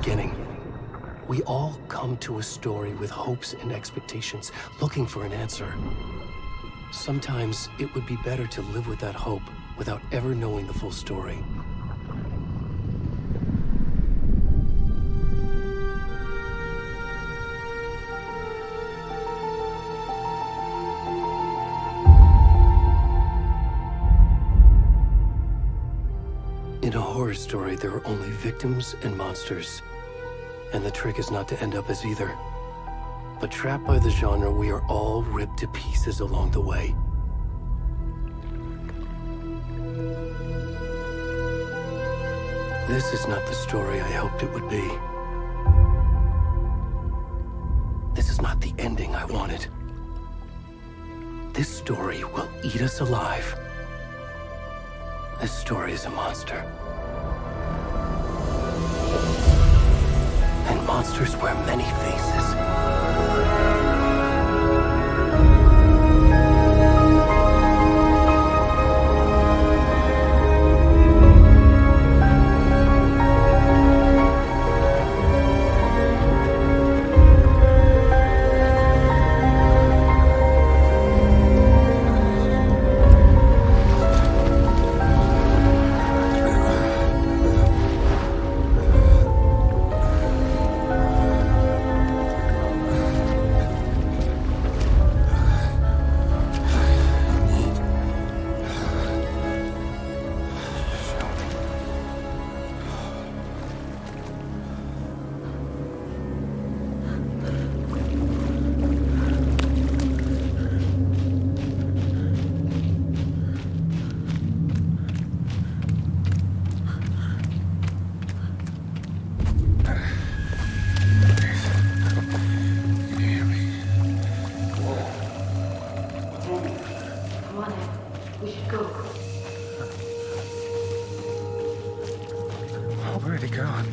beginning. We all come to a story with hopes and expectations, looking for an answer. Sometimes it would be better to live with that hope without ever knowing the full story. In a horror story, there are only victims and monsters. And the trick is not to end up as either. But trapped by the genre, we are all ripped to pieces along the way. This is not the story I hoped it would be. This is not the ending I wanted. This story will eat us alive. This story is a monster. And monsters wear many faces. Where'd he gone?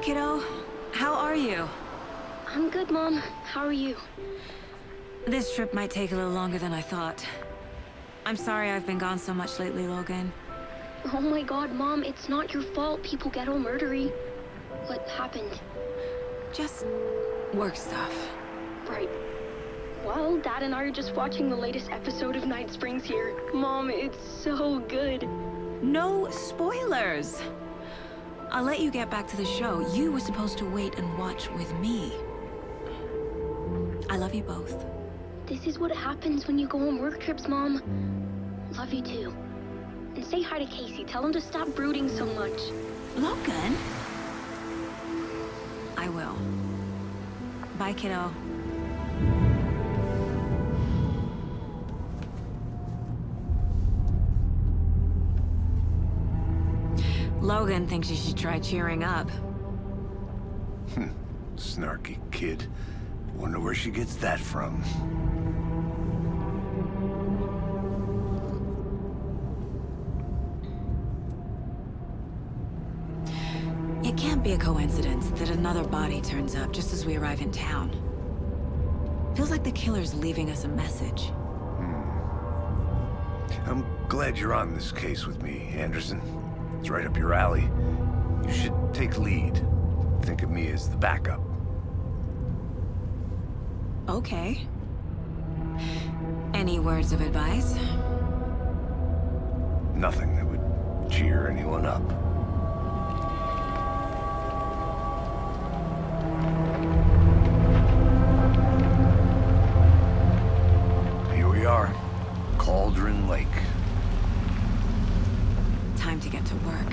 kiddo. How are you? I'm good, Mom. How are you? This trip might take a little longer than I thought. I'm sorry I've been gone so much lately, Logan. Oh my god, Mom, it's not your fault people get all murdery. What happened? Just work stuff. Right. Well, Dad and I are just watching the latest episode of Night Springs here. Mom, it's so good. No spoilers! I'll let you get back to the show. You were supposed to wait and watch with me. I love you both. This is what happens when you go on work trips, Mom. Love you too. And say hi to Casey. Tell him to stop brooding so much. Logan? I will. Bye, kiddo. Logan thinks you should try cheering up. Snarky kid. Wonder where she gets that from. It can't be a coincidence that another body turns up just as we arrive in town. Feels like the killer's leaving us a message. I'm glad you're on this case with me, Anderson. It's right up your alley. You should take lead. Think of me as the backup. Okay. Any words of advice? Nothing that would cheer anyone up. Here we are. Cauldron Lake. Time to get to work.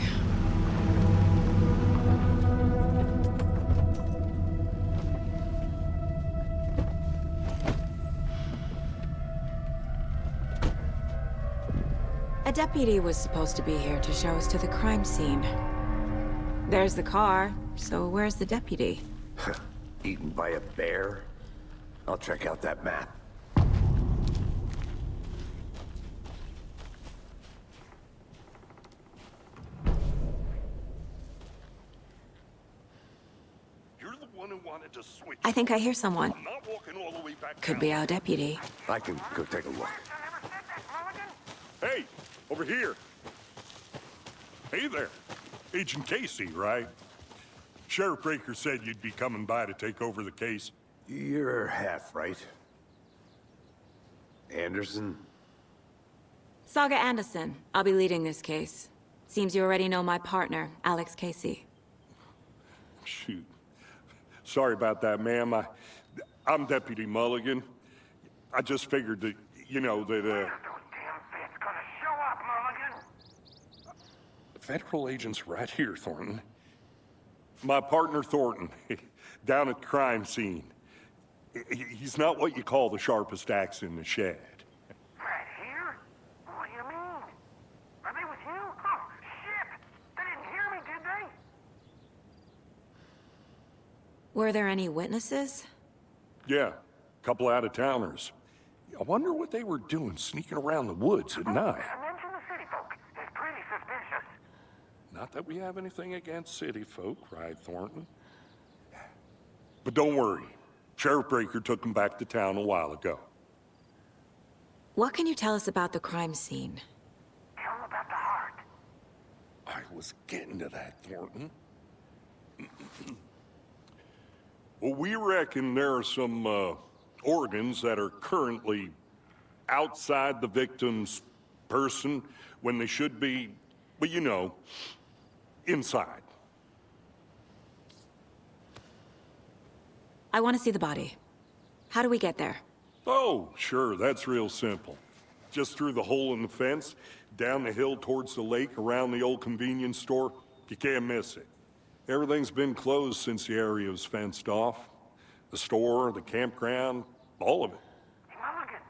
A deputy was supposed to be here to show us to the crime scene. There's the car, so where's the deputy? Eaten by a bear? I'll check out that map. To switch. I think I hear someone. I'm not walking all the way back Could down. be our deputy. I can go take a look. Hey, over here. Hey there. Agent Casey, right? Sheriff Breaker said you'd be coming by to take over the case. You're half right. Anderson? Saga Anderson. I'll be leading this case. Seems you already know my partner, Alex Casey. Shoot. Sorry about that, ma'am. I'm Deputy Mulligan. I just figured that, you know, that, Federal agent's right here, Thornton. My partner, Thornton, down at the crime scene. He's not what you call the sharpest axe in the shed. Right here? What do you mean? Are they with you? Oh, shit! They didn't hear me, did they? Were there any witnesses? Yeah, a couple out-of-towners. I wonder what they were doing sneaking around the woods at night. Mention the city folk. It's pretty suspicious. Not that we have anything against city folk, right, Thornton? But don't worry. Sheriff Breaker took them back to town a while ago. What can you tell us about the crime scene? Tell them about the heart. I was getting to that, Thornton. Well, we reckon there are some organs that are currently outside the victim's person when they should be, well, you know, inside. I want to see the body. How do we get there? Oh, sure, that's real simple. Just through the hole in the fence, down the hill towards the lake, around the old convenience store. You can't miss it. Everything's been closed since the area was fenced off. The store, the campground, all of it. Hey, Mulligan,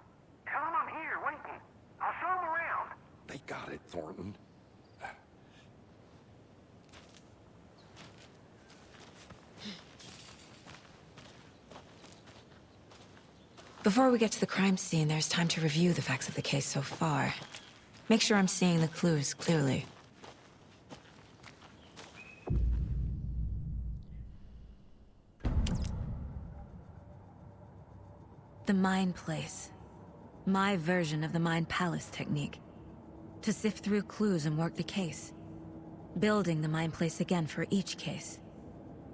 tell them I'm here waiting. I'll show them around. They got it, Thornton. Before we get to the crime scene, there's time to review the facts of the case so far. Make sure I'm seeing the clues clearly. The Mind Place. My version of the Mind Palace technique. To sift through clues and work the case. Building the Mind Place again for each case.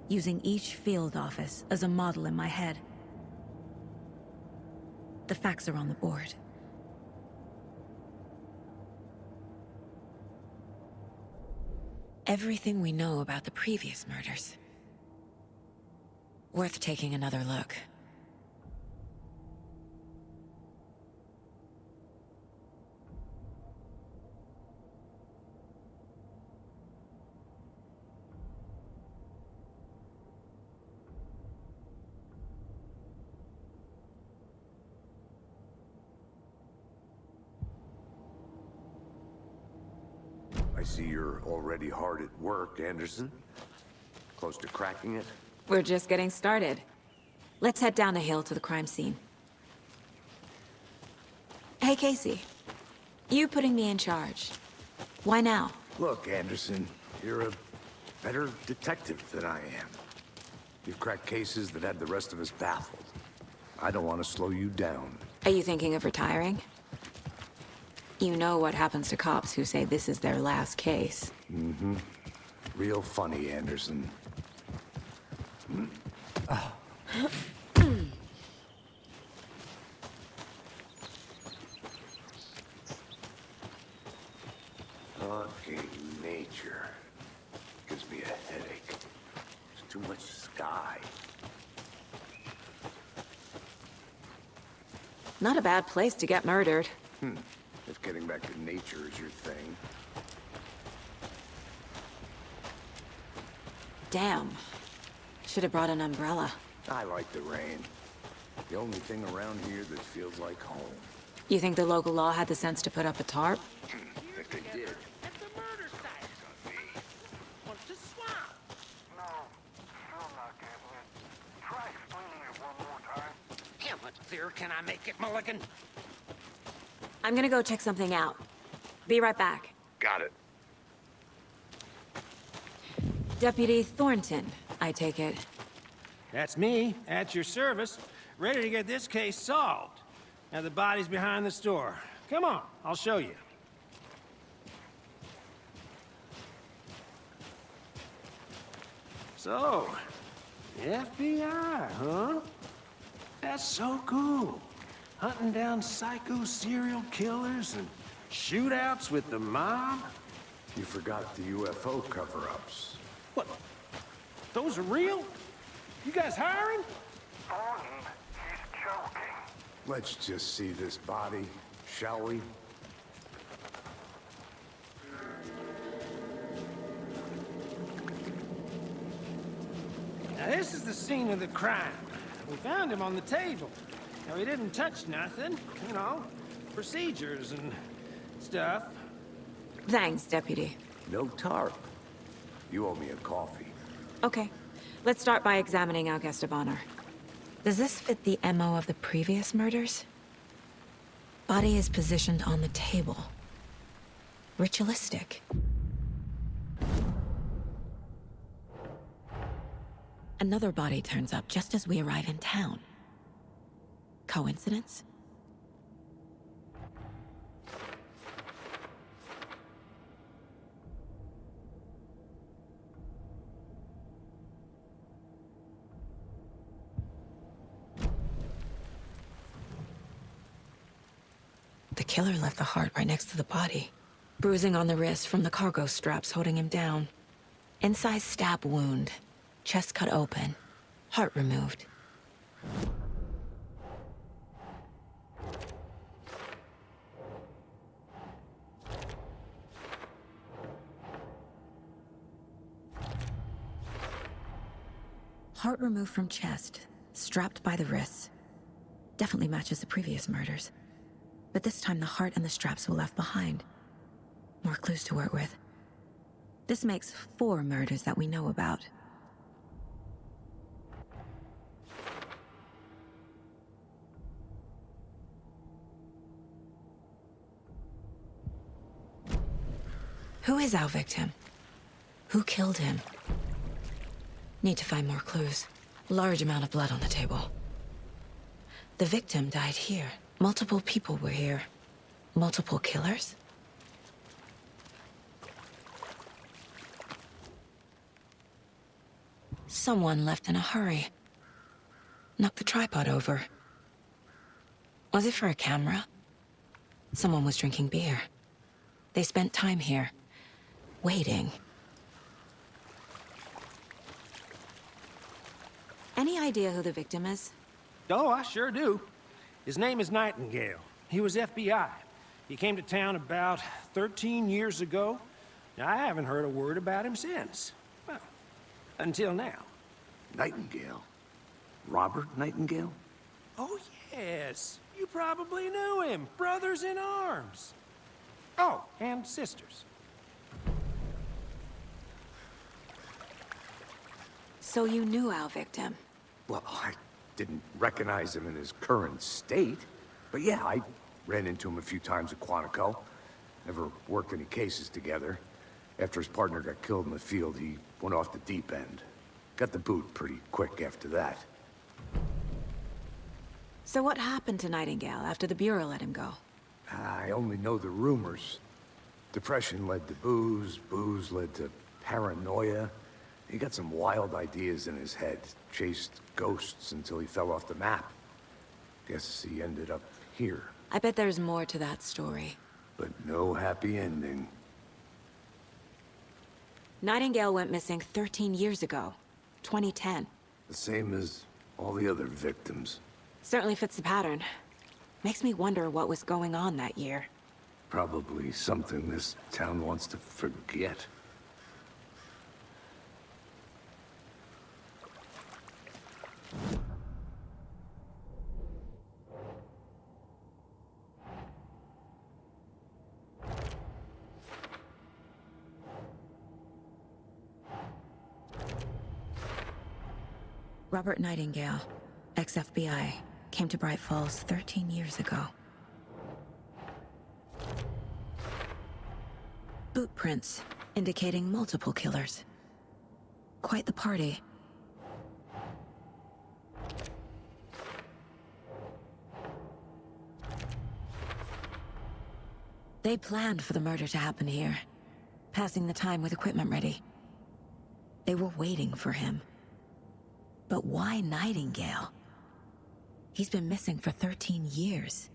Using each field office as a model in my head. The facts are on the board. Everything we know about the previous murders. Worth taking another look. I see you're already hard at work, Anderson. Close to cracking it? We're just getting started. Let's head down the hill to the crime scene. Hey, Casey. You putting me in charge. Why now? Look, Anderson, you're a better detective than I am. You've cracked cases that had the rest of us baffled. I don't want to slow you down. Are you thinking of retiring? You know what happens to cops who say this is their last case. Mm-hmm. Real funny, Anderson. Fucking nature. Gives me a headache. There's too much sky. Not a bad place to get murdered. If getting back to nature is your thing. Damn. Should have brought an umbrella. I like the rain. The only thing around here that feels like home. You think the local law had the sense to put up a tarp? If they did. At the murder site. Want to swap? No, still not getting it. Try explaining it one more time. How much clearer can I make it, Mulligan? I'm gonna go check something out. Be right back. Got it. Deputy Thornton, I take it. That's me, at your service, ready to get this case solved. Now the body's behind the store. Come on, I'll show you. So, FBI, huh? That's so cool. Hunting down psycho serial killers and shootouts with the mob? You forgot the UFO cover-ups. What? Those are real? You guys hiring? Thornton, he's joking. Let's just see this body, shall we? Now this is the scene of the crime. We found him on the table. Now he didn't touch nothing, you know, procedures and stuff. Thanks, Deputy. No tarp. You owe me a coffee. Okay. Let's start by examining our guest of honor. Does this fit the MO of the previous murders? Body is positioned on the table. Ritualistic. Another body turns up just as we arrive in town. Coincidence? The killer left the heart right next to the body. Bruising on the wrist from the cargo straps holding him down. Incised stab wound. Chest cut open. Heart removed. Heart removed from chest, strapped by the wrists. Definitely matches the previous murders. But this time the heart and the straps were left behind. More clues to work with. This makes 4 murders that we know about. Who is our victim? Who killed him? Need to find more clues. Large amount of blood on the table. The victim died here. Multiple people were here. Multiple killers? Someone left in a hurry. Knocked the tripod over. Was it for a camera? Someone was drinking beer. They spent time here, waiting. Any idea who the victim is? Oh, I sure do. His name is Nightingale. He was FBI. He came to town about 13 years ago. Now, I haven't heard a word about him since. Well, until now. Nightingale? Robert Nightingale? Oh, yes. You probably knew him. Brothers in arms. Oh, and sisters. So you knew our victim? Well, I didn't recognize him in his current state. But yeah, I ran into him a few times at Quantico. Never worked any cases together. After his partner got killed in the field, he went off the deep end. Got the boot pretty quick after that. So what happened to Nightingale after the Bureau let him go? I only know the rumors. Depression led to booze, booze led to paranoia. He got some wild ideas in his head, chased ghosts until he fell off the map. Guess he ended up here. I bet there's more to that story. But no happy ending. Nightingale went missing 13 years ago, 2010. The same as all the other victims. Certainly fits the pattern. Makes me wonder what was going on that year. Probably something this town wants to forget. Robert Nightingale, ex-FBI, came to Bright Falls 13 years ago. Boot prints indicating multiple killers. Quite the party. They planned for the murder to happen here, passing the time with equipment ready. They were waiting for him. But why Nightingale? He's been missing for 13 years.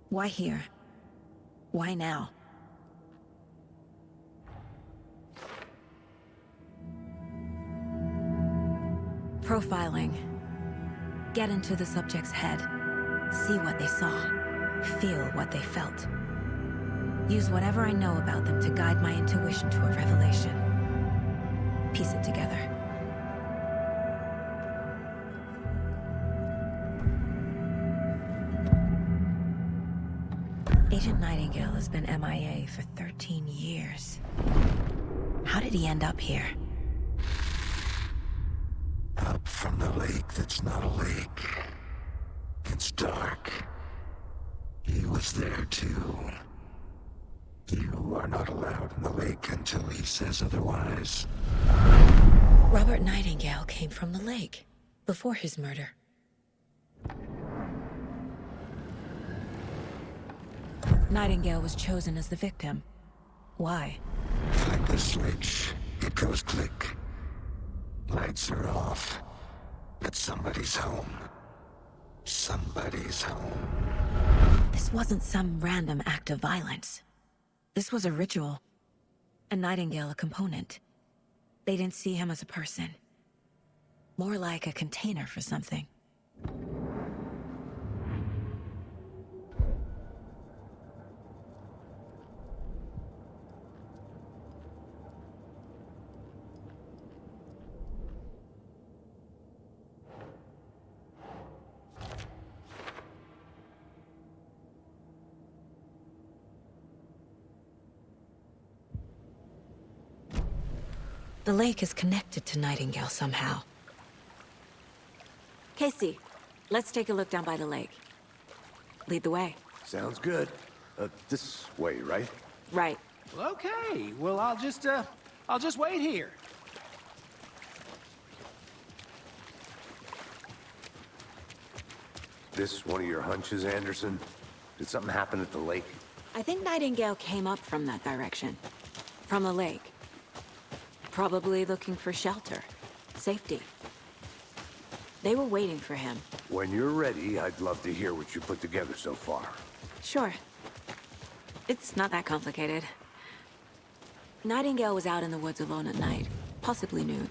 Why here? Why now? Profiling. Get into the subject's head. See what they saw. Feel what they felt. Use whatever I know about them to guide my intuition to a revelation. Piece it together. Agent Nightingale has been MIA for 13 years. How did he end up here? Up from the lake that's not a lake. It's dark. He was there too. You are not allowed in the lake until he says otherwise. Robert Nightingale came from the lake, before his murder. Nightingale was chosen as the victim. Why? Flick the switch, it goes click. Lights are off. But somebody's home. Somebody's home. This wasn't some random act of violence. This was a ritual. And Nightingale a component. They didn't see him as a person. More like a container for something. The lake is connected to Nightingale somehow. Casey, let's take a look down by the lake. Lead the way. Sounds good. This way, right? Right. Well, okay. Well, I'll just wait here. This one of your hunches, Anderson? Did something happen at the lake? I think Nightingale came up from that direction. From the lake. Probably looking for shelter. Safety. They were waiting for him. When you're ready, I'd love to hear what you put together so far. Sure. It's not that complicated. Nightingale was out in the woods alone at night, possibly nude.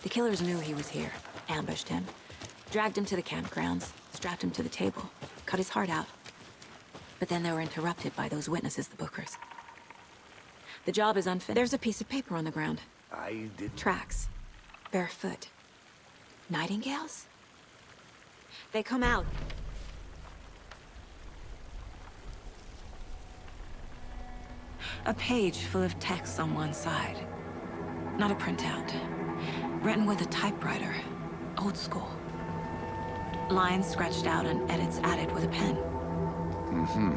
The killers knew he was here, ambushed him, dragged him to the campgrounds, strapped him to the table, cut his heart out. But then they were interrupted by those witnesses, the Bookers. The job is unfinished. There's a piece of paper on the ground. I did... Tracks. Barefoot. Nightingales? They come out. A page full of text on one side. Not a printout. Written with a typewriter. Old school. Lines scratched out and edits added with a pen.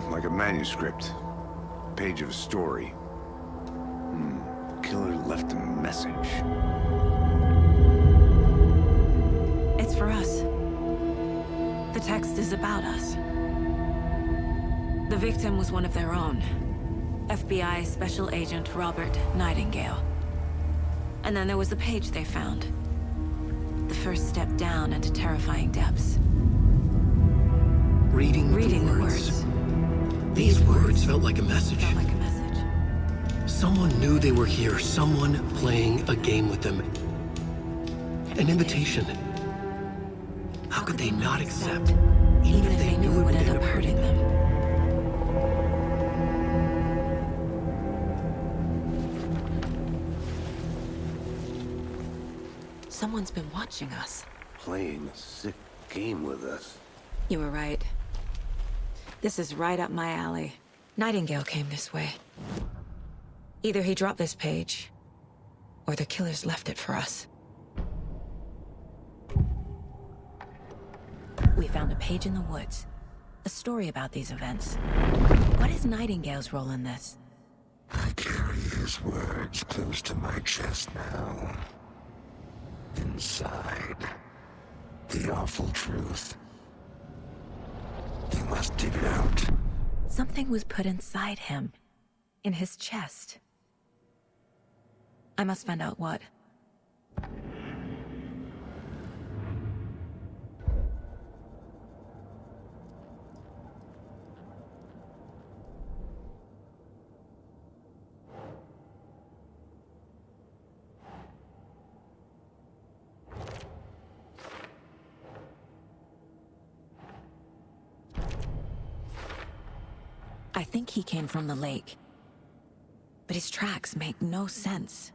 Like a manuscript. Page of a story. Killer left a message. It's for us. The text is about us. The victim was one of their own. FBI Special Agent Robert Nightingale. And then there was the page they found. The first step down into terrifying depths. Reading the words. words. These words felt like a message. Felt like a message. Someone knew they were here, someone playing a game with them. An invitation. How could they not accept, Even if they knew it would end up hurting them. Someone's been watching us. Playing a sick game with us. You were right. This is right up my alley. Nightingale came this way. Either he dropped this page, or the killers left it for us. We found a page in the woods. A story about these events. What is Nightingale's role in this? I carry his words close to my chest now. Inside, the awful truth. You must dig it out. Something was put inside him. In his chest. I must find out what. I think he came from the lake. But his tracks make no sense.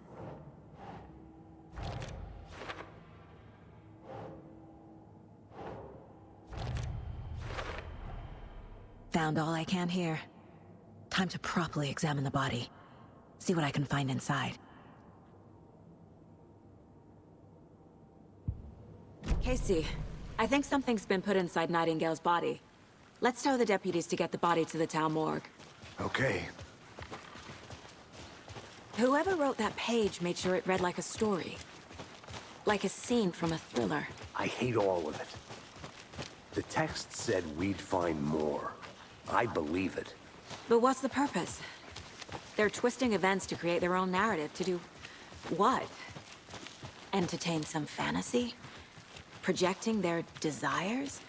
Found all I can here. Time to properly examine the body. See what I can find inside. Casey, I think something's been put inside Nightingale's body. Let's tell the deputies to get the body to the town morgue. Okay. Whoever wrote that page made sure it read like a story. Like a scene from a thriller. I hate all of it. The text said we'd find more. I believe it. But what's the purpose? They're twisting events to create their own narrative. To do what? Entertain some fantasy? Projecting their desires?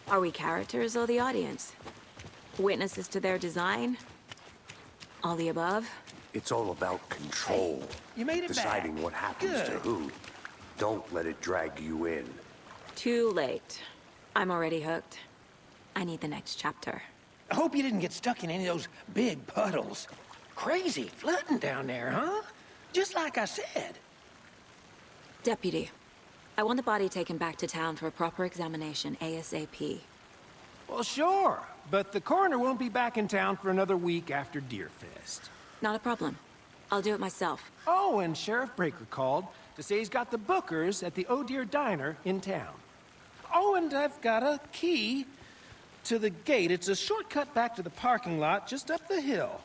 Are we characters or the audience? Witnesses to their design? All the above? It's all about control. You made it Deciding back. what happens to Good. who. Don't let it drag you in. Too late. I'm already hooked. I need the next chapter. I hope you didn't get stuck in any of those big puddles. Crazy flooding down there, huh? Just like I said. Deputy, I want the body taken back to town for a proper examination ASAP. Well, sure. But the coroner won't be back in town for another week after Deerfest. Not a problem. I'll do it myself. Oh, and Sheriff Breaker called to say he's got the Bookers at the Oh Dear Diner in town. Oh, and I've got a key to the gate. It's a shortcut back to the parking lot just up the hill.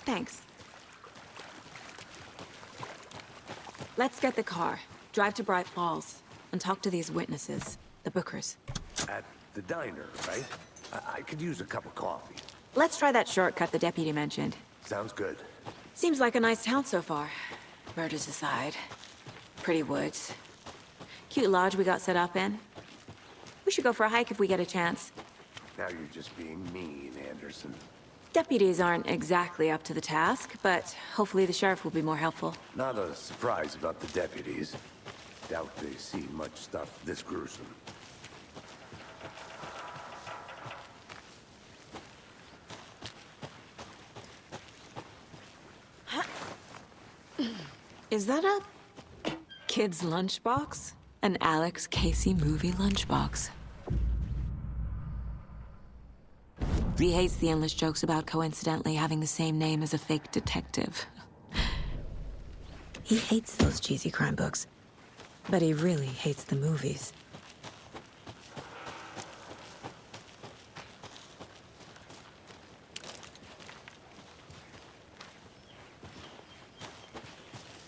Thanks. Let's get the car, drive to Bright Falls, and talk to these witnesses, the Bookers. At the diner, right? I could use a cup of coffee. Let's try that shortcut the deputy mentioned. Sounds good. Seems like a nice town so far. Murders aside. Pretty woods. Cute lodge we got set up in. We should go for a hike if we get a chance. Now you're just being mean, Anderson. Deputies aren't exactly up to the task, but hopefully the sheriff will be more helpful. Not a surprise about the deputies. Doubt they see much stuff this gruesome. Is that a kid's lunchbox? An Alex Casey movie lunchbox. He hates the endless jokes about coincidentally having the same name as a fake detective. He hates those cheesy crime books, but he really hates the movies.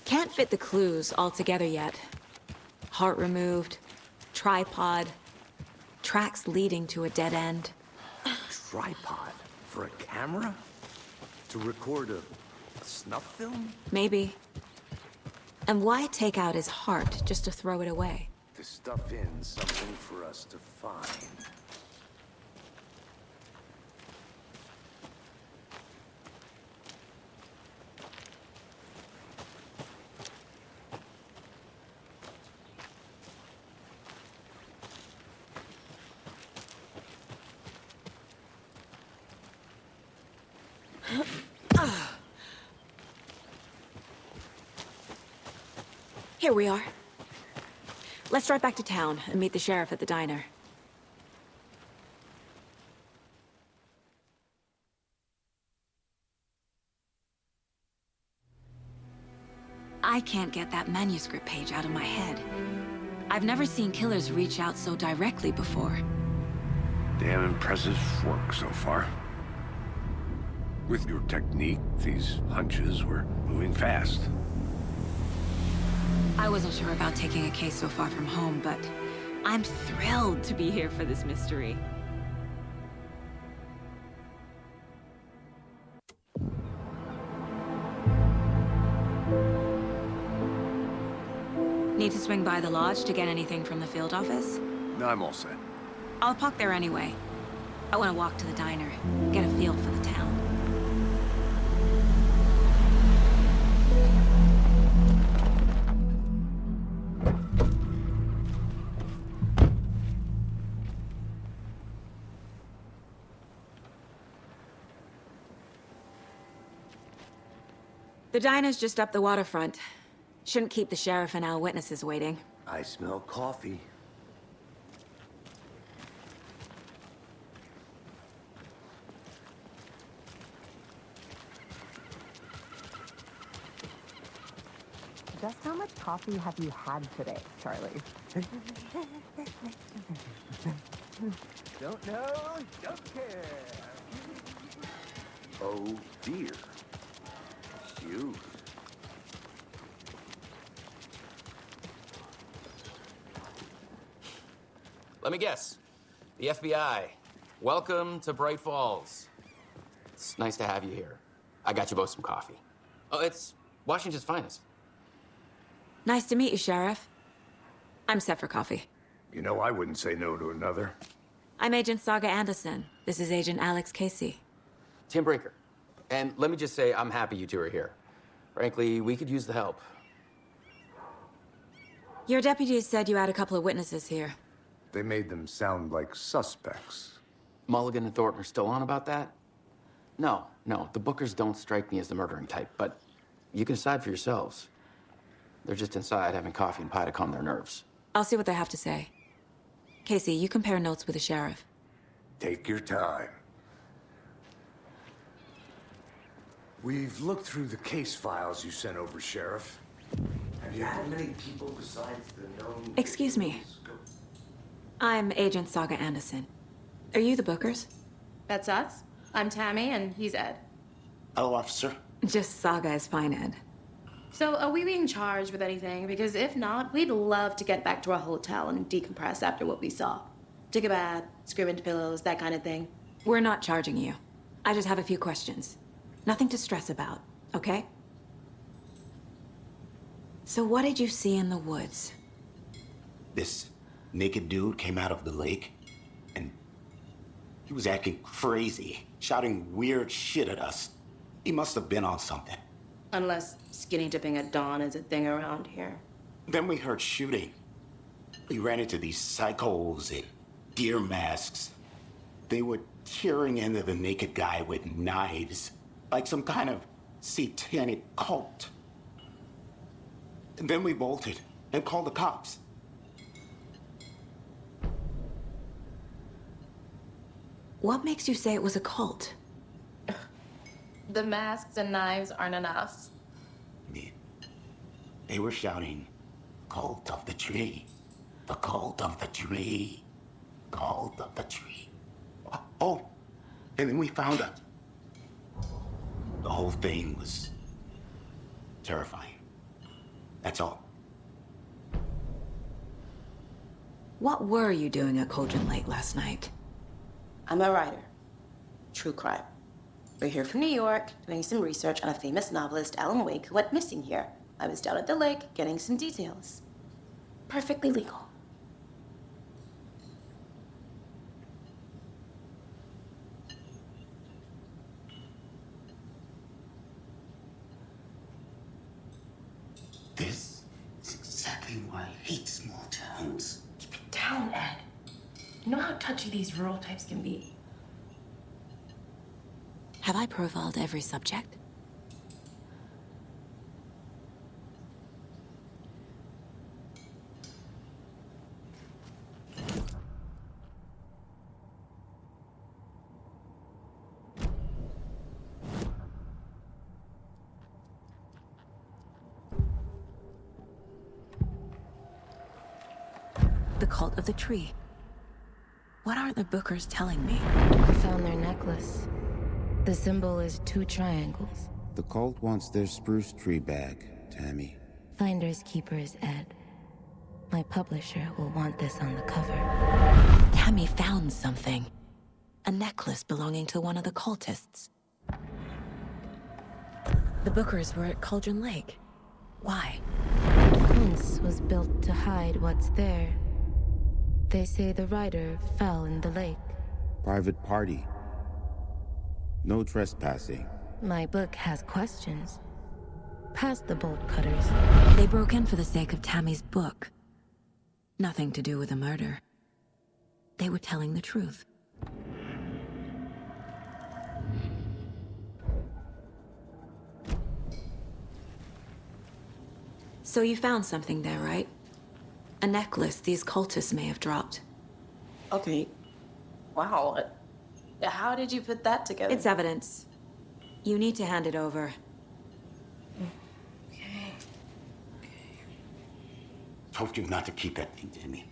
Can't fit the clues all together yet. Heart removed, tripod, tracks leading to a dead end. Tripod? For a camera? To record a snuff film? Maybe. And why take out his heart just to throw it away? To stuff in something for us to find. Here we are. Let's drive back to town and meet the sheriff at the diner. I can't get that manuscript page out of my head. I've never seen killers reach out so directly before. Damn impressive work so far. With your technique, these hunches were moving fast. I wasn't sure about taking a case so far from home, but I'm thrilled to be here for this mystery. Need to swing by the lodge to get anything from the field office? No, I'm all set. I'll park there anyway. I want to walk to the diner, get a feel for the town. The diner's just up the waterfront. Shouldn't keep the sheriff and our witnesses waiting. I smell coffee. Just how much coffee have you had today, Charlie? Don't know, don't care. Oh dear. Huge. Let me guess. The FBI. Welcome to Bright Falls. It's nice to have you here. I got you both some coffee. Oh, it's Washington's finest. Nice to meet you, Sheriff. I'm set for coffee. You know, I wouldn't say no to another. I'm Agent Saga Anderson. This is Agent Alex Casey. Tim Brinker. And let me just say, I'm happy you two are here. Frankly, we could use the help. Your deputies said you had a couple of witnesses here. They made them sound like suspects. Mulligan and Thornton are still on about that? No, the Bookers don't strike me as the murdering type, but you can decide for yourselves. They're just inside having coffee and pie to calm their nerves. I'll see what they have to say. Casey, you compare notes with the sheriff. Take your time. We've looked through the case files you sent over, Sheriff. Have you had many people besides the known... Excuse me. I'm Agent Saga Anderson. Are you the Bookers? That's us. I'm Tammy, and he's Ed. Hello, officer. Just Saga is fine, Ed. So, are we being charged with anything? Because if not, we'd love to get back to our hotel and decompress after what we saw. Take a bath, scream into pillows, that kind of thing. We're not charging you. I just have a few questions. Nothing to stress about, okay? So what did you see in the woods? This naked dude came out of the lake, and he was acting crazy, shouting weird shit at us. He must have been on something. Unless skinny dipping at dawn is a thing around here. Then we heard shooting. We ran into these psychos in deer masks. They were tearing into the naked guy with knives, like some kind of satanic cult. And then we bolted and called the cops. What makes you say it was a cult? The masks and knives aren't enough. They were shouting, "Cult of the tree, the cult of the tree, cult of the tree." Oh, and then we found them. The whole thing was terrifying. That's all. What were you doing at Cauldron Lake last night? I'm a writer. True crime. We're here from New York, doing some research on a famous novelist, Alan Wake, who went missing here. I was down at the lake, getting some details. Perfectly legal. This is exactly why I hate small towns. Keep it down, Ed. You know how touchy these rural types can be. Have I profiled every subject? The cult of the tree. What aren't the Bookers telling me? I found their necklace. The symbol is 2 triangles. The cult wants their spruce tree back, Tammy. Finders keepers, Ed. My publisher will want this on the cover. Tammy found something. A necklace belonging to one of the cultists. The Bookers were at Cauldron Lake. Why? The fence was built to hide what's there. They say the writer fell in the lake. Private party. No trespassing. My book has questions. Past the bolt cutters. They broke in for the sake of Tammy's book. Nothing to do with a murder. They were telling the truth. So you found something there, right? A necklace these cultists may have dropped. Okay. Wow. How did you put that together? It's evidence. You need to hand it over. Okay. Told you not to keep that thing to me.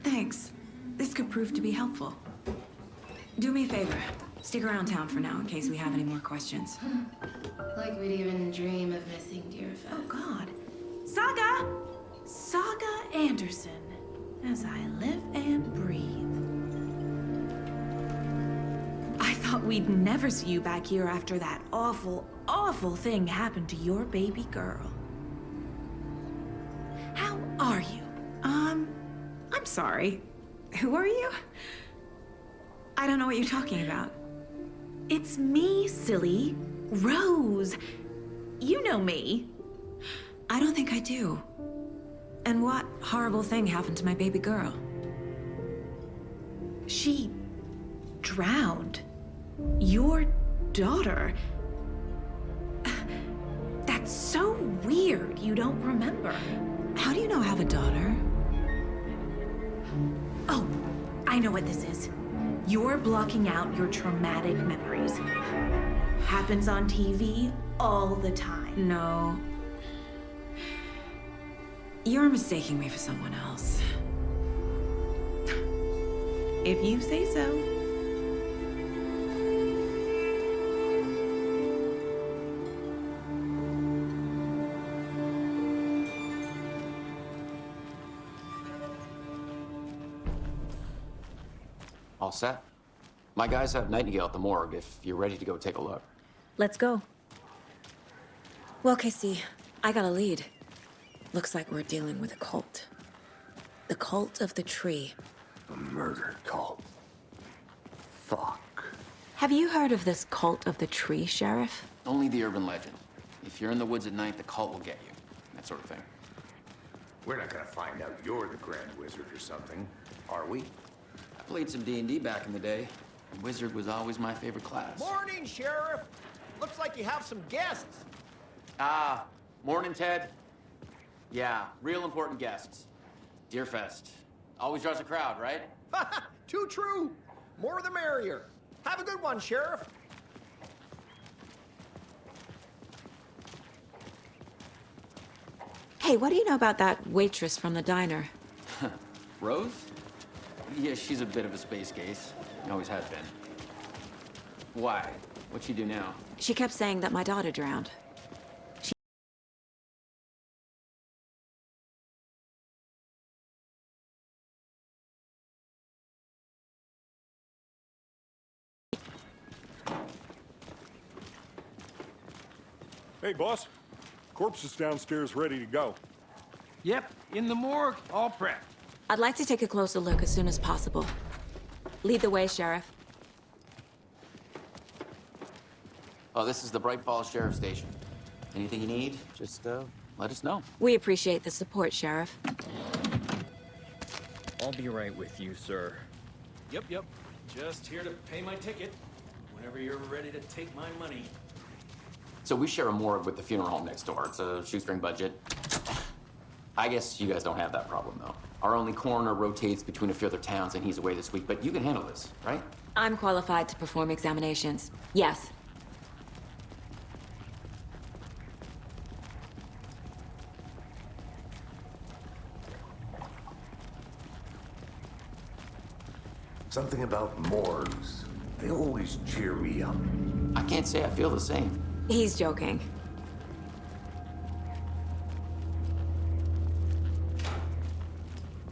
Thanks. This could prove to be helpful. Do me a favor. Stick around town for now in case we have any more questions. Like we'd even dream of missing dear Fez. Oh, God. Saga! Saga Anderson. As I live and breathe. I thought we'd never see you back here after that awful, awful thing happened to your baby girl. How are you? I'm sorry. Who are you? I don't know what you're talking about. It's me, silly. Rose. You know me. I don't think I do. And what horrible thing happened to my baby girl? She drowned. Your daughter. That's so weird you don't remember. How do you know I have a daughter? Oh, I know what this is. You're blocking out your traumatic memories. Happens on TV all the time. No. You're mistaking me for someone else. If you say so. set. My guys have Nightingale at the morgue if you're ready to go take a look. Let's go. Well, Casey, I got a lead. Looks like we're dealing with a cult. The cult of the tree. A murder cult. Fuck. Have you heard of this cult of the tree, Sheriff? Only the urban legend. If you're in the woods at night, the cult will get you. That sort of thing. We're not gonna find out you're the Grand Wizard or something, are we? I played some D&D back in the day. Wizard was always my favorite class. Morning, Sheriff. Looks like you have some guests. Ah, morning, Ted. Yeah, real important guests. Deerfest. Always draws a crowd, right? Too true. More the merrier. Have a good one, Sheriff. Hey, what do you know about that waitress from the diner? Rose? Yeah, she's a bit of a space case. Always has been. Why? What'd she do now? She kept saying that my daughter drowned. Hey, boss. Corpse is downstairs ready to go. Yep, in the morgue, all prepped. I'd like to take a closer look as soon as possible. Lead the way, Sheriff. Oh, this is the Bright Falls Sheriff Station. Anything you need, just let us know. We appreciate the support, Sheriff. I'll be right with you, sir. Yep. Just here to pay my ticket. Whenever you're ready to take my money. So we share a morgue with the funeral home next door. It's a shoestring budget. I guess you guys don't have that problem, though. Our only coroner rotates between a few other towns, and he's away this week, but you can handle this, right? I'm qualified to perform examinations. Yes. Something about morgues. They always cheer me up. I can't say I feel the same. He's joking.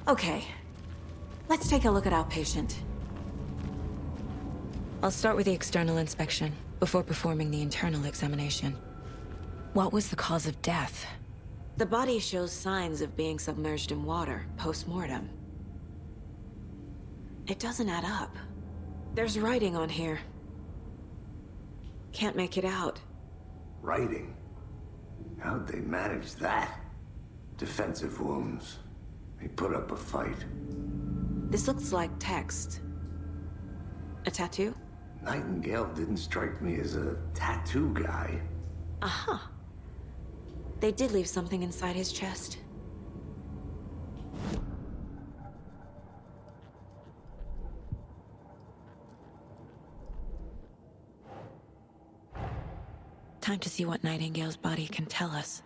Okay. Let's take a look at our patient. I'll start with the external inspection before performing the internal examination. What was the cause of death? The body shows signs of being submerged in water post-mortem. It doesn't add up. There's writing on here. Can't make it out. Writing? How'd they manage that? Defensive wounds. They put up a fight. This looks like text. A tattoo? Nightingale didn't strike me as a tattoo guy. Uh-huh. They did leave something inside his chest. Time to see what Nightingale's body can tell us.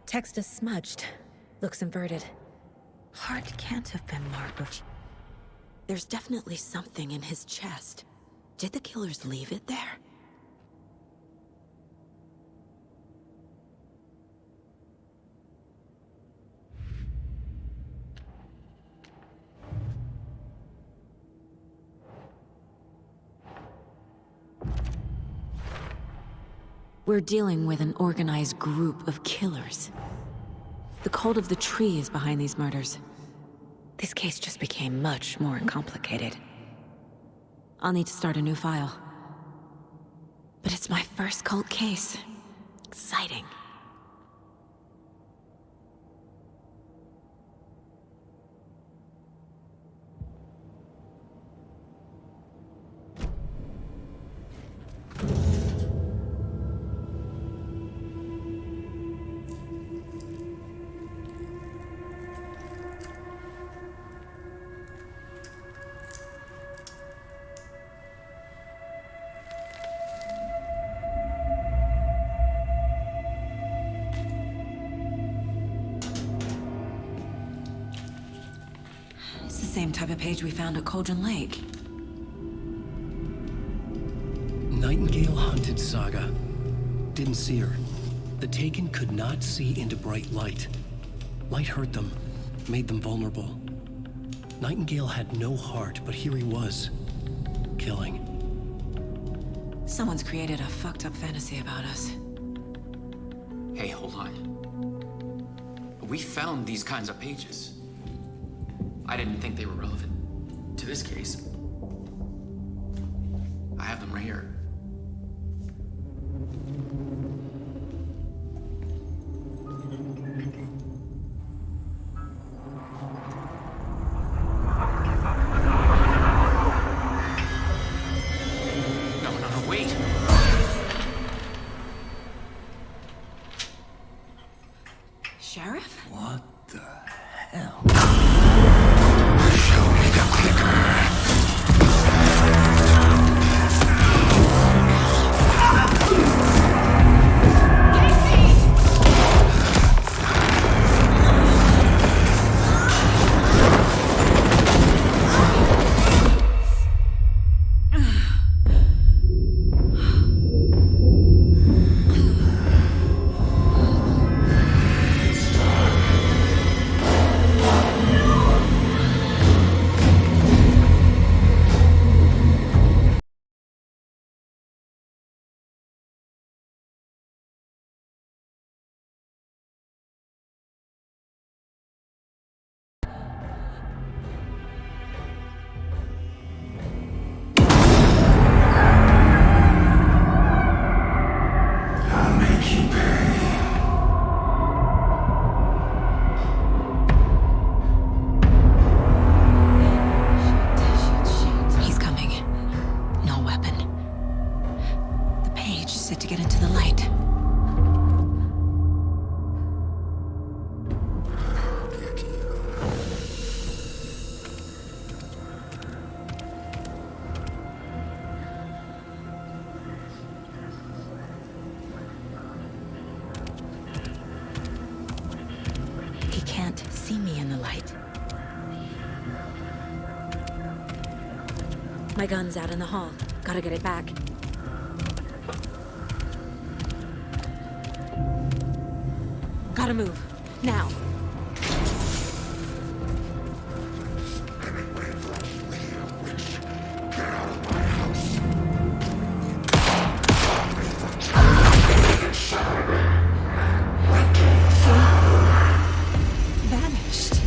Text is smudged. Looks inverted. Heart can't have been marked. There's definitely something in his chest. Did the killers leave it there? We're dealing with an organized group of killers. The cult of the tree is behind these murders. This case just became much more complicated. I'll need to start a new file. But it's my first cult case. Exciting. same type of page we found at Cauldron Lake. Nightingale hunted Saga. Didn't see her. The Taken could not see into bright light. Light hurt them, made them vulnerable. Nightingale had no heart, but here he was, killing. Someone's created a fucked up fantasy about us. Hey, hold on. We found these kinds of pages. I didn't think they were relevant to this case. I have them right here. No, wait! Sheriff? What the hell? Show me the clicker. I'll make you pay. He's coming. No weapon. The page set to get into the light. He can't see me in the light. My gun's out in the hall. Gotta get it back. Gotta move. Now. Vanished.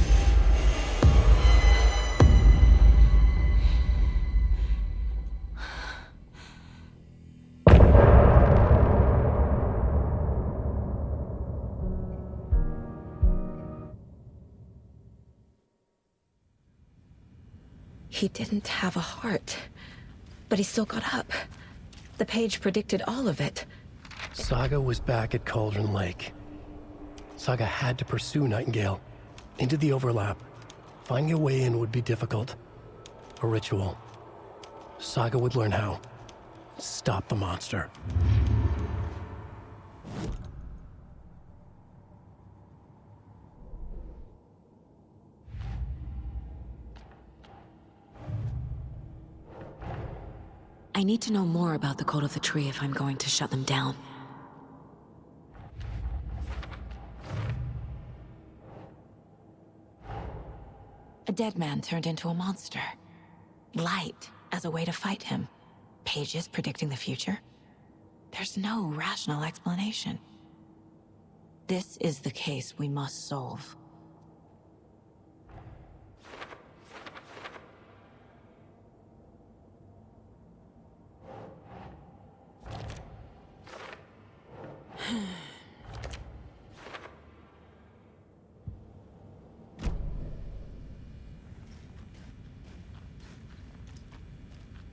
He didn't have a heart, but he still got up. The page predicted all of it. Saga was back at Cauldron Lake. Saga had to pursue Nightingale, into the overlap. Finding a way in would be difficult. A ritual. Saga would learn how. Stop the monster. I need to know more about the Code of the Tree if I'm going to shut them down. A dead man turned into a monster. Light as a way to fight him. Pages predicting the future. There's no rational explanation. This is the case we must solve.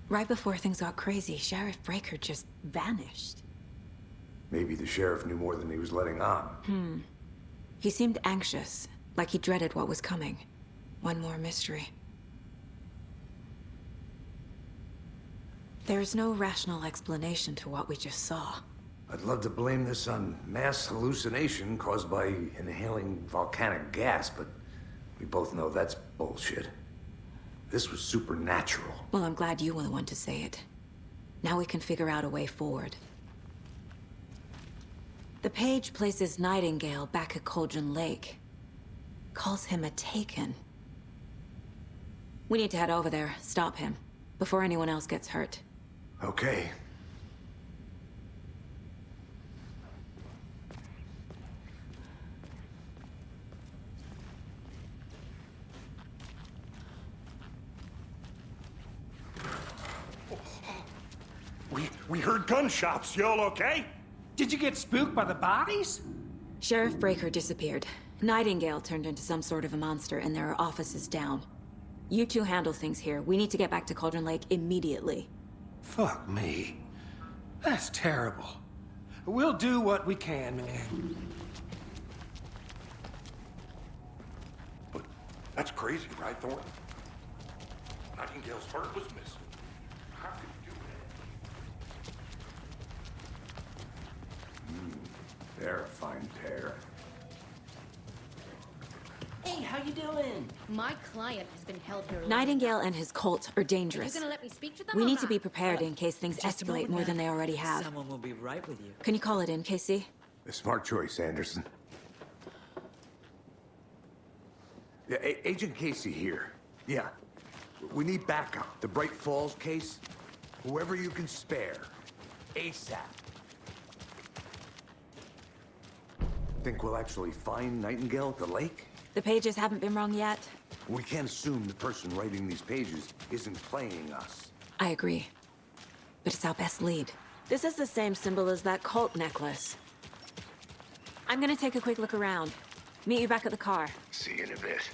Right before things got crazy, Sheriff Breaker just vanished. Maybe the sheriff knew more than he was letting on. He seemed anxious, like he dreaded what was coming. One more mystery. There's no rational explanation to what we just saw. I'd love to blame this on mass hallucination caused by inhaling volcanic gas, but we both know that's bullshit. This was supernatural. Well, I'm glad you were the one to say it. Now we can figure out a way forward. The page places Nightingale back at Cauldron Lake. Calls him a Taken. We need to head over there, stop him, before anyone else gets hurt. Okay. We heard gunshots. Y'all okay? Did you get spooked by the bodies? Sheriff Breaker disappeared. Nightingale turned into some sort of a monster, and there are offices down. You two handle things here. We need to get back to Cauldron Lake immediately. Fuck me. That's terrible. We'll do what we can, man. But that's crazy, right, Thornton? Nightingale's heart was missing. How could you do that? They're a fine pair. Hey, how you doing? My client has been held here. Nightingale and his cult are dangerous. You gonna let me speak to them? We or need to not? be prepared in case things Just a escalate moment, more ma'am. than they already have. Someone will be right with you. Can you call it in, Casey? A smart choice, Anderson. Yeah, Agent Casey here. Yeah. We need backup. The Bright Falls case. Whoever you can spare. ASAP. Think we'll actually find Nightingale at the lake? The pages haven't been wrong yet. We can't assume the person writing these pages isn't playing us. I agree. But it's our best lead. This is the same symbol as that cult necklace. I'm gonna take a quick look around. Meet you back at the car. See you in a bit.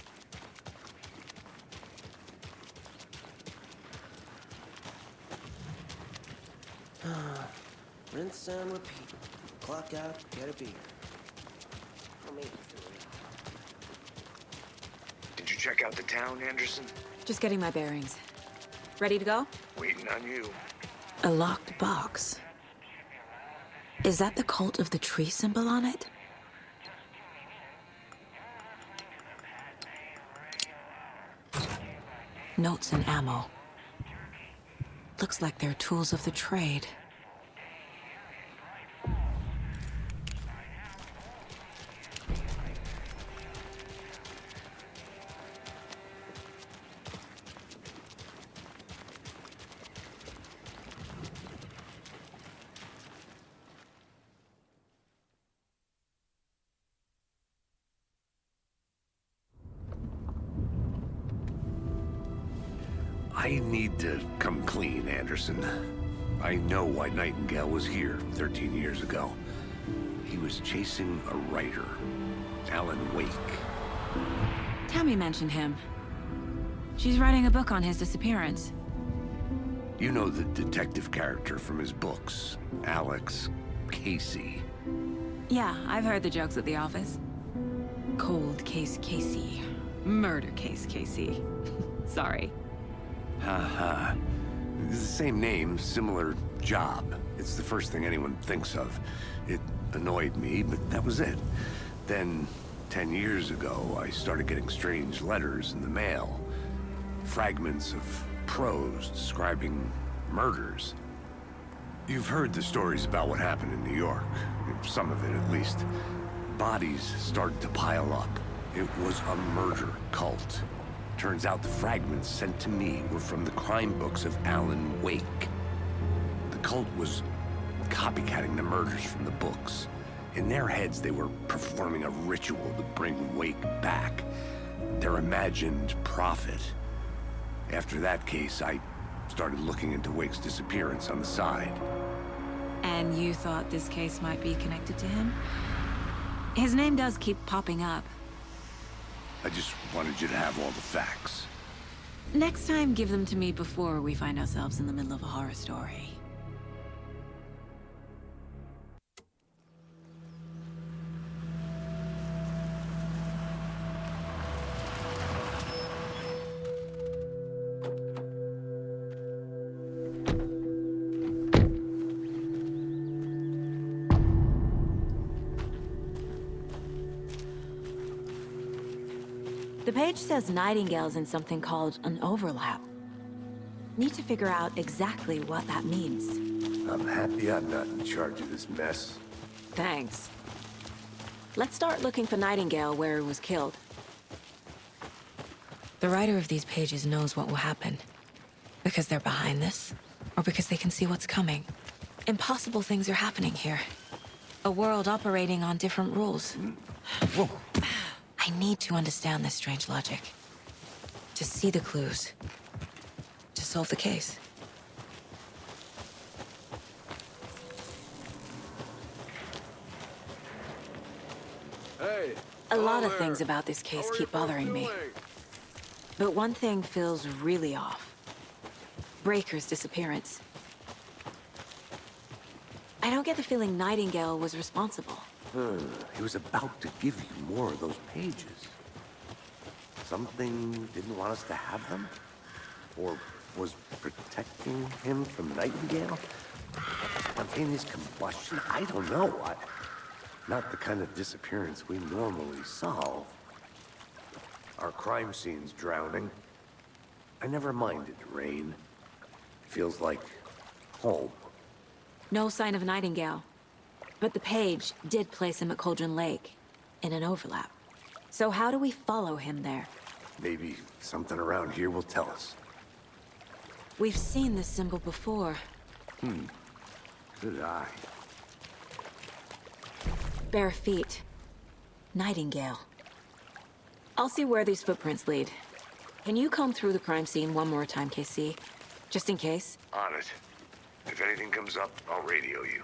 Rinse and repeat. Clock out, get a beer. Or maybe three. Did you check out the town, Anderson? Just getting my bearings. Ready to go? Waiting on you. A locked box. Is that the cult of the tree symbol on it? Notes and ammo. Looks like they're tools of the trade. I need to come clean, Anderson. I know why Nightingale was here 13 years ago. He was chasing a writer, Alan Wake. Tammy mentioned him. She's writing a book on his disappearance. You know the detective character from his books, Alex Casey. Yeah, I've heard the jokes at the office. Cold case Casey. Murder case Casey. Sorry. Haha. It's the same name, similar job. It's the first thing anyone thinks of. It annoyed me, but that was it. Then, 10 years ago, I started getting strange letters in the mail. Fragments of prose describing murders. You've heard the stories about what happened in New York. Some of it, at least. Bodies started to pile up. It was a murder cult. Turns out the fragments sent to me were from the crime books of Alan Wake. The cult was copycatting the murders from the books. In their heads, they were performing a ritual to bring Wake back. Their imagined prophet. After that case, I started looking into Wake's disappearance on the side. And you thought this case might be connected to him? His name does keep popping up. I just wanted you to have all the facts. Next time, give them to me before we find ourselves in the middle of a horror story. The page says Nightingale's in something called an overlap. Need to figure out exactly what that means. I'm happy I'm not in charge of this mess. Thanks. Let's start looking for Nightingale where he was killed. The writer of these pages knows what will happen. Because they're behind this, or because they can see what's coming. Impossible things are happening here. A world operating on different rules. Whoa. I need to understand this strange logic. To see the clues. To solve the case. Hey. A lot of things about this case keep bothering me. But one thing feels really off. Breaker's disappearance. I don't get the feeling Nightingale was responsible. He was about to give you more of those pages. Something didn't want us to have them? Or was protecting him from Nightingale? Spontaneous combustion? I don't know. Not the kind of disappearance we normally solve. Our crime scene's drowning. I never minded rain. Feels like home. No sign of Nightingale. But the page did place him at Cauldron Lake, in an overlap. So how do we follow him there? Maybe something around here will tell us. We've seen this symbol before. Good eye. Bare feet. Nightingale. I'll see where these footprints lead. Can you comb through the crime scene one more time, KC? Just in case? On it. If anything comes up, I'll radio you.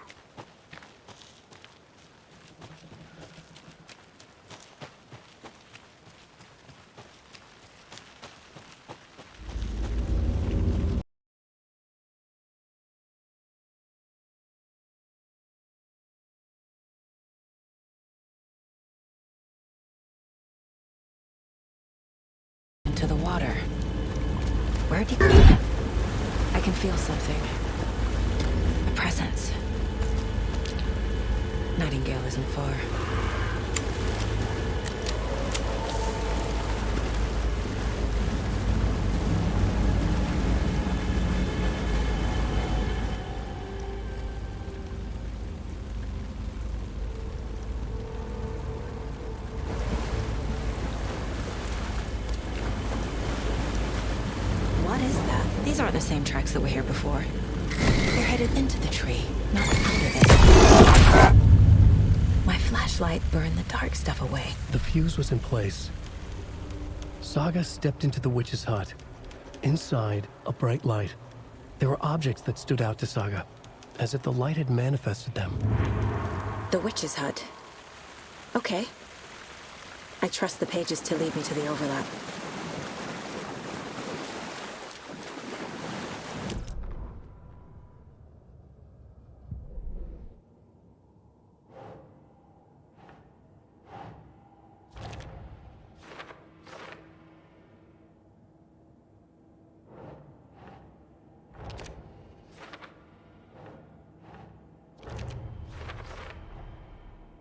Into the water. Where'd he go? I can feel something. A presence. Nightingale isn't far. What is that? These aren't the same tracks that were here before. They're headed into the tree, not out of it. My flashlight burned the dark stuff away. The fuse was in place. Saga stepped into the witch's hut. Inside, a bright light. There were objects that stood out to Saga, as if the light had manifested them. The witch's hut. Okay. I trust the pages to lead me to the overlap.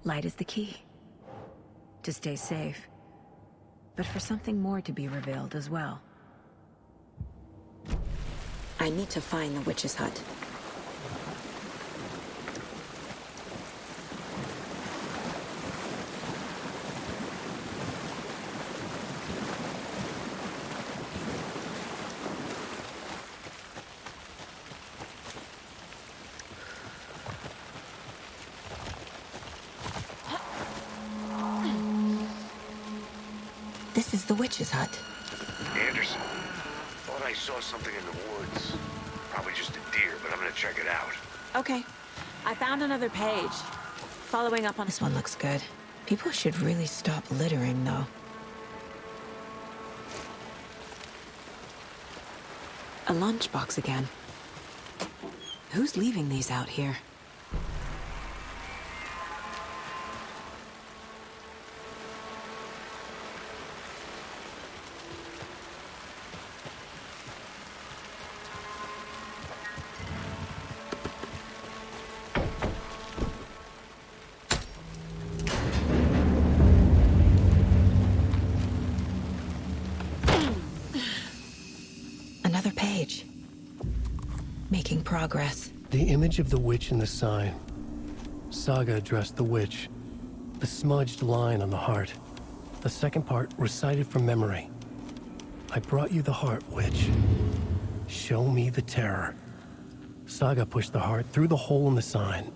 Light is the key. To stay safe. But for something more to be revealed as well. I need to find the witch's hut. This is the witch's hut. Anderson, thought I saw something in the woods. Probably just a deer, but I'm gonna check it out. Okay. I found another page. Following up on this one looks good. People should really stop littering, though. A lunchbox again. Who's leaving these out here? making progress. The image of the witch in the sign. Saga addressed the witch. The smudged line on the heart. The second part recited from memory. I brought you the heart, witch. Show me the terror. Saga pushed the heart through the hole in the sign.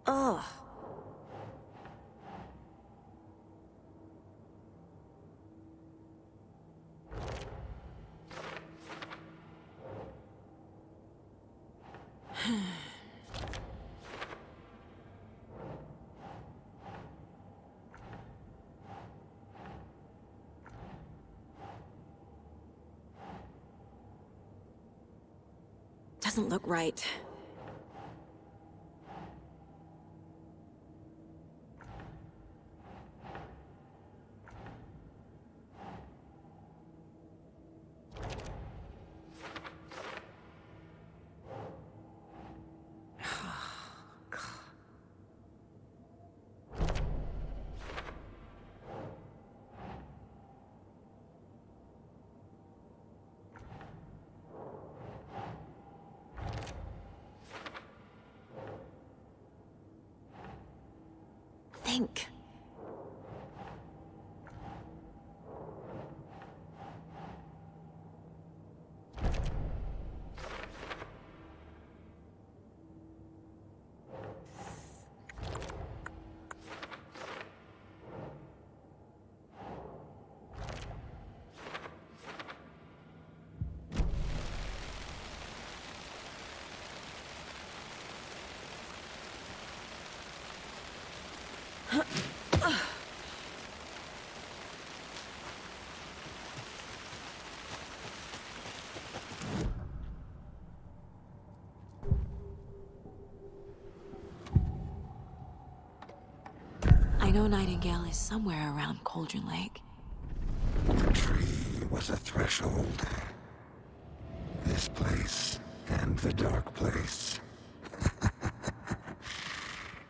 Ugh. Doesn't look right. Think. I know Nightingale is somewhere around Cauldron Lake. The tree was a threshold. This place and the dark place.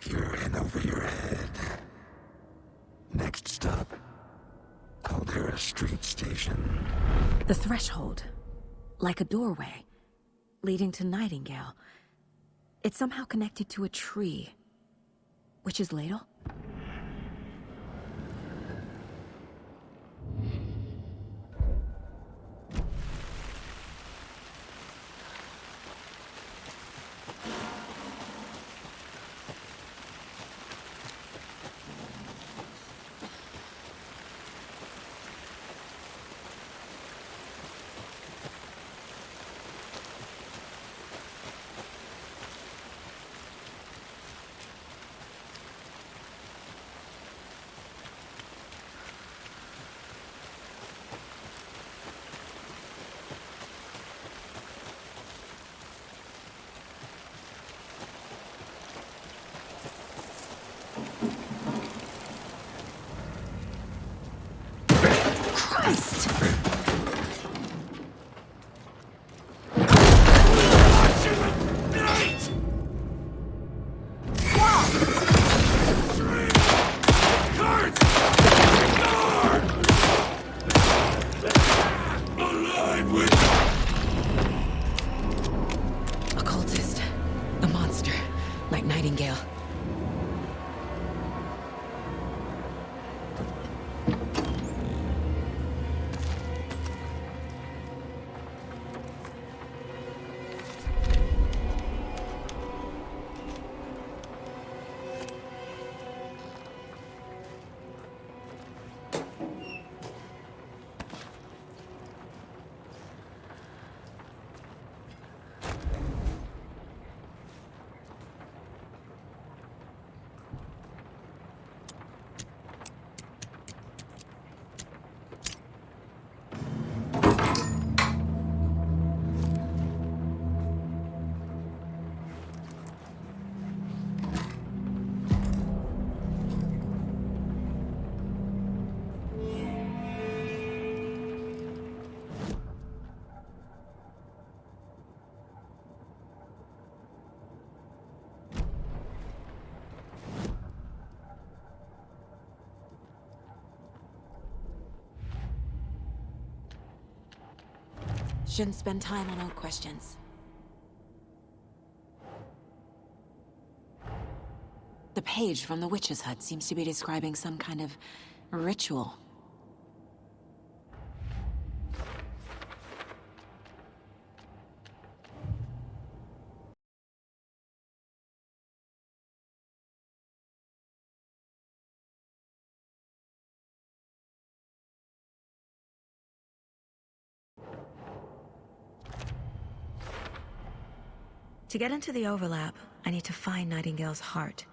You're in over your head. Next stop, Caldera Street Station. The threshold. Like a doorway. Leading to Nightingale. It's somehow connected to a tree. Witch's Ladle? Shouldn't spend time on old questions. The page from the witch's hut seems to be describing some kind of ritual. To get into the overlap, I need to find Nightingale's heart.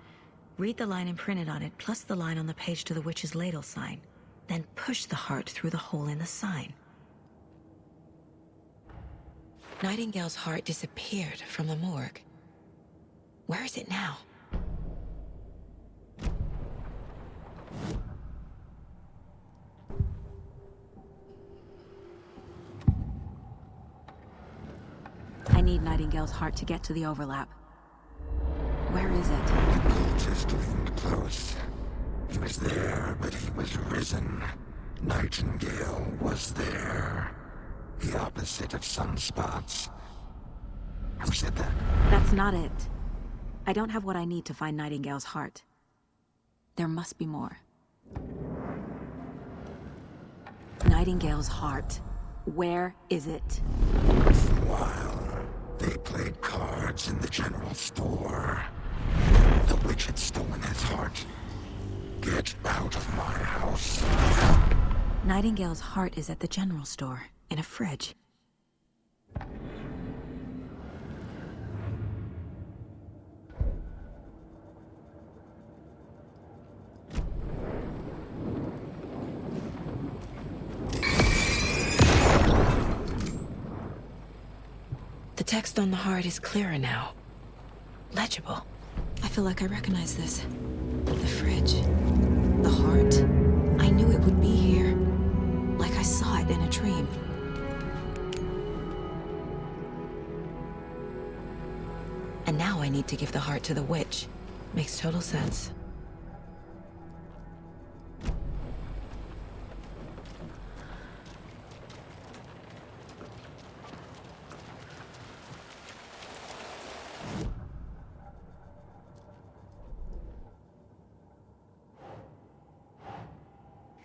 Read the line imprinted on it, plus the line on the page to the witch's ladle sign. Then push the heart through the hole in the sign. Nightingale's heart disappeared from the morgue. Where is it now? I need Nightingale's heart to get to the overlap. Where is it? The cultist leaned close. He was there, but he was risen. Nightingale was there. The opposite of sunspots. Who said that? That's not it. I don't have what I need to find Nightingale's heart. There must be more. Nightingale's heart. Where is it? For a while, they played cards in the general store. The witch had stolen his heart. Get out of my house. Nightingale's heart is at the general store, in a fridge. The text on the heart is clearer now. Legible. I feel like I recognize this. The fridge. The heart. I knew it would be here. Like I saw it in a dream. And now I need to give the heart to the witch. Makes total sense.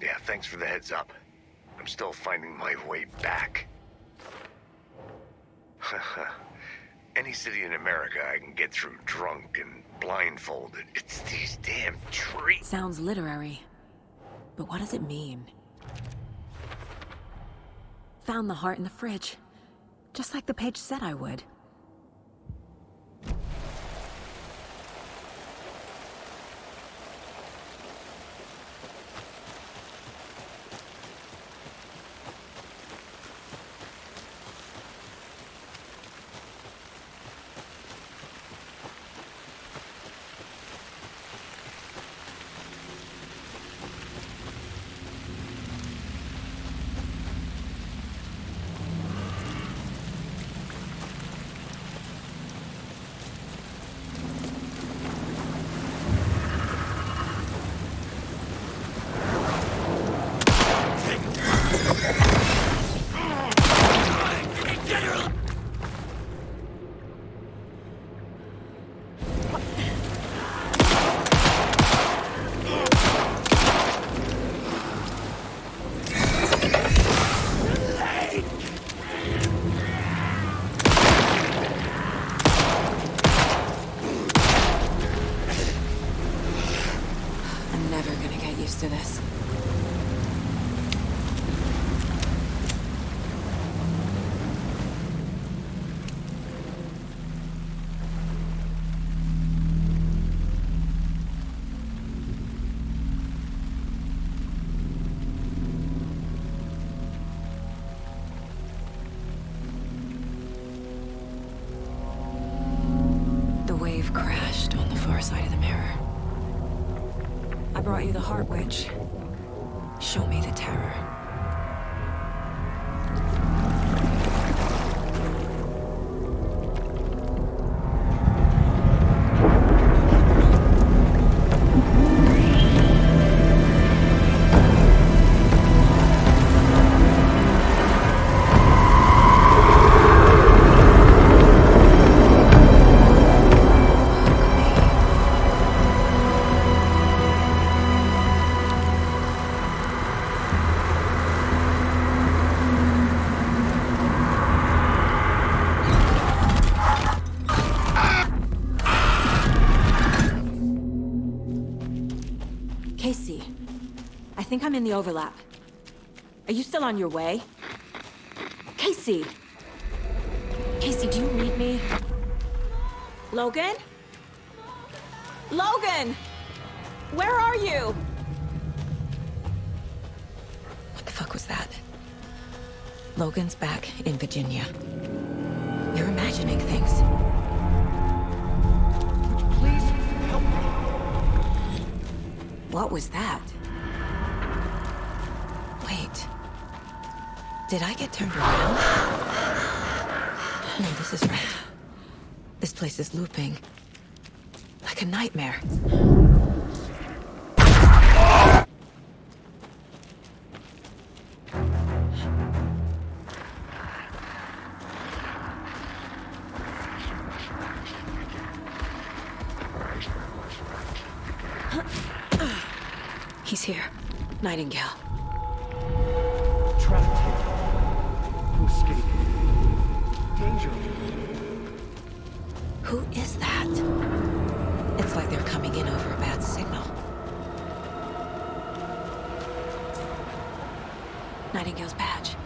Yeah, thanks for the heads up. I'm still finding my way back. Any city in America I can get through drunk and blindfolded. It's these damn trees. Sounds literary. But what does it mean? Found the heart in the fridge. Just like the page said I would. To this. The wave crashed on the far side of the mirror. I brought you the Heart Witch. Show me the terror. the overlap. Are you still on your way? Casey! Casey, do you read me? Logan? Logan! Where are you? What the fuck was that? Logan's back in Virginia. You're imagining things. Please help me. What was that? Wait. Did I get turned around? No, this is right. This place is looping. Like a nightmare. He's here. Nightingale. Trapped here. No escape. Danger. Who is that? It's like they're coming in over a bad signal. Nightingale's badge.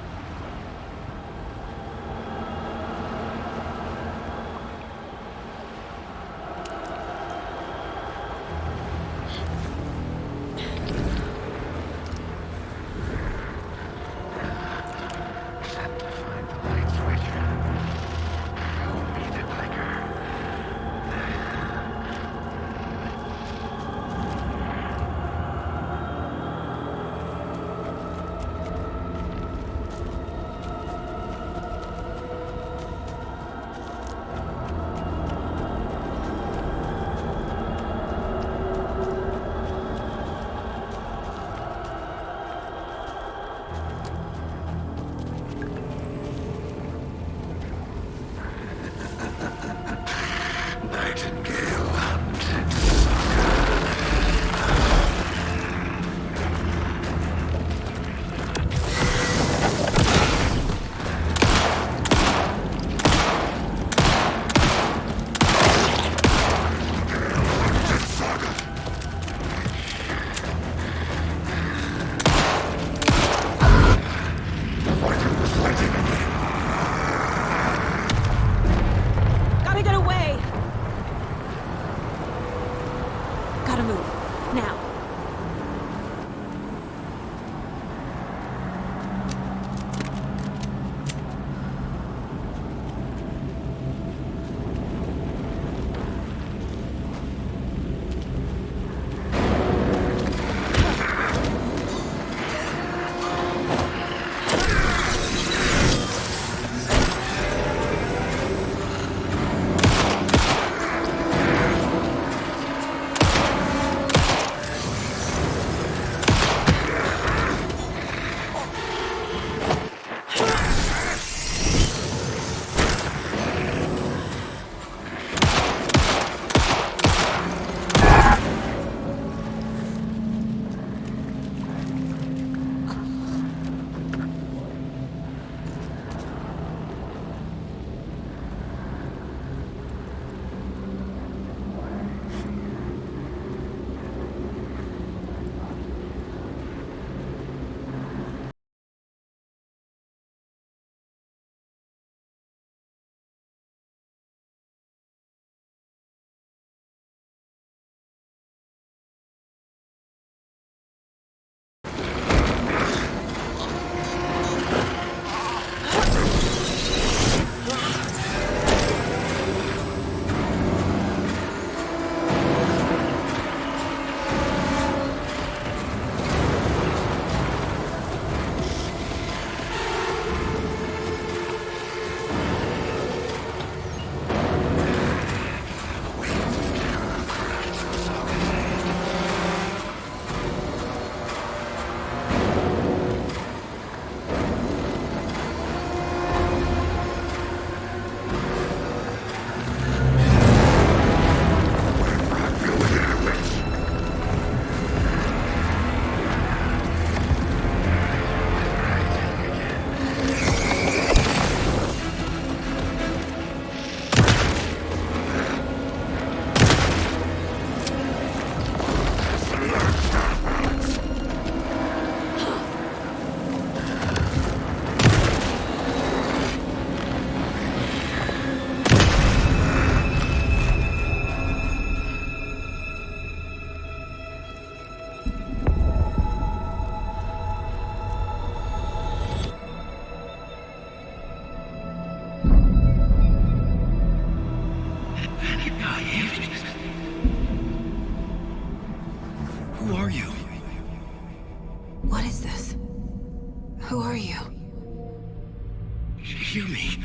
hear me?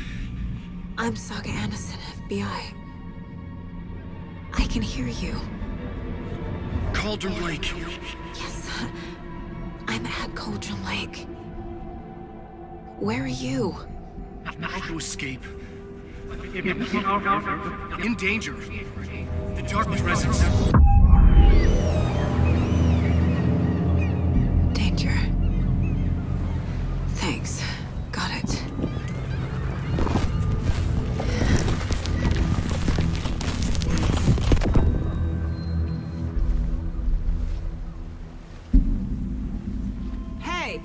I'm Saga Anderson, FBI. I can hear you. Cauldron Lake. Yes, I'm at Cauldron Lake. Where are you? To escape. In danger. The dark presence. Danger. Thanks. Got it. Hey!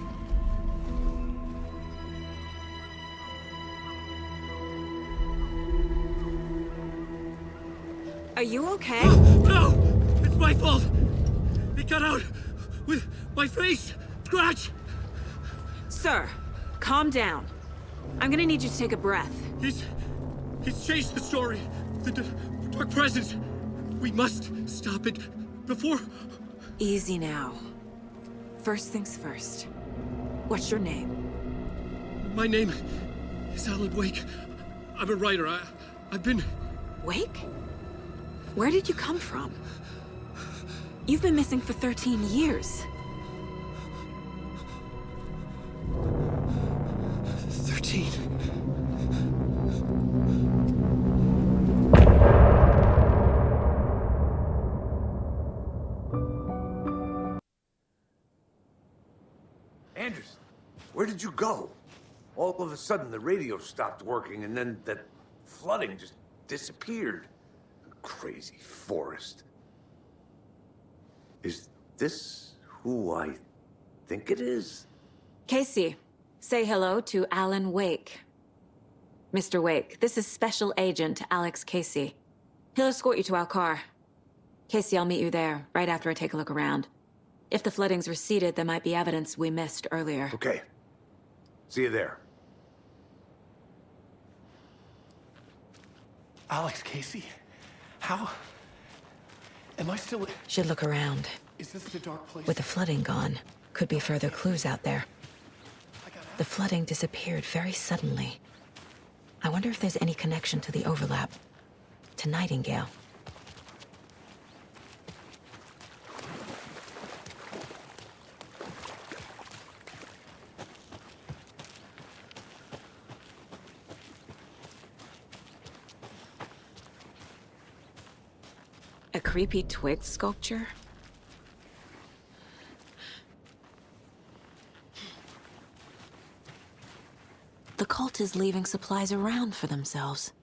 Are you okay? No! It's my fault! It got out with my face! Scratch! Sir, calm down. I'm gonna need you to take a breath. He's changed the story. The dark presence. We must stop it before... Easy now. First things first. What's your name? My name is Alan Wake. I'm a writer. I've been... Wake? Where did you come from? You've been missing for 13 years. 13. Anderson, where did you go? All of a sudden, the radio stopped working, and then that flooding just disappeared. Crazy forest. Is this who I think it is? Casey, say hello to Alan Wake. Mr. Wake, this is Special Agent Alex Casey. He'll escort you to our car. Casey, I'll meet you there, right after I take a look around. If the flooding's receded, there might be evidence we missed earlier. Okay. See you there. Alex Casey? How... Am I still... Should look around. Is this the dark place? With the flooding gone, could be further clues out there. The flooding disappeared very suddenly. I wonder if there's any connection to the overlap. To Nightingale. A creepy twig sculpture? The cult is leaving supplies around for themselves.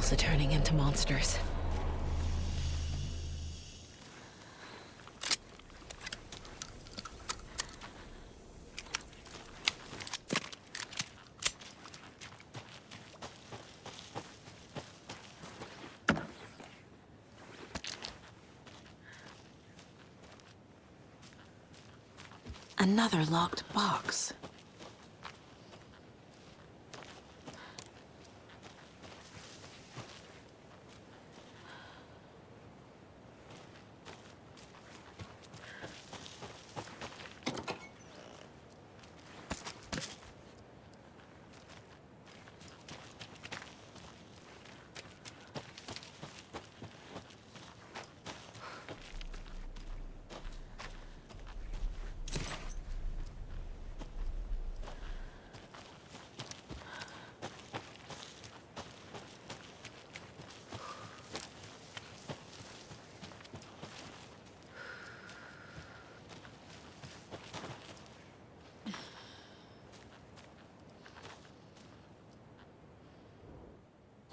animals are turning into monsters. Another locked box.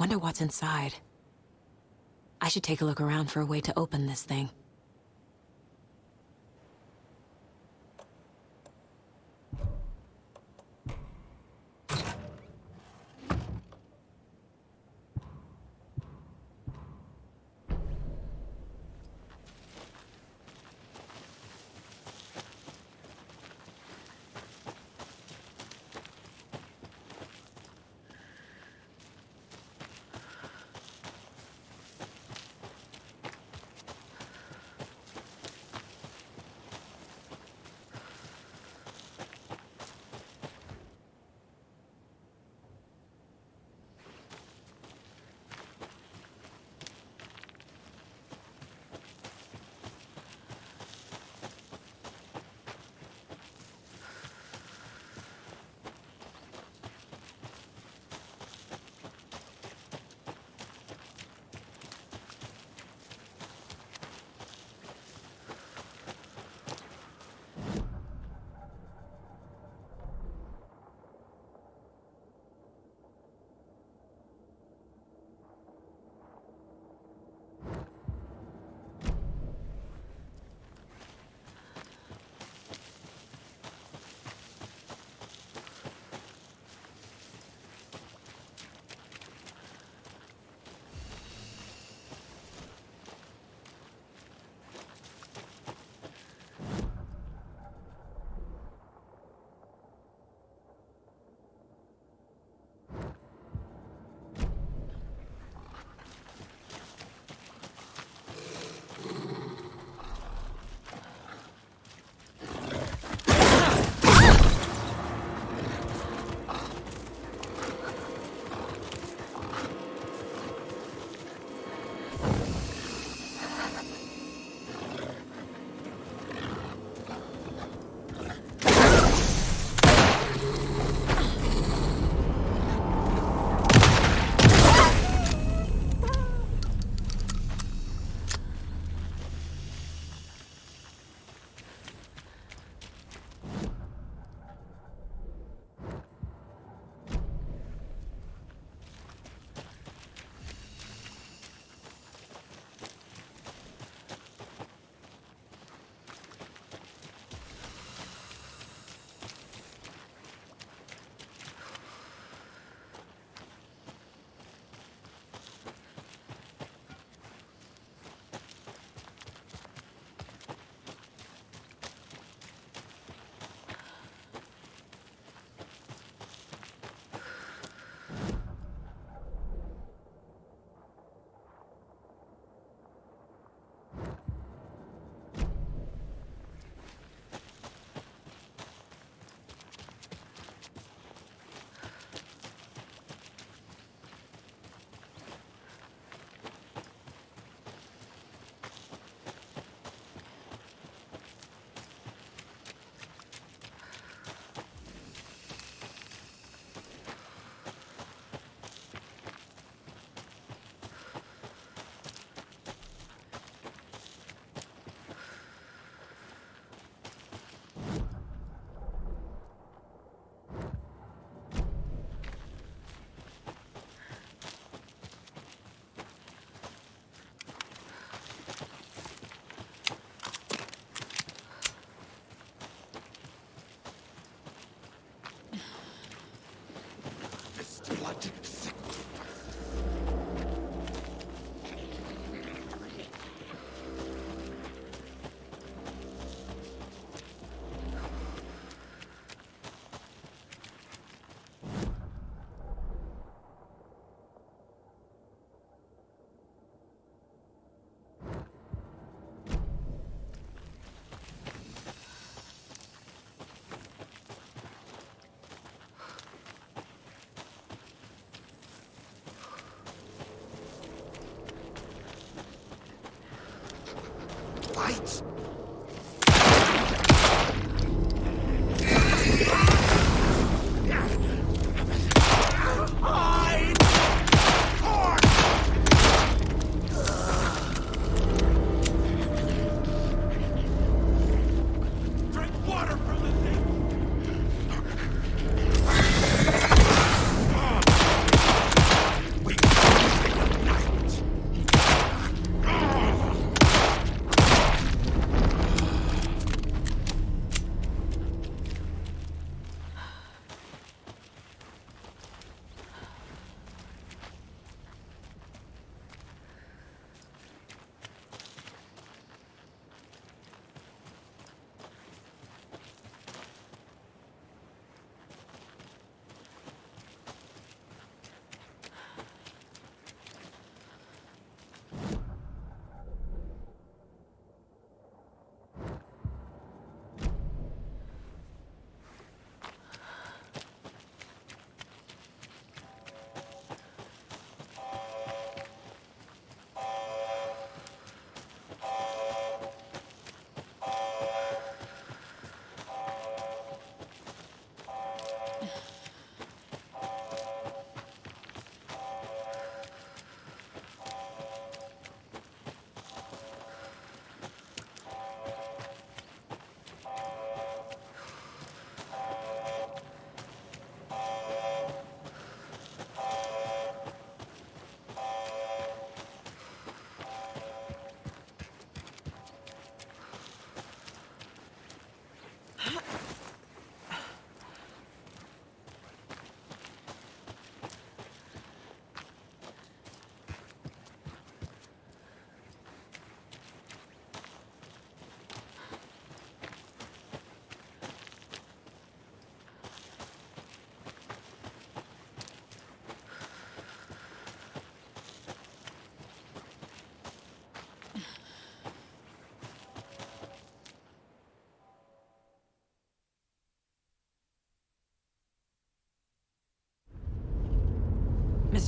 Wonder what's inside. I should take a look around for a way to open this thing.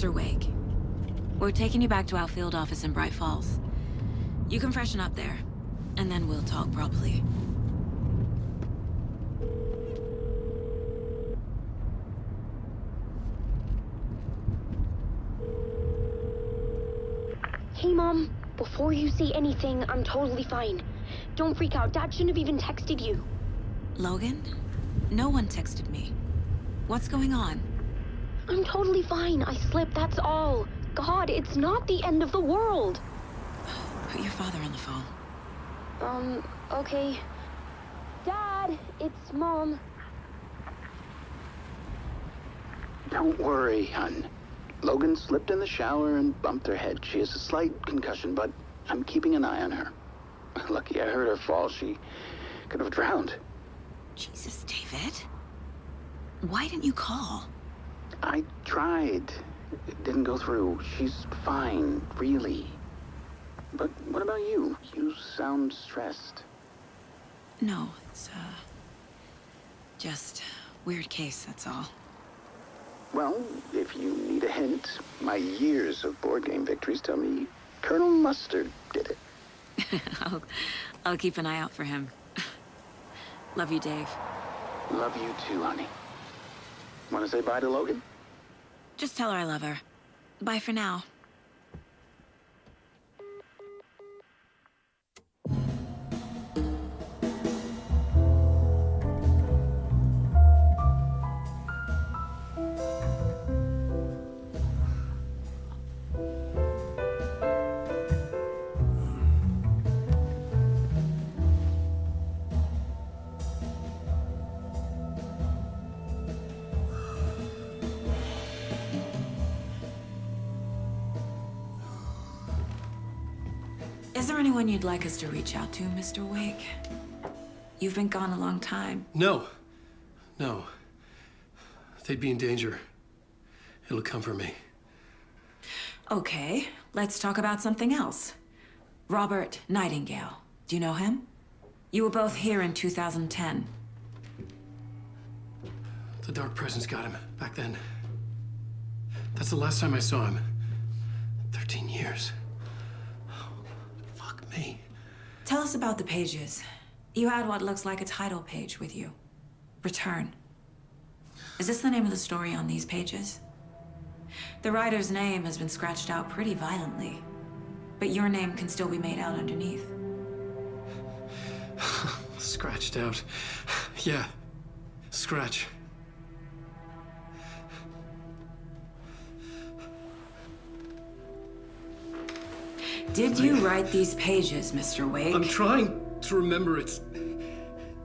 Mr. Wake, we're taking you back to our field office in Bright Falls. You can freshen up there, and then we'll talk properly. Hey, Mom. Before you say anything, I'm totally fine. Don't freak out. Dad shouldn't have even texted you. Logan? No one texted me. What's going on? I'm totally fine. I slipped, that's all. God, it's not the end of the world. Put your father on the phone. Okay. Dad, it's Mom. Don't worry, hon. Logan slipped in the shower and bumped her head. She has a slight concussion, but I'm keeping an eye on her. Lucky I heard her fall. She could have drowned. Jesus, David. Why didn't you call? I tried. It didn't go through. She's fine, really. But what about you? You sound stressed. No, it's, just weird case, that's all. Well, if you need a hint, my years of board game victories tell me Colonel Mustard did it. I'll keep an eye out for him. Love you, Dave. Love you too, honey. Want to say bye to Logan? Just tell her I love her. Bye for now. Is there anyone you'd like us to reach out to, Mr. Wake? You've been gone a long time. No. No. They'd be in danger. It'll come for me. Okay, let's talk about something else. Robert Nightingale. Do you know him? You were both here in 2010. The Dark Presence got him back then. That's the last time I saw him. 13 years. Fuck me. Tell us about the pages. You had what looks like a title page with you. Return. Is this the name of the story on these pages? The writer's name has been scratched out pretty violently, but your name can still be made out underneath. Scratched out. Yeah. Scratch. Did you write these pages, Mr. Wake? I'm trying to remember.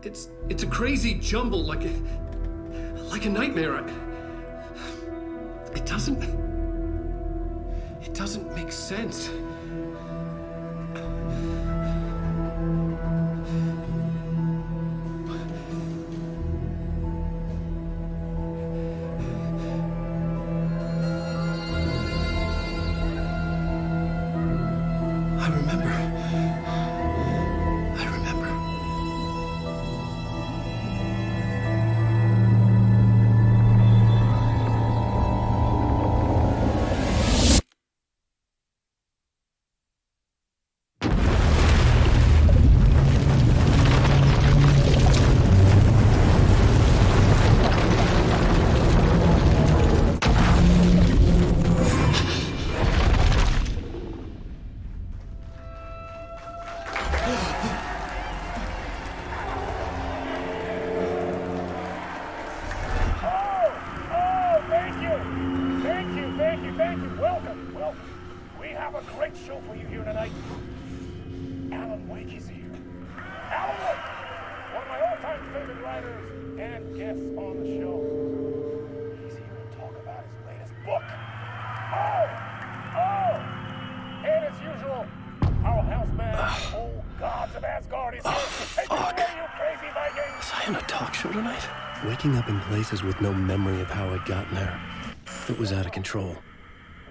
It's a crazy jumble, like a nightmare. It doesn't make sense. Waking up in places with no memory of how I'd gotten there. It was out of control.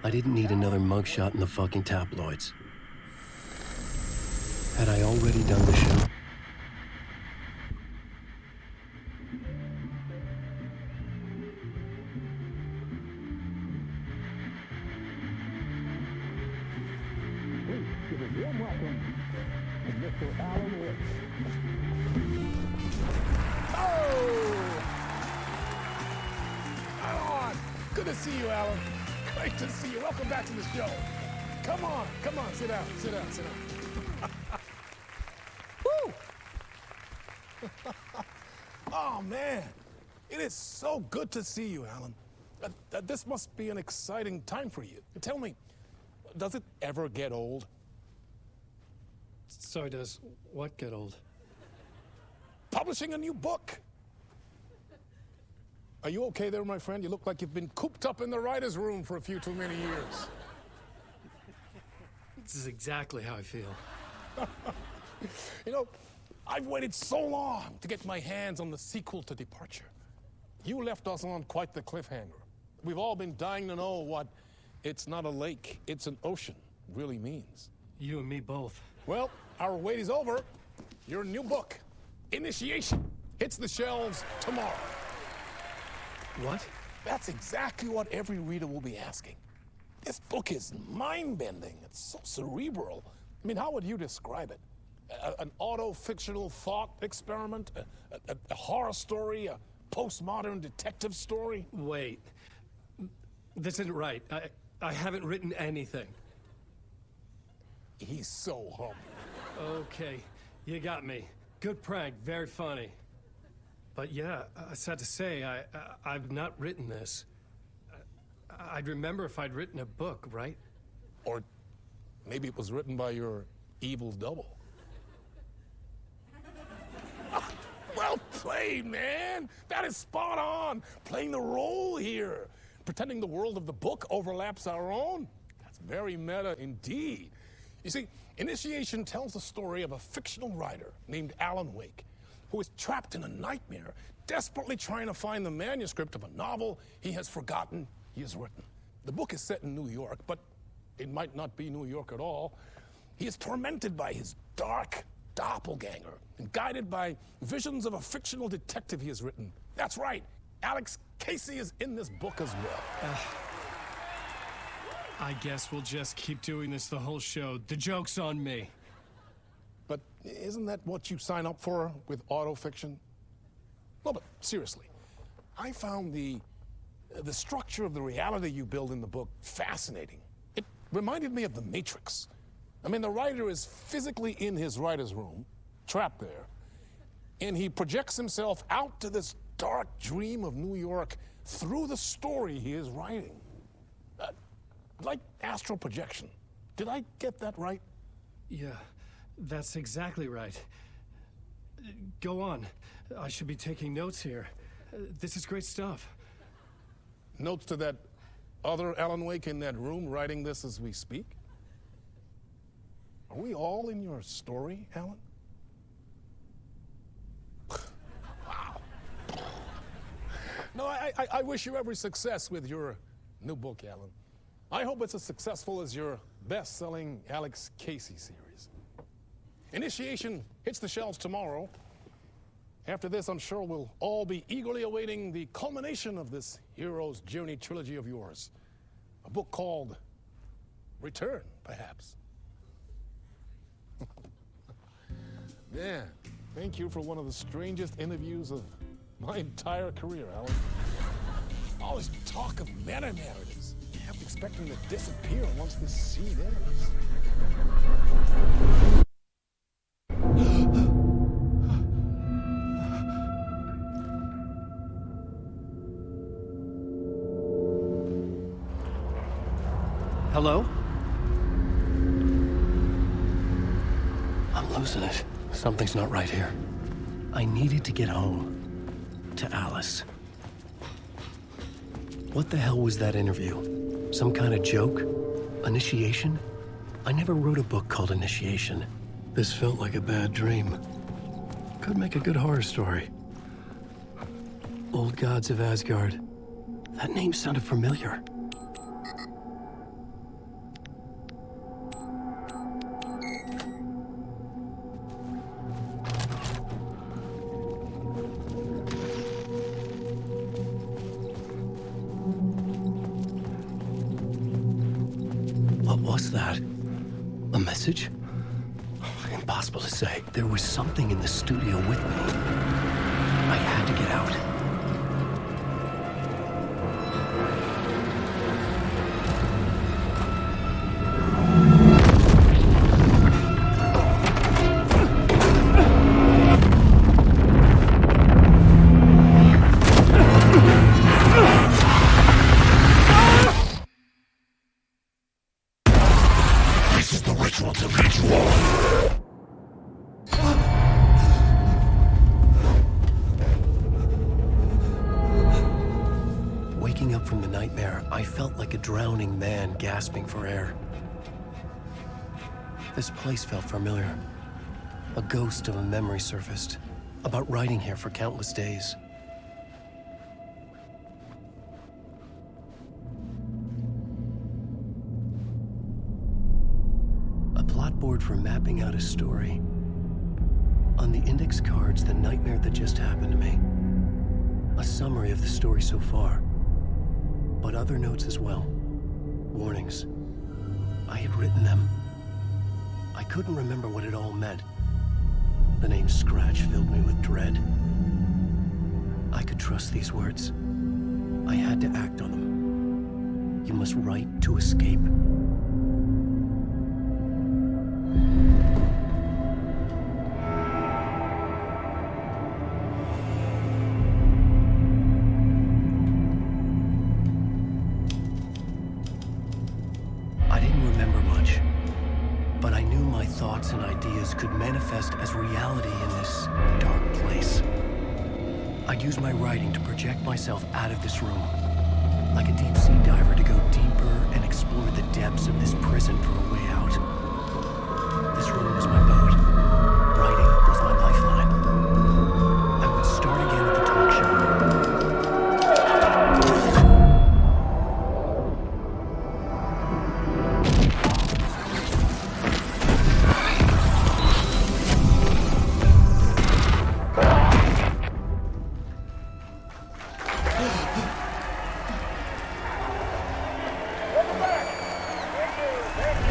I didn't need another mugshot in the fucking tabloids. Had I already done the show? for Alan Wake. Oh! Alan! Good to see you, Alan. Great to see you. Welcome back to the show. Come on, sit down, sit down, sit down. Woo! Oh, man. It is so good to see you, Alan. This must be an exciting time for you. Tell me, does it ever get old? So does what get old? Publishing a new book. Are you okay there, my friend? You look like you've been cooped up in the writer's room for a few too many years. This is exactly how I feel. You know, I've waited so long to get my hands on the sequel to Departure. You left us on quite the cliffhanger. We've all been dying to know what "it's not a lake, it's an ocean" really means. You and me both. Well, our wait is over. Your new book, Initiation, hits the shelves tomorrow. What? That's exactly what every reader will be asking. This book is mind-bending. It's so cerebral. I mean, how would you describe it? An auto-fictional thought experiment? A horror story? A postmodern detective story? Wait. This isn't right. I haven't written anything. He's so humble. Okay, you got me. Good prank, very funny. But yeah, sad to say, I've not written this. I'd remember if I'd written a book, right? Or maybe it was written by your evil double. Well played, man! That is spot on! Playing the role here. Pretending the world of the book overlaps our own. That's very meta indeed. You see, Initiation tells the story of a fictional writer named Alan Wake, who is trapped in a nightmare, desperately trying to find the manuscript of a novel he has forgotten he has written. The book is set in New York, but it might not be New York at all. He is tormented by his dark doppelganger and guided by visions of a fictional detective he has written. That's right, Alex Casey is in this book as well. I guess we'll just keep doing this the whole show. The joke's on me. But isn't that what you sign up for with autofiction? No, but seriously, I found the structure of the reality you build in the book fascinating. It reminded me of The Matrix. I mean, the writer is physically in his writer's room, trapped there, and he projects himself out to this dark dream of New York through the story he is writing. Like astral projection. Did I get that right? Yeah, that's exactly right. Go on. I should be taking notes here. This is great stuff. Notes to that other Alan Wake in that room writing this as we speak? Are we all in your story, Alan? Wow. No, I wish you every success with your new book, Alan. I hope it's as successful as your best-selling Alex Casey series. Initiation hits the shelves tomorrow. After this, I'm sure we'll all be eagerly awaiting the culmination of this hero's journey trilogy of yours. A book called Return, perhaps. Man, thank you for one of the strangest interviews of my entire career, Alan. All this talk of meta-narratives. I'm expecting to disappear once this scene ends. Hello? I'm losing it. Something's not right here. I needed to get home. To Alice. What the hell was that interview? Some kind of joke? Initiation? I never wrote a book called Initiation. This felt like a bad dream. Could make a good horror story. Old Gods of Asgard. That name sounded familiar. What was that? A message? Impossible. impossible to say. There was something in the studio with me. I had to get out. This is the ritual to lead you on. Waking up from the nightmare, I felt like a drowning man gasping for air. This place felt familiar. A ghost of a memory surfaced, about writing here for countless days. A plot board for mapping out a story. On the index cards, the nightmare that just happened to me. A summary of the story so far. But other notes as well. Warnings. I had written them. I couldn't remember what it all meant. The name Scratch filled me with dread. I could trust these words. I had to act on them. You must write to escape. I didn't remember much, but I knew my thoughts and ideas could manifest as reality in this dark place. I'd use my writing to project myself out of this room, like a deep-sea diver to go deeper and explore the depths of this prison for a way out. This room was my boat. Writing was my lifeline. I would start again at the talk show.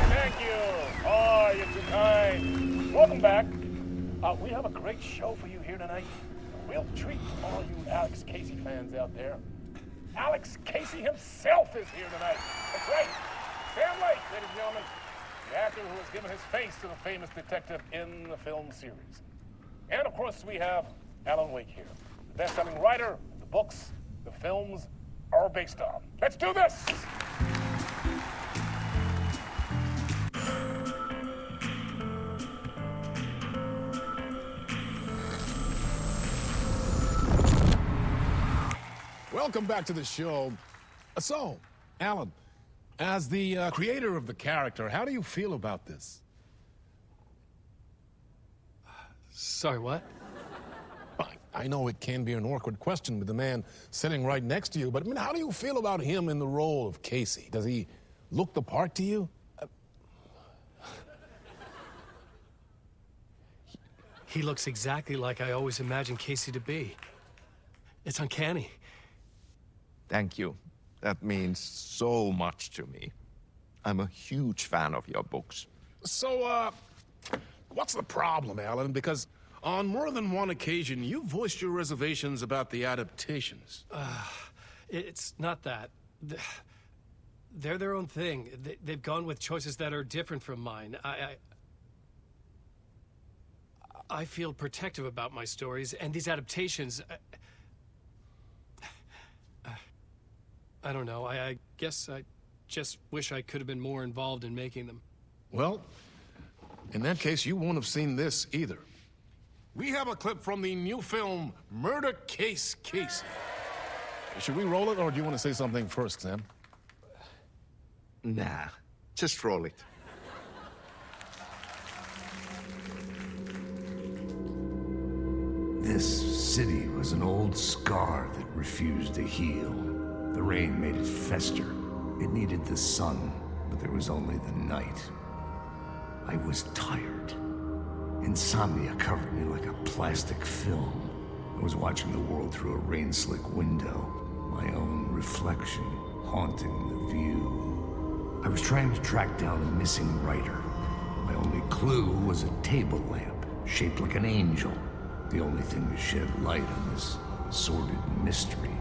Thank you. Oh, you're too kind. Welcome back. We have a great show for you here tonight. A real treat for all you Alex Casey fans out there. Alex Casey himself is here tonight. That's right. Sam Lake, ladies and gentlemen. The actor who has given his face to the famous detective in the film series. And of course, we have Alan Wake here. The best-selling writer, the books, the films are based on. Let's do this! Welcome back to the show. So, Alan, as the creator of the character, how do you feel about this? Sorry, what? I know it can be an awkward question with the man sitting right next to you, but I mean, how do you feel about him in the role of Casey? Does he look the part to you? He looks exactly like I always imagined Casey to be. It's uncanny. Thank you. That means so much to me. I'm a huge fan of your books. So, what's the problem, Alan? Because on more than one occasion, you voiced your reservations about the adaptations. It's not that. They're their own thing. They've gone with choices that are different from mine. I feel protective about my stories, and these adaptations... I don't know. I guess I just wish I could have been more involved in making them. Well, in that case, you won't have seen this either. We have a clip from the new film, Murder Case Casey. Should we roll it, or do you want to say something first, Sam? Nah, just roll it. This city was an old scar that refused to heal. The rain made it fester. It needed the sun, but there was only the night. I was tired. Insomnia covered me like a plastic film. I was watching the world through a rain-slick window, my own reflection haunting the view. I was trying to track down a missing writer, My only clue was a table lamp, shaped like an angel. The only thing to shed light on this sordid mystery.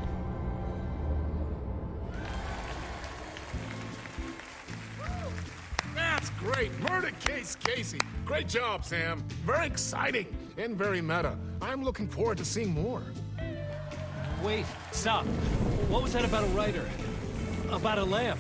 That's great. Murder case, Casey. Great job, Sam. Very exciting and very meta. I'm looking forward to seeing more. Wait, stop. What was that about a writer? About a lamp?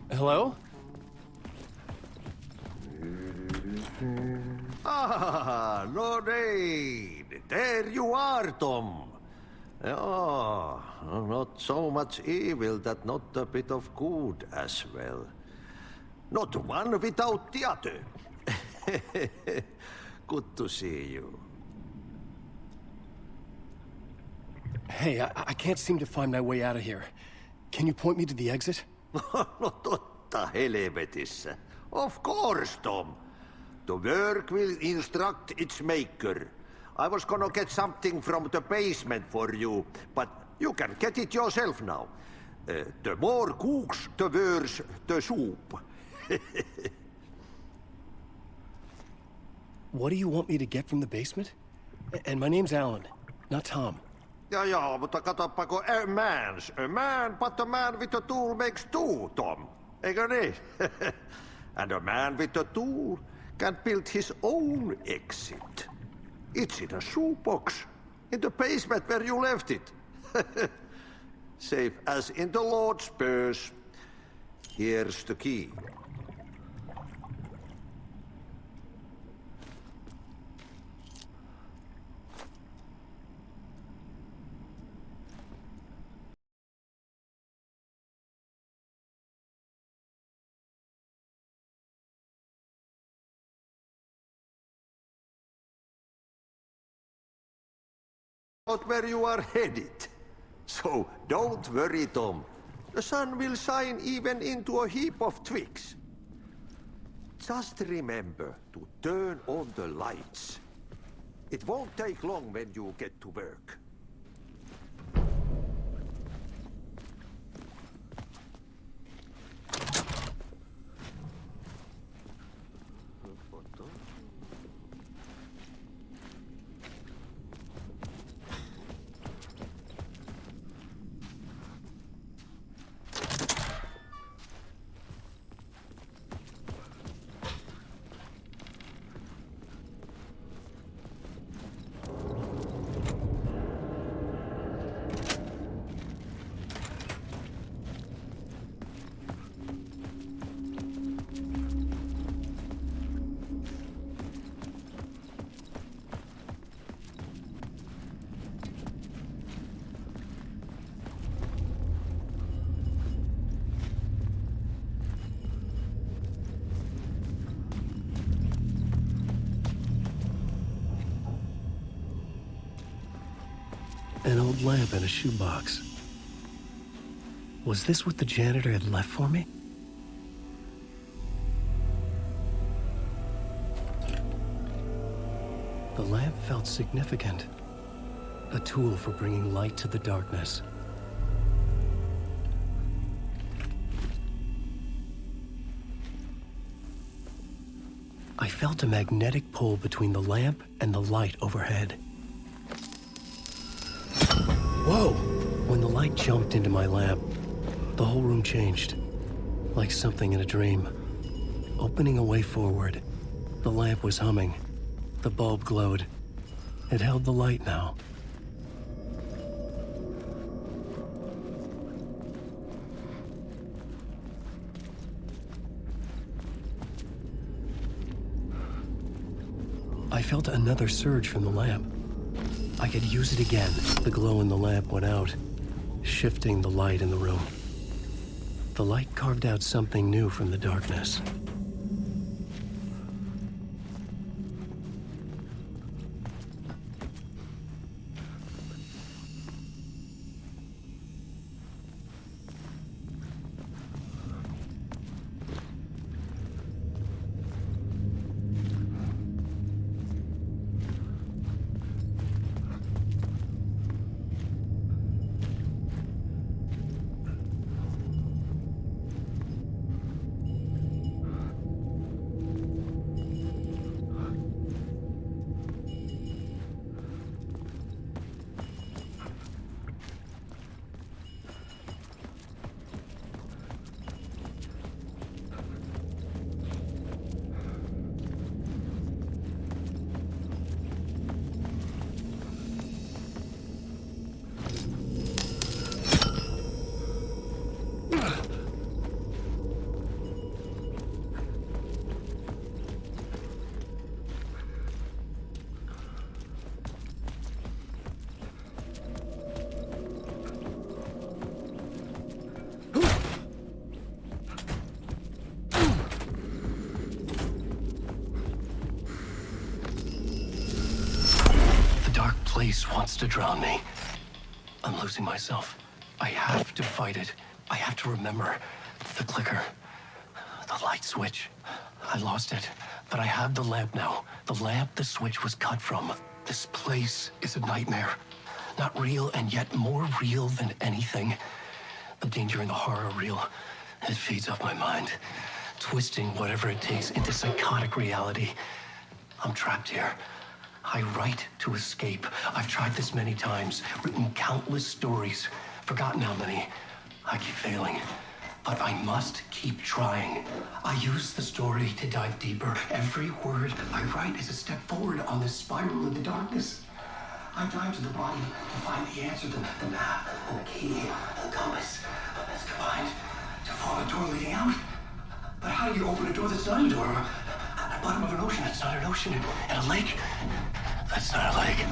Hello? Ah, Lorraine! There you are, Tom. Oh, not so much evil that not a bit of good as well. Not one without the other. Good to see you. Hey, I can't seem to find my way out of here. Can you point me to the exit? No totta helvetissä. Of course, Tom. The work will instruct its maker. I was gonna get something from the basement for you, but you can get it yourself now. The more cooks, the worse the soup. What do you want me to get from the basement? And my name's Alan, not Tom. Ja, mutta katsoppa, a man, but a man with a tool makes two, Tom. Eikö niin? And a man with a tool can build his own exit. It's in a shoebox, in the basement where you left it. Safe as in the Lord's purse. Here's the key. Out where you are headed. So don't worry, Tom. The sun will shine even into a heap of twigs. Just remember to turn on the lights. It won't take long when you get to work. An old lamp and a shoebox. Was this what the janitor had left for me? The lamp felt significant. A tool for bringing light to the darkness. I felt a magnetic pull between the lamp and the light overhead. Whoa! When the light jumped into my lamp, the whole room changed, like something in a dream. Opening a way forward, the lamp was humming. The bulb glowed. It held the light now. I felt another surge from the lamp. I could use it again. The glow in the lamp went out, shifting the light in the room. The light carved out something new from the darkness. Place wants to drown me. I'm losing myself. I have to fight it. I have to remember. The clicker. The light switch. I lost it. But I have the lamp now. The lamp the switch was cut from. This place is a nightmare. Not real, and yet more real than anything. The danger and the horror are real. It feeds off my mind, twisting whatever it takes into psychotic reality. I'm trapped here. I write to escape. I've tried this many times, written countless stories, forgotten how many. I keep failing, but I must keep trying. I use the story to dive deeper. Every word I write is a step forward on this spiral in the darkness. I dive to the bottom to find the answer, the map, and the key, and the compass. It's combined to form a door leading out. But how do you open a door that's not a door? At the bottom of an ocean, that's not an ocean. And a lake, that's not a lake.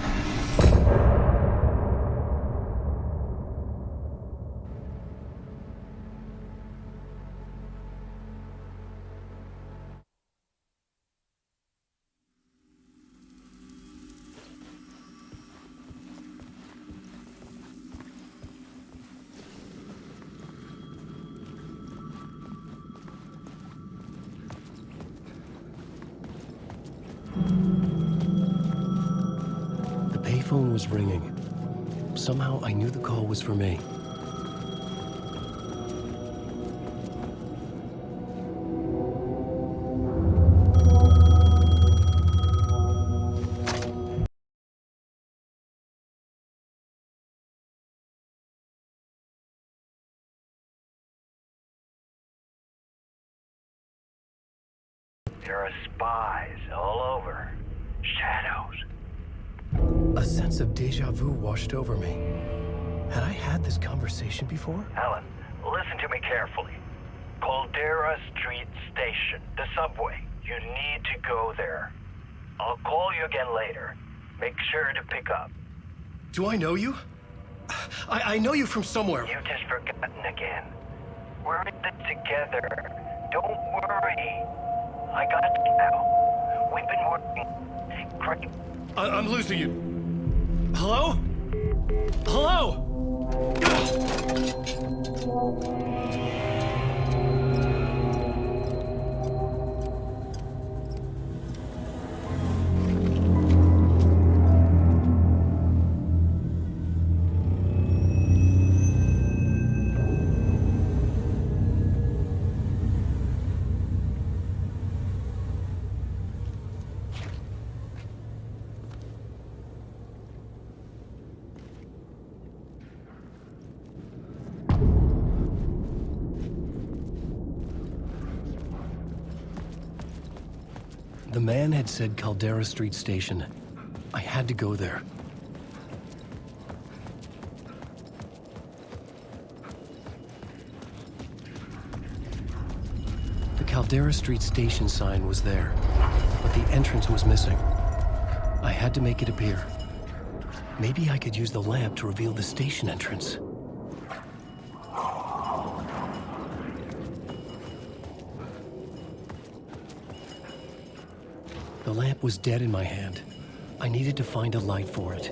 The payphone was ringing. Somehow I knew the call was for me. There are spies all over. Shadows. A sense of deja vu washed over me. Had I had this conversation before? Alan, listen to me carefully. Caldera Street Station, the subway. You need to go there. I'll call you again later. Make sure to pick up. Do I know you? I know you from somewhere. You've just forgotten again. We're in this together. Don't worry. I got you now. We've been working great. I'm losing you. Hello? Hello? The man had said Caldera Street Station. I had to go there. The Caldera Street Station sign was there, but the entrance was missing. I had to make it appear. Maybe I could use the lamp to reveal the station entrance. The lamp was dead in my hand. I needed to find a light for it.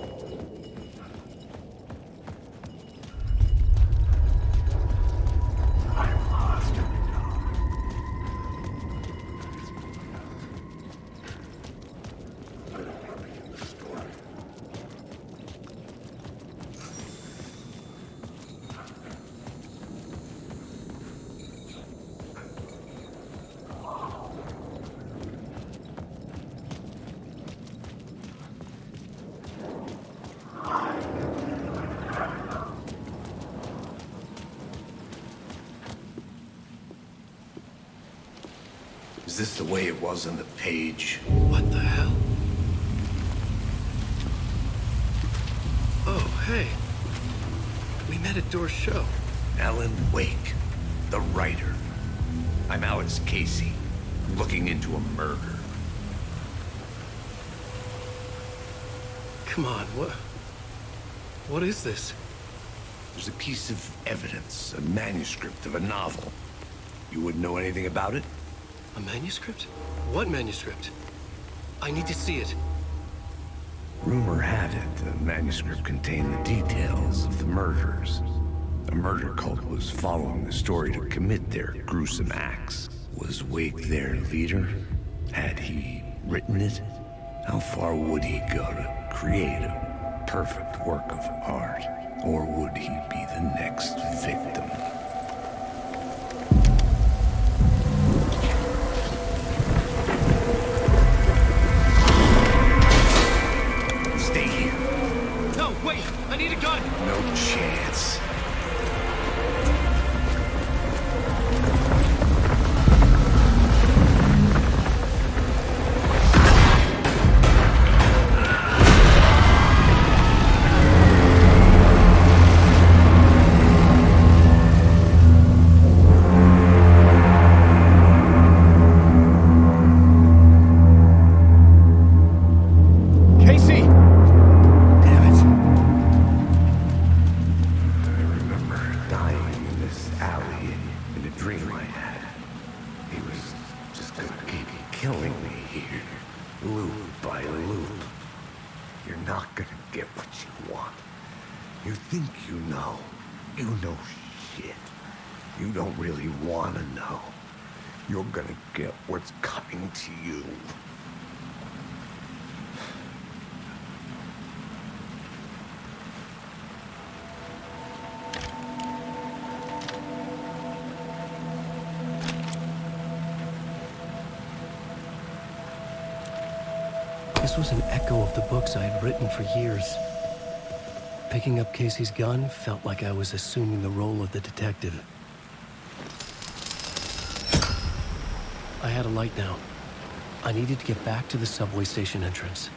Is this the way it was on the page? What the hell? Oh, hey. We met at Door's show. Alan Wake, the writer. I'm Alex Casey, looking into a murder. Come on, what is this? There's a piece of evidence, a manuscript of a novel. You wouldn't know anything about it? A manuscript? What manuscript? I need to see it. Rumor had it the manuscript contained the details of the murders. A murder cult was following the story to commit their gruesome acts. Was Wake their leader? Had he written it? How far would he go to create a perfect work of art? Or would he be the next victim? Stay here. No, wait! I need a gun! No chance. You're gonna get what's coming to you. This was an echo of the books I had written for years. Picking up Casey's gun felt like I was assuming the role of the detective. I had a light now. I needed to get back to the subway station entrance.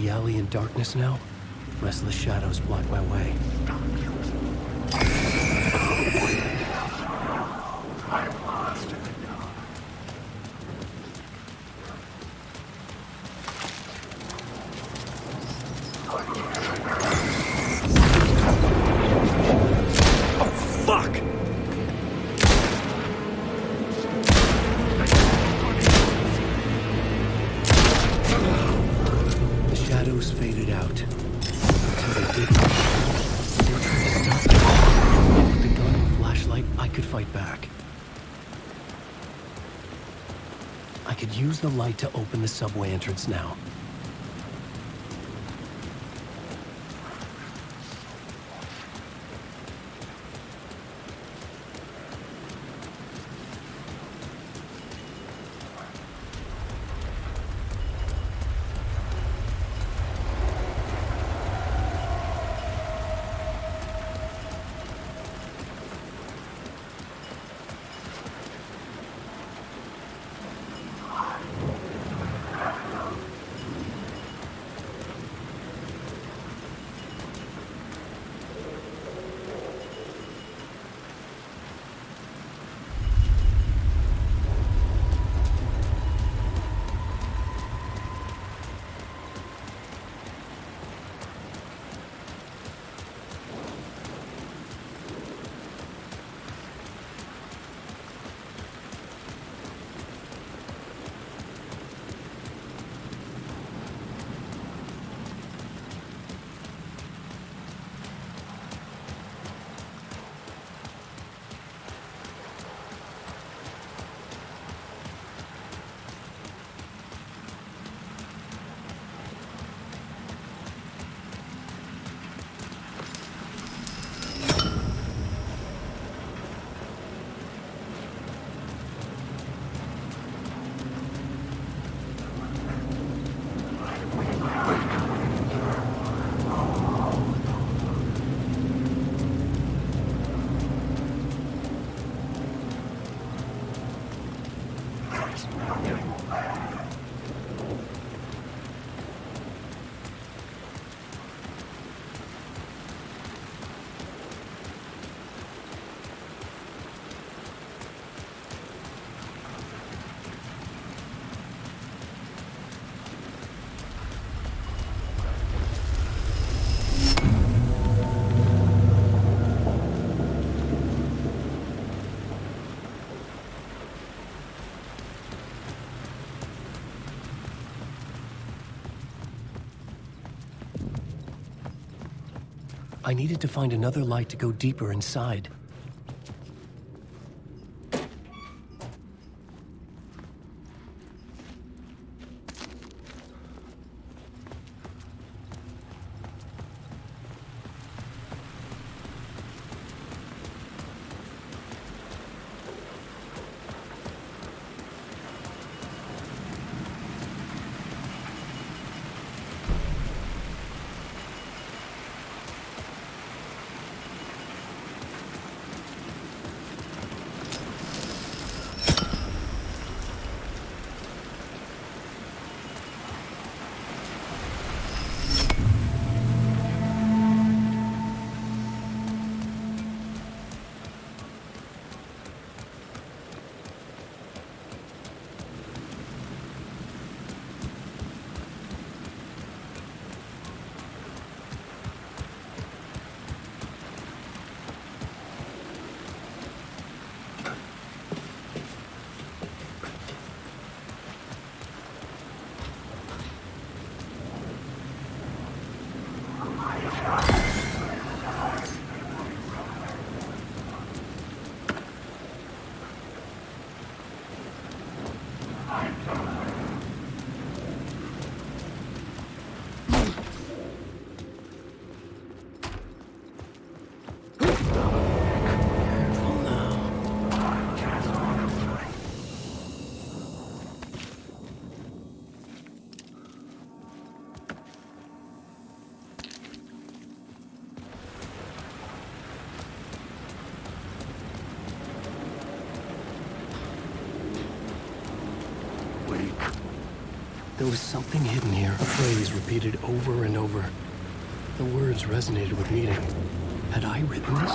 the alley in darkness now. Restless shadows block my way. Faded out. Until they didn't. They were trying to stop me. With the gun and flashlight, I could fight back. I could use the light to open the subway entrance now. I needed to find another light to go deeper inside. There was something hidden here, a phrase repeated over and over. The words resonated with meaning. Had I written this?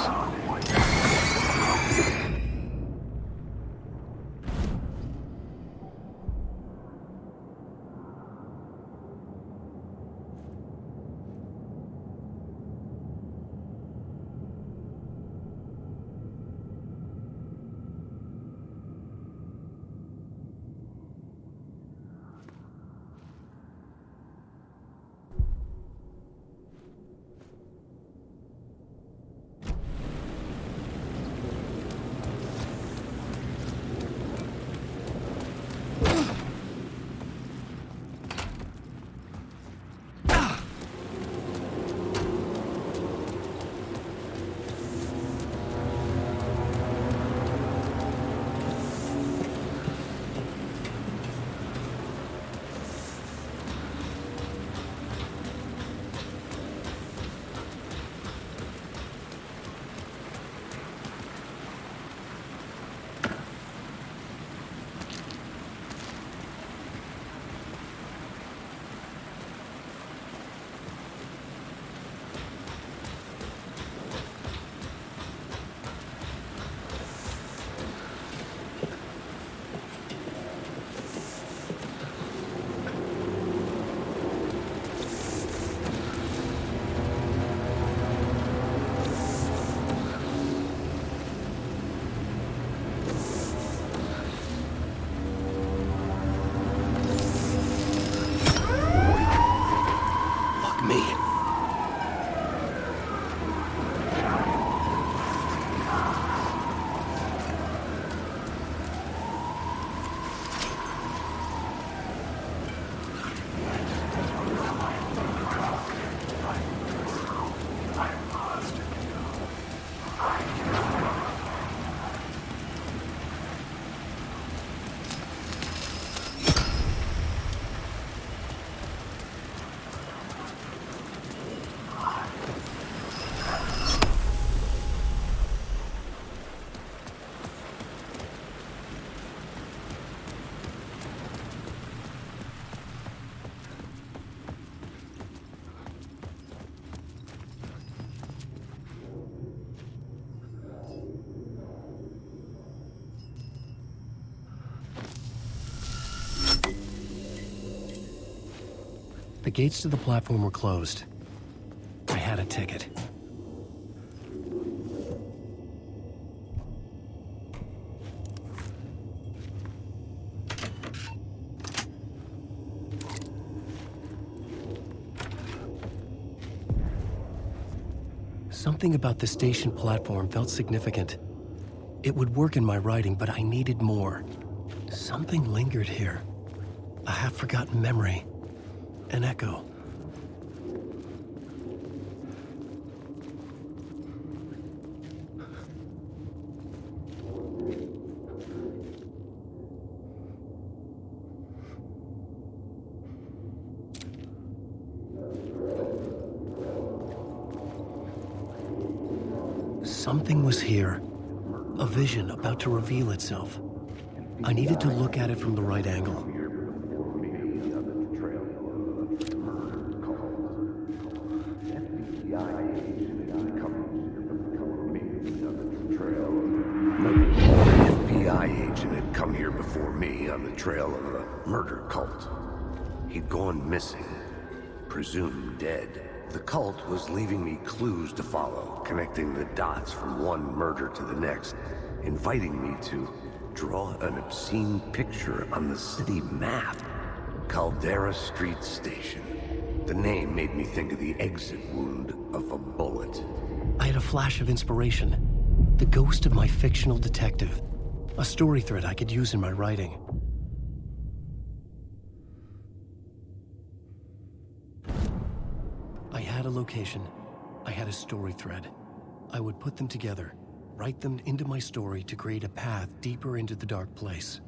The gates to the platform were closed. I had a ticket. Something about the station platform felt significant. It would work in my writing, but I needed more. Something lingered here. A half-forgotten memory. An echo. Something was here. A vision about to reveal itself. I needed to look at it from the right angle. Come here before me on the trail of a murder cult. He'd gone missing, presumed dead. The cult was leaving me clues to follow, connecting the dots from one murder to the next, inviting me to draw an obscene picture on the city map. Caldera Street Station. The name made me think of the exit wound of a bullet. I had a flash of inspiration. The ghost of my fictional detective. A story thread I could use in my writing. I had a location. I had a story thread. I would put them together, write them into my story to create a path deeper into the dark place.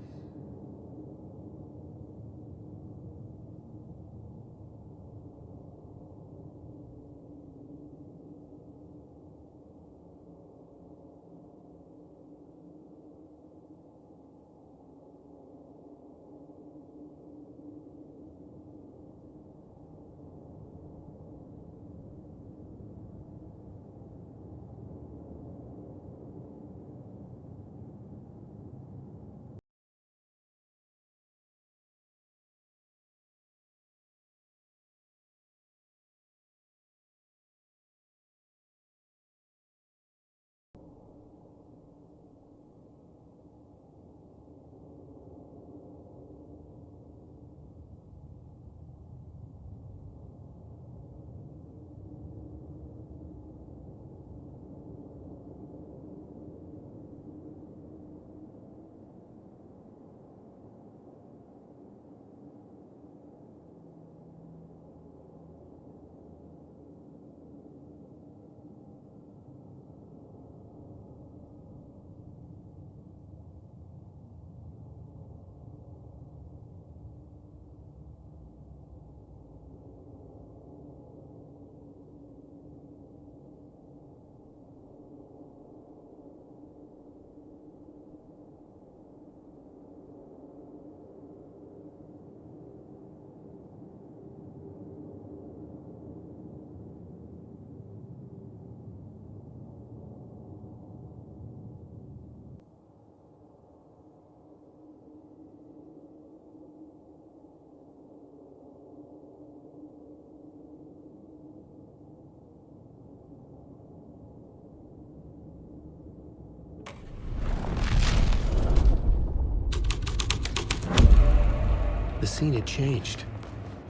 The scene had changed.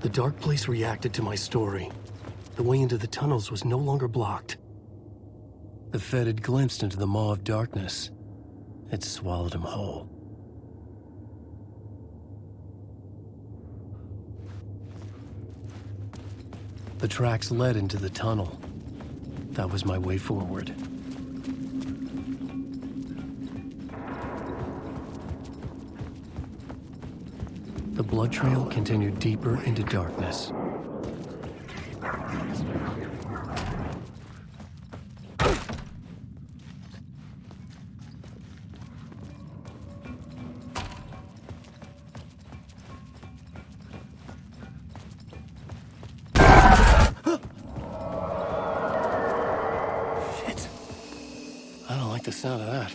The dark place reacted to my story. The way into the tunnels was no longer blocked. The Fed had glimpsed into the maw of darkness. It swallowed him whole. The tracks led into the tunnel. That was my way forward. The blood trail continued deeper into darkness. Shit. I don't like the sound of that.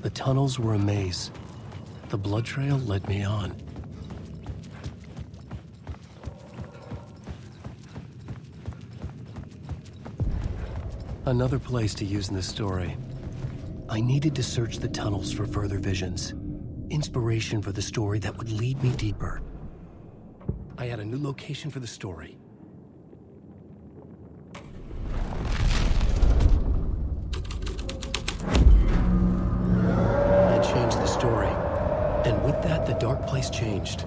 The tunnels were a maze. The blood trail led me on. Another place to use in the story. I needed to search the tunnels for further visions. Inspiration for the story that would lead me deeper. I had a new location for the story. Changed the story. And with that, the dark place changed.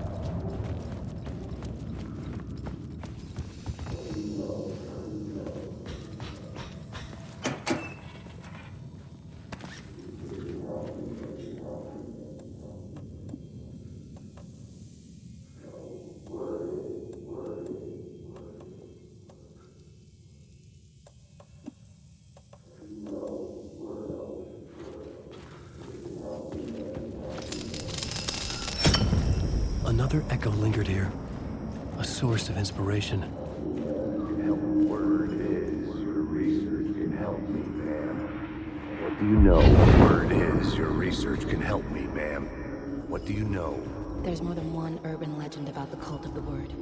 Another echo lingered here, a source of inspiration. Word is your research can help me, ma'am. What do you know? Word is your research can help me, ma'am. What do you know? There's more than one urban legend about the cult of the Word.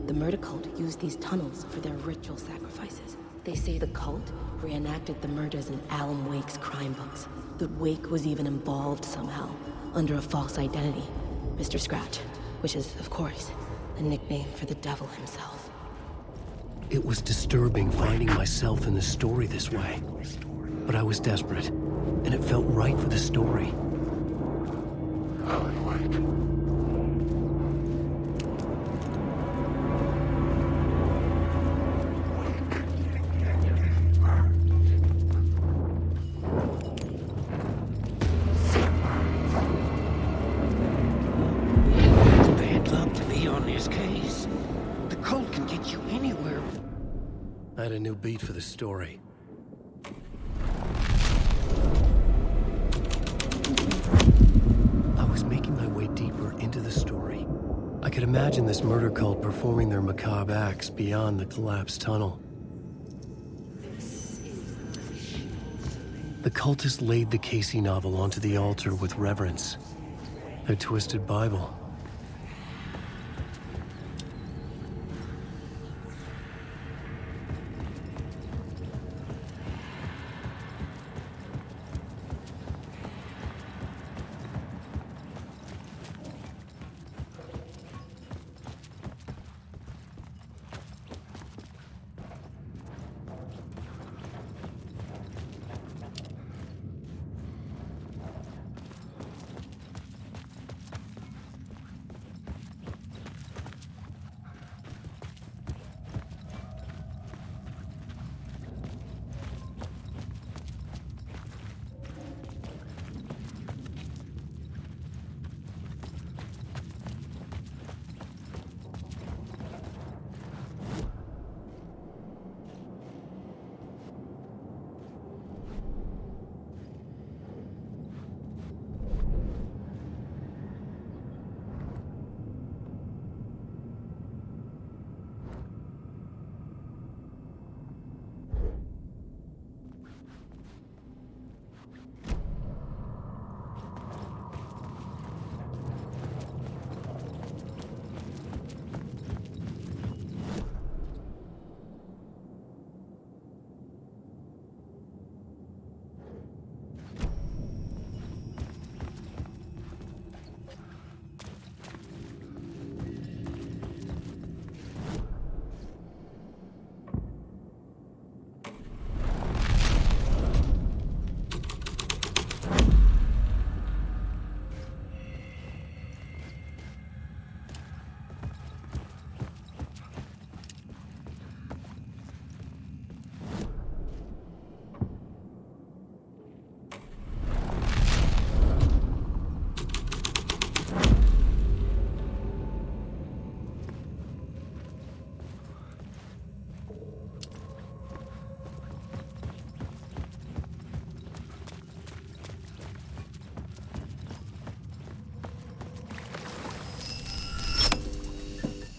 The murder cult used these tunnels for their ritual sacrifices. They say the cult reenacted the murders in Alan Wake's crime books. That Wake was even involved somehow, under a false identity, Mr. Scratch. Which is, of course, a nickname for the devil himself. It was disturbing finding myself in the story this way. But I was desperate, and it felt right for the story. Alan Wake. I had a new beat for the story. I was making my way deeper into the story. I could imagine this murder cult performing their macabre acts beyond the collapsed tunnel. The cultists laid the Casey novel onto the altar with reverence. Their twisted Bible.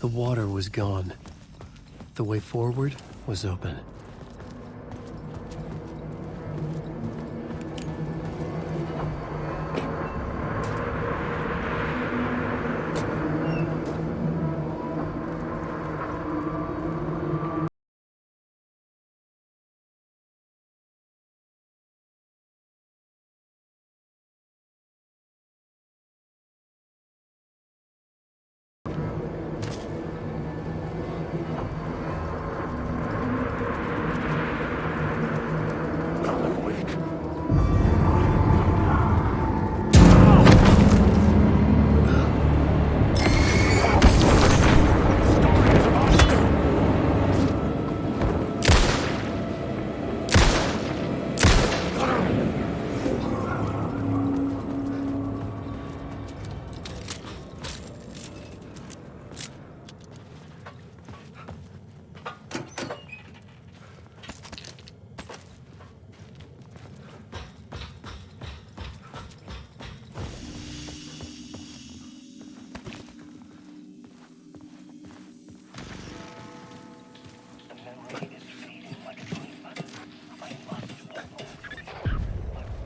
The water was gone. The way forward was open.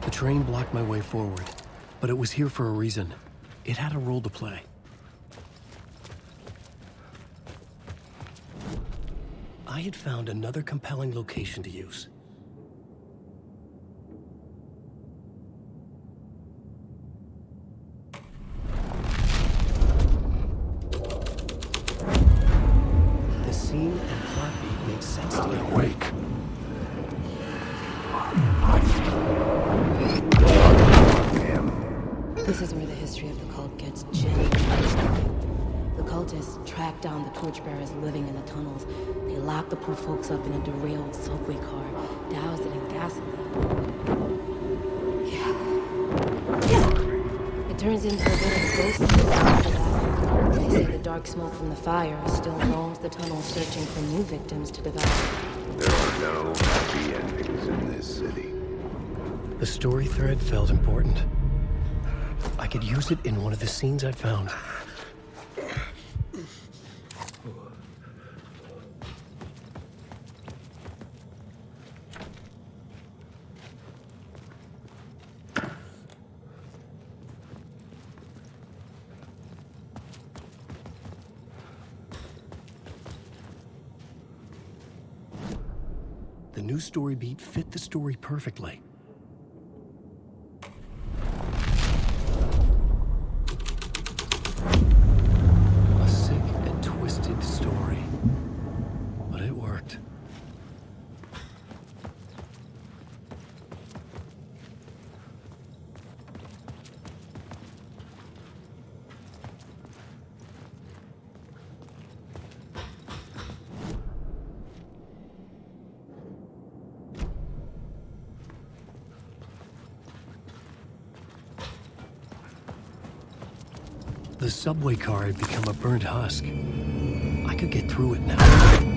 The train blocked my way forward, but it was here for a reason. It had a role to play. I had found another compelling location to use. The scene and plot beat made sense to me. Wake. This is where the history of the cult gets genuinely started. The cultists tracked down the torchbearers living in the tunnels. They locked the poor folks up in a derailed subway car, doused it in gasoline. Yeah. It turns into a bit of ghost story after that. They say the dark smoke from the fire still roams the tunnels searching for new victims to devour. There are no happy endings in this city. The story thread felt important. I could use it in one of the scenes I'd found. The new story beat fit the story perfectly. A sick and twisted story, but it worked. The subway car had become a burnt husk. I could get through it now.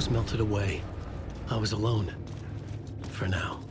shadows melted away, I was alone. For now.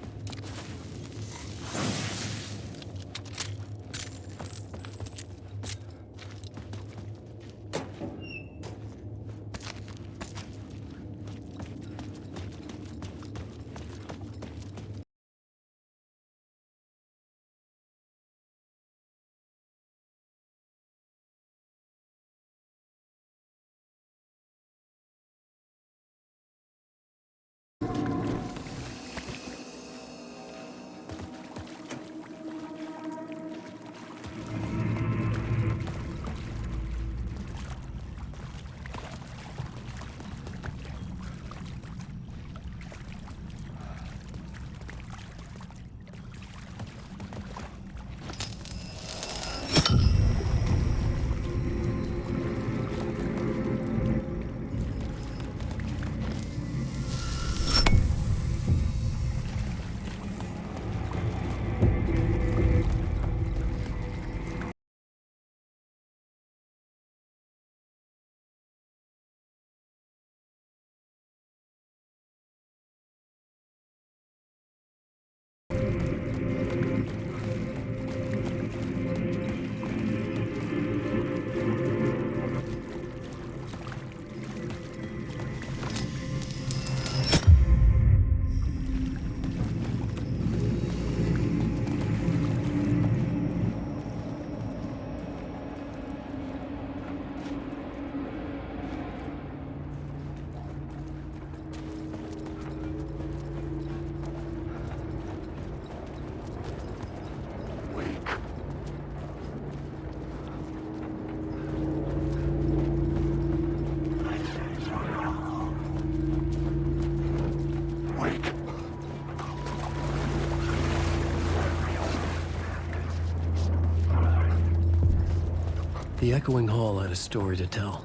The echoing hall had a story to tell.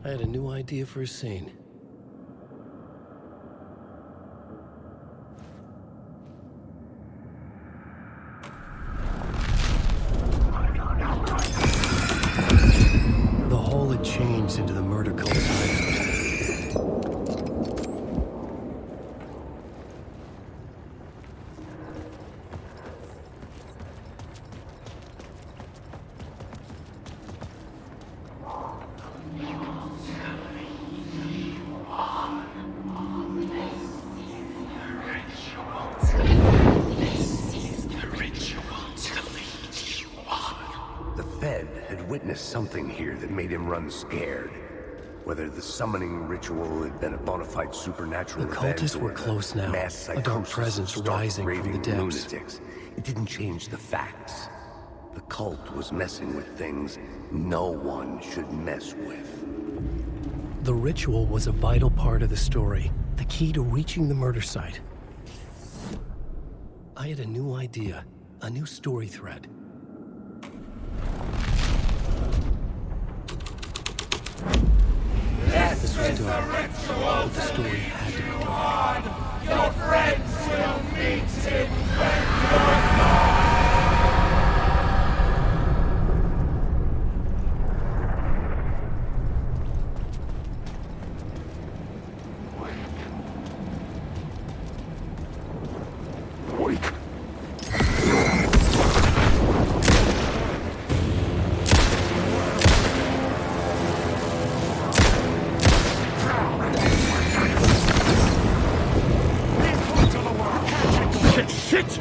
I had a new idea for a scene. Changed into the murder cult's hideout. Witnessed something here that made him run scared. Whether the summoning ritual had been a bona fide supernatural the event cultists were close now, a dark presence rising from the depths. Lunatics, it didn't change the facts. The cult was messing with things no one should mess with. The ritual was a vital part of the story, the key to reaching the murder site. I had a new idea, a new story thread. This was dark, but the story had to be dark. Your friends will meet him when you're gone. Shit!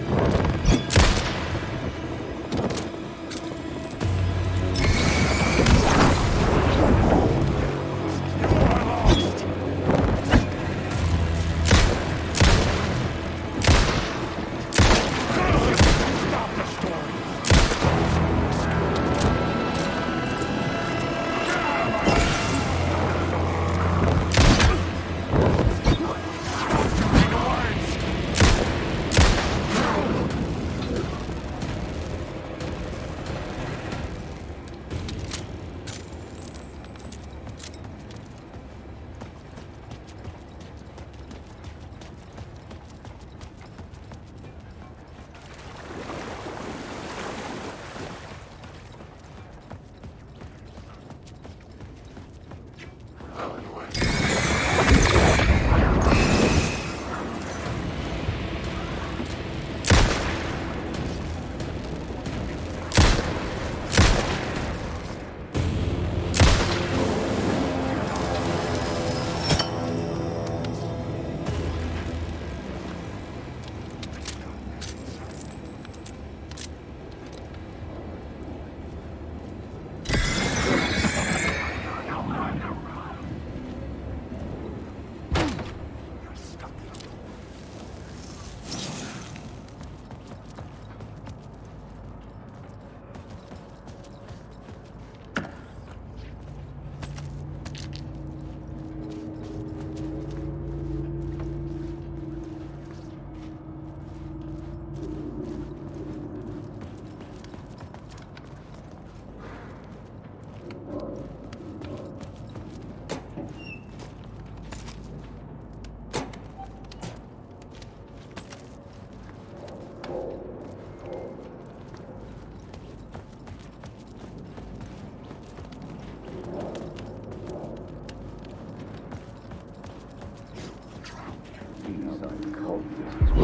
Well,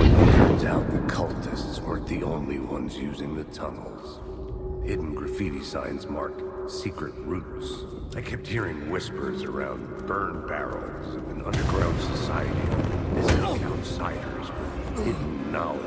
it turns out the cultists weren't the only ones using the tunnels. Hidden graffiti signs marked secret routes. I kept hearing whispers around burn barrels of an underground society missing outsiders with hidden knowledge.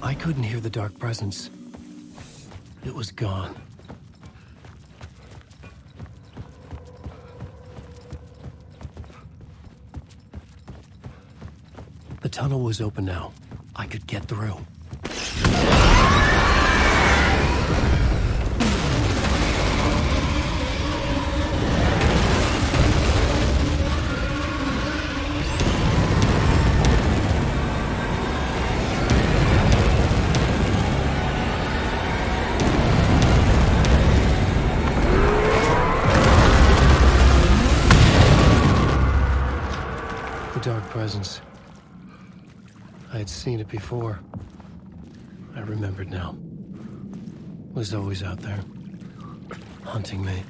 I couldn't hear the dark presence. It was gone. The tunnel was open now. I could get through. Dark presence. I had seen it before. I remembered now. It was always out there, hunting me.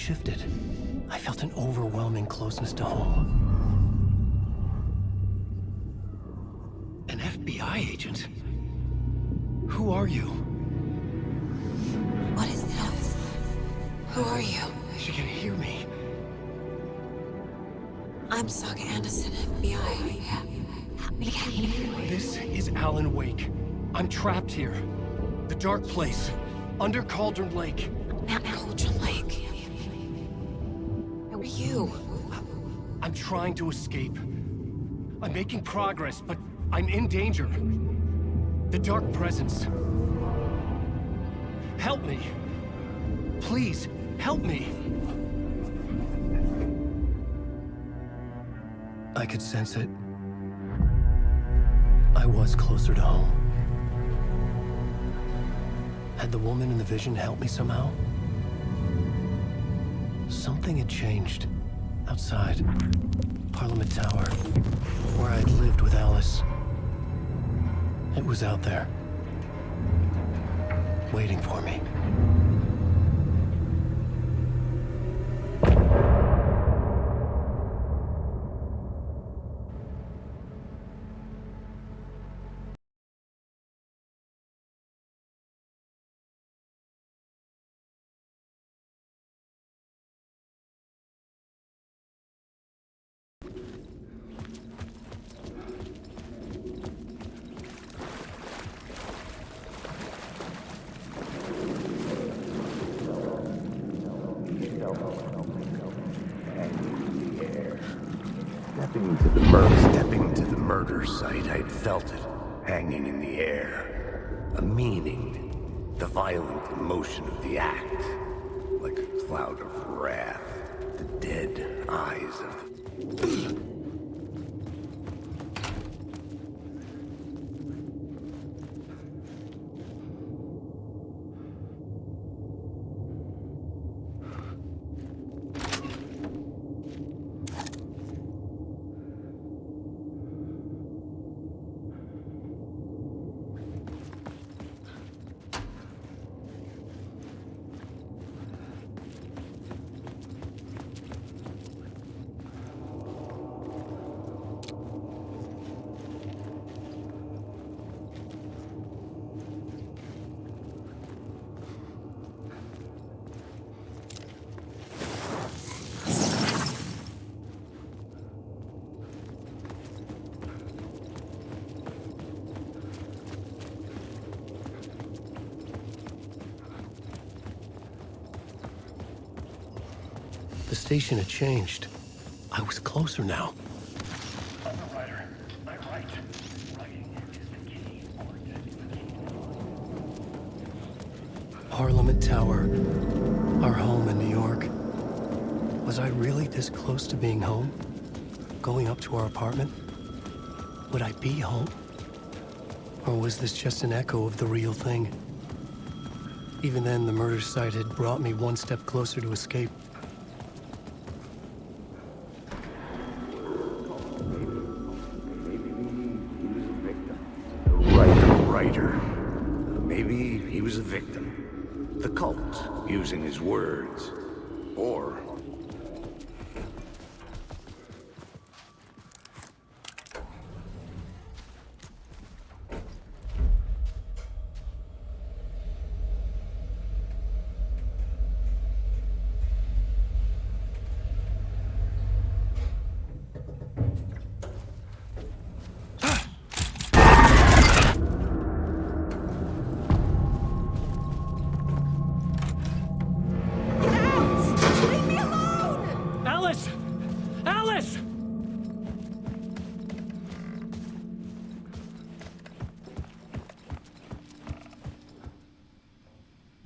shifted. I felt an overwhelming closeness to home. An FBI agent? Who are you? What is this? Who are you? She can hear me. I'm Saga Anderson, FBI. This is Alan Wake. I'm trapped here. The dark place. Under Cauldron Lake. Cauldron Lake. Who are you? I'm trying to escape. I'm making progress, but I'm in danger. The dark presence. Help me. Please, help me. I could sense it. I was closer to home. Had the woman in the vision helped me somehow? Something had changed. Outside. Parliament Tower. Where I'd lived with Alice. It was out there. Waiting for me. Stepping to the murder site, I'd felt it, hanging in the air. A meaning, the violent emotion of the act, like a cloud of wrath, the dead eyes of... The station had changed. I was closer now. I'm a writer. I write. Writing is the key. Parliament Tower. Our home in New York. Was I really this close to being home? Going up to our apartment? Would I be home? Or was this just an echo of the real thing? Even then, the murder site had brought me one step closer to escape. Maybe he was a victim. The cult, using his words. Or...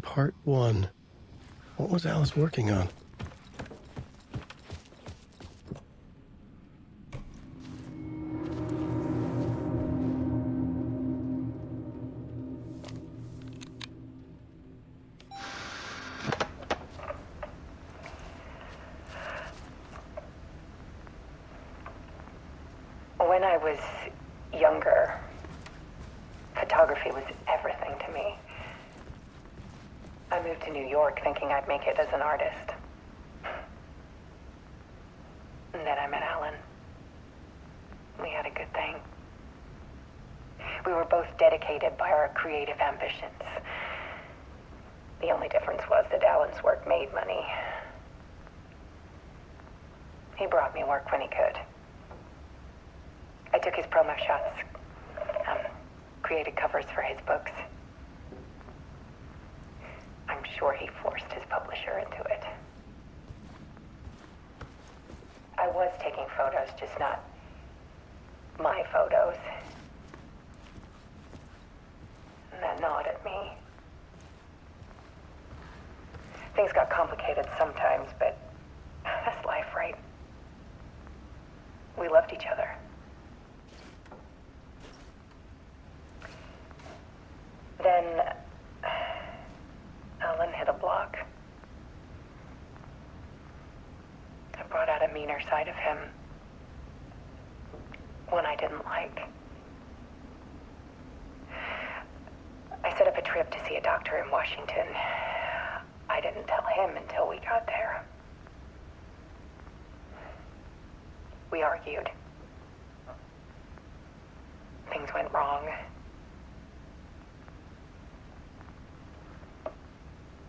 Part 1. What was Alice working on? When I was younger, photography was everything to me. I moved to New York thinking I'd make it as an artist. creative ambitions. The only difference was that Alan's work made money. He brought me work when he could. I took his promo shots, created covers for his books. I'm sure he forced his publisher into it. I was taking photos, just not my photos. And that gnawed at me. Things got complicated sometimes, but that's life, right? We loved each other. Then Alan hit a block. I brought out a meaner side of him. One I didn't like. I set up a trip to see a doctor in Washington. I didn't tell him until we got there. We argued. Things went wrong.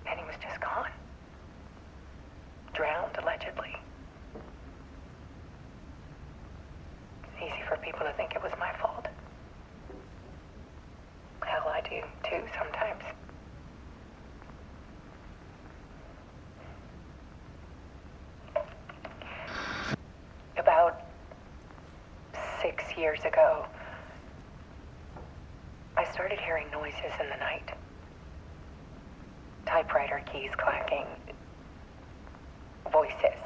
And he was just gone. Drowned, allegedly. It's easy for people to think it was my fault. Hell, I do too sometimes. About 6 years ago, I started hearing noises in the night. Typewriter keys clacking. Voices.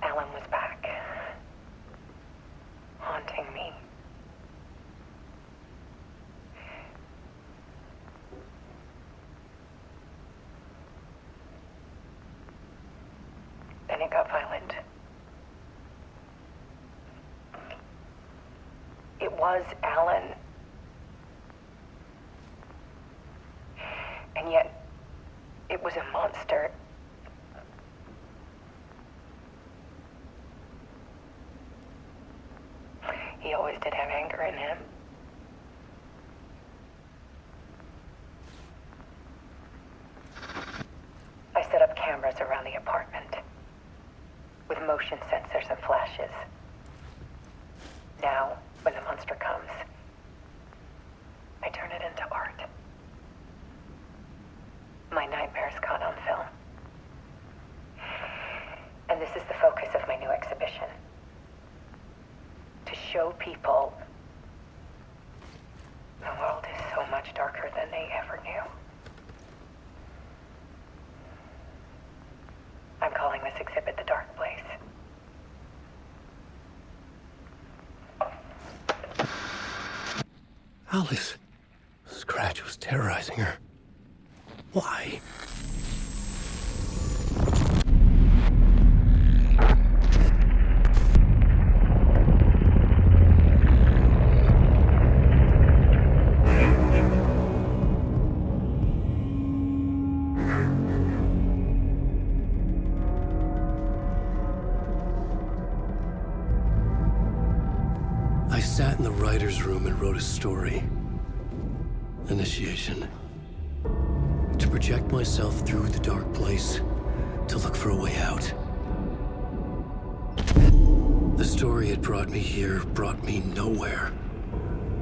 Alan was back. Haunting me. Then it got violent. It was Alan. And yet, it was a monster. He always did have anger in him. I set up cameras around the apartment with motion sensors and flashes. Now, when the monster comes, I turn it into art. My nightmares caught on film. And this is the focus of my new exhibition. To show people the world is so much darker than they ever knew. I'm calling this exhibit The Dark Place. Alice. Scratch was terrorizing her. Why? I sat in the writer's room and wrote a story. Initiation. To project myself through the dark place, to look for a way out. The story had brought me here, brought me nowhere.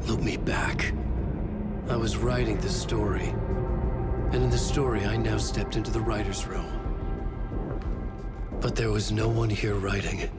Looped me back. I was writing the story. And in the story, I now stepped into the writer's room. But there was no one here writing it.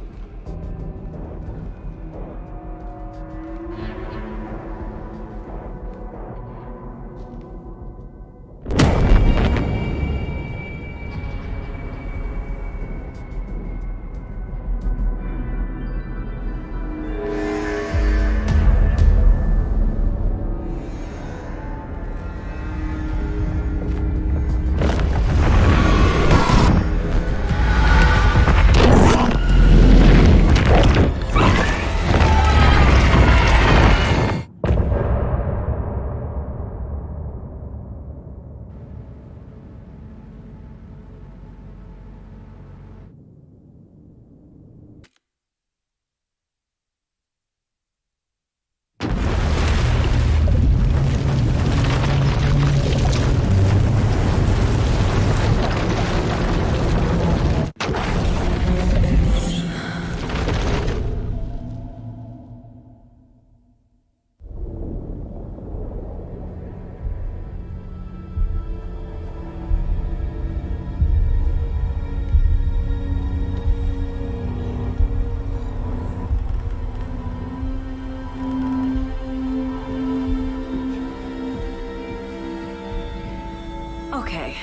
Okay,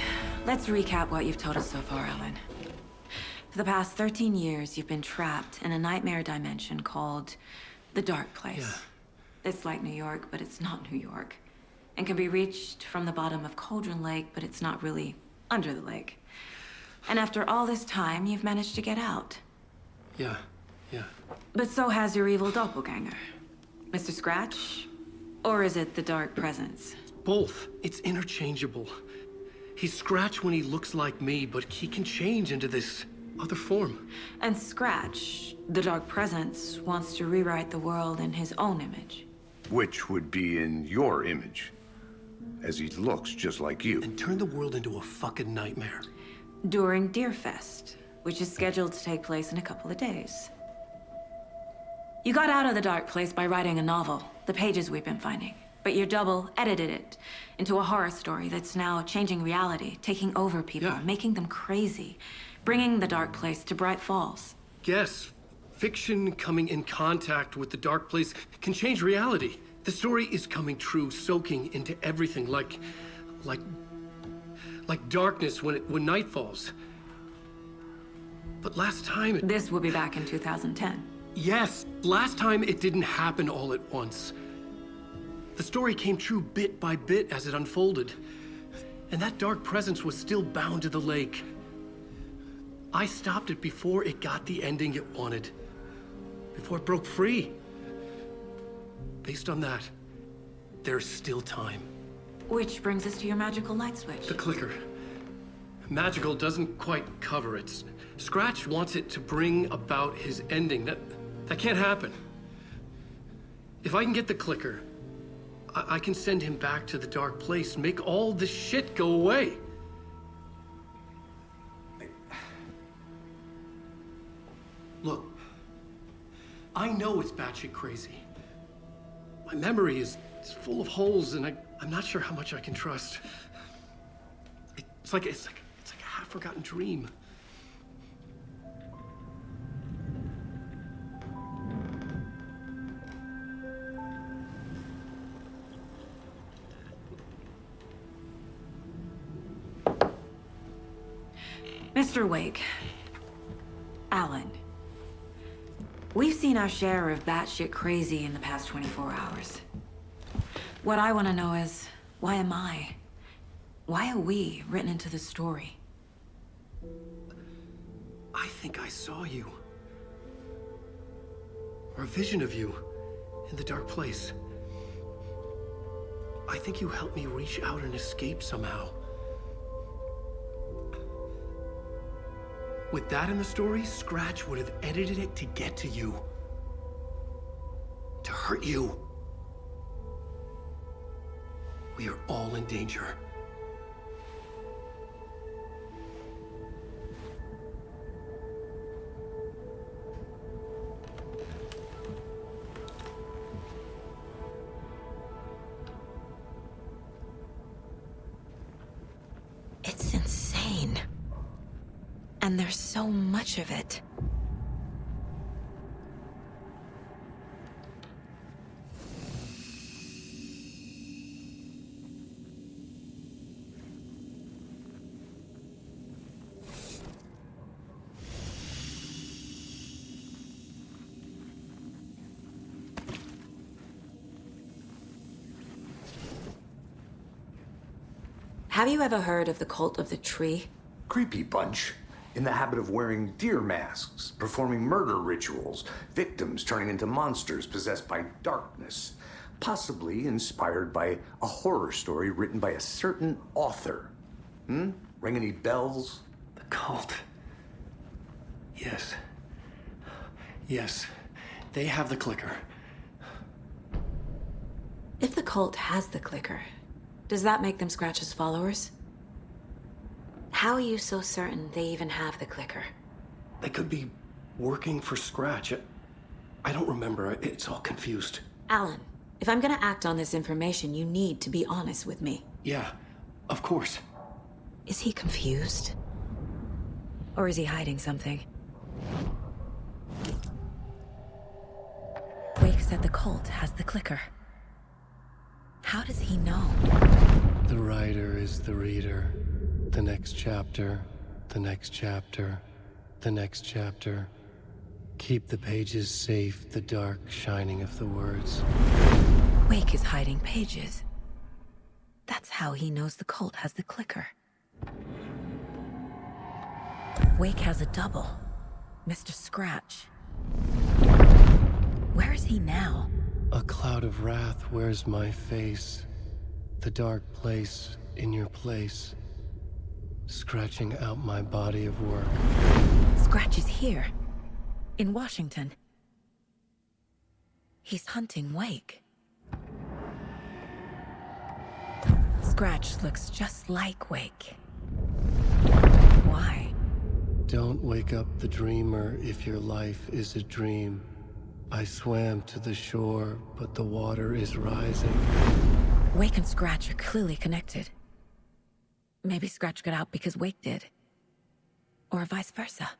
let's recap what you've told us so far, Alan. For the past 13 years, you've been trapped in a nightmare dimension called the Dark Place. Yeah. It's like New York, but it's not New York. And can be reached from the bottom of Cauldron Lake, but it's not really under the lake. And after all this time, you've managed to get out. Yeah. But so has your evil doppelganger. Mr. Scratch? Or is it the Dark Presence? Both. It's interchangeable. He's Scratch when he looks like me, but he can change into this other form. And Scratch, the Dark Presence, wants to rewrite the world in his own image. Which would be in your image, as he looks just like you. And turn the world into a fucking nightmare. During Deerfest, which is scheduled to take place in a couple of days. You got out of the Dark Place by writing a novel, the pages we've been finding. But your double edited it into a horror story that's now changing reality, taking over people, making them crazy, bringing the Dark Place to Bright Falls. Yes, fiction coming in contact with the Dark Place can change reality. The story is coming true, soaking into everything like darkness when night falls. But last time This will be back in 2010. Yes, last time it didn't happen all at once. The story came true bit by bit as it unfolded. And that dark presence was still bound to the lake. I stopped it before it got the ending it wanted. Before it broke free. Based on that, there's still time. Which brings us to your magical light switch. The clicker. Magical doesn't quite cover it. Scratch wants it to bring about his ending. That can't happen. If I can get the clicker, I can send him back to the Dark Place and make all this shit go away. Look, I know it's batshit crazy. My memory is full of holes, and I'm not sure how much I can trust. It's like a half-forgotten dream. Mr. Wake, Alan, we've seen our share of batshit crazy in the past 24 hours. What I want to know is, why am I? Why are we written into the story? I think I saw you. Or a vision of you in the Dark Place. I think you helped me reach out and escape somehow. With that in the story, Scratch would have edited it to get to you. To hurt you. We are all in danger. It's insane. And there's so much of it. Have you ever heard of the Cult of the Tree? Creepy bunch. In the habit of wearing deer masks, performing murder rituals, victims turning into monsters possessed by darkness, possibly inspired by a horror story written by a certain author. Ring any bells? The cult. Yes. Yes. They have the clicker. If the cult has the clicker, does that make them Scratch's followers? How are you so certain they even have the clicker? They could be working for Scratch. I don't remember. It's all confused. Alan, if I'm gonna act on this information, you need to be honest with me. Yeah, of course. Is he confused? Or is he hiding something? Wake said the cult has the clicker. How does he know? The writer is the reader. The next chapter, the next chapter, the next chapter. Keep the pages safe, the dark shining of the words. Wake is hiding pages. That's how he knows the cult has the clicker. Wake has a double. Mr. Scratch. Where is he now? A cloud of wrath wears my face. The dark place in your place. Scratching out my body of work. Scratch is here. In Washington. He's hunting Wake. Scratch looks just like Wake. Why? Don't wake up the dreamer if your life is a dream. I swam to the shore, but the water is rising. Wake and Scratch are clearly connected. Maybe Scratch got out because Wake did. Or vice versa.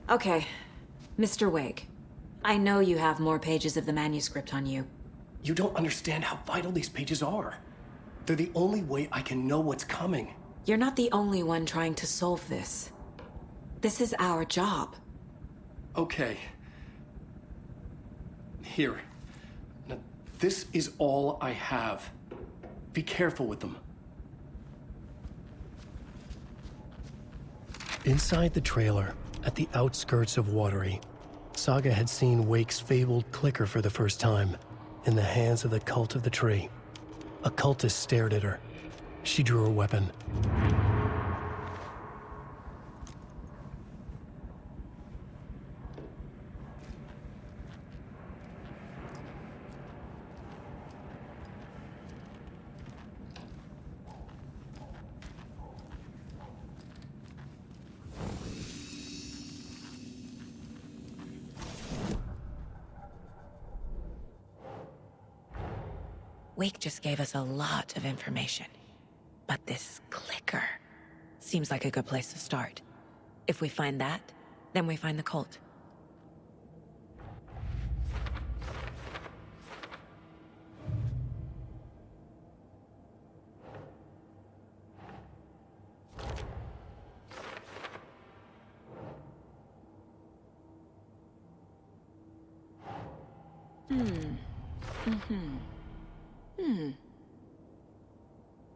Okay, Mr. Wake. I know you have more pages of the manuscript on you. You don't understand how vital these pages are. They're the only way I can know what's coming. You're not the only one trying to solve this. This is our job. Okay. Here. Now, this is all I have. Be careful with them. Inside the trailer, at the outskirts of Watery, Saga had seen Wake's fabled clicker for the first time, in the hands of the Cult of the Tree. A cultist stared at her. She drew her weapon. Wake just gave us a lot of information. But this clicker seems like a good place to start. If we find that, then we find the cult.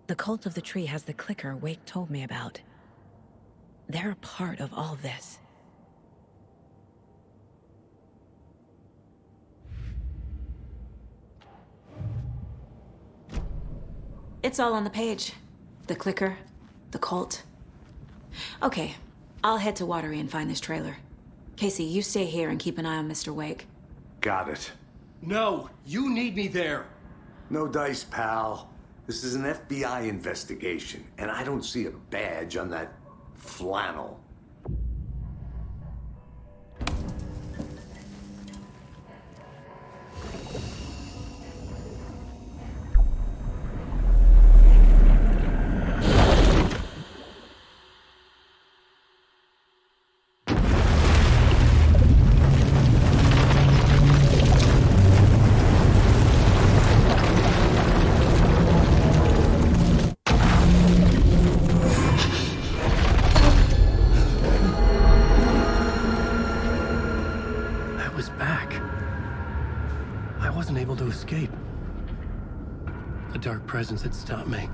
The Cult of the Tree has the clicker Wake told me about. They're a part of all this. It's all on the page. The clicker, the cult. Okay, I'll head to Watery and find this trailer. Casey, you stay here and keep an eye on Mr. Wake. Got it. No, you need me there. No dice, pal. This is an FBI investigation, and I don't see a badge on that flannel. Escape. A dark presence had stopped me.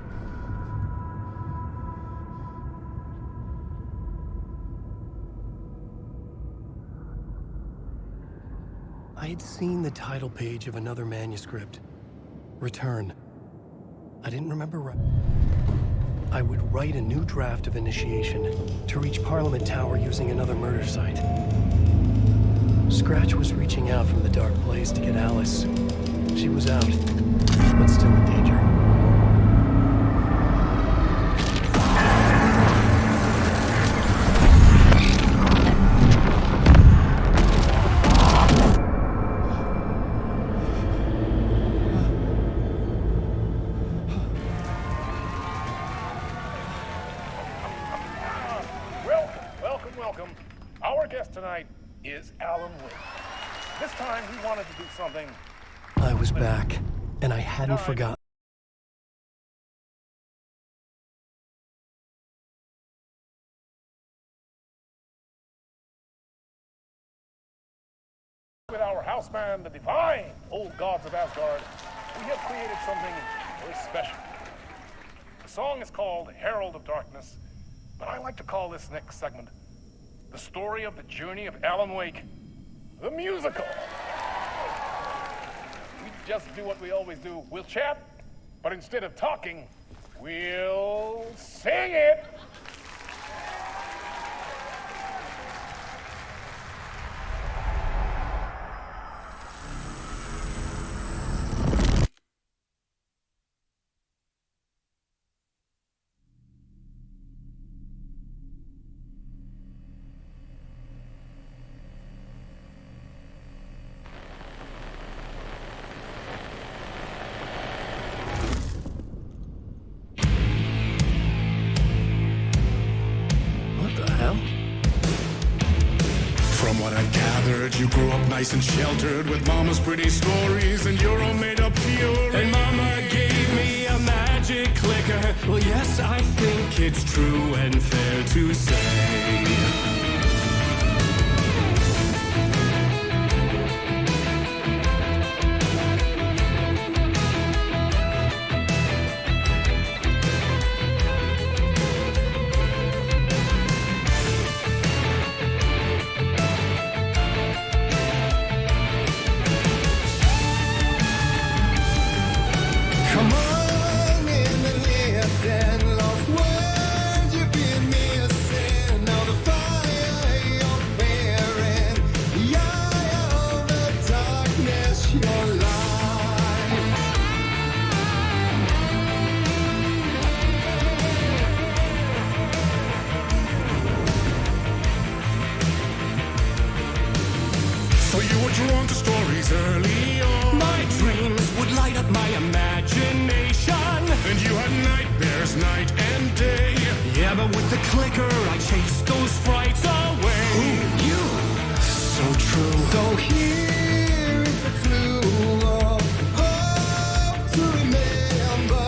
I had seen the title page of another manuscript. Return. I didn't remember I would write a new draft of initiation to reach Parliament Tower using another murder site. Scratch was reaching out from the dark place to get Alice. She was out, but still in danger. Welcome. Our guest tonight is Alan Wake. This time, he wanted to do something. I was back, and I hadn't forgotten. With our house band, the divine old gods of Asgard, we have created something very special. The song is called Herald of Darkness, but I like to call this next segment the story of the journey of Alan Wake, the musical. We just do what we always do. We'll chat, but instead of talking, we'll sing it. From what I've gathered, you grew up nice and sheltered with mama's pretty stories and your own made-up fury. And mama gave me a magic clicker. Well, yes, I think it's true and fair to say. So you were drawn to stories early on. My dreams would light up my imagination. And you had nightmares night and day. Yeah, but with the clicker, I chased those frights away. Who knew? So true. So here is a clue of hope to remember.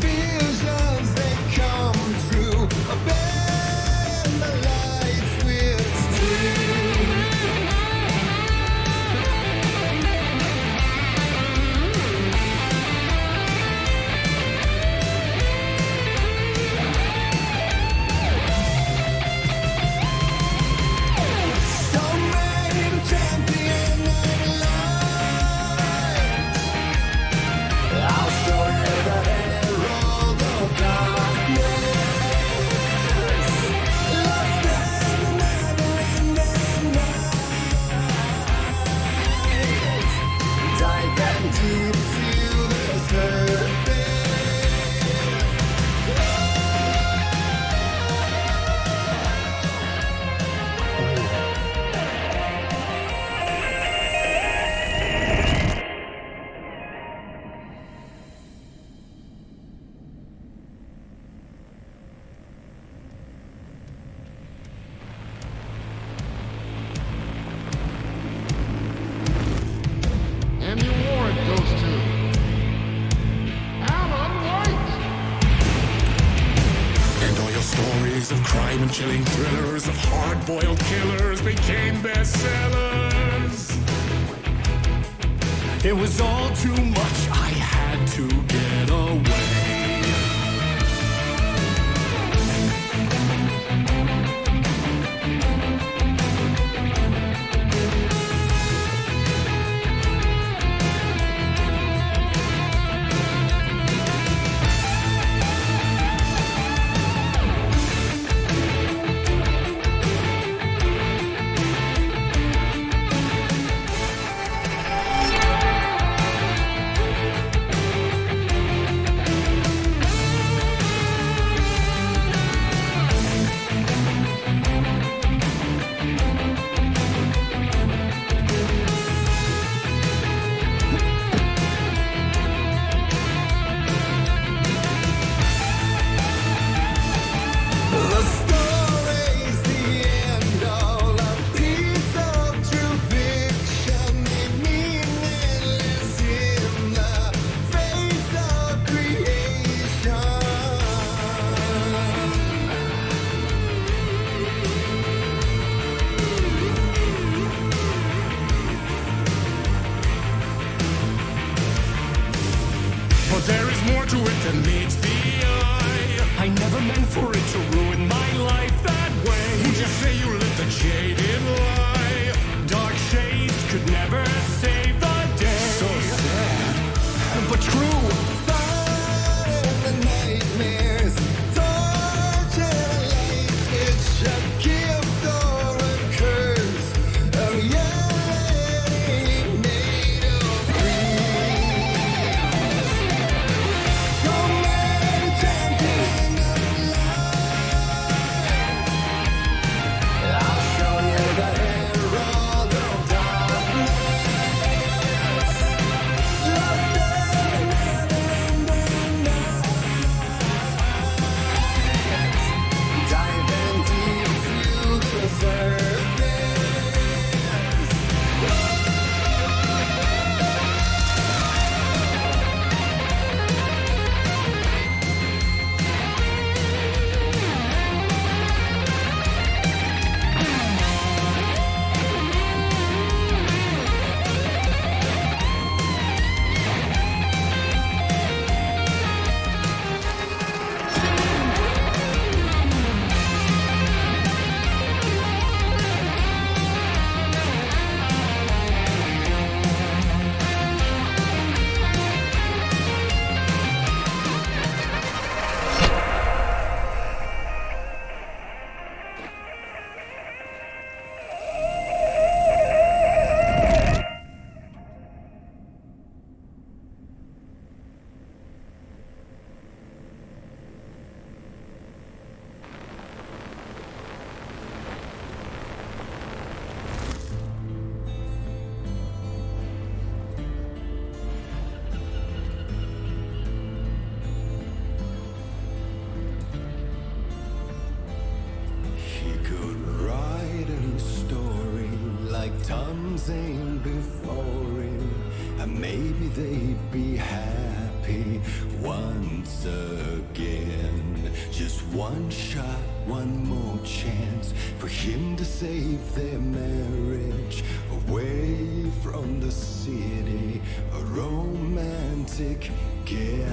Visions that come true. Abandon the lights with And the award goes to Alan White. And all your stories of crime and chilling thrillers of hard-boiled killers became bestsellers. It was all too much, I had to get away. to it than meets the eye. I never meant for it to ruin my life that way. Would you say you lived a jaded lie? Dark shades could never save the day. So sad, but true. Fighting the nightmares, torture life, it's a gift or a curse. A reality made of dreams. No matter champion of life, I'll show you the herald of darkness. Lost in the never-ending night. Diving deep to the surface. He could write any story like Tom Zane before him, and maybe they'd be happy once again. Just one shot, one more chance for him to save their marriage away from the city, a romantic getaway.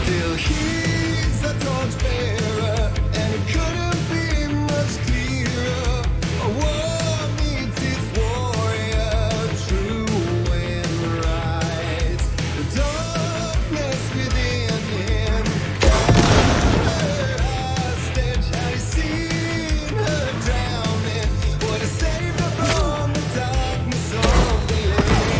Still, he's a torchbearer, and it couldn't be much clearer. A war meets its warrior, true and right. The darkness within him held her hostage. Had he seen her drowning, would have saved her from the darkness of the lake.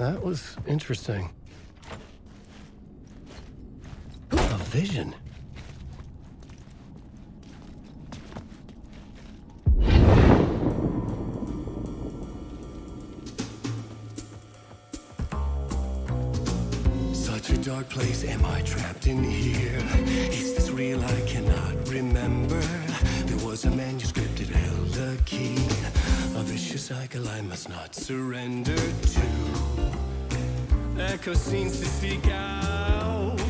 That was interesting. A vision. Such a dark place, am I trapped in here? Is this real? I cannot remember. There was a manuscript, it held a key. A vicious cycle I must not surrender to. Echo scenes to seek out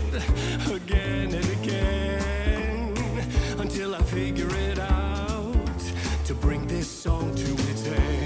again and again until I figure it out to bring this song to its end.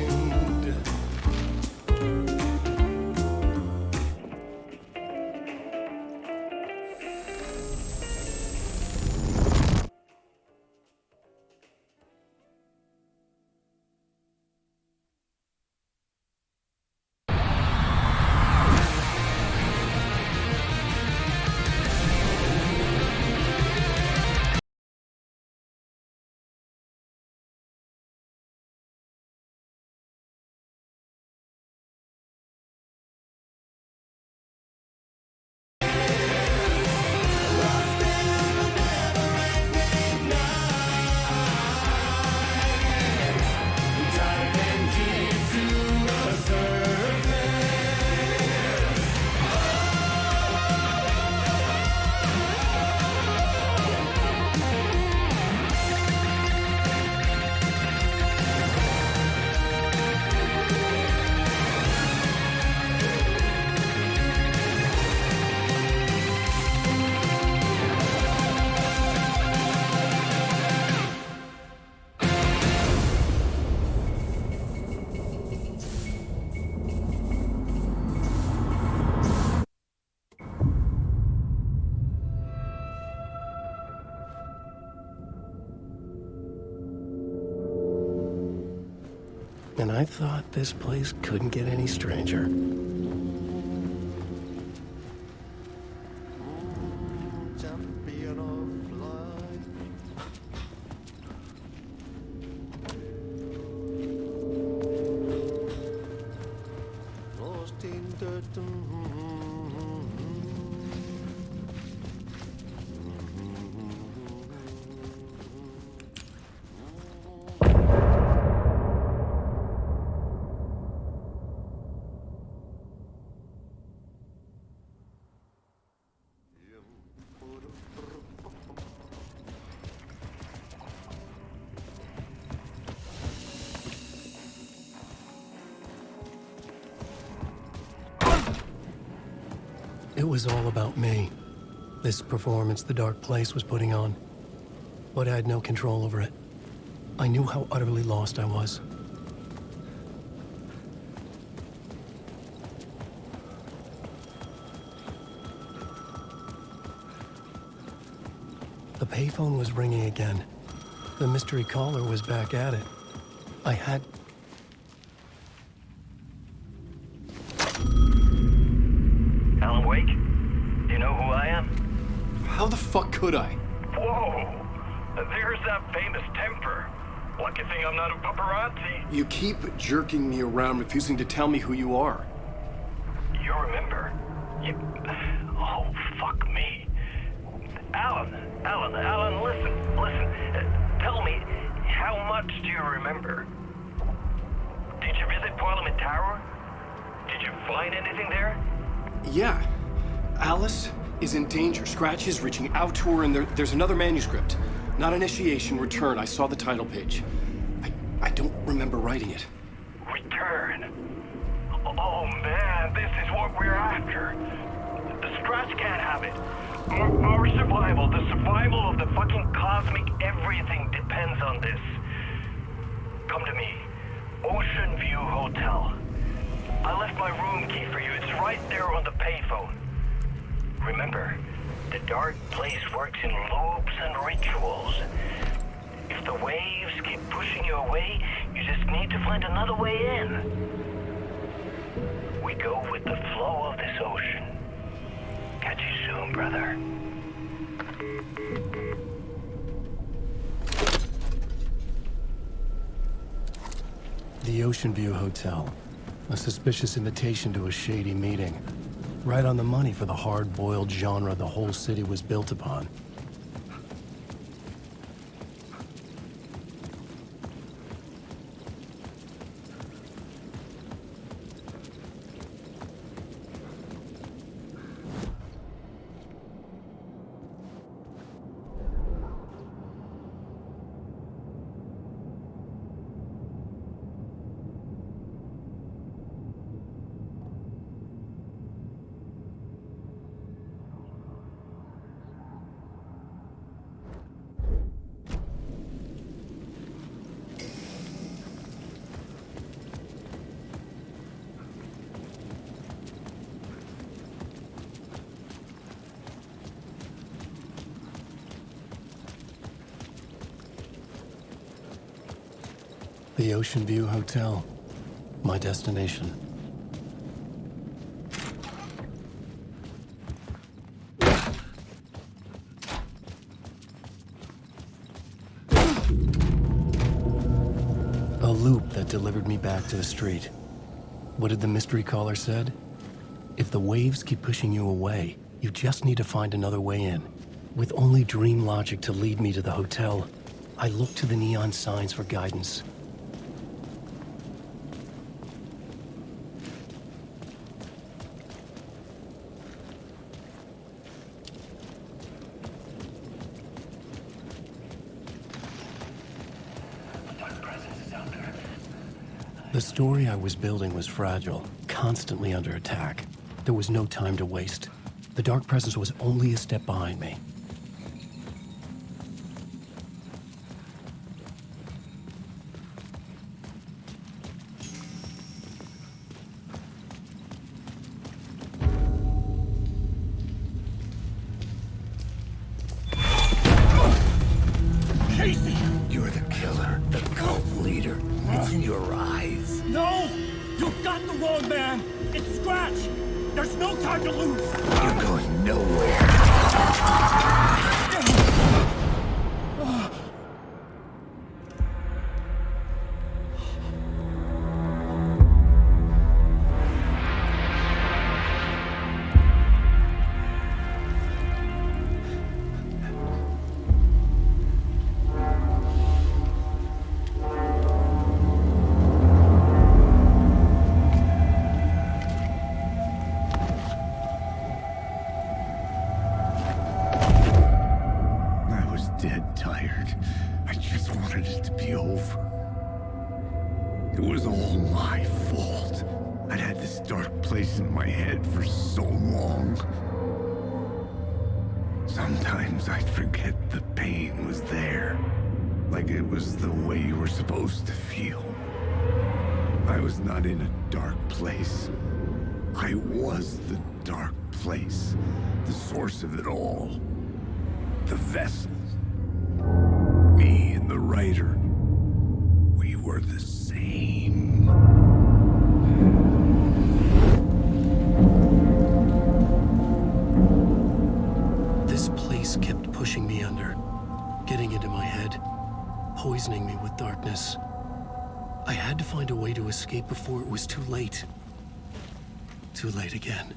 And I thought this place couldn't get any stranger. Champion of life. Lost in the It was all about me. This performance the dark place was putting on. But I had no control over it. I knew how utterly lost I was. The payphone was ringing again. The mystery caller was back at it. I had... Alan Wake? Do you know who I am? How the fuck could I? Whoa! There's that famous temper. Lucky thing I'm not a paparazzi. You keep jerking me around, refusing to tell me who you are. You remember? You... Oh, fuck me. Alan, listen. Tell me, how much do you remember? Did you visit Parliament Tower? Did you find anything there? Yeah. Alice is in danger. Scratch is reaching out to her, and there's another manuscript. Not initiation, return. I saw the title page. I don't remember writing it. Return? Oh man, this is what we're after. The Scratch can't have it. Our survival, the survival of the fucking cosmic everything depends on this. Come to me. Ocean View Hotel. I left my room key for you. It's right there on the payphone. Remember, the dark place works in loops and rituals. If the waves keep pushing you away, you just need to find another way in. We go with the flow of this ocean. Catch you soon, brother. The Ocean View Hotel. A suspicious invitation to a shady meeting. Right on the money for the hard-boiled genre the whole city was built upon. The Ocean View Hotel. My destination. A loop that delivered me back to the street. What did the mystery caller said? If the waves keep pushing you away, you just need to find another way in. With only dream logic to lead me to the hotel, I looked to the neon signs for guidance. The story I was building was fragile, constantly under attack. There was no time to waste. The dark presence was only a step behind me. Casey! You're the killer, the cult leader. It's in your eyes. No! You've got the wrong man! It's Scratch! There's no time to lose! You're going nowhere. Dead tired. I just wanted it to be over. It was all my fault. I'd had this dark place in my head for so long. Sometimes I'd forget the pain was there. Like it was the way you were supposed to feel. I was not in a dark place. I was the dark place. The source of it all. The vessel. Me and the writer, we were the same. This place kept pushing me under, getting into my head, poisoning me with darkness. I had to find a way to escape before it was too late. Too late again.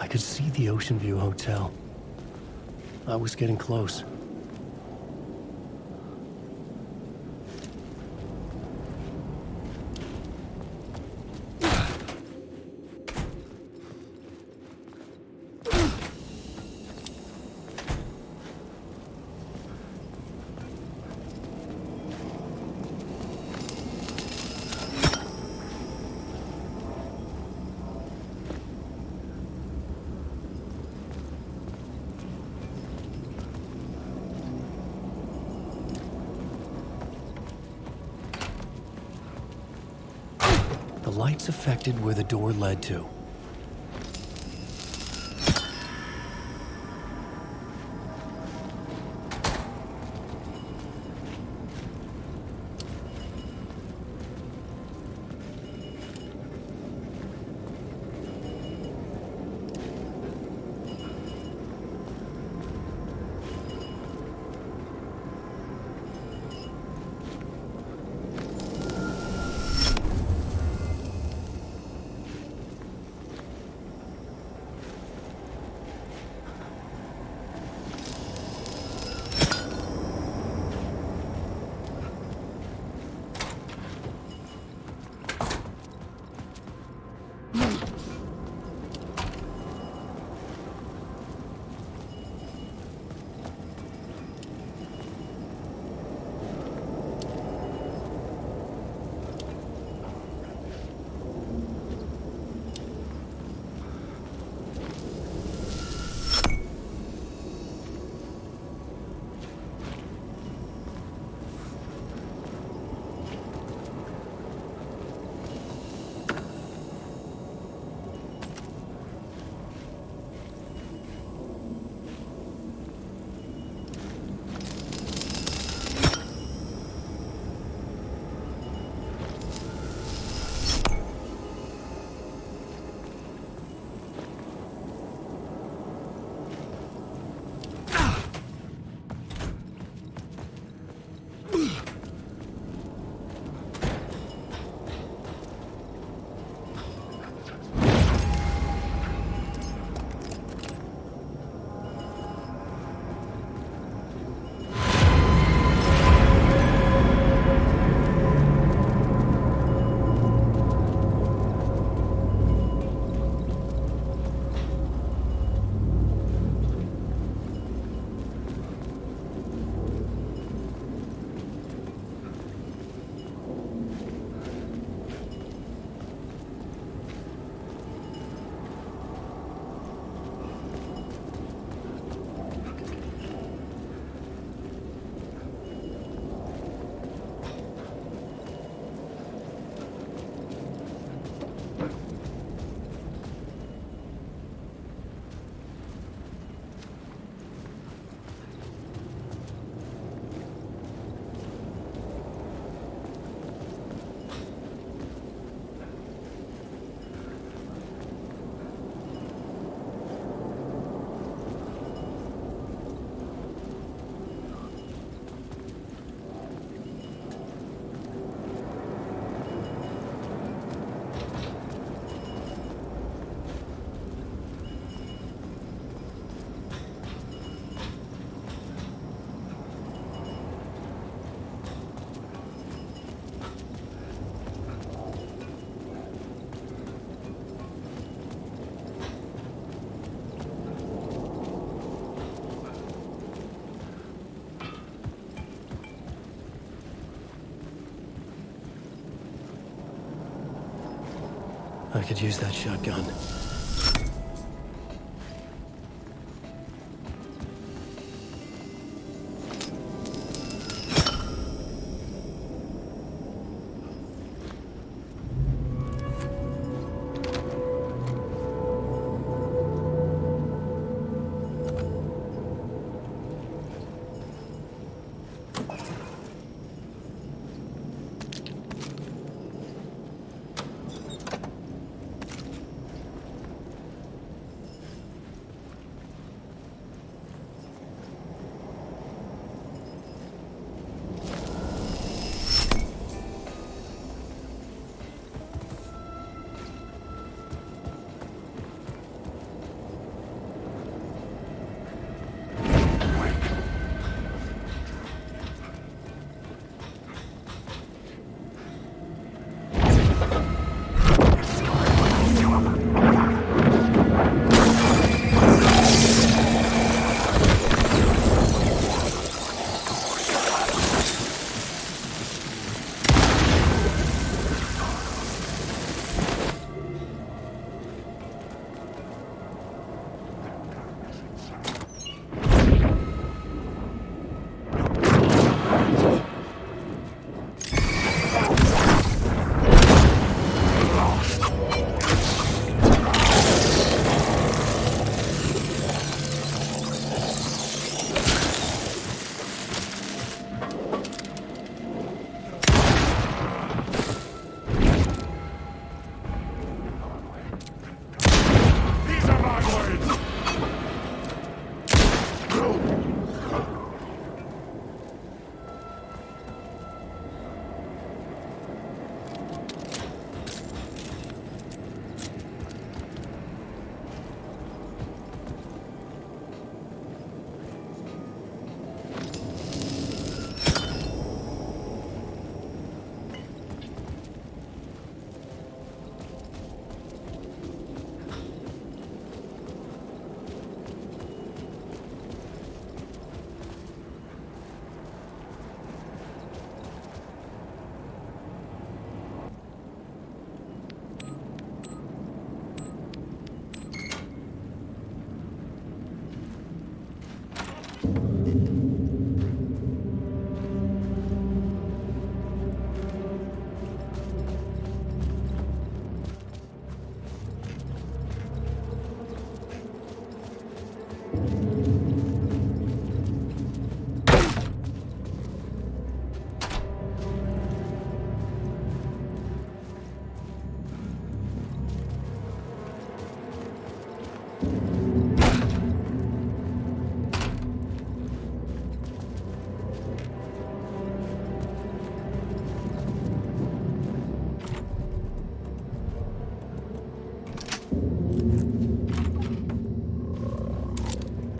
I could see the Ocean View Hotel. I was getting close. The lights affected where the door led to. I could use that shotgun.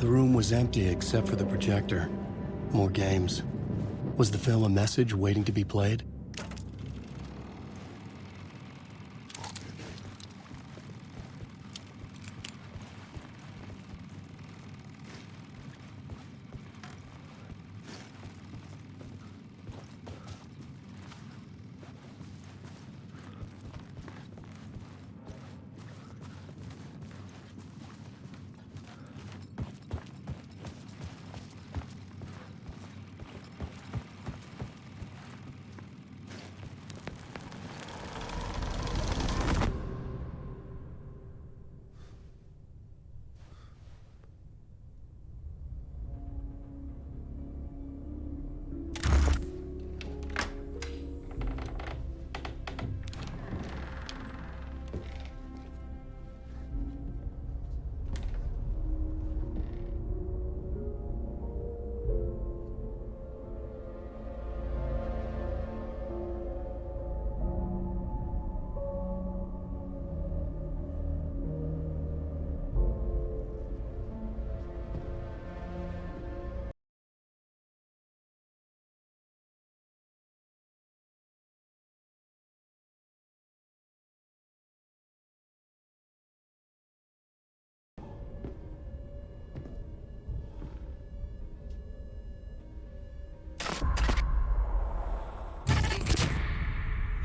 room was empty except for the projector. More games. Was the film a message waiting to be played?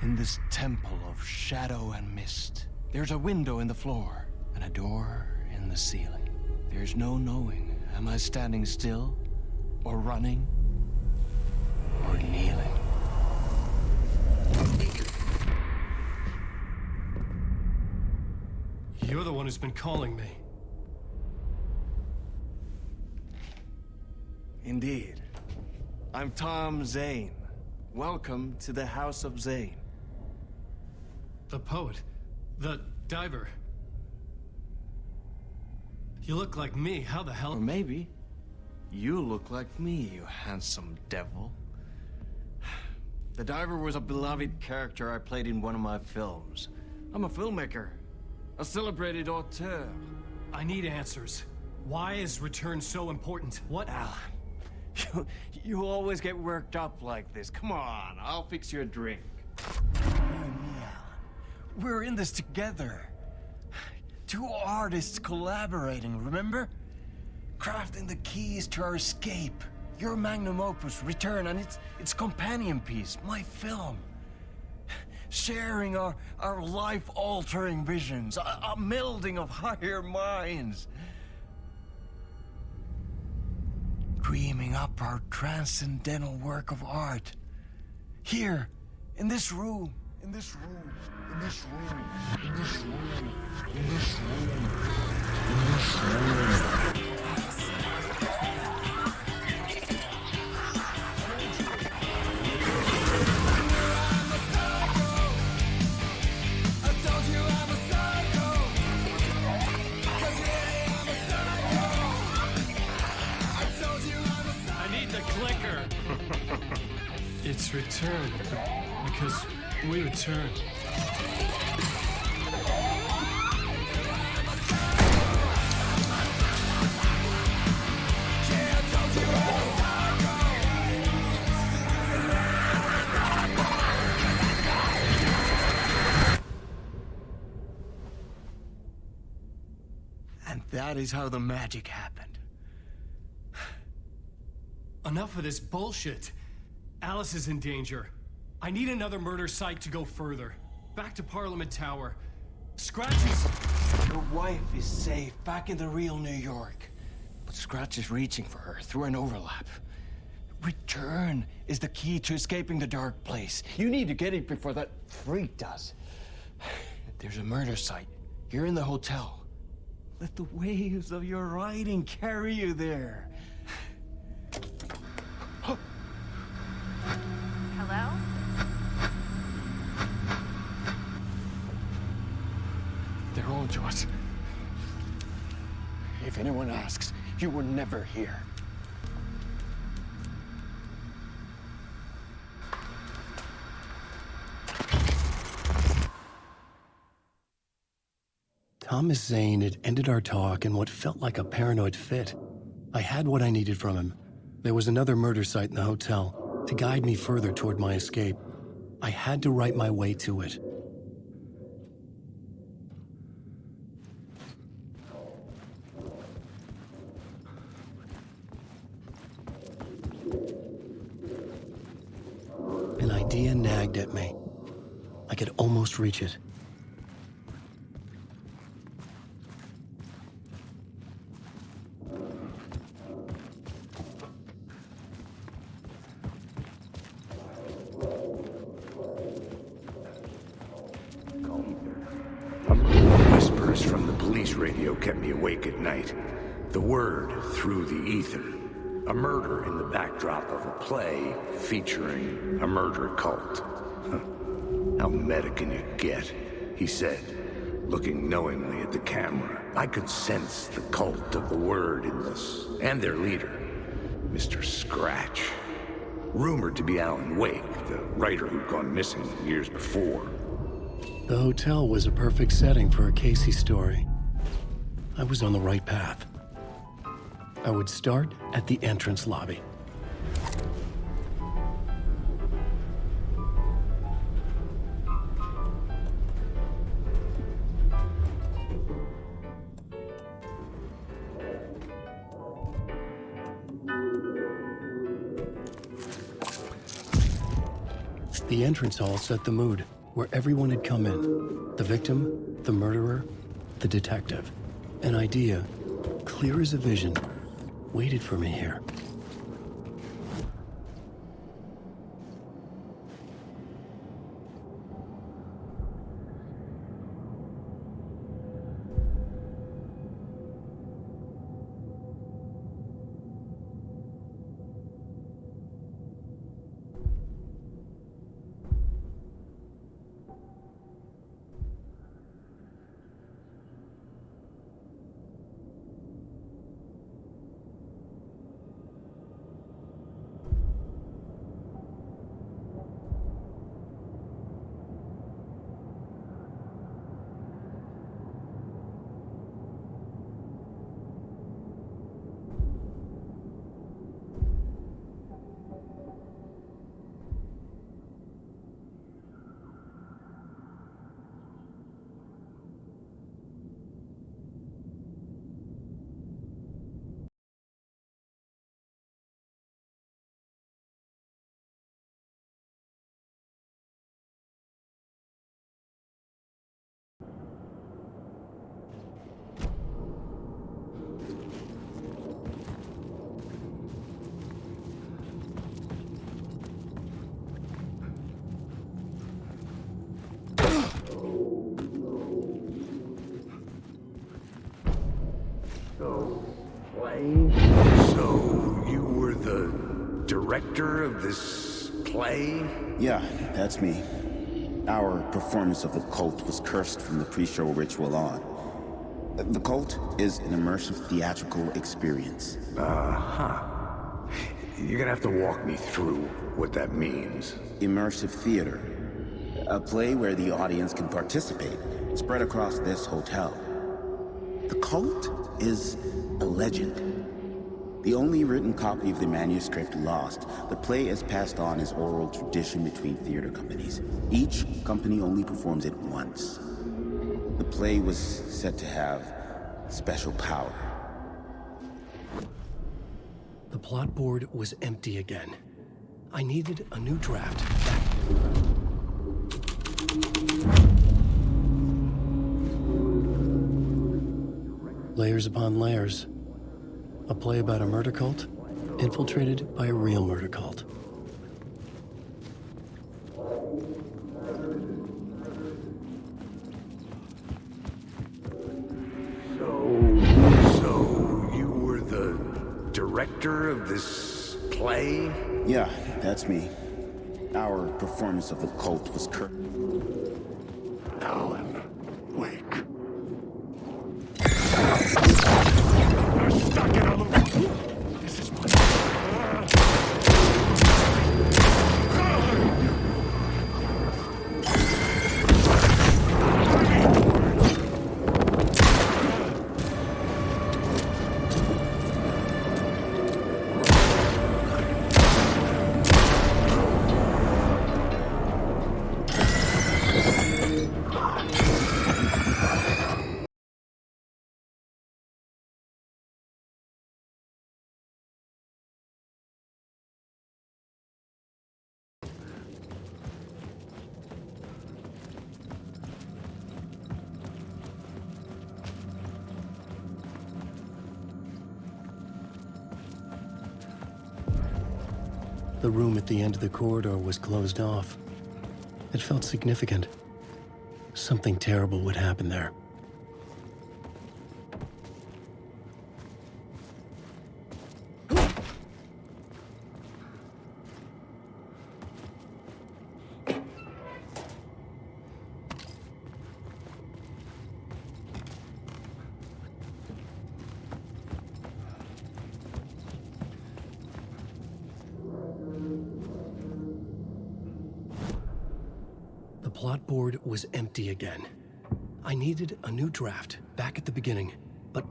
In this temple of shadow and mist, there's a window in the floor and a door in the ceiling. There's no knowing, am I standing still, or running, or kneeling? You're the one who's been calling me. Indeed. I'm Tom Zane. Welcome to the House of Zane. The poet. The diver. You look like me. How the hell? Or maybe you look like me, you handsome devil. The diver was a beloved character I played in one of my films. I'm a filmmaker, a celebrated auteur. I need answers. Why is Return so important? What? Alan, you always get worked up like this. Come on, I'll fix you a drink. We're in this together. Two artists collaborating, remember? Crafting the keys to our escape. Your magnum opus, Return, and its companion piece, my film. Sharing our life-altering visions, a melding of higher minds. Dreaming up our transcendental work of art. Here, in this room, in this room. In this room, in this room, in this room, in this room. I need the clicker. It's Return, because we return. And that is how the magic happened. Enough of this bullshit. Alice is in danger. I need another murder site to go further. Back to Parliament Tower. Scratch is... Your wife is safe, back in the real New York. But Scratch is reaching for her through an overlap. Return is the key to escaping the dark place. You need to get it before that freak does. There's a murder site here in the hotel. Let the waves of your writing carry you there. Hello? They're on to us. If anyone asks, you were never here. Thomas Zane had ended our talk in what felt like a paranoid fit. I had what I needed from him. There was another murder site in the hotel to guide me further toward my escape. I had to write my way to it. An idea nagged at me. I could almost reach it. Whispers from the police radio kept me awake at night. The word through the ether. A murder in the backdrop of a play featuring a murder cult. How meta can you get? He said, looking knowingly at the camera. I could sense the cult of the word in this, and their leader, Mr. Scratch. Rumored to be Alan Wake, the writer who'd gone missing years before. The hotel was a perfect setting for a Casey story. I was on the right path. I would start at the entrance lobby. The entrance hall set the mood, where everyone had come in. The victim, the murderer, the detective. An idea, clear as a vision, waited for me here. So, you were the director of this play? Yeah, that's me. Our performance of the cult was cursed from the pre-show ritual on. The cult is an immersive theatrical experience. Uh-huh. You're gonna have to walk me through what that means. Immersive theater. A play where the audience can participate, spread across this hotel. The cult is a legend. The only written copy of the manuscript lost, the play is passed on as oral tradition between theater companies. Each company only performs it once. The play was said to have special power. The plot board was empty again. I needed a new draft. Layers upon layers. A play about a murder cult, infiltrated by a real murder cult. So you were the director of this play? Yeah, that's me. Our performance of the cult was Alan Wake. You're stuck in a loop. This is The room at the end of the corridor was closed off. It felt significant. Something terrible would happen there. The plot board was empty again. I needed a new draft, back at the beginning, but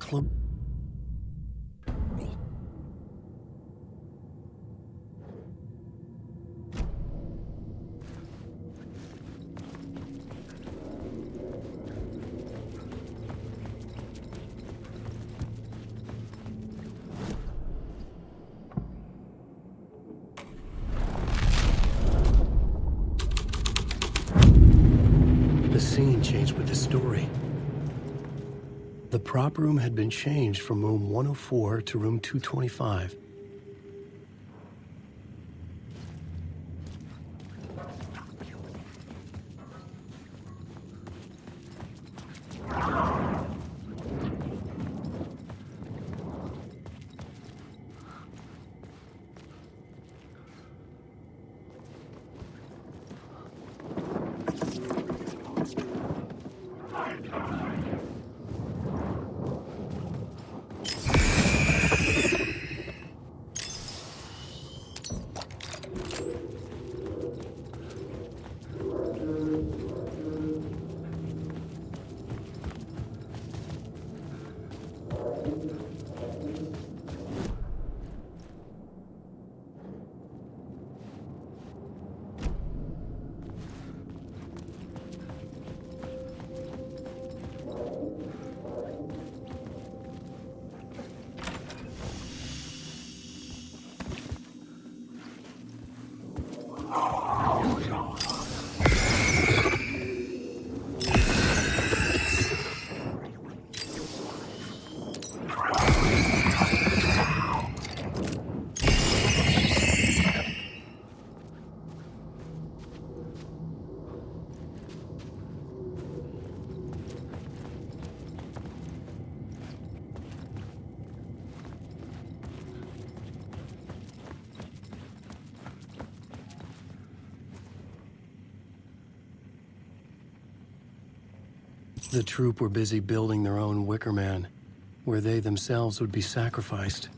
the scene changed with the story. The prop room had been changed from room 104 to room 225. The troop were busy building their own Wicker Man, where they themselves would be sacrificed.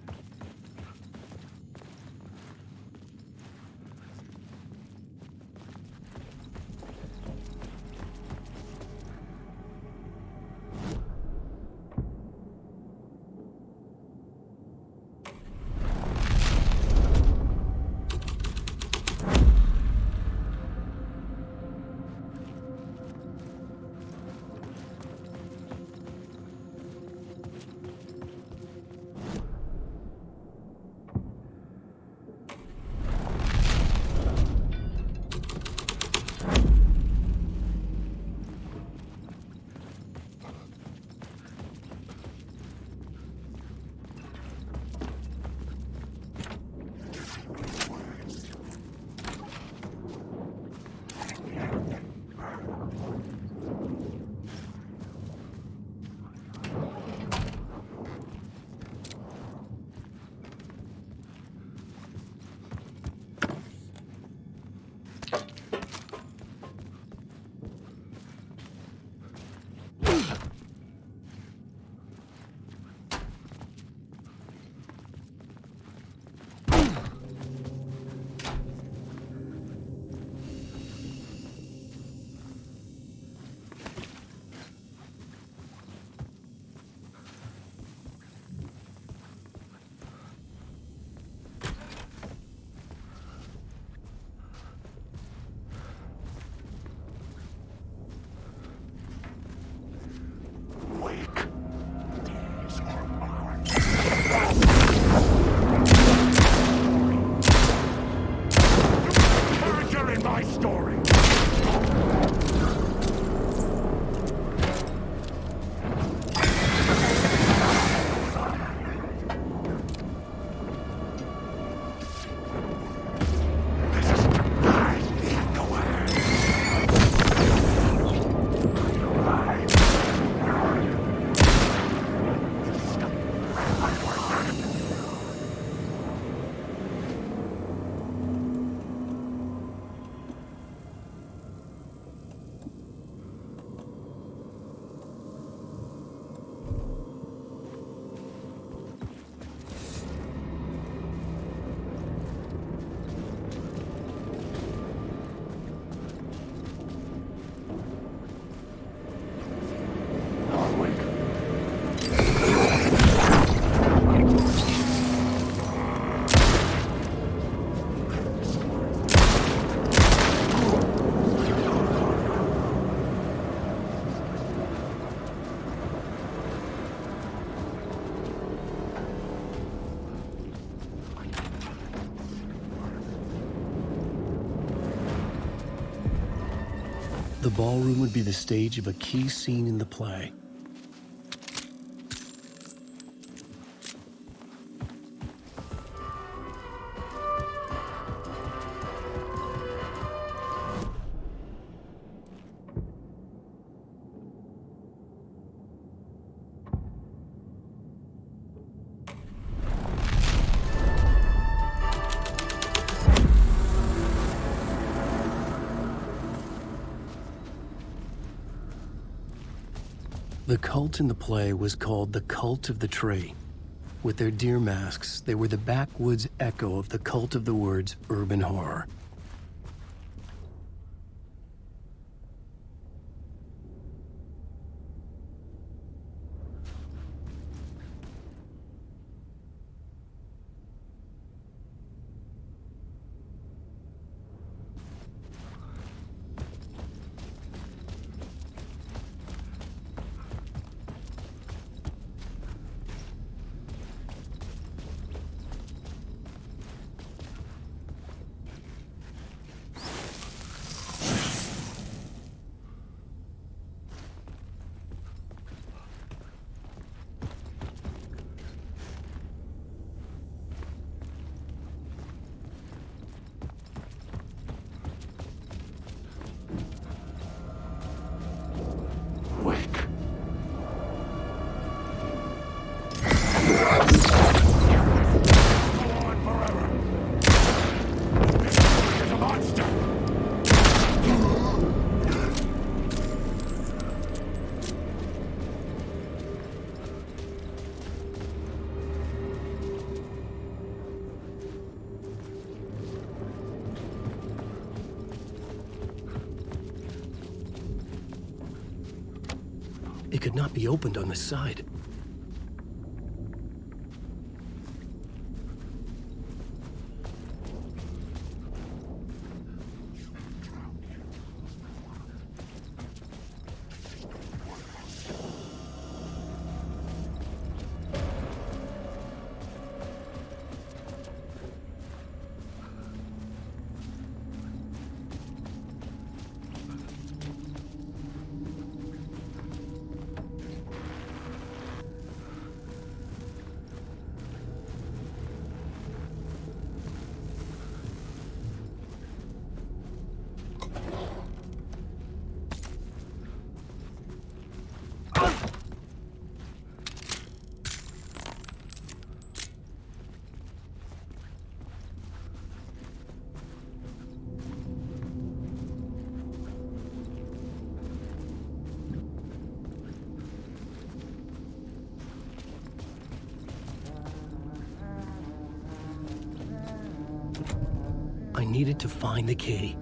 The ballroom would be the stage of a key scene in the play. The cult in the play was called the Cult of the Tree. With their deer masks, they were the backwoods echo of the cult of the word's urban horror. It could not be opened on the side. I needed to find the key.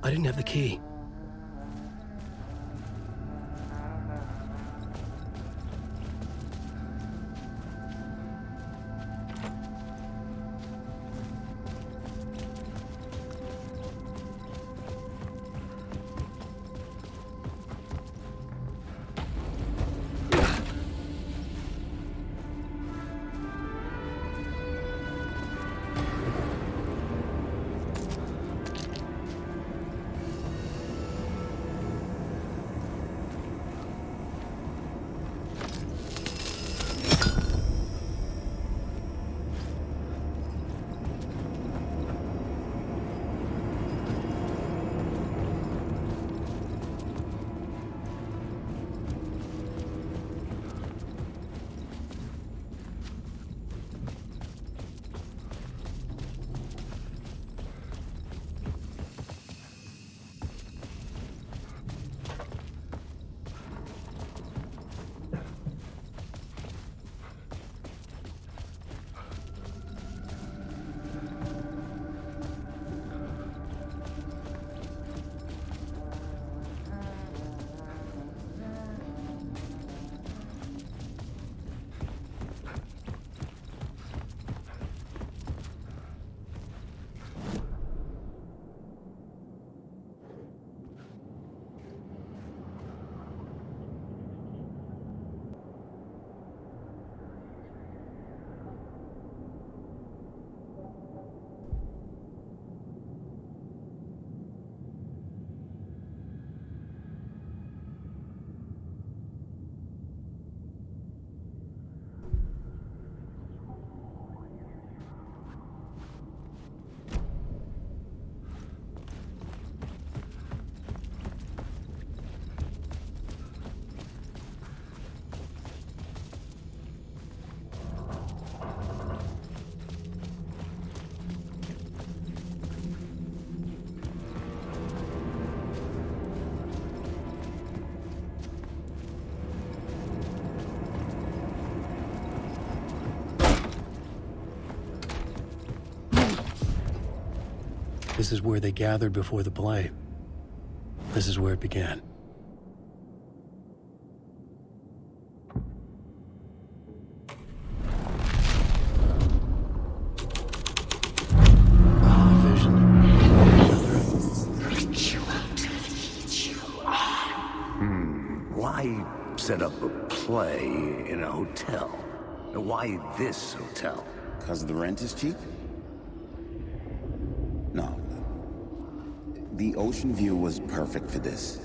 I didn't have the key. This is where they gathered before the play. This is where it began. Why set up a play in a hotel? Why this hotel? Because the rent is cheap? No. The ocean view was perfect for this.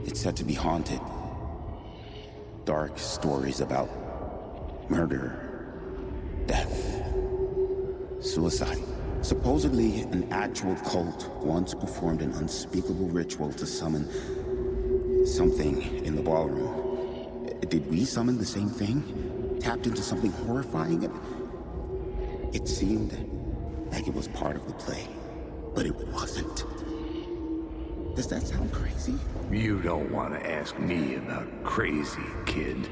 It's said to be haunted. Dark stories about murder, death, suicide. Supposedly, an actual cult once performed an unspeakable ritual to summon something in the ballroom. Did we summon the same thing? Tapped into something horrifying? It seemed like it was part of the play, but it wasn't. Does that sound crazy? You don't want to ask me about crazy, kid.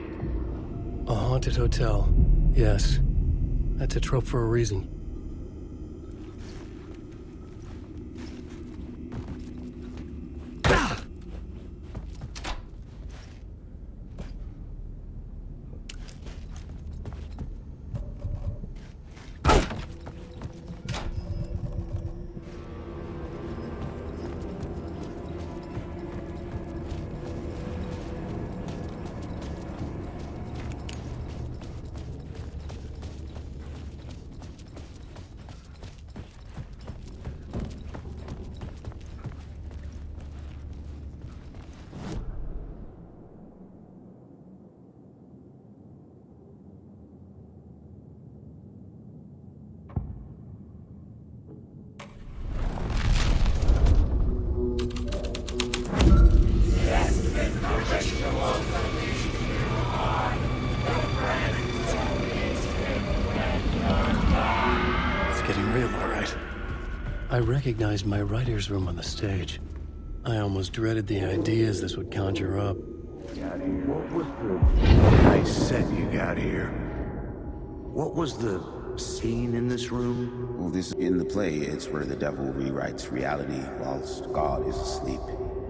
A haunted hotel. Yes. That's a trope for a reason. I recognized my writer's room on the stage. I almost dreaded the ideas this would conjure up. What was the nice set you got here? What was the scene in this room? Well, in the play, it's where the devil rewrites reality whilst God is asleep.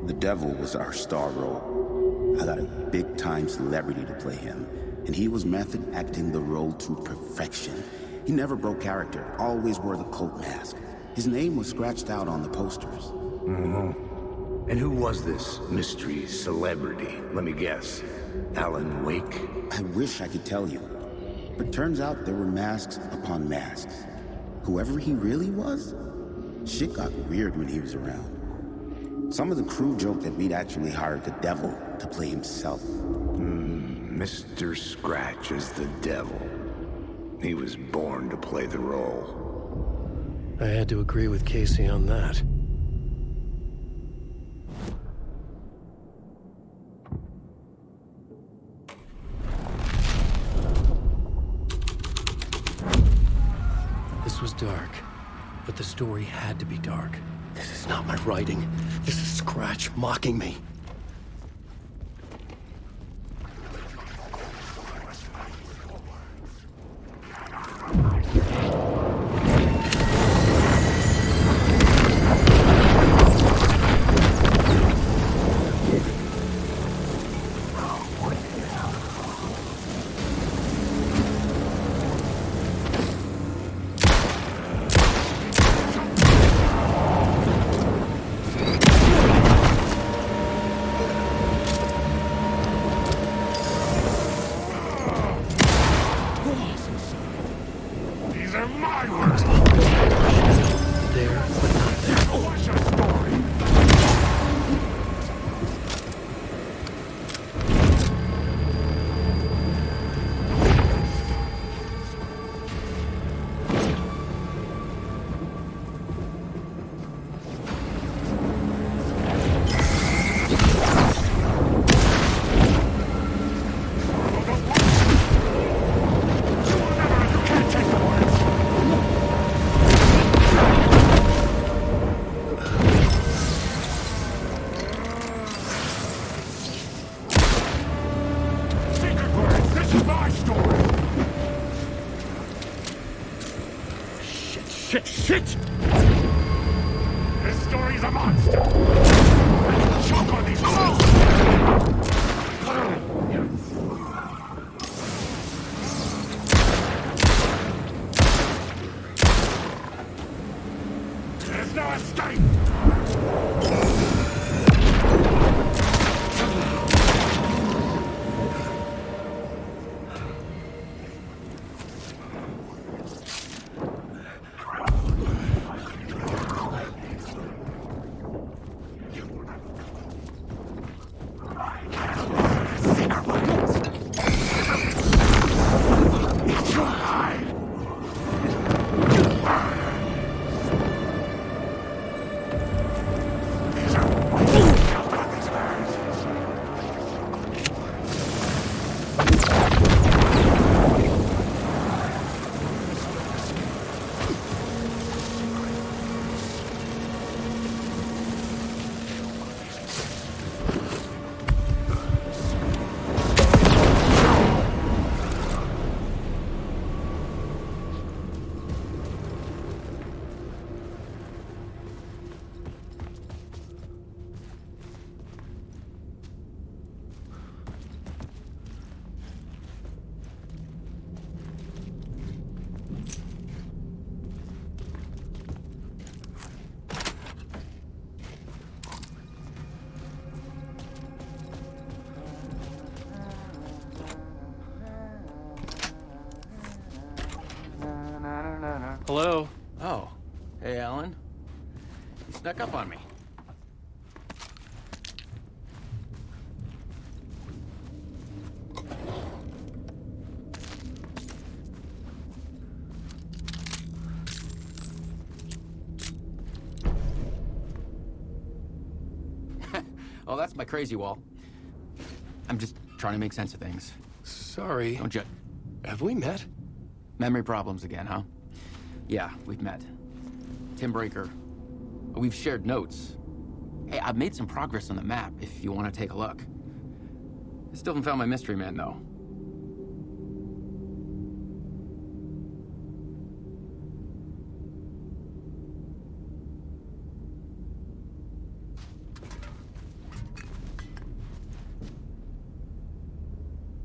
The devil was our star role. I got a big-time celebrity to play him, and he was method acting the role to perfection. He never broke character, always wore the cult mask. His name was scratched out on the posters. Mm-hmm. And who was this mystery celebrity? Let me guess. Alan Wake? I wish I could tell you. But turns out there were masks upon masks. Whoever he really was, shit got weird when he was around. Some of the crew joked that we'd actually hired the devil to play himself. Mr. Scratch is the devil. He was born to play the role. I had to agree with Casey on that. This was dark, but the story had to be dark. This is not my writing. This is Scratch mocking me. Shit! story's a monster. Choke on these walls. There's no escape. Hello? Oh. Hey, Alan. You snuck up on me. Oh, that's my crazy wall. I'm just trying to make sense of things. Sorry. Don't you? Have we met? Memory problems again, huh? Yeah, we've met. Tim Breaker. We've shared notes. Hey, I've made some progress on the map if you want to take a look. I still haven't found my mystery man, though.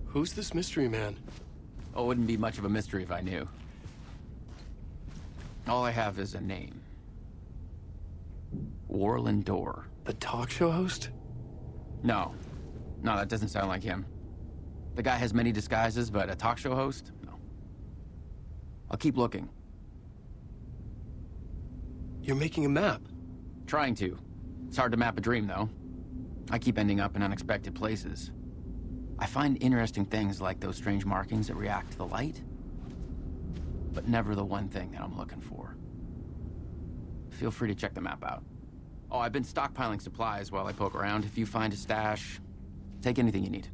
Who's this mystery man? Oh, it wouldn't be much of a mystery if I knew. All I have is a name. Warland Dorr. The talk show host? No. No, that doesn't sound like him. The guy has many disguises, but a talk show host? No. I'll keep looking. You're making a map? Trying to. It's hard to map a dream, though. I keep ending up in unexpected places. I find interesting things like those strange markings that react to the light, but never the one thing that I'm looking for. Feel free to check the map out. Oh, I've been stockpiling supplies while I poke around. If you find a stash, take anything you need.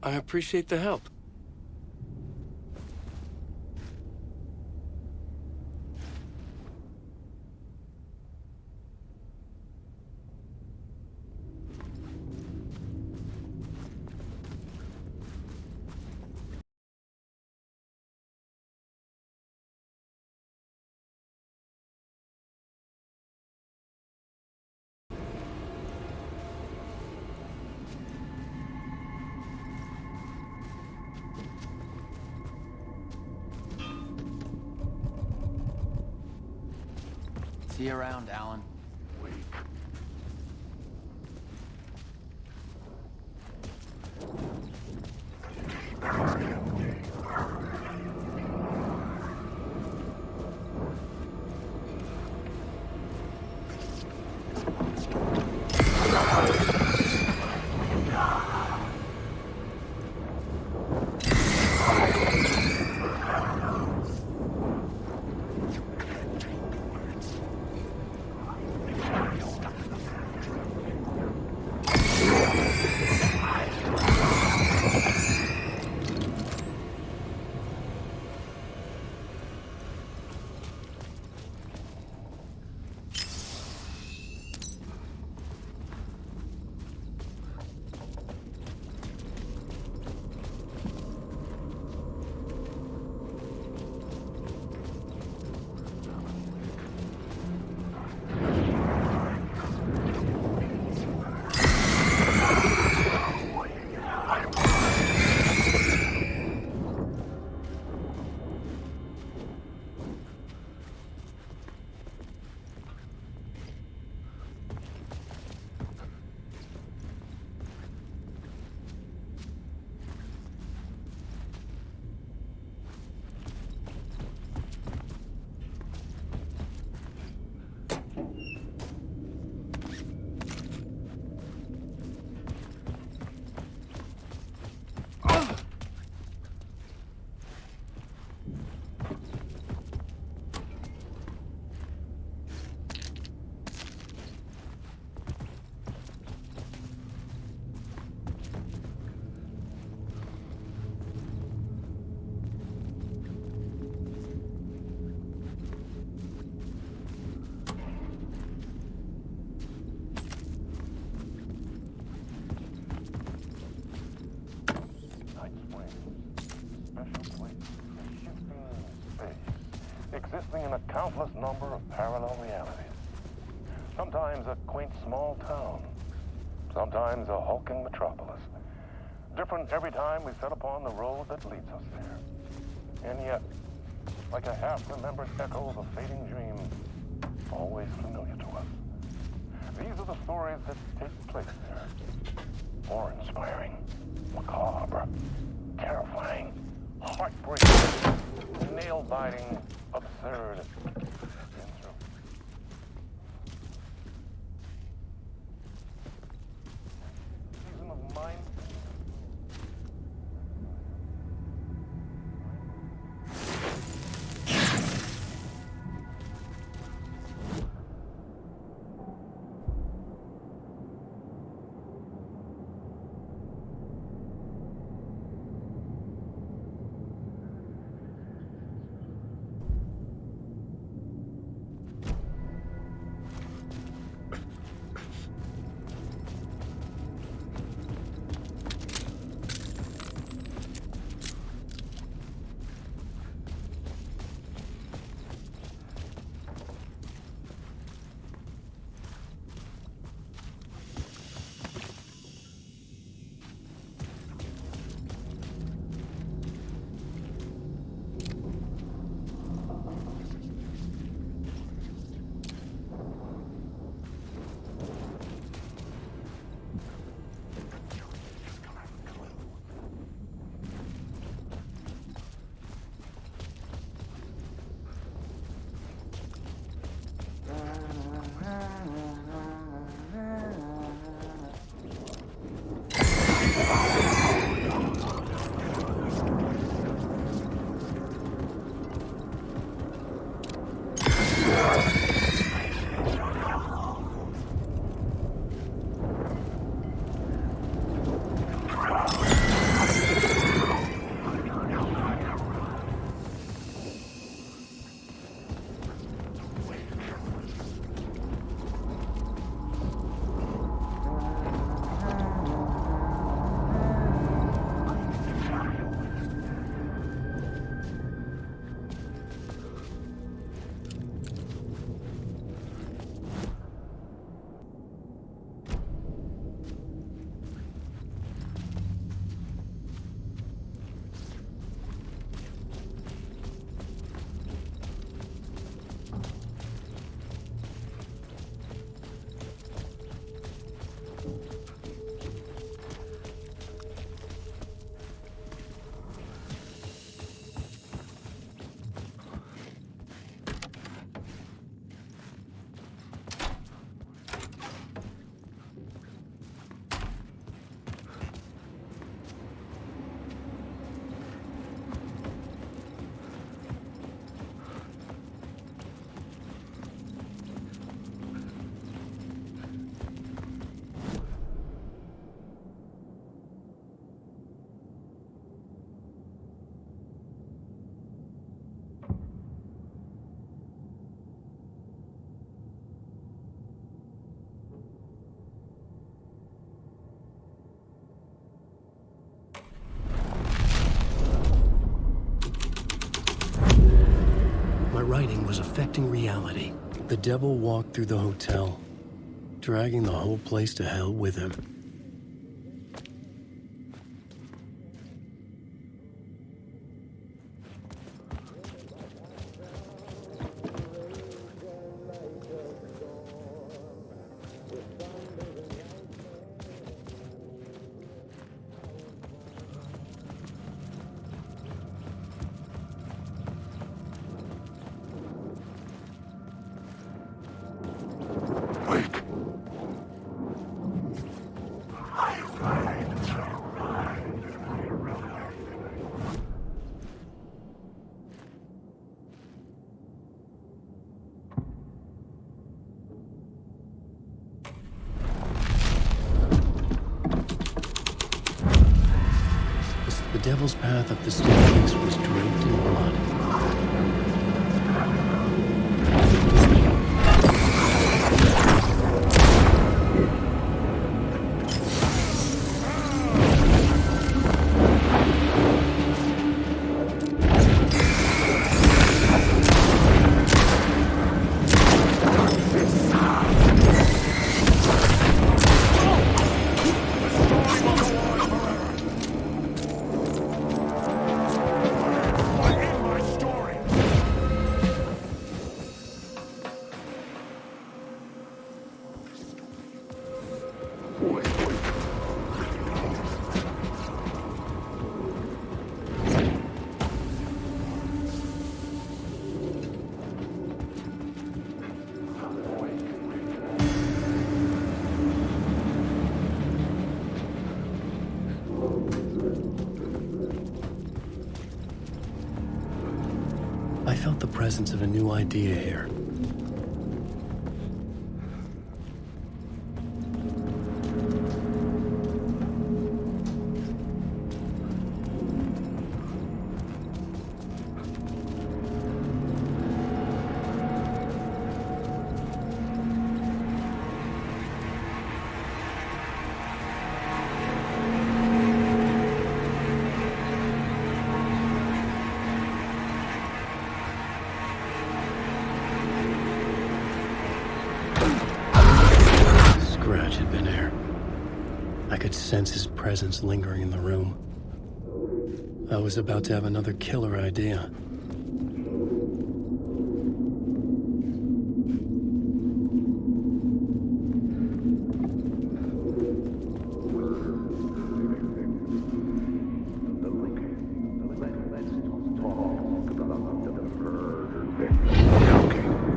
I appreciate the help. See you around, Alan. countless number of parallel realities. Sometimes a quaint small town, sometimes a hulking metropolis. Different every time we set upon the road that leads us there. And yet, like a half-remembered echo of a fading dream, always familiar to us. These are the stories that take place there. Awe-inspiring, macabre, terrifying, heartbreaking, nail-biting, absurd, and thrilling. Season of mind. Writing was affecting reality. The devil walked through the hotel, dragging the whole place to hell with him. The devil's path up the staircase was draped in blood. felt the presence of a new idea here. Scratch had been there. I could sense his presence lingering in the room. I was about to have another killer idea.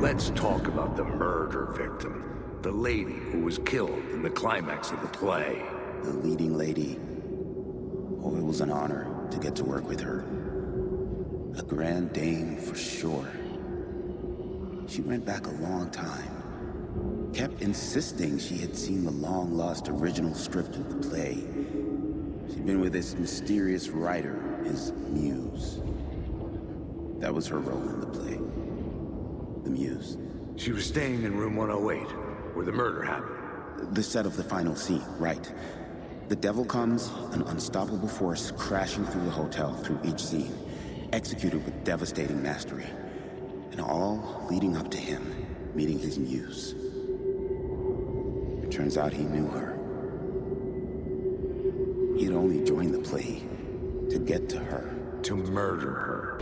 Let's talk about the murder victim. The lady who was killed in the climax of the play. The leading lady. Oh, it was an honor to get to work with her. A grand dame for sure. She went back a long time. Kept insisting she had seen the long-lost original script of the play. She'd been with this mysterious writer, his muse. That was her role in the play. The muse. She was staying in room 108, where the murder happened. The set of the final scene, right. The devil comes, an unstoppable force crashing through the hotel through each scene, executed with devastating mastery. And all leading up to him meeting his muse. It turns out he knew her. He had only joined the play to get to her. To murder her.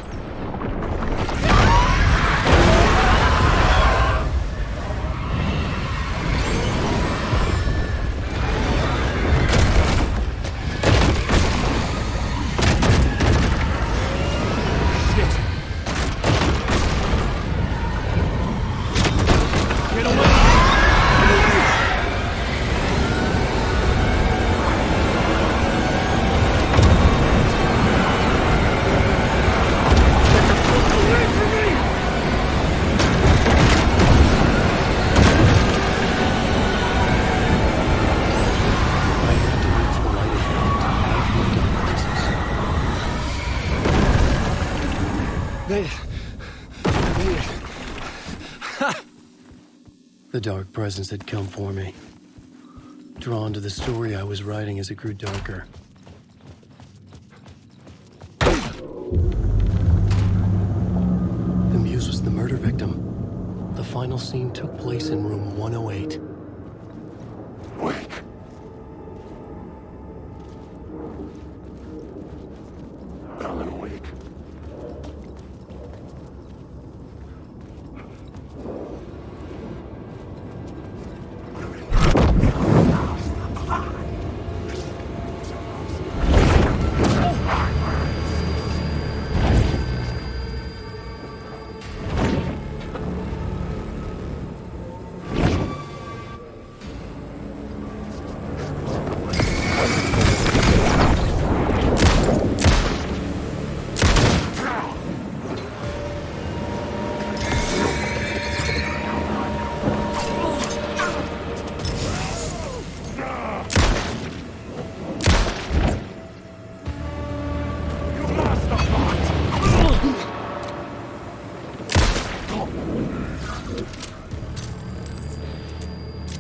The dark presence had come for me. Drawn to the story I was writing as it grew darker. The muse was the murder victim. The final scene took place in room 108. Wake. Alan Wake.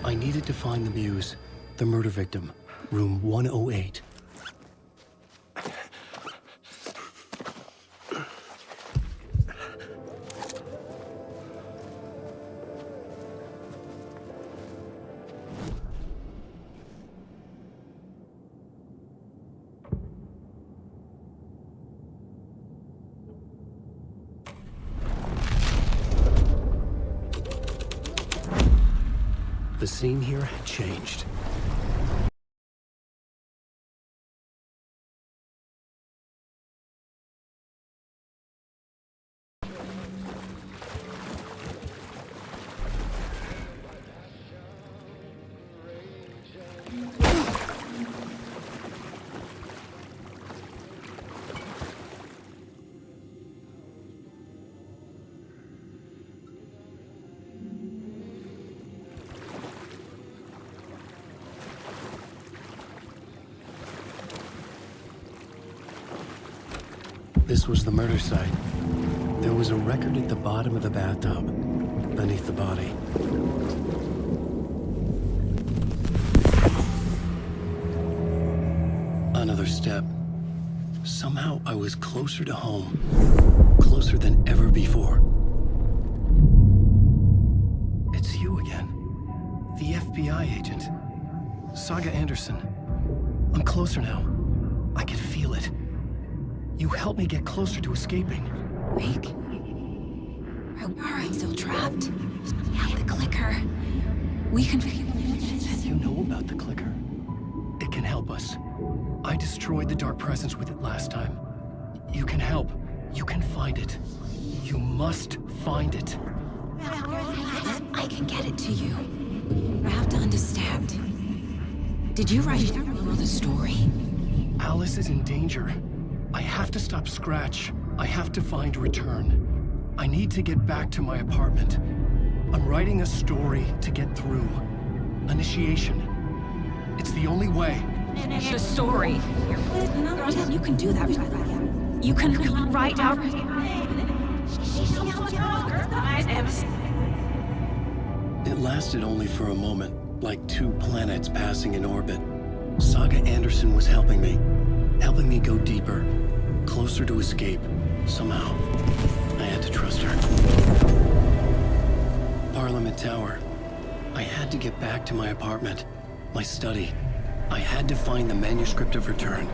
I needed to find the muse, the murder victim, room 108. The scene here had changed. This was the murder site. There was a record at the bottom of the bathtub, beneath the body. Another step. Somehow I was closer to home. Closer than ever before. It's you again. The FBI agent. Saga Anderson. I'm closer now. I can feel it. You helped me get closer to escaping. Wake? Are I still trapped? Yeah, the clicker. We can... You know about the clicker. It can help us. I destroyed the dark presence with it last time. You can help. You can find it. You must find it. I can get it to you. I have to understand. Did you write the story? Alice is in danger. I have to stop Scratch. I have to find Return. I need to get back to my apartment. I'm writing a story to get through. Initiation. It's the only way. The story. You can do that. You can write out... It lasted only for a moment, like two planets passing in orbit. Saga Anderson was helping me go deeper, closer to escape. Somehow, I had to trust her. Parliament Tower. I had to get back to my apartment, my study. I had to find the manuscript of Return.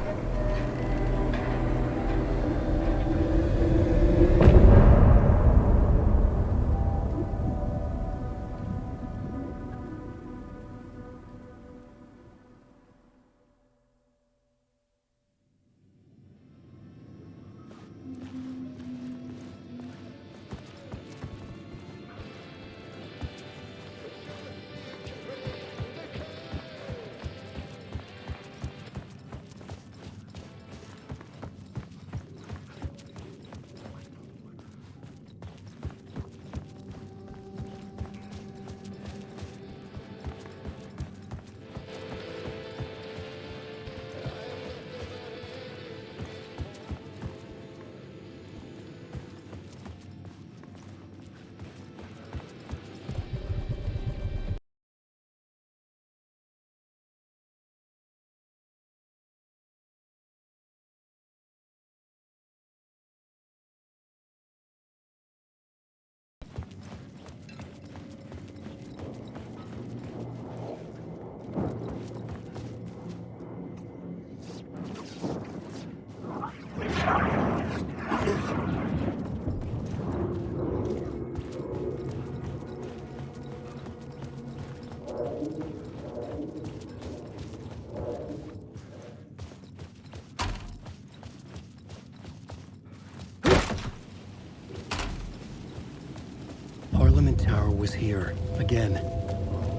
Parliament Tower was here, again.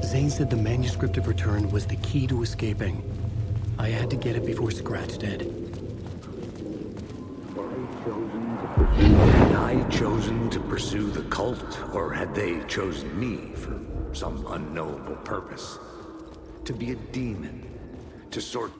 Zane said the manuscript of Return was the key to escaping. I had to get it before Scratch did. Had I chosen to pursue the cult, or had they chosen me for some unknowable purpose? To be a demon, to sort...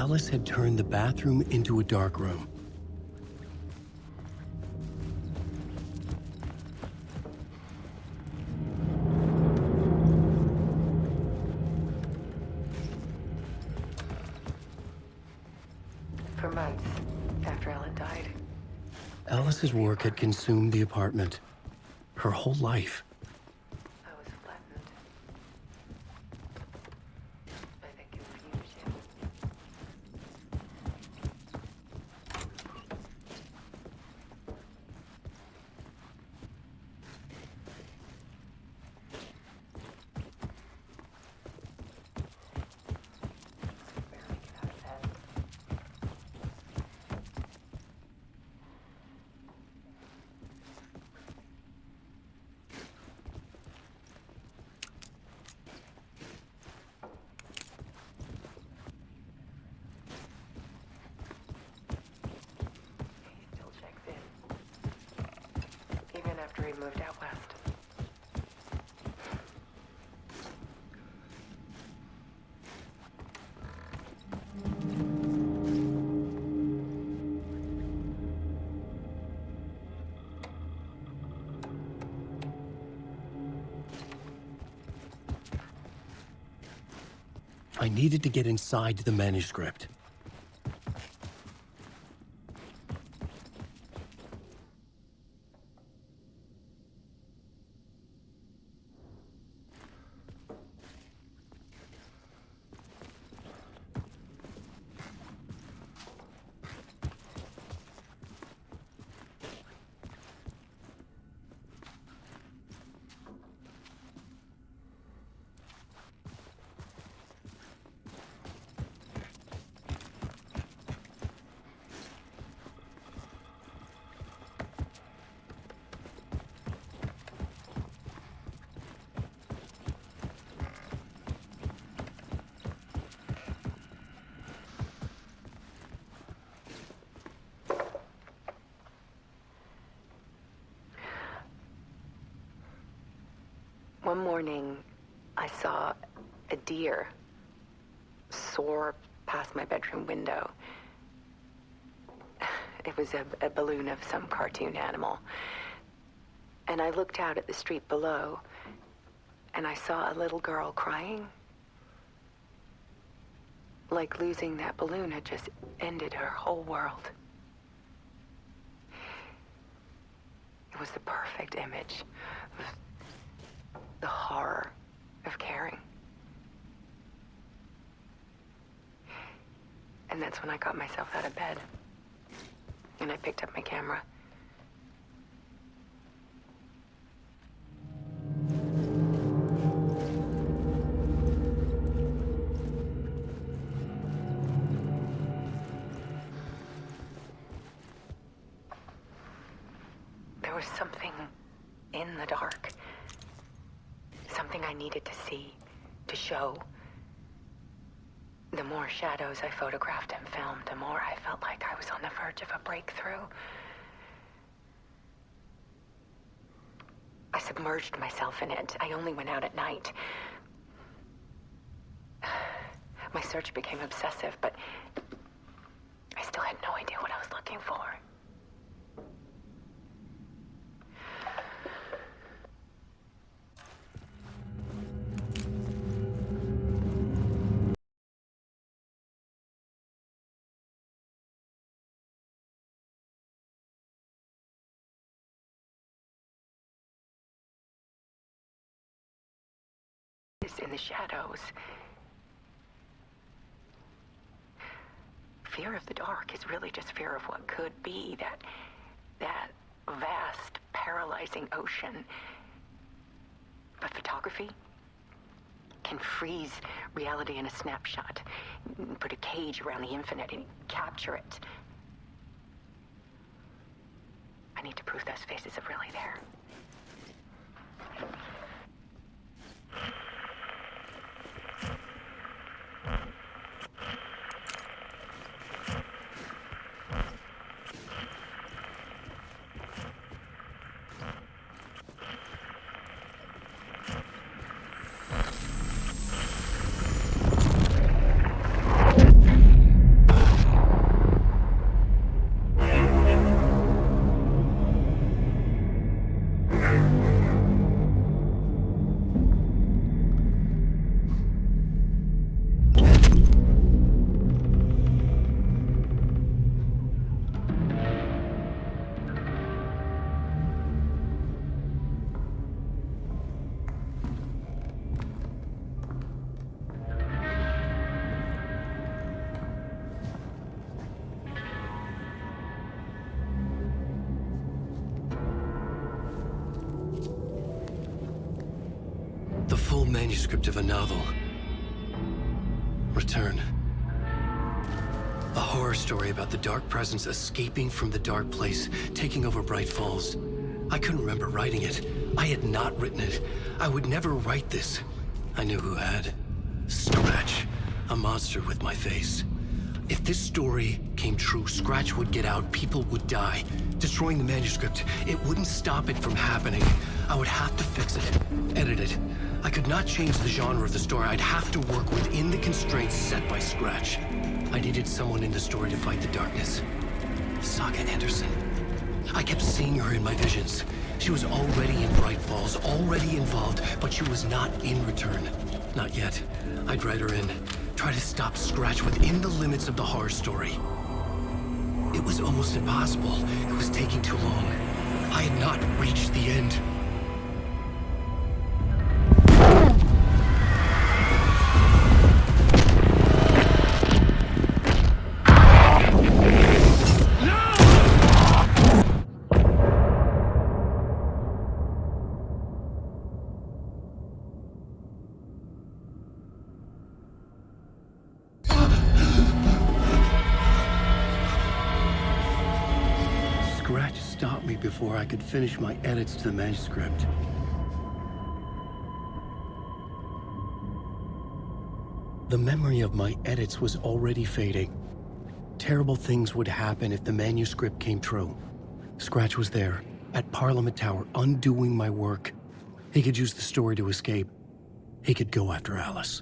Alice had turned the bathroom into a dark room. For months after Ellen died. Alice's work had consumed the apartment. Her whole life. I was flattened by the confusion. Even after he moved out west. I needed to get inside the manuscript. One morning, I saw a deer soar past my bedroom window. It was a balloon of some cartoon animal. And I looked out at the street below, and I saw a little girl crying. Like losing that balloon had just ended her whole world. It was the perfect image of the horror of caring. And that's when I got myself out of bed. And I picked up my camera. There was something in the dark. Something I needed to see, to show. The more shadows I photographed and filmed, the more I felt like I was on the verge of a breakthrough. I submerged myself in it. I only went out at night. My search became obsessive, but I still had no idea what I was looking for. In the shadows. Fear of the dark is really just fear of what could be, that vast, paralyzing ocean. But photography can freeze reality in a snapshot, put a cage around the infinite and capture it. I need to prove those faces are really there. The full manuscript of a novel. Return. A horror story about the dark presence escaping from the dark place, taking over Bright Falls. I couldn't remember writing it. I had not written it. I would never write this. I knew who had. Scratch. A monster with my face. If this story came true, Scratch would get out, people would die. Destroying the manuscript, it wouldn't stop it from happening. I would have to fix it, edit it. I could not change the genre of the story. I'd have to work within the constraints set by Scratch. I needed someone in the story to fight the darkness. Saga Anderson. I kept seeing her in my visions. She was already in Bright Falls, already involved, but she was not in Return. Not yet. I'd write her in. Try to stop Scratch within the limits of the horror story. It was almost impossible. It was taking too long. I had not reached the end. Scratch stopped me before I could finish my edits to the manuscript. The memory of my edits was already fading. Terrible things would happen if the manuscript came true. Scratch was there, at Parliament Tower, undoing my work. He could use the story to escape. He could go after Alice.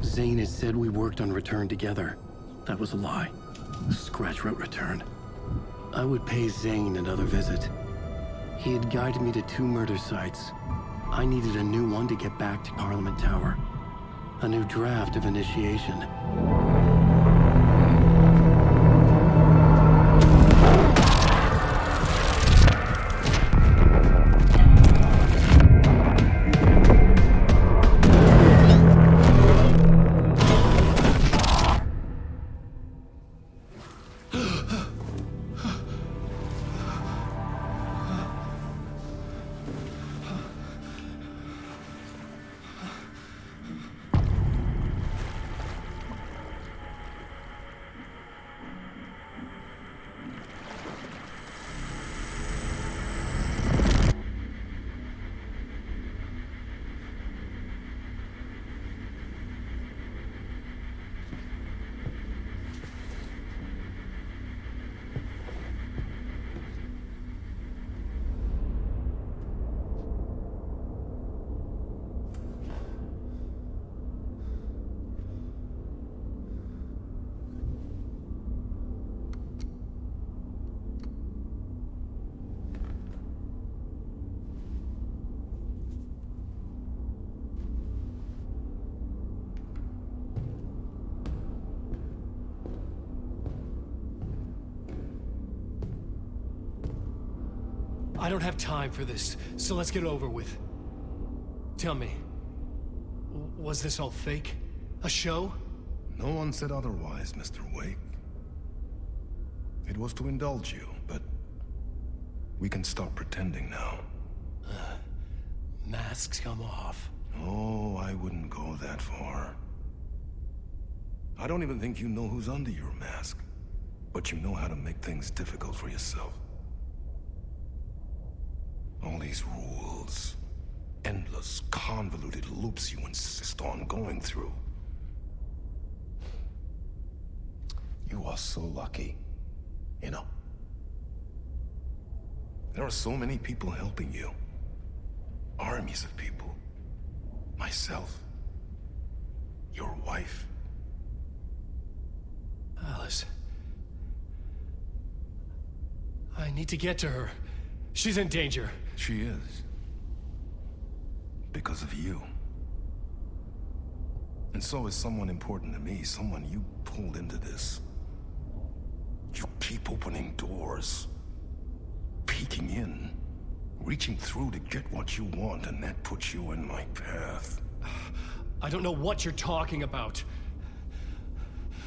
Zane had said we worked on Return together. That was a lie. Scratch wrote Return. I would pay Zane another visit. He had guided me to 2 murder sites. I needed a new one to get back to Parliament Tower. A new draft of Initiation. I don't have time for this, so let's get it over with. Tell me, was this all fake? A show? No one said otherwise, Mr. Wake. It was to indulge you, but we can stop pretending now. Masks come off. Oh, I wouldn't go that far. I don't even think you know who's under your mask, but you know how to make things difficult for yourself. All these rules, endless, convoluted loops you insist on going through. You are so lucky, you know. There are so many people helping you. Armies of people. Myself. Your wife. Alice. I need to get to her. She's in danger. She is. Because of you. And so is someone important to me, someone you pulled into this. You keep opening doors. Peeking in. Reaching through to get what you want, and that puts you in my path. I don't know what you're talking about.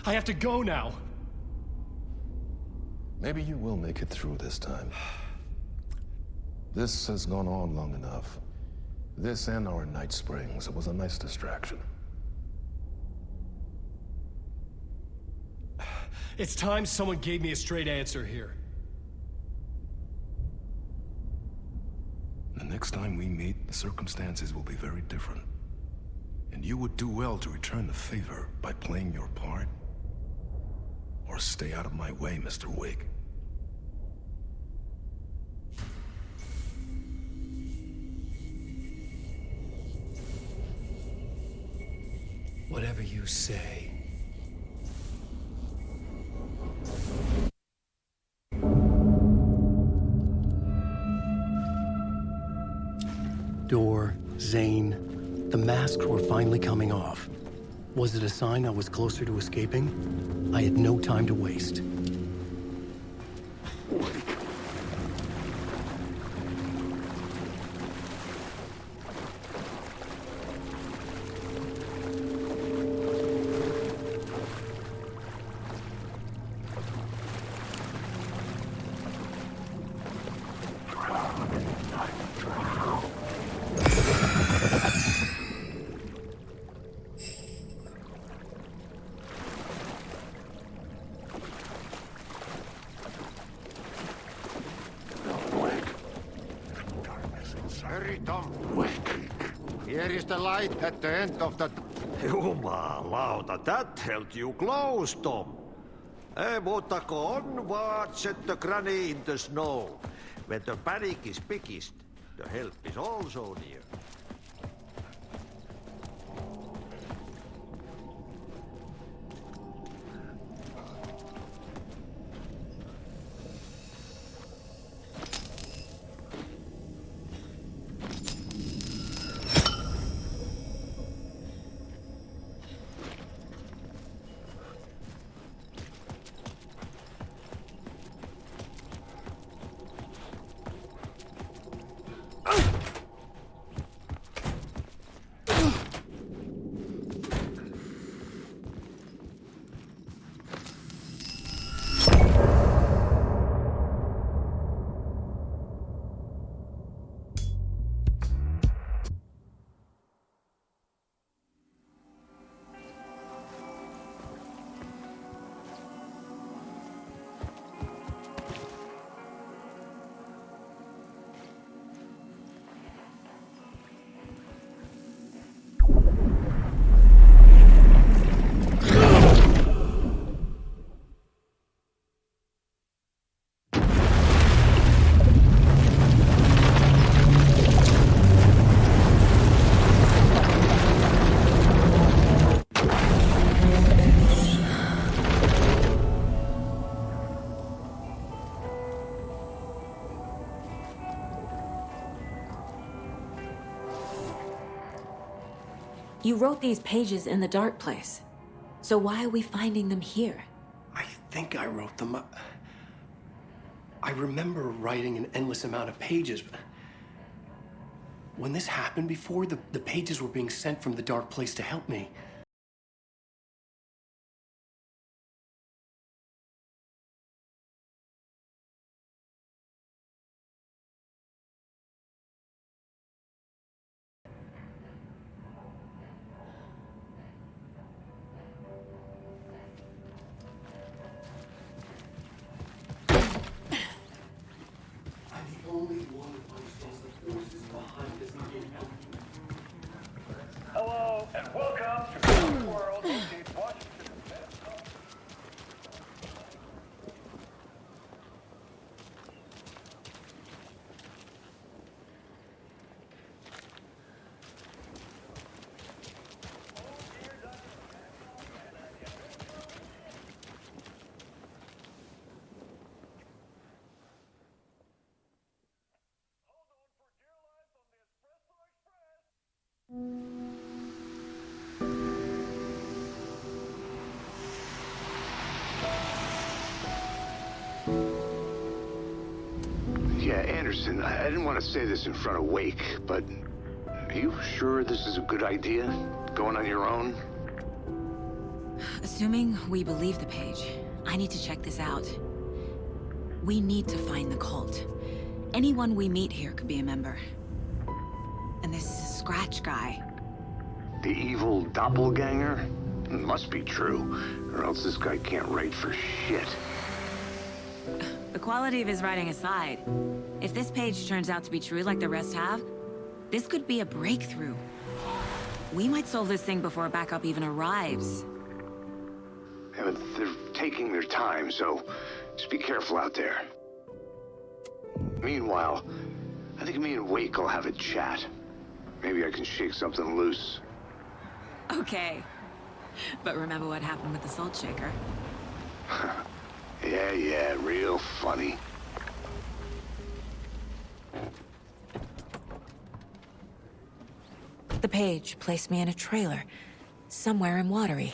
I have to go now. Maybe you will make it through this time. This has gone on long enough. This and our Night Springs. It was a nice distraction. It's time someone gave me a straight answer here. The next time we meet, the circumstances will be very different. And you would do well to return the favor by playing your part. Or stay out of my way, Mr. Wake. Whatever you say. Door, Zane, the masks were finally coming off. Was it a sign I was closer to escaping? I had no time to waste. Hurry, Tom. Here is the light at the end of the... Jumalauta, that held you close, Tom. Mutta on vaan set the granny in the snow. When the panic is biggest, the help is also near. You wrote these pages in the dark place. So why are we finding them here? I think I wrote them. I remember writing an endless amount of pages. When this happened before, the pages were being sent from the dark place to help me. Hello, and welcome to Yeah, Anderson, I didn't want to say this in front of Wake, but are you sure this is a good idea? Going on your own? Assuming we believe the page, I need to check this out. We need to find the cult. Anyone we meet here could be a member. And this Scratch guy. The evil doppelganger? Must be true, or else this guy can't write for shit. The quality of his writing aside, if this page turns out to be true like the rest have, this could be a breakthrough. We might solve this thing before backup even arrives. Yeah, but they're taking their time, so just be careful out there. Meanwhile, I think me and Wake will have a chat. Maybe I can shake something loose. Okay. But remember what happened with the salt shaker? Yeah, real funny. The page placed me in a trailer, somewhere in Watery.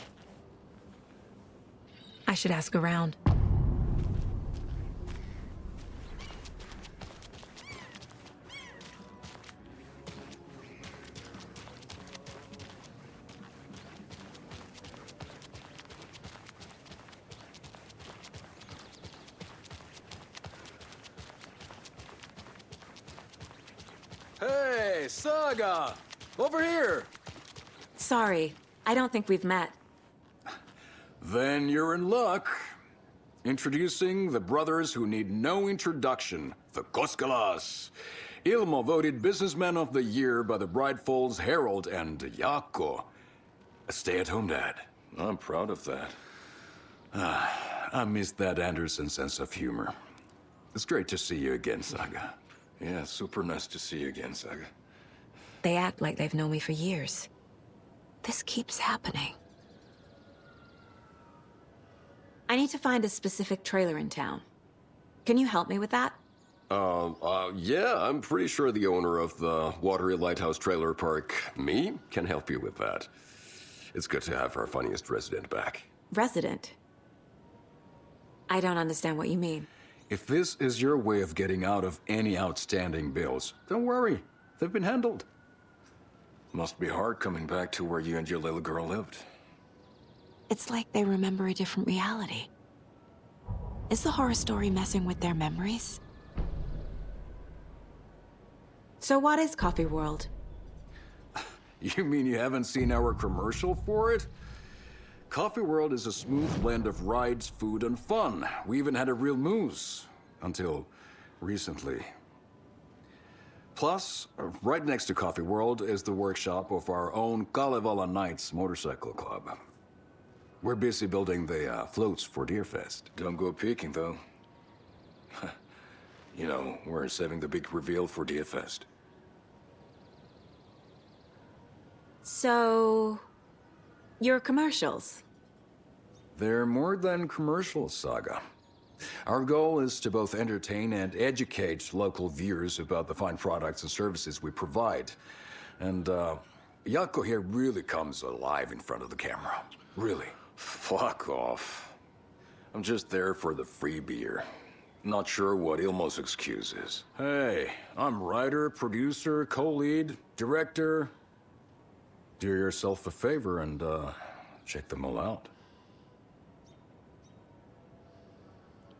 I should ask around. Hey, Saga! Over here! Sorry, I don't think we've met. Then you're in luck. Introducing the brothers who need no introduction, the Koskalas. Ilmo voted Businessman of the Year by the Bright Falls Herald, and Jaakko, a stay-at-home dad. I'm proud of that. I missed that Anderson sense of humor. It's great to see you again, Saga. Yeah, super nice to see you again, Saga. They act like they've known me for years. This keeps happening. I need to find a specific trailer in town. Can you help me with that? Yeah, I'm pretty sure the owner of the Watery Lighthouse Trailer Park, me, can help you with that. It's good to have our funniest resident back. Resident? I don't understand what you mean. If this is your way of getting out of any outstanding bills, don't worry. They've been handled. Must be hard coming back to where you and your little girl lived. It's like they remember a different reality. Is the horror story messing with their memories? So what is Coffee World? You mean you haven't seen our commercial for it? Coffee World is a smooth blend of rides, food, and fun. We even had a real moose. Until recently. Plus, right next to Coffee World is the workshop of our own Kalevala Knights Motorcycle Club. We're busy building the floats for Deerfest. Don't go peeking, though. You know, we're saving the big reveal for Deerfest. So... your commercials? They're more than commercials, Saga. Our goal is to both entertain and educate local viewers about the fine products and services we provide. And, Jaakko here really comes alive in front of the camera. Really. Fuck off. I'm just there for the free beer. Not sure what Ilmo's excuse is. Hey, I'm writer, producer, co-lead, director. Do yourself a favor and, check them all out.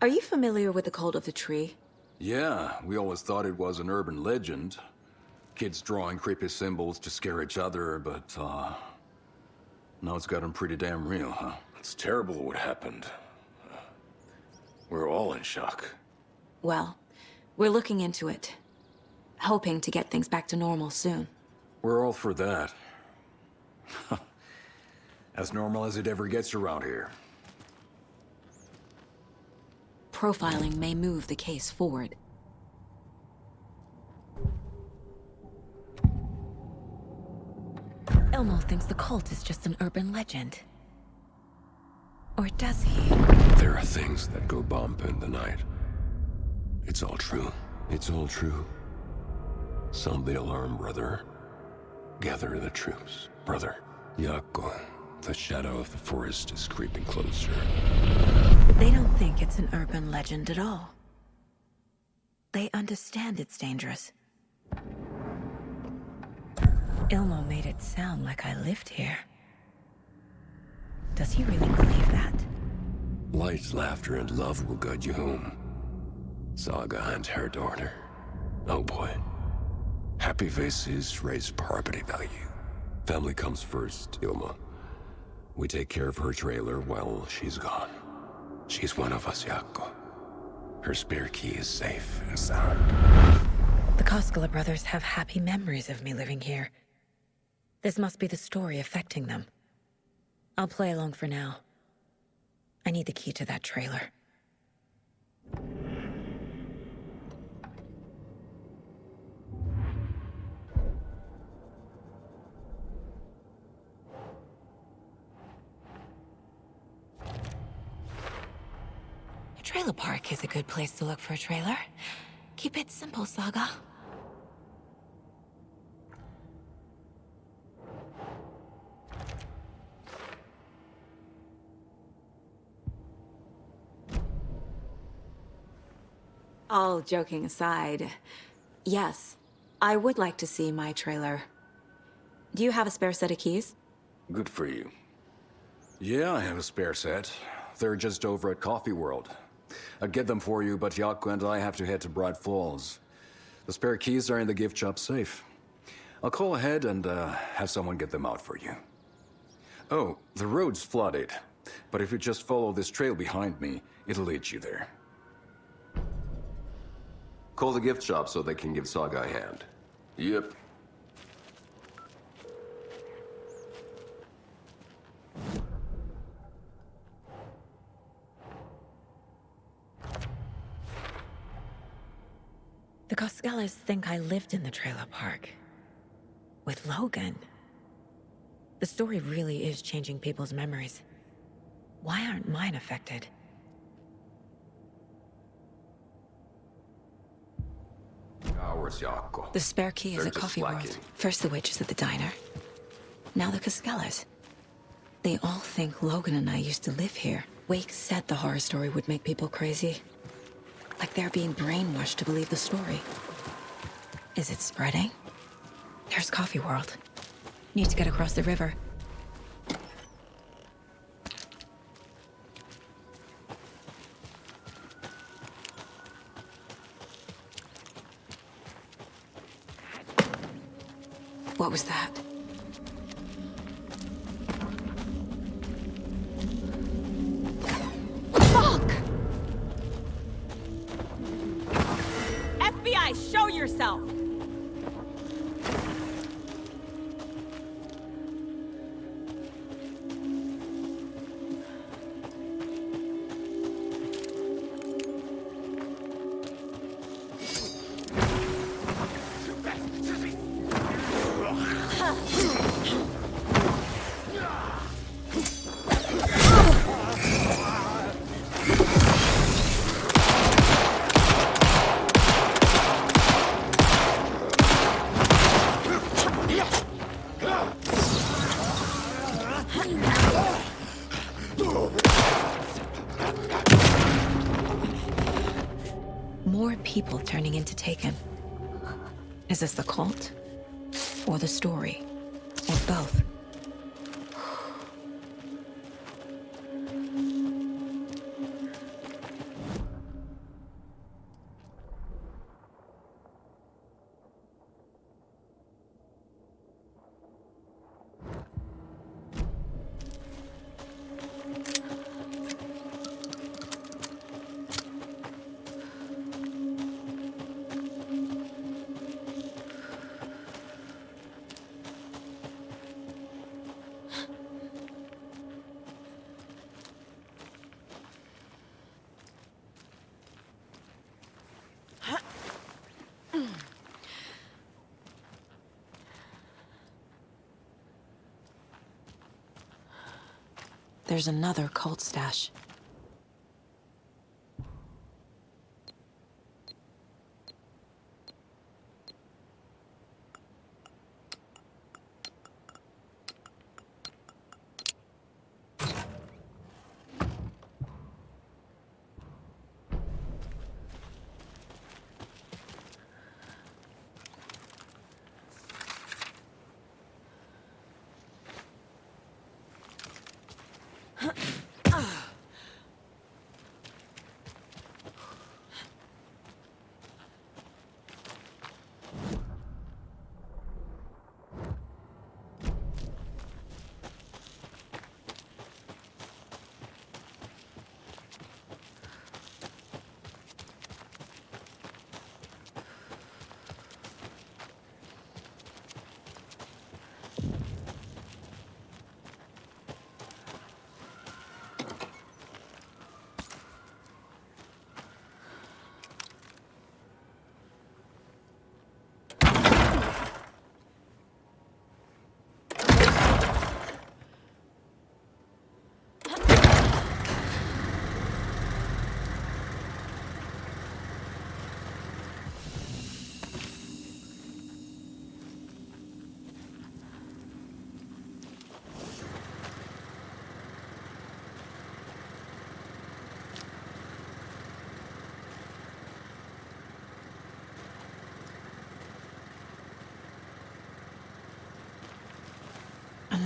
Are you familiar with the Cult of the Tree? Yeah, we always thought it was an urban legend. Kids drawing creepy symbols to scare each other, but, now it's gotten pretty damn real, huh? It's terrible what happened. We're all in shock. Well, we're looking into it. Hoping to get things back to normal soon. We're all for that. As normal as it ever gets around here. Profiling may move the case forward. Ilmo thinks the cult is just an urban legend. Or does he? There are things that go bump in the night. It's all true. It's all true. Sound the alarm, brother. Gather the troops, brother. Jaakko, the shadow of the forest is creeping closer. They don't think it's an urban legend at all. They understand it's dangerous. Ilmo made it sound like I lived here. Does he really believe that? Light, laughter, and love will guide you home. Saga and her daughter. Oh boy. Happy faces raise property value. Family comes first, Ilma. We take care of her trailer while she's gone. She's one of us, Jaakko. Her spare key is safe and sound. The Koskela brothers have happy memories of me living here. This must be the story affecting them. I'll play along for now. I need the key to that trailer. A trailer park is a good place to look for a trailer. Keep it simple, Saga. All joking aside, yes, I would like to see my trailer. Do you have a spare set of keys? Good for you. Yeah, I have a spare set. They're just over at Coffee World. I'd get them for you, but Jaakko and I have to head to Bright Falls. The spare keys are in the gift shop safe. I'll call ahead and have someone get them out for you. Oh, the road's flooded, but if you just follow this trail behind me, it'll lead you there. Call the gift shop so they can give Saga a hand. Yep. The Koskelas think I lived in the trailer park. With Logan. The story really is changing people's memories. Why aren't mine affected? Ours, Jaakko. The spare key is They're at just Coffee slacking. World. First the waitress at the diner. Now the Koskelas. They all think Logan and I used to live here. Wake said the horror story would make people crazy. Like they're being brainwashed to believe the story. Is it spreading? There's Coffee World. Need to get across the river. What was that? Fuck! FBI, show yourself! More people turning into Taken. Is this the cult? Or the story? Or both? There's another cult stash.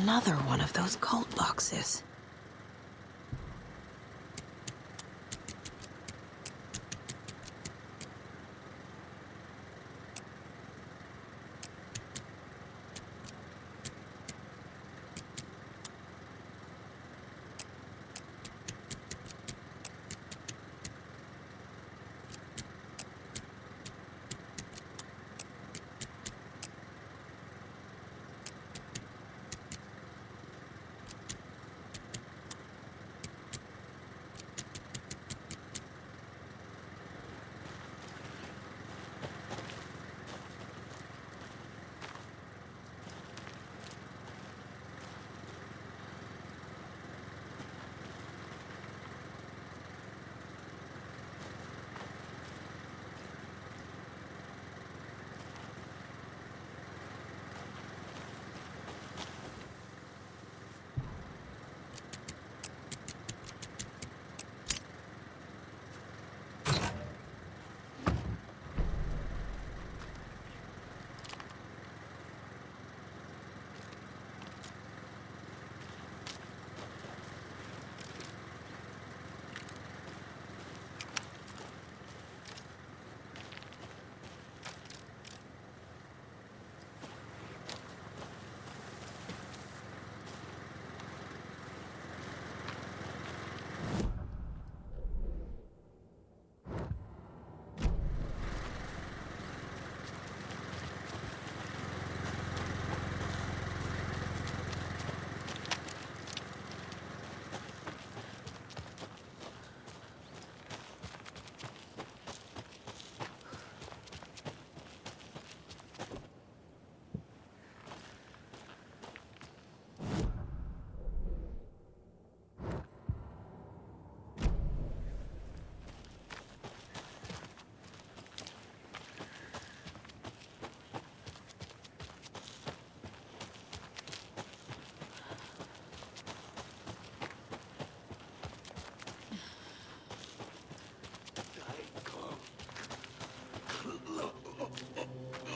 Another one of those cult boxes.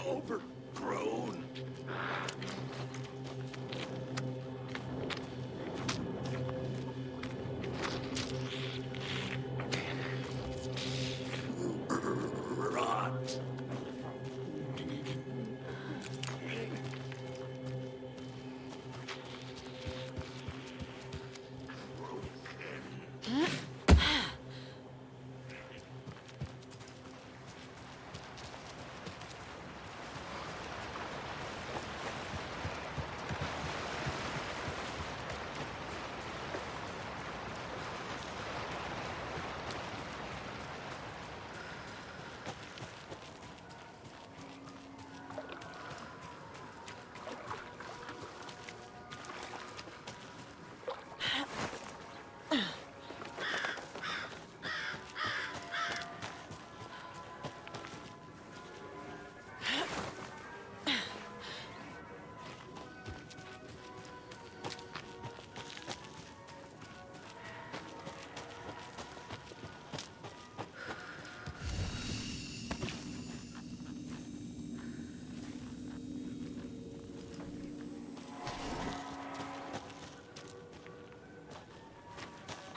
Overgrown. Rot.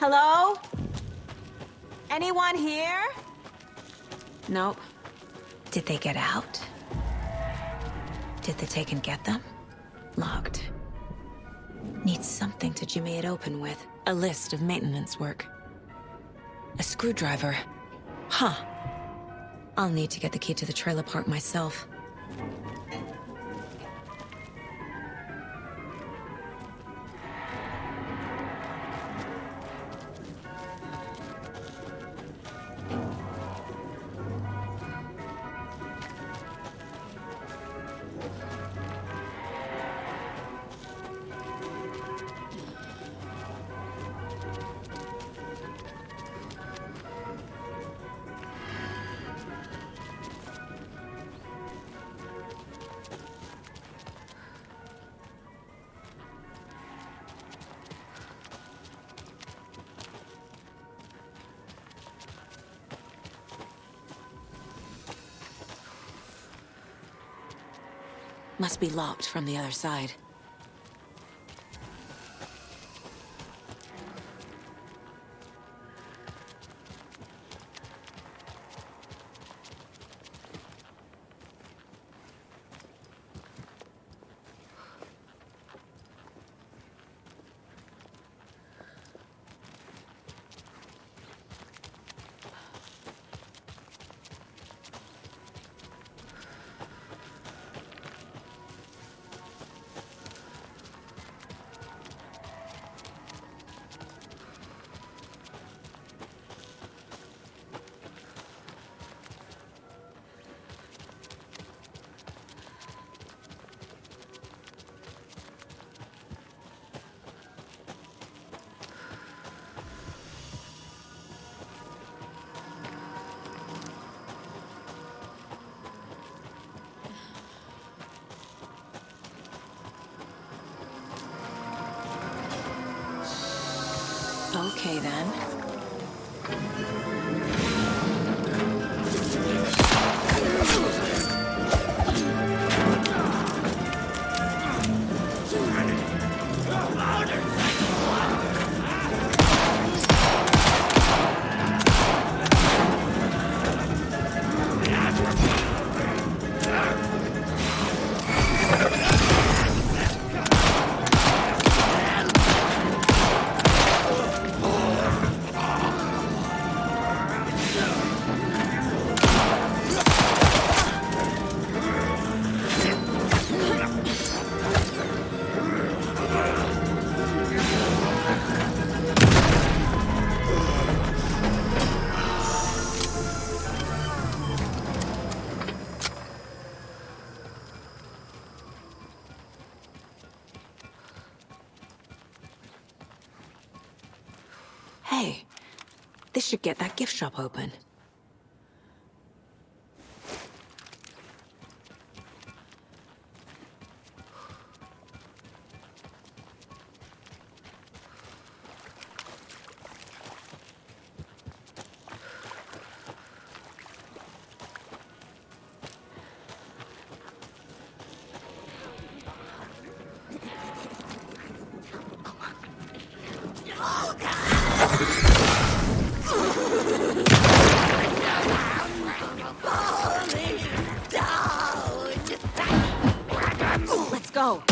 Hello? Anyone here? Nope. Did they get out? Did the Taken get them? Locked. Need something to jimmy it open with. A list of maintenance work. A screwdriver. Huh. I'll need to get the key to the trailer park myself. Must be locked from the other side. Okay, then. Hey, this should get that gift shop open. Let's go.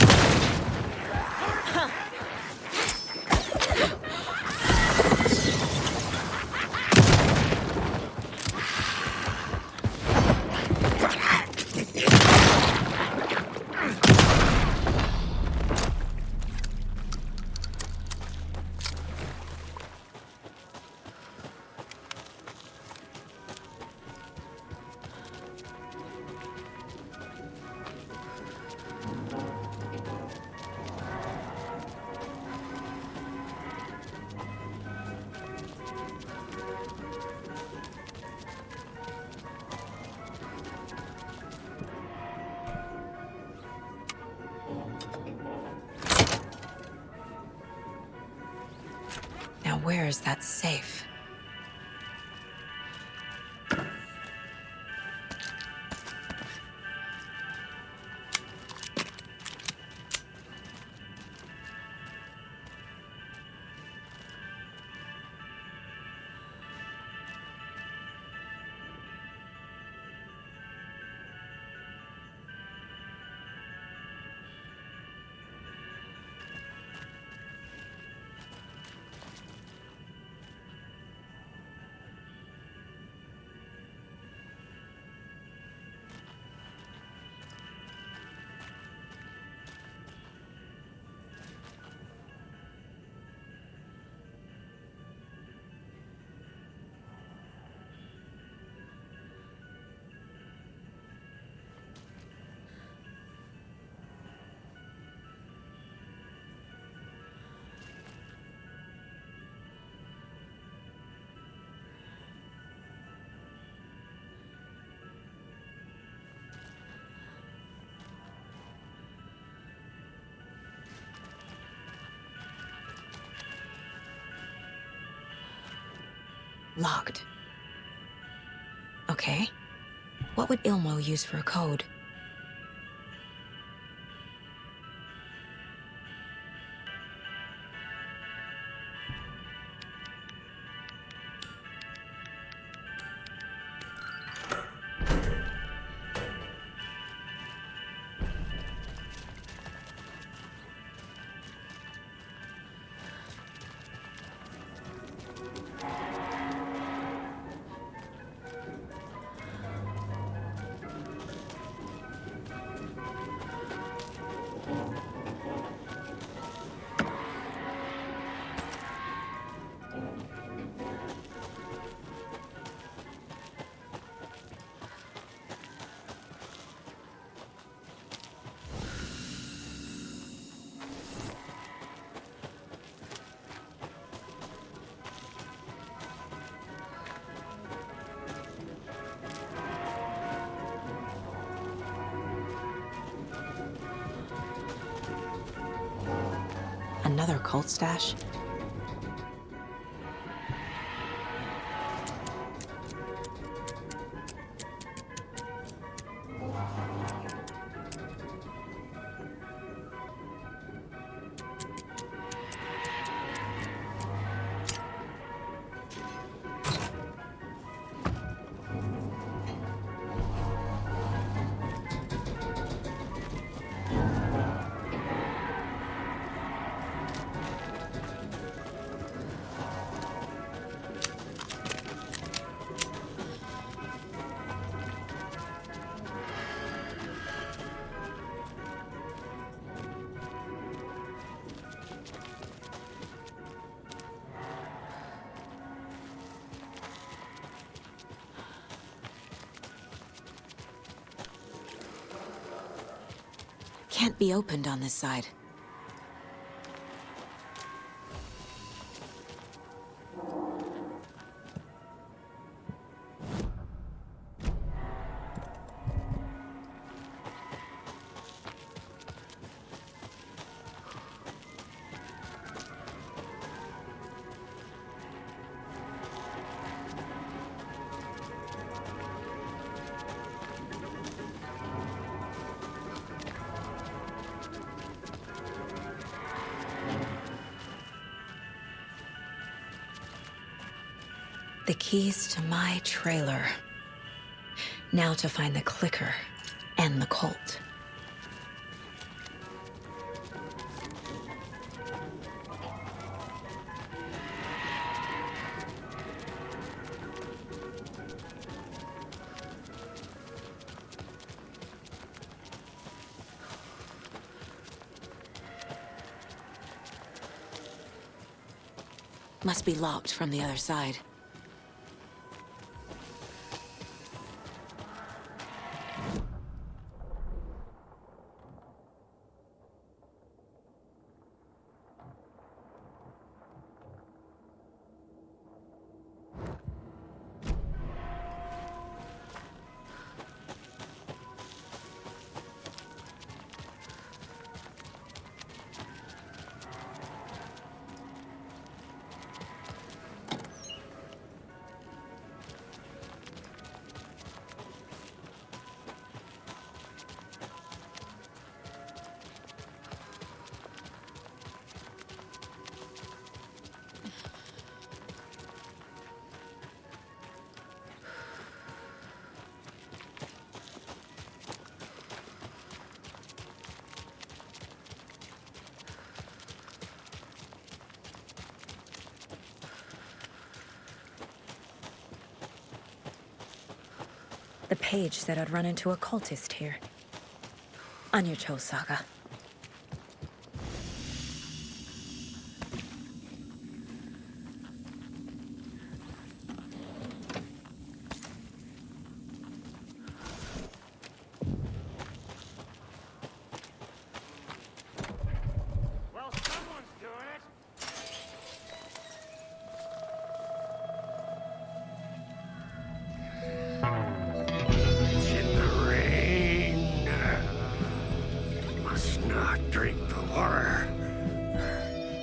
Now, where is that safe? Locked. Okay. What would Ilmo use for a code? Another cult stash? can't be opened on this side. The keys to my trailer. Now to find the clicker and the cult. Must be locked from the other side. The page said I'd run into a cultist here. On your toes, Saga. Well, someone's doing it. It's in the rain. Must not drink the water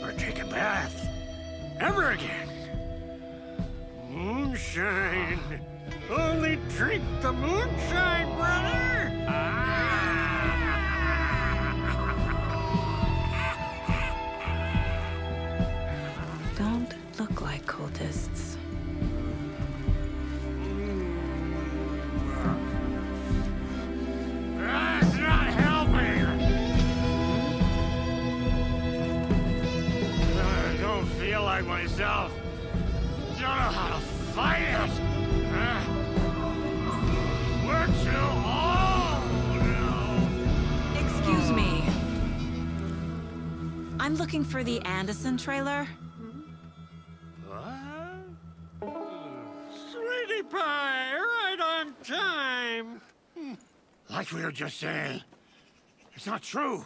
or take a bath ever again. Moonshine. Only drink the moonshine, brother. Don't look like cultists. That's not helping. I don't feel like myself. Don't know how to fight it. We're too old now. Excuse me. I'm looking for the Anderson trailer. What? Sweetie pie, right on time. Like we were just saying, it's not true.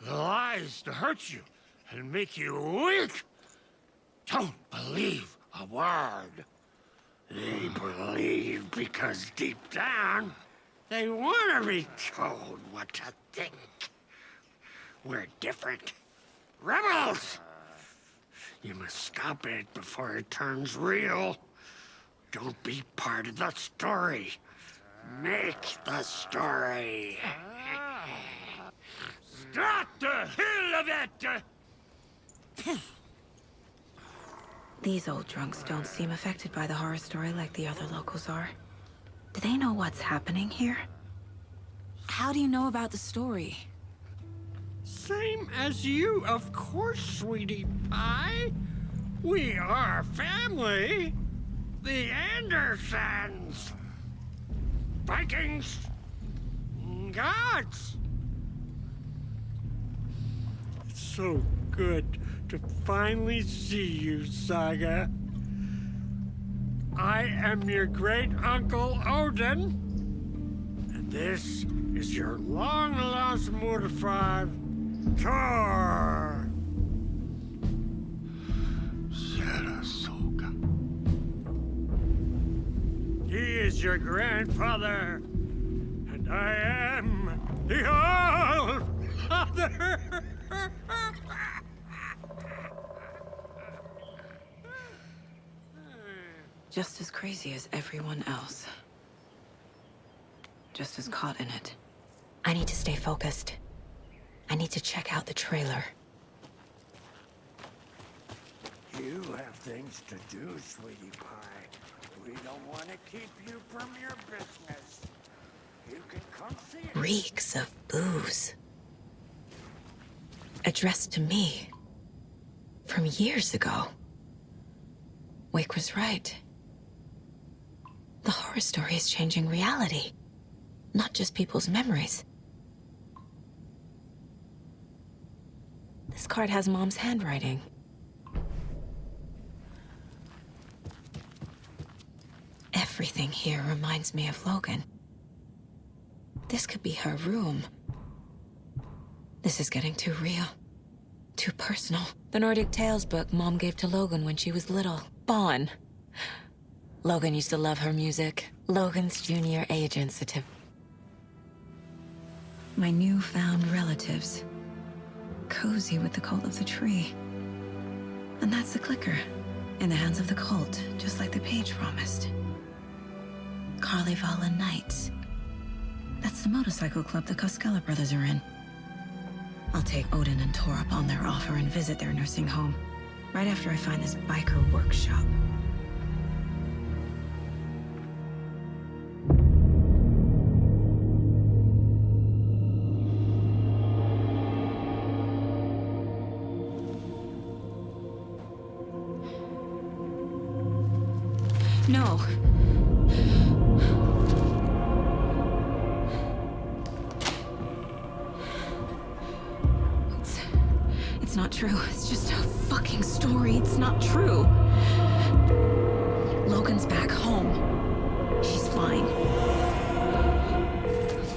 The lies to hurt you and make you weak. Don't believe a word. They believe because deep down, they want to be told what to think. We're different. Rebels! You must stop it before it turns real. Don't be part of the story. Make the story. Stop the hell of it! These old drunks don't seem affected by the horror story like the other locals are. Do they know what's happening here? How do you know about the story? Same as you, of course, sweetie pie. We are family. The Andersons. Vikings. Gods. It's so good to finally see you, Saga. I am your great uncle Odin, and this is your long-lost mortified Tor. Saratoga. He is your grandfather, and I am the All-Father. Just as crazy as everyone else. Just as caught in it. I need to stay focused. I need to check out the trailer. You have things to do, sweetie pie. We don't want to keep you from your business. You can come see it. Reeks of booze. Addressed to me. From years ago. Wake was right. The horror story is changing reality. Not just people's memories. This card has Mom's handwriting. Everything here reminds me of Logan. This could be her room. This is getting too real. Too personal. The Nordic Tales book Mom gave to Logan when she was little. Bon. Logan used to love her music. Logan's junior agent certificate. My newfound relatives. Cozy with the cult of the tree. And that's the clicker. In the hands of the cult, just like the page promised. Carnival Nights. That's the motorcycle club the Koskela brothers are in. I'll take Odin and Tor up on their offer and visit their nursing home. Right after I find this biker workshop. No. It's not true. It's just a fucking story. It's not true. Logan's back home. She's fine.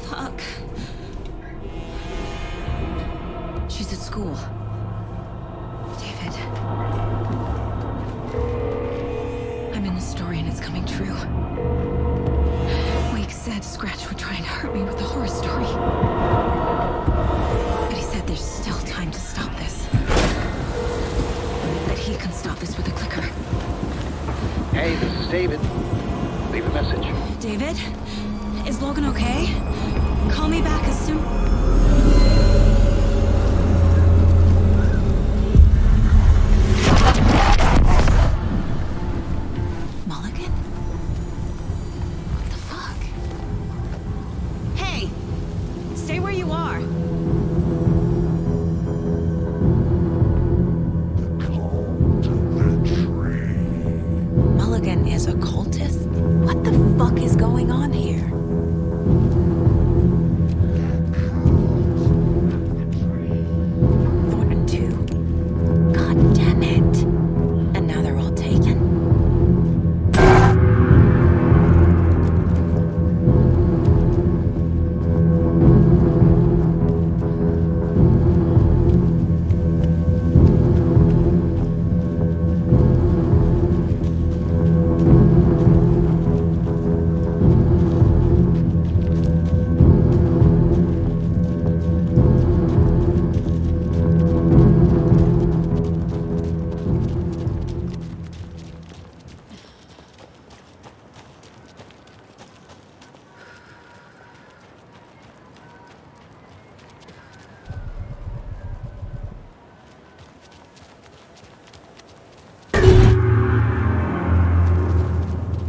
Fuck. She's at school. David. I'm in the story and it's coming true. Wake said Scratch would try and hurt me with the horror story. But he said there's still time to stop this. That he can stop this with a clicker. Hey, this is David. Leave a message. David? Is Logan okay? Call me back as soon... Mulligan? What the fuck? Hey! Stay where you are! Mulligan is a cultist? What the fuck is going on here? Thornton 2. God damn it. And now they're all taken?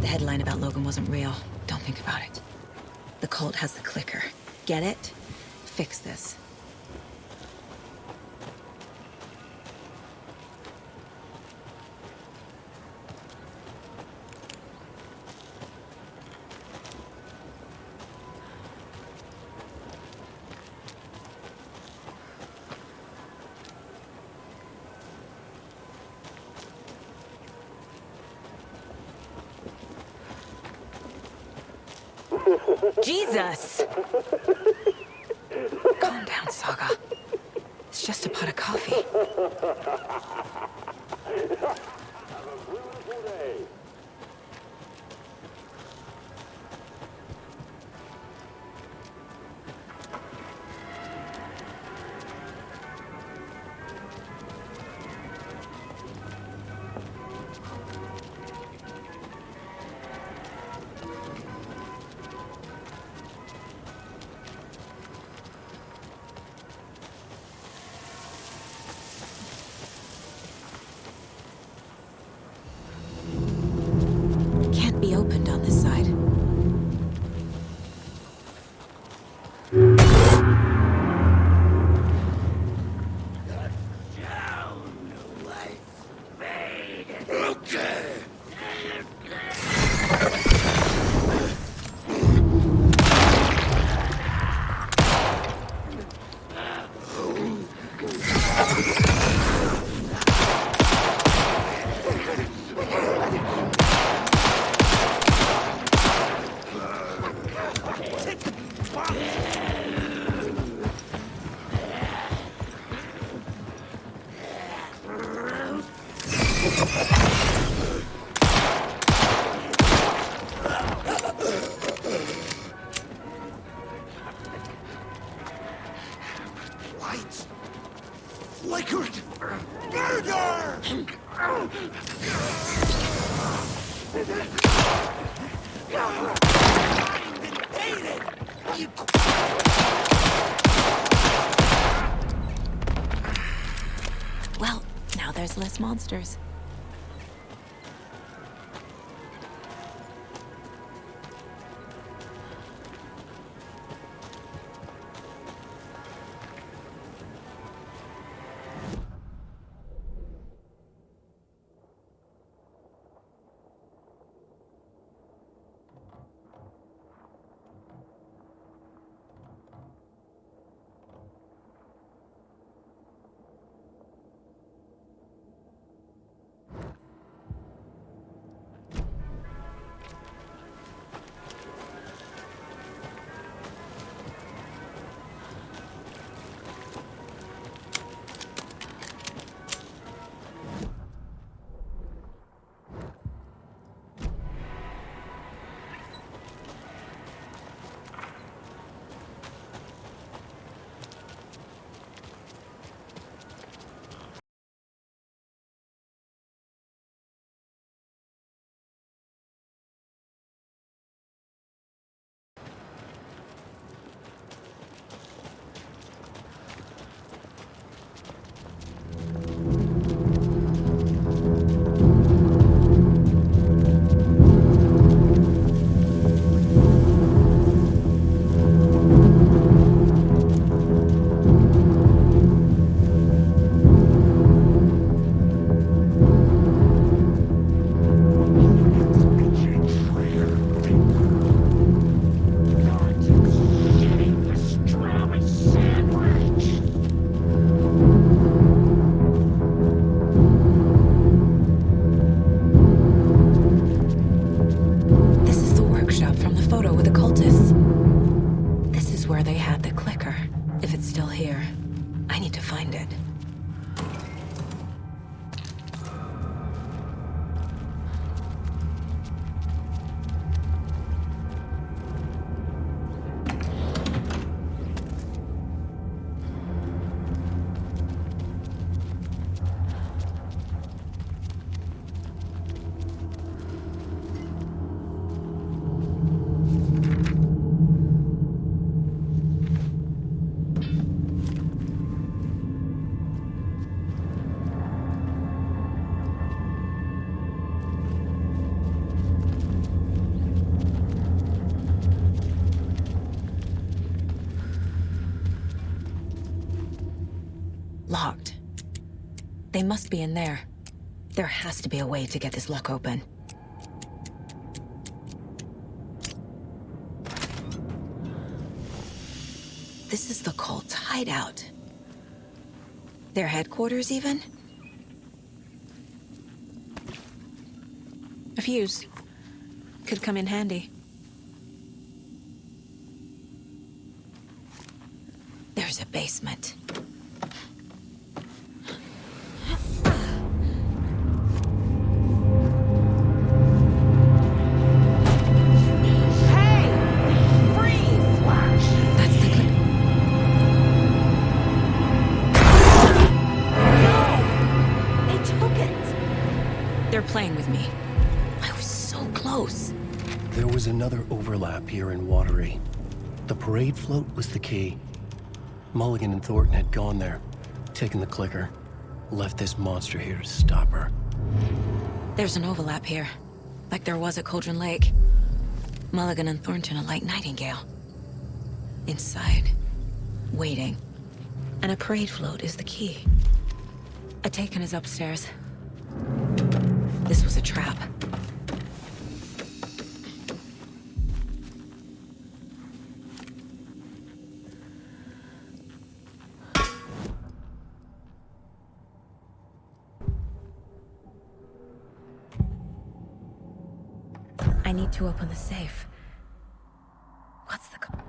The headline about Logan wasn't real. Don't think about it. The cult has the clicker. Get it? Fix this. Jesus! Calm down, Saga. It's just a pot of coffee. Can't be opened on this side. Lights flickered. Murder! Well, now there's less monsters. Locked. They must be in there. There has to be a way to get this lock open. This is the cult's hideout. Their headquarters, even? A fuse. Could come in handy. There's a basement. They're playing with me. I was so close. There was another overlap here in Watery. The parade float was the key. Mulligan and Thornton had gone there, taken the clicker, left this monster here to stop her. There's an overlap here, like there was at Cauldron Lake. Mulligan and Thornton are like Nightingale. Inside, waiting. And a parade float is the key. Atakan is upstairs. This was a trap. I need to open the safe. What's the code?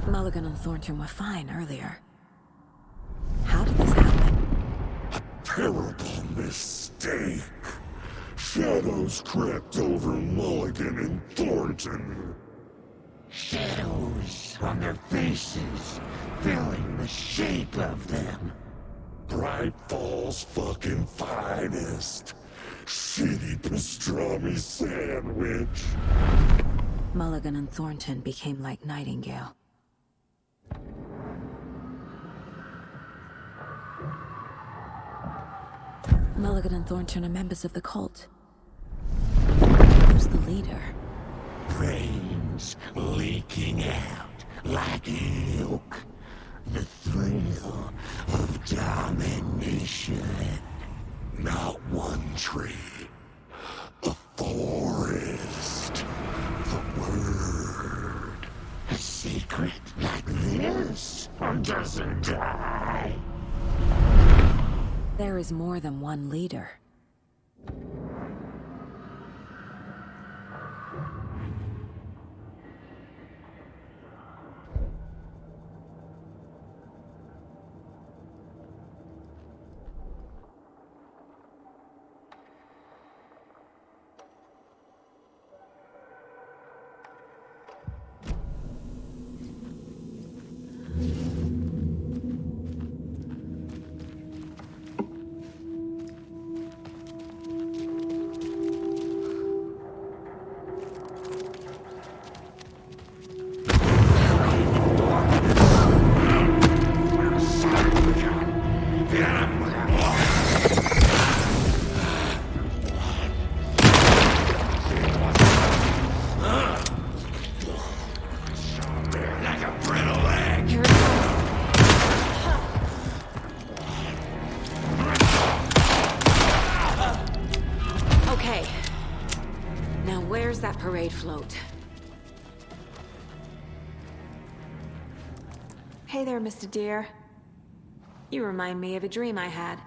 Mulligan and Thornton were fine earlier. How did this happen? Terrible mistake. Shadows crept over Mulligan and Thornton. Shadows on their faces, filling the shape of them. Bright Fall's fucking finest. Shitty pastrami sandwich. Mulligan and Thornton became like Nightingale. Mulligan and Thornton are members of the cult. Who's the leader? Brains leaking out like milk. The thrill of domination. Not one tree. A forest. The word. A secret like this doesn't die. There is more than one leader. That parade float. Hey there, Mr. Deer. You remind me of a dream I had.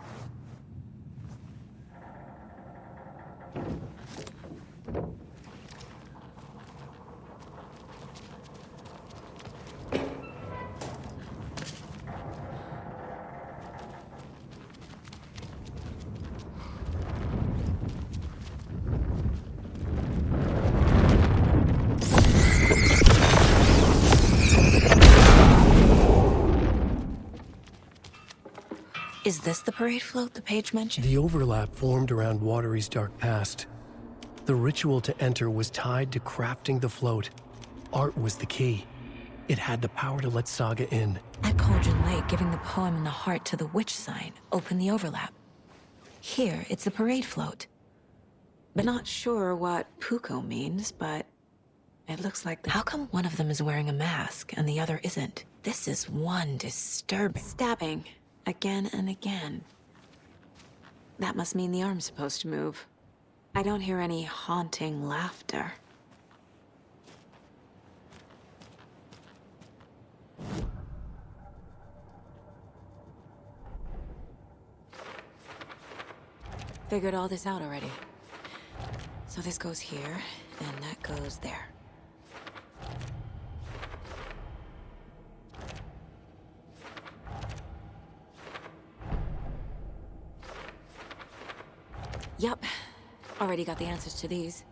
Is this the parade float the page mentioned? The overlap formed around Watery's dark past. The ritual to enter was tied to crafting the float. Art was the key. It had the power to let Saga in. At Cauldron Lake, giving the poem and the heart to the witch sign opened the overlap. Here, it's a parade float. But not sure what Puko means, but it looks like how come one of them is wearing a mask and the other isn't? This is one disturbing. Stabbing. Again and again. That must mean the arm's supposed to move. I don't hear any haunting laughter. Figured all this out already. So this goes here, and that goes there. Yup. Already got the answers to these.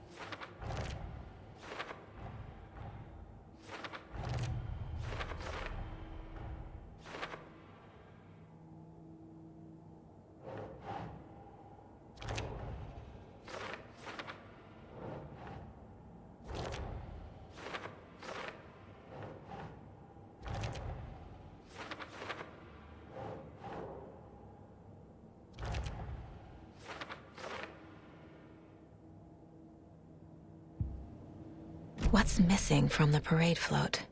What's missing from the parade float?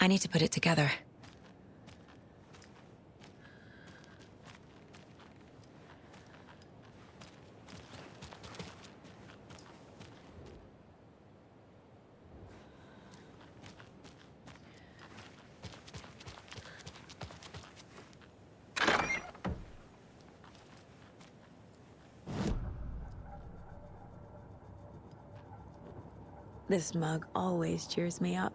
I need to put it together. This mug always cheers me up.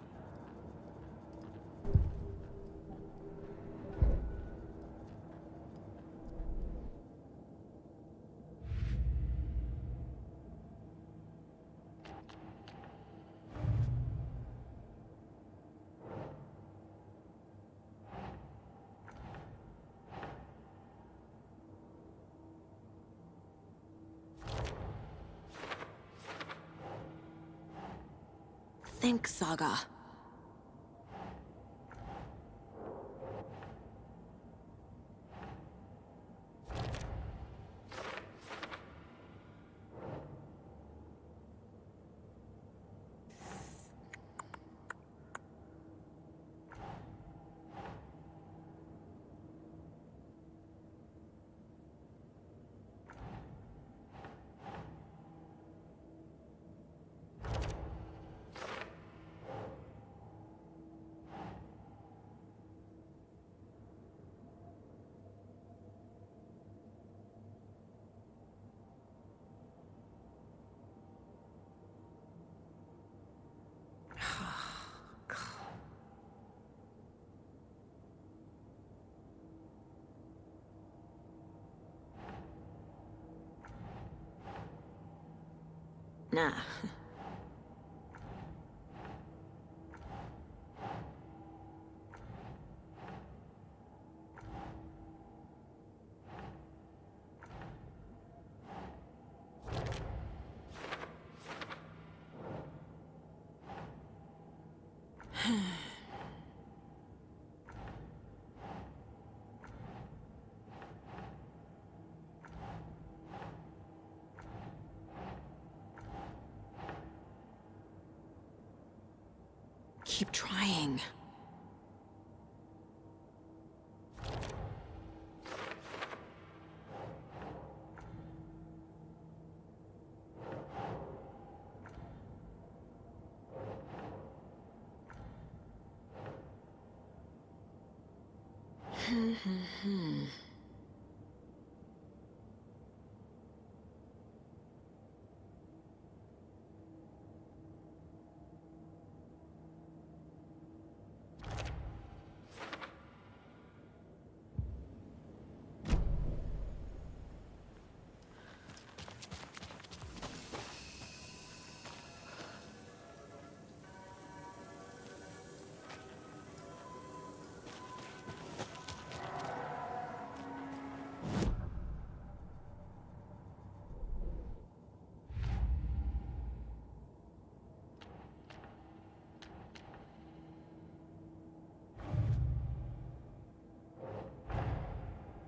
Think, Saga. Nah. Keep trying.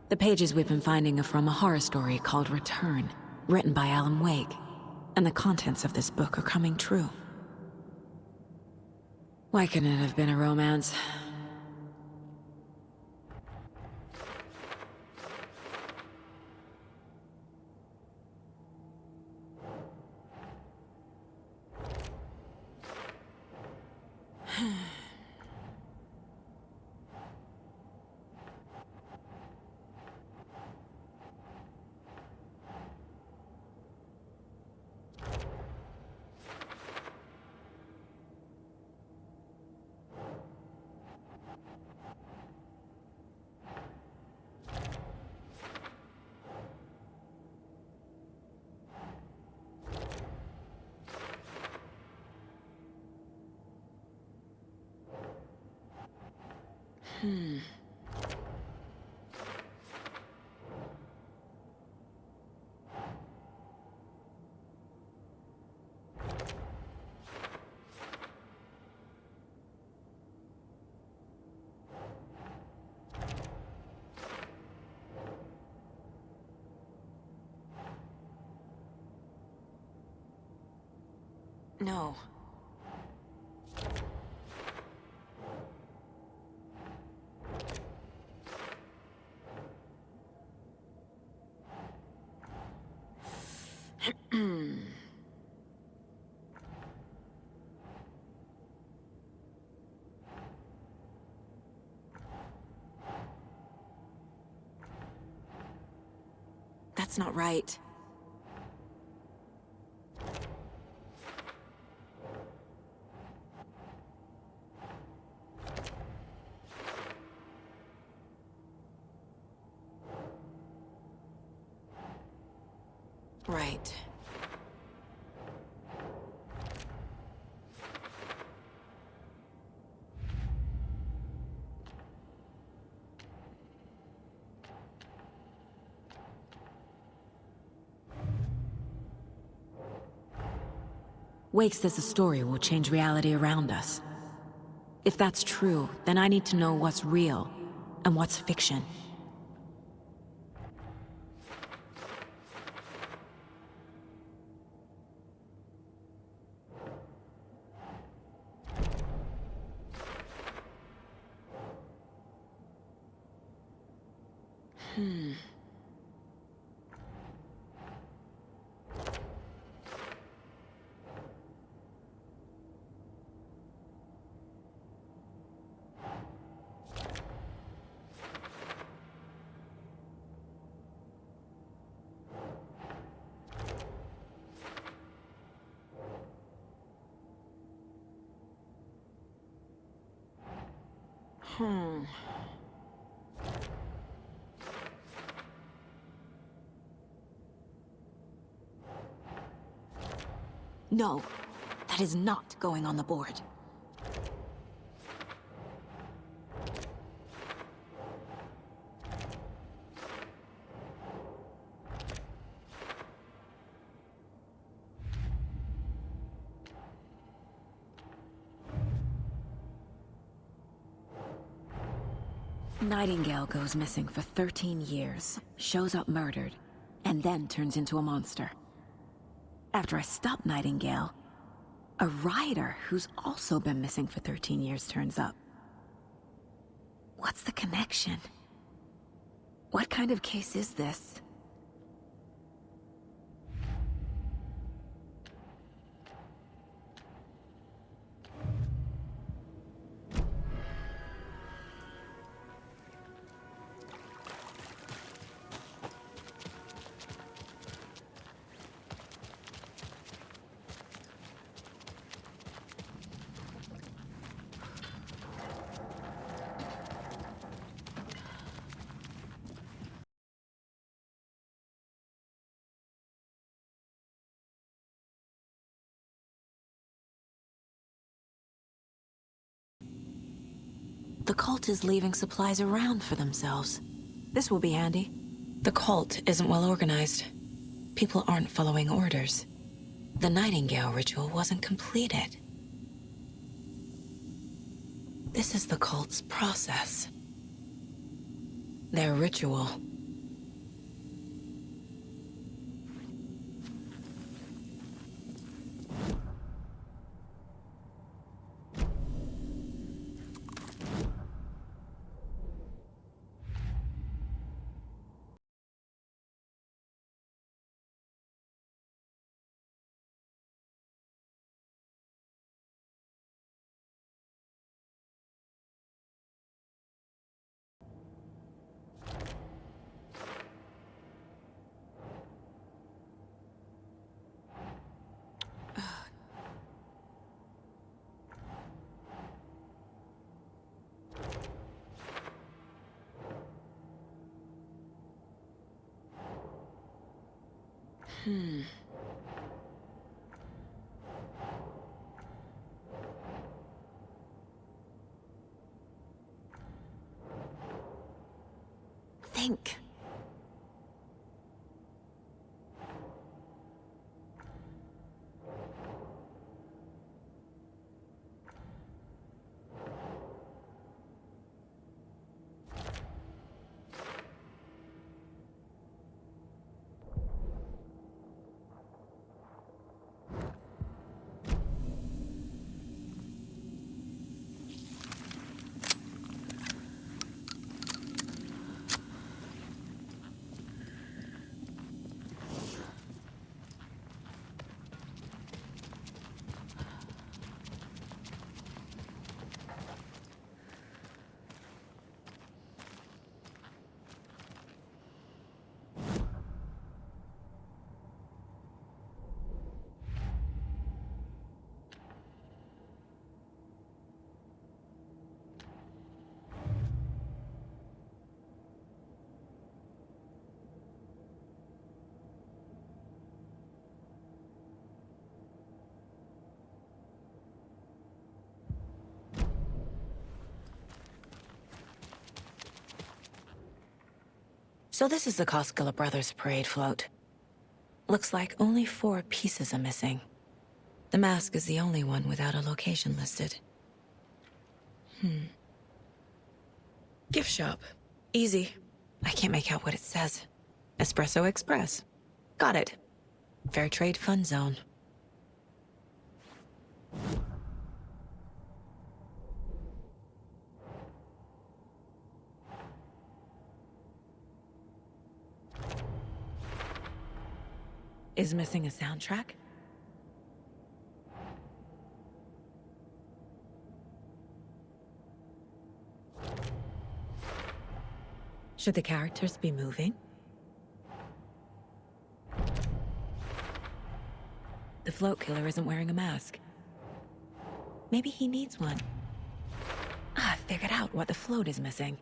The pages we've been finding are from a horror story called Return, written by Alan Wake. And the contents of this book are coming true. Why couldn't it have been a romance? No. That's not right. Right. Wake says the story will change reality around us. If that's true, then I need to know what's real and what's fiction. No, that is not going on the board. Nightingale goes missing for 13 years, shows up murdered, and then turns into a monster. After I stop Nightingale, a rider who's also been missing for 13 years turns up. What's the connection? What kind of case is this? The cult is leaving supplies around for themselves. This will be handy. The cult isn't well organized. People aren't following orders. The Nightingale ritual wasn't completed. This is the cult's process. Their ritual. think. So this is the Koskela Brothers parade float. Looks like only 4 pieces are missing. The mask is the only one without a location listed. Gift shop. Easy. I can't make out what it says. Espresso Express. Got it. Fair Trade Fun Zone. Is missing a soundtrack? Should the characters be moving? The float killer isn't wearing a mask. Maybe he needs one. I figured out what the float is missing.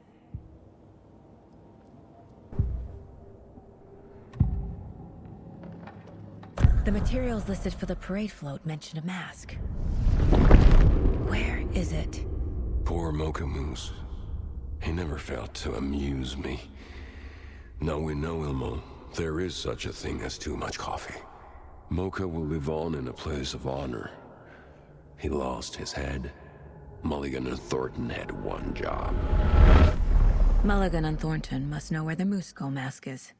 The materials listed for the parade float mention a mask. Where is it? Poor Mocha Moose. He never failed to amuse me. Now we know, Ilmo, there is such a thing as too much coffee. Mocha will live on in a place of honor. He lost his head. Mulligan and Thornton had one job. Mulligan and Thornton must know where the Moose Skull mask is.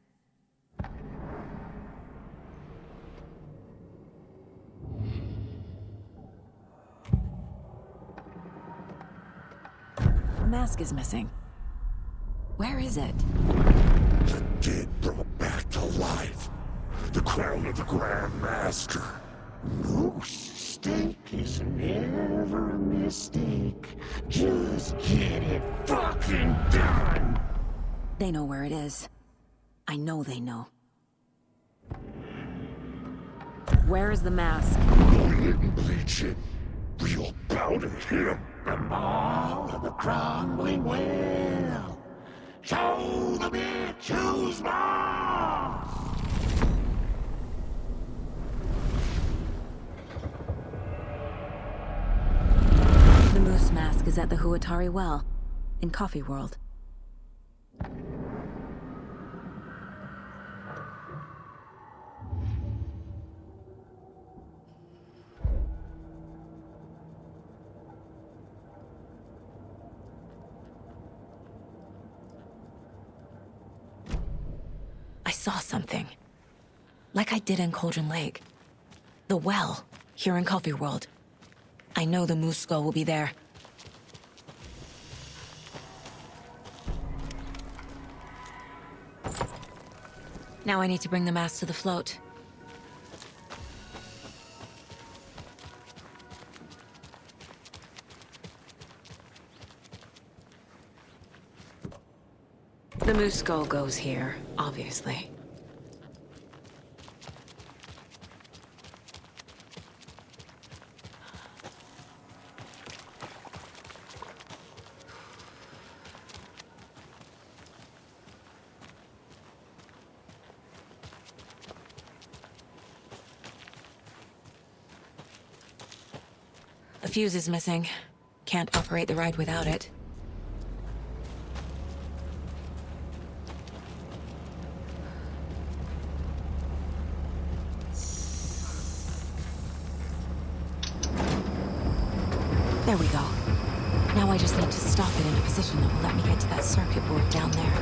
The mask is missing. Where is it? The dead brought back to life. The crown of the Grand Master. Moose steak is never a mistake. Just get it fucking done. They know where it is. I know they know. Where is the mask? We didn't bleach it. Real powder him. The mall of the crumbling well. Show the bitch who's boss. The moose mask is at the Huatari Well, in Coffee World. I saw something. Like I did in Cauldron Lake. The well, here in Coffee World. I know the Moose Skull will be there. Now I need to bring the mask to the float. The Moose Skull goes here, obviously. The fuse is missing. Can't operate the ride without it. There we go. Now I just need to stop it in a position that will let me get to that circuit board down there.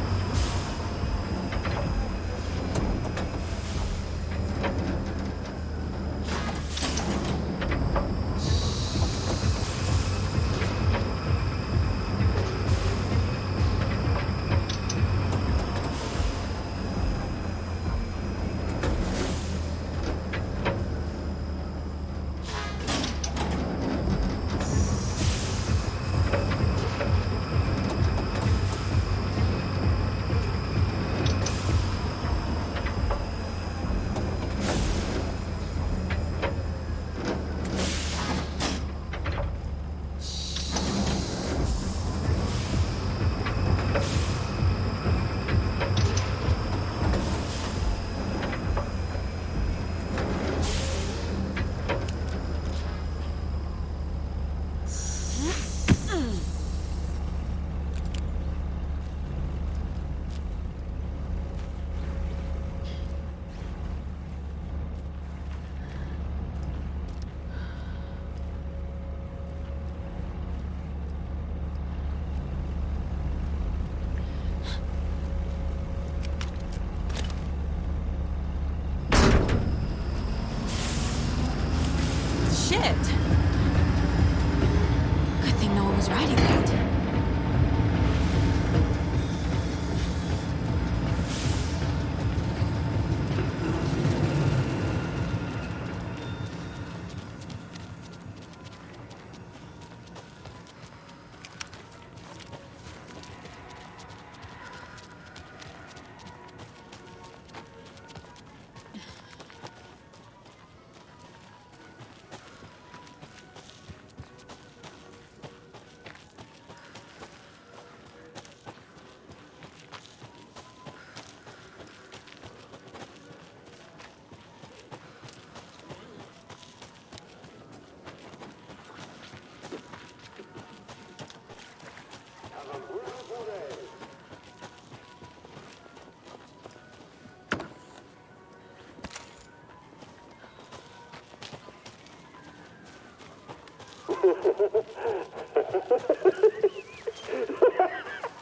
Shit! Good thing no one was riding that.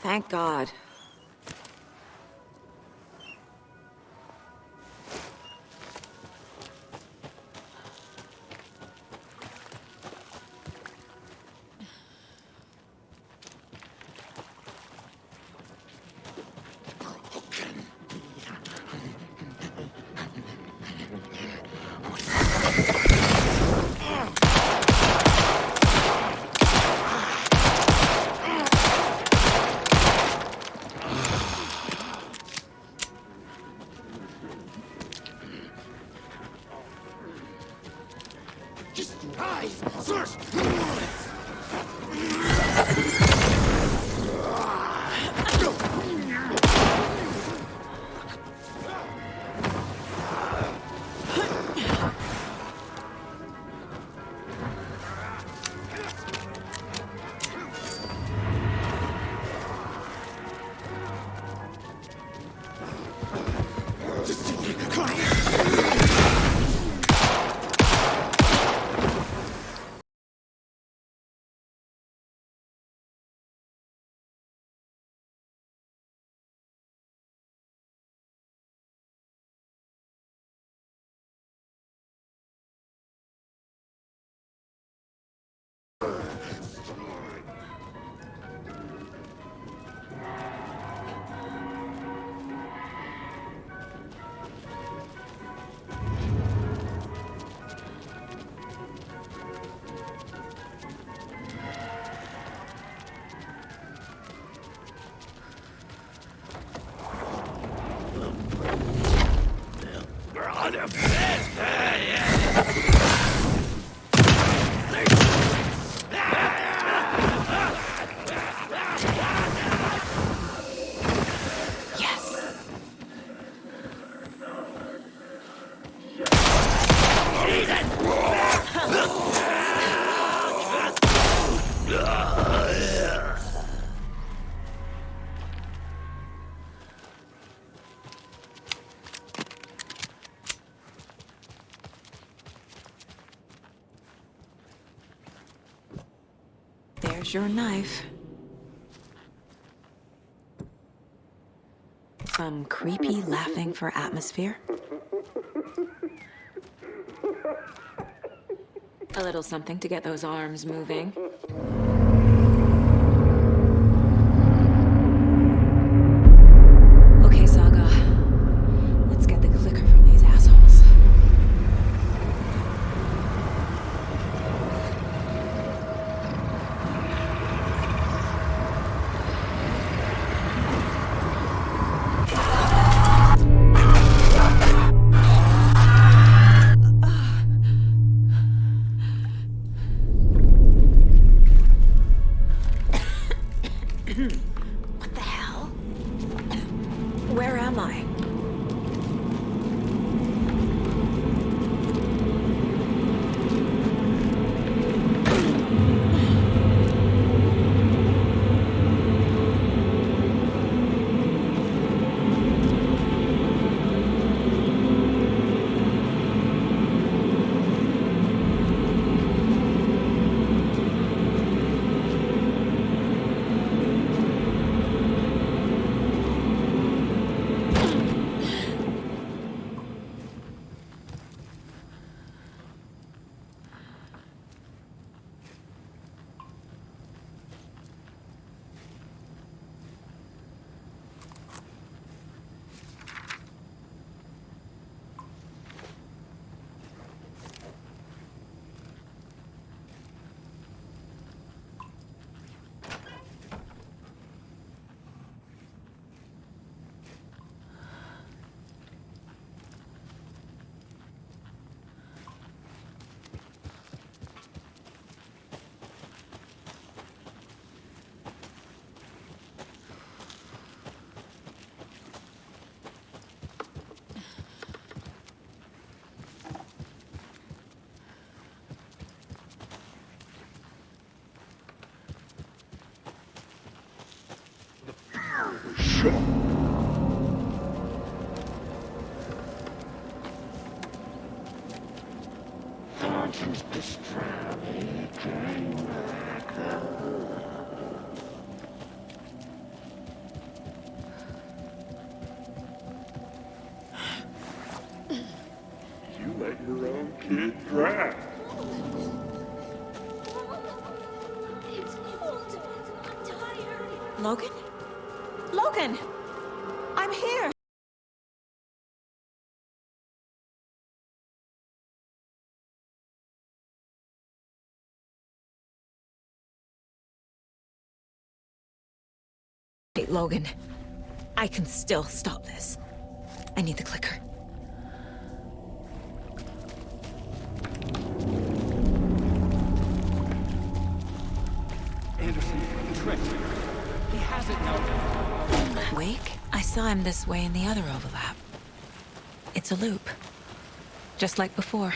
Thank God. There's your knife. Some creepy laughing for atmosphere. A little something to get those arms moving. Okay, Saga. Let's get the clicker from these assholes. What the hell? Where am I? You let your own kid drown. It's cold. I'm tired. Logan? Logan! I'm here! Hey, Logan. I can still stop this. I need the clicker. Anderson, tricked. He has it now. Wake? I saw him this way in the other overlap. It's a loop. Just like before.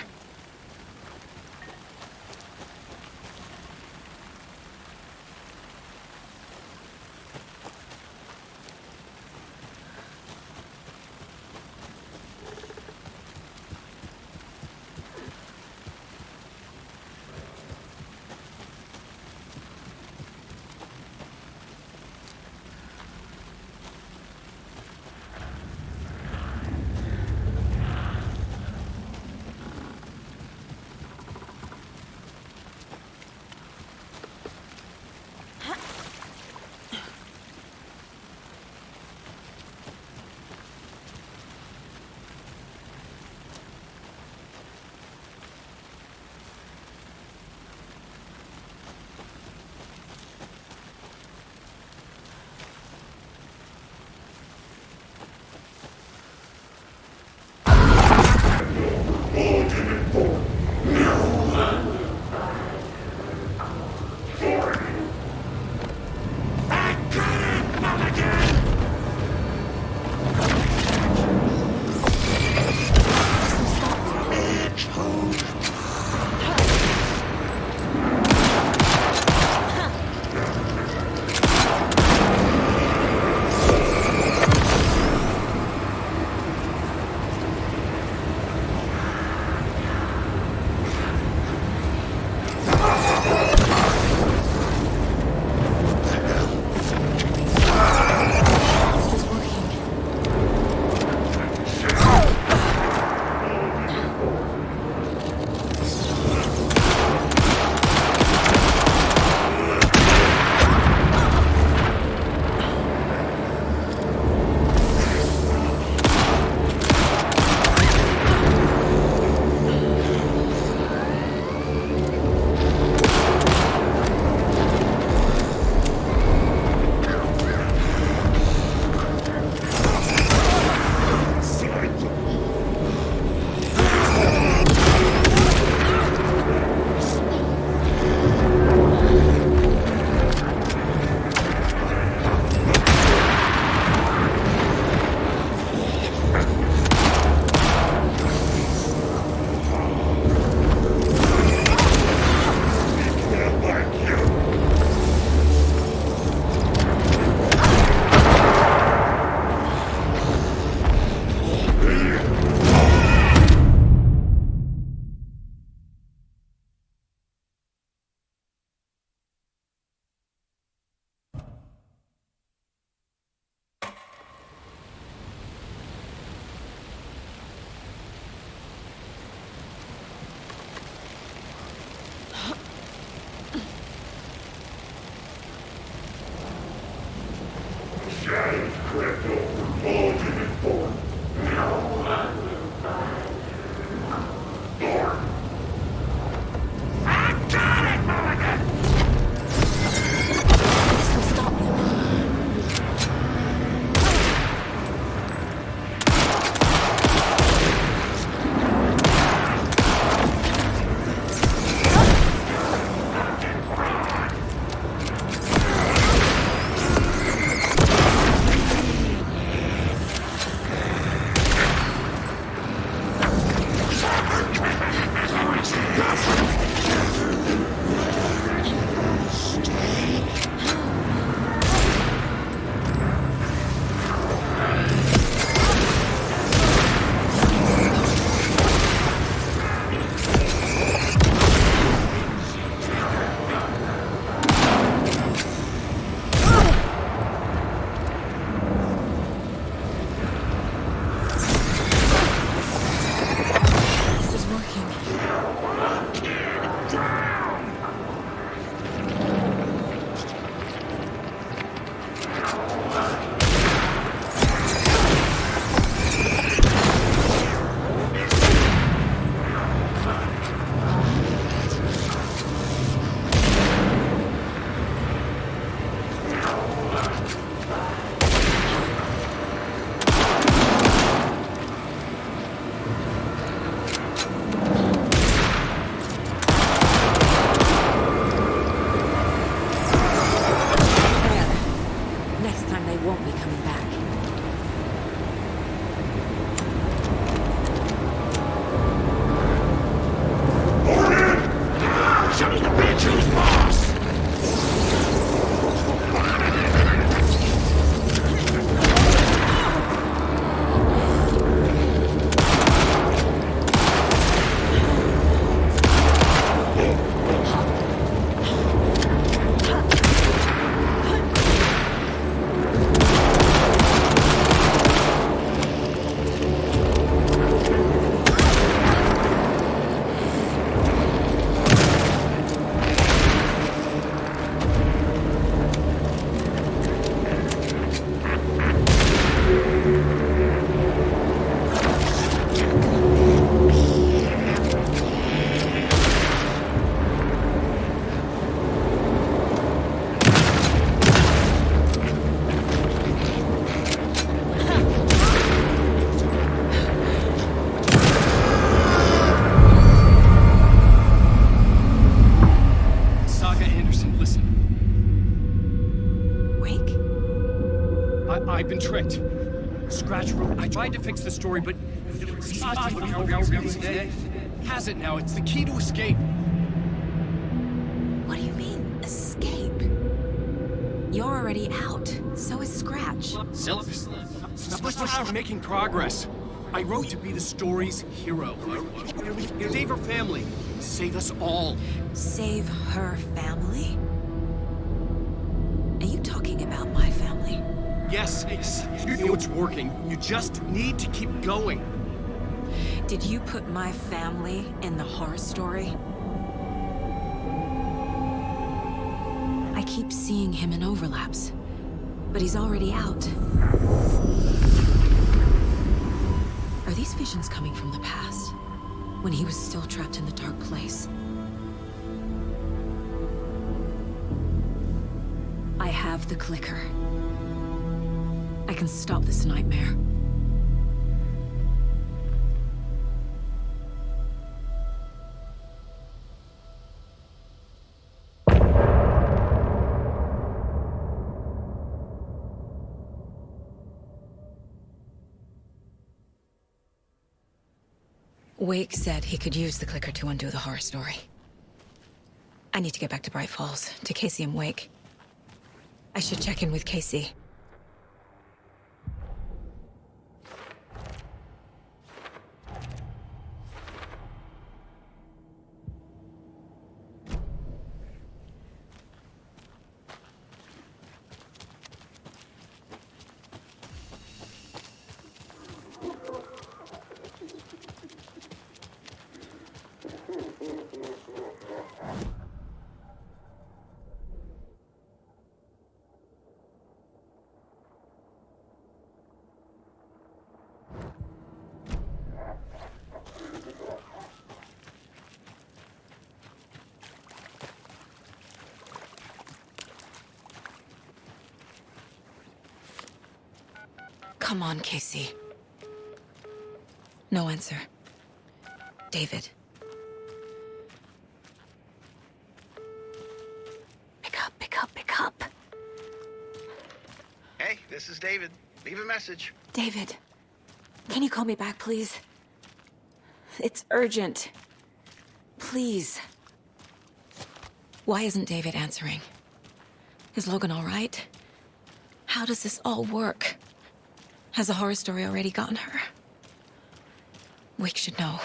I've been tricked. Scratch wrote. I tried to fix the story, but has it now. It's the key to escape. What do you mean, escape? You're already out. So is Scratch. We're making progress. I wrote to be the story's hero. Save her family. Save us all. Save her family? Are you talking about my family? Yes, you know it's working. You just need to keep going. Did you put my family in the horror story? I keep seeing him in overlaps, but he's already out. Are these visions coming from the past, when he was still trapped in the dark place? I have the clicker. I can stop this nightmare. Wake said he could use the clicker to undo the horror story. I need to get back to Bright Falls, to Casey and Wake. I should check in with Casey. Come on, Casey. No answer. David. Pick up, pick up, pick up. Hey, this is David. Leave a message. David, can you call me back, please? It's urgent. Please. Why isn't David answering? Is Logan all right? How does this all work? Has the horror story already gotten her? Wake should know.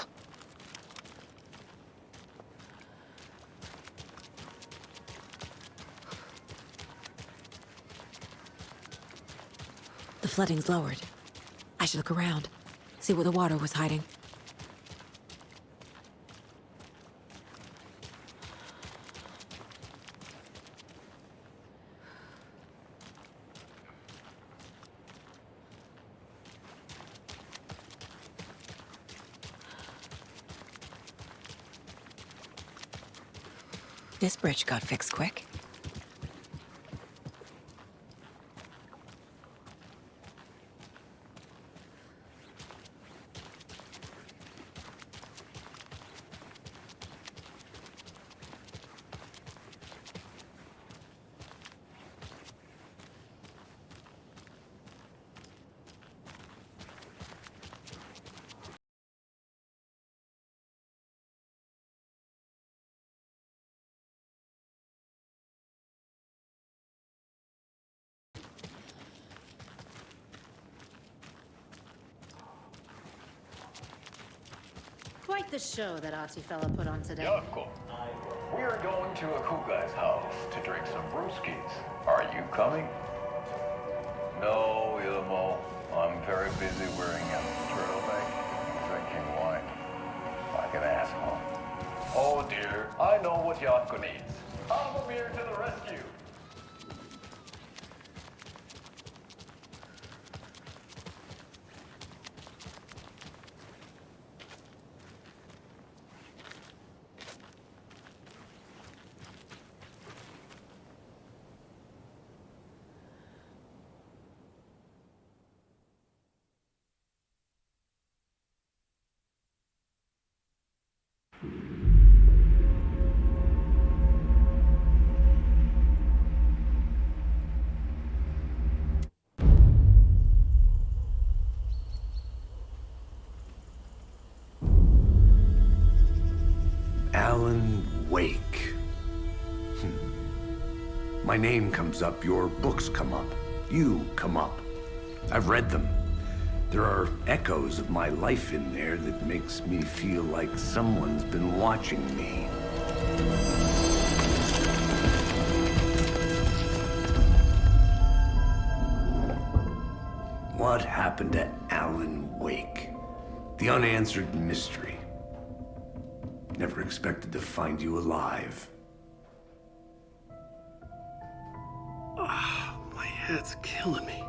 The flooding's lowered. I should look around, see where the water was hiding. This bridge got fixed quick. Quite the show that artsy fella put on today. Yeah, of course. We are going to a cool guy's house to drink some brewskis. Are you coming? No, Ilmo. I'm very busy wearing a turtleneck and drinking wine. Like an asshole. Oh dear, I know what Yako needs. I'm here to the rescue. Alan Wake. My name comes up, your books come up, you come up. I've read them. There are echoes of my life in there that makes me feel like someone's been watching me. What happened to Alan Wake? The unanswered mystery. Never expected to find you alive. My head's killing me.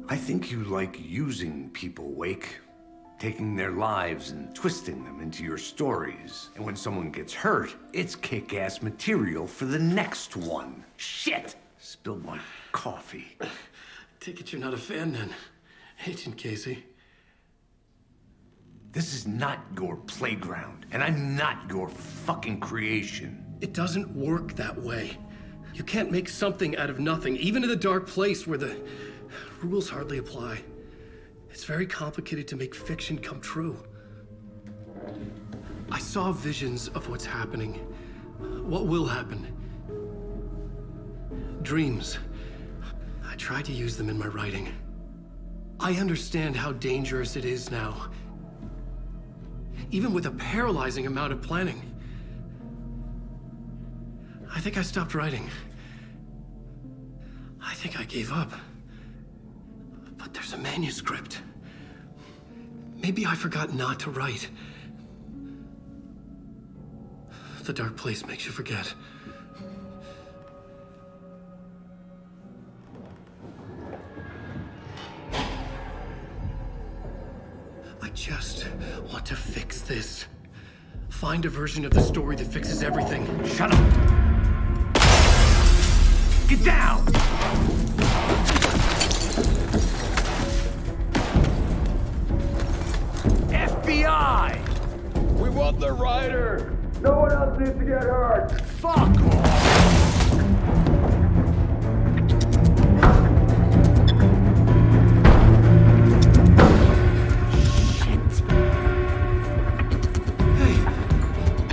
I think you like using people, Wake. Taking their lives and twisting them into your stories. And when someone gets hurt, it's kick-ass material for the next one. Shit! Spilled my coffee. Take it you're not a fan then, Agent Casey. This is not your playground, and I'm not your fucking creation. It doesn't work that way. You can't make something out of nothing, even in the dark place where the rules hardly apply. It's very complicated to make fiction come true. I saw visions of what's happening, what will happen. Dreams. I tried to use them in my writing. I understand how dangerous it is now. Even with a paralyzing amount of planning. I think I stopped writing. I think I gave up. But there's a manuscript. Maybe I forgot not to write. The dark place makes you forget. I just want to fix this. Find a version of the story that fixes everything. Shut up! Get down! FBI! We want the writer! No one else needs to get hurt! Fuck off!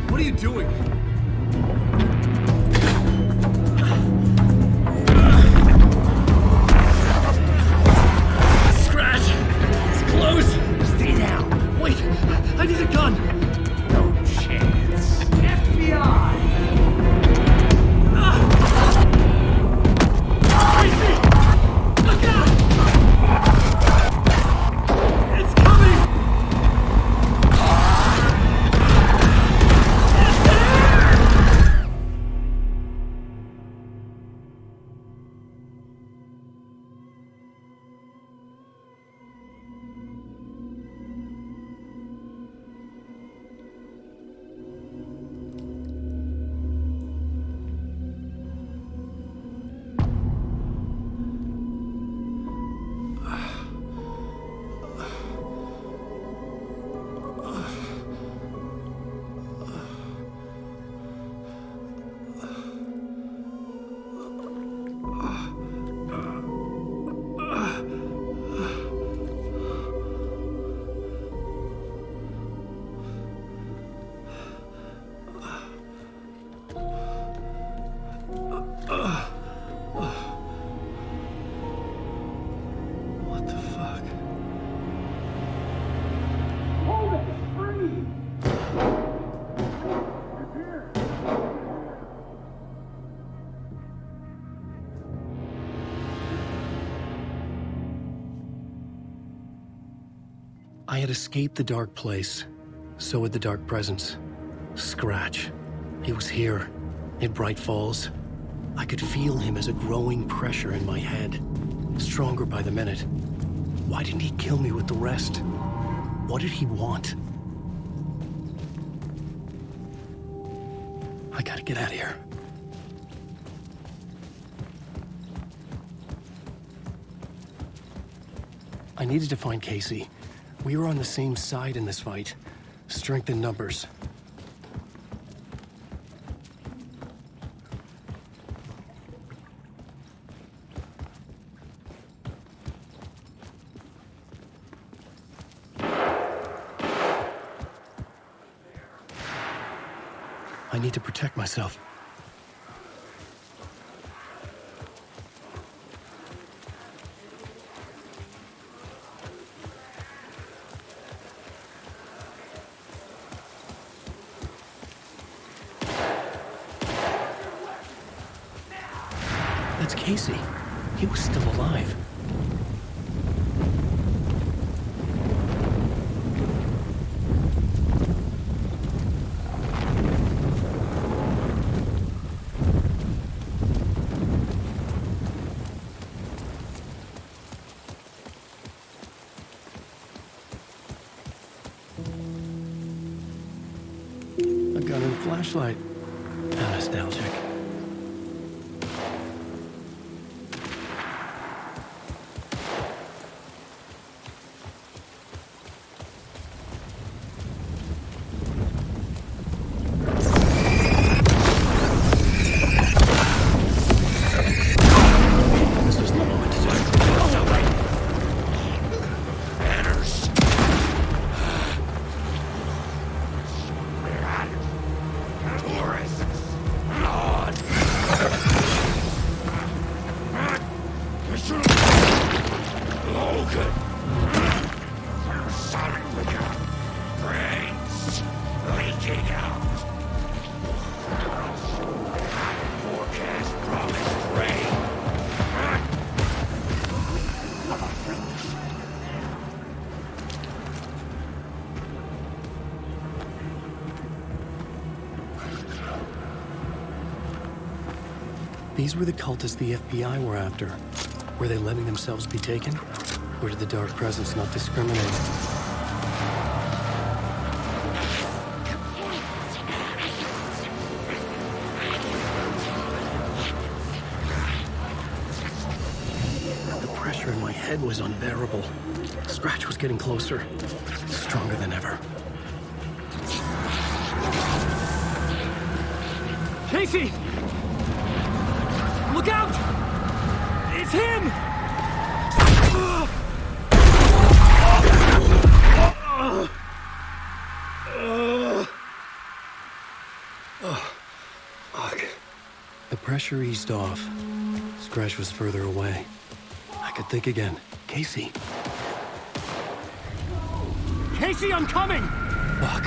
What are you doing? Scratch! It's close! Stay down! Wait! I need a gun! No chance. FBI! Crazy! Look out! It's coming! What the fuck? Hold it! Freeze! I had escaped the dark place. So had the dark presence. Scratch. He was here, in Bright Falls. I could feel him as a growing pressure in my head. Stronger by the minute. Why didn't he kill me with the rest? What did he want? I gotta get out of here. I needed to find Casey. We were on the same side in this fight. Strength in numbers. I need to protect myself. was Casey. He was still alive. A gun and flashlight. How nostalgic. This is the moment to do something. Manners. Tourists. Lord. You should have... Logan. I'm sorry for your brains leaking out. Forecast promised rain. These were the cultists the FBI were after. Were they letting themselves be taken? Or did the Dark Presence not discriminate? The pressure in my head was unbearable. Scratch was getting closer, stronger than ever. Casey! Look out! It's him! Fuck. The pressure eased off. Scratch was further away. I could think again. Casey. Casey, I'm coming! Fuck.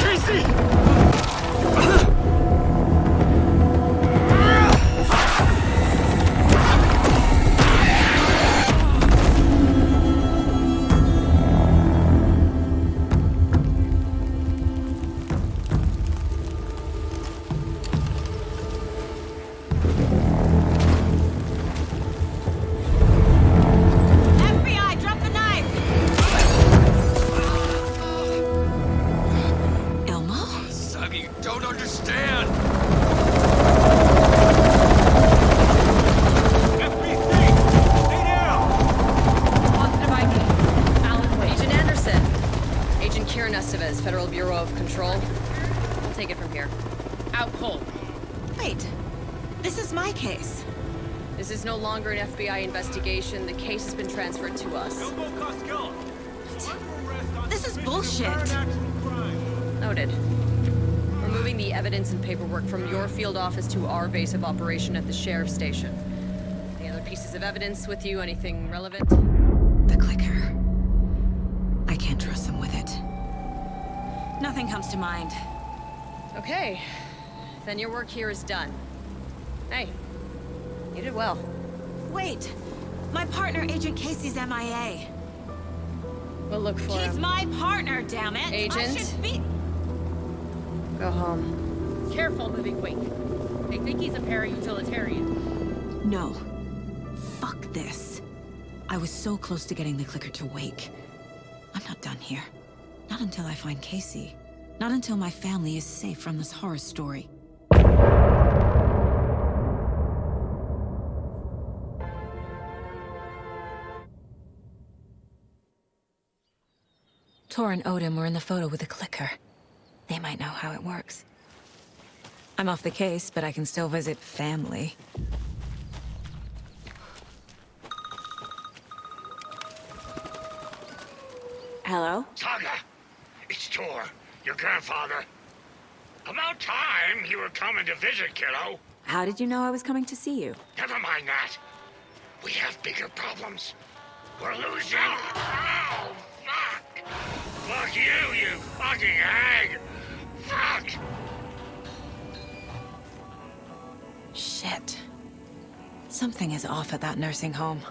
Casey! FBI, drop the knife! Elmo? Saga, you don't understand! Positive ID. Alan Wake. Agent Anderson. Agent Kieran Estevez, Federal Bureau of Control. We'll take it from here. Out cold. Wait. This is my case. This is no longer an FBI investigation. The case has been transferred to us. This is bullshit. Noted. We're moving the evidence and paperwork from your field office to our base of operation at the sheriff's station. Any other pieces of evidence with you? Anything relevant? The clicker. I can't trust them with it. Nothing comes to mind. Okay. Then your work here is done. Hey, you did well. Wait. My partner, Agent Casey's MIA. We'll look for He's him. my partner, damn it! Agent? I should be... Go home. Careful moving Wake. They think he's a para-utilitarian. No. Fuck this. I was so close to getting the clicker to Wake. I'm not done here. Not until I find Casey. Not until my family is safe from this horror story. Tor and Odin were in the photo with a clicker. They might know how it works. I'm off the case, but I can still visit family. Hello? Saga, it's Tor, your grandfather. About time you were coming to visit, kiddo. How did you know I was coming to see you? Never mind that. We have bigger problems. We're losing. Oh, fuck. Fuck you, you fucking hag! Fuck! Shit. Something is off at that nursing home.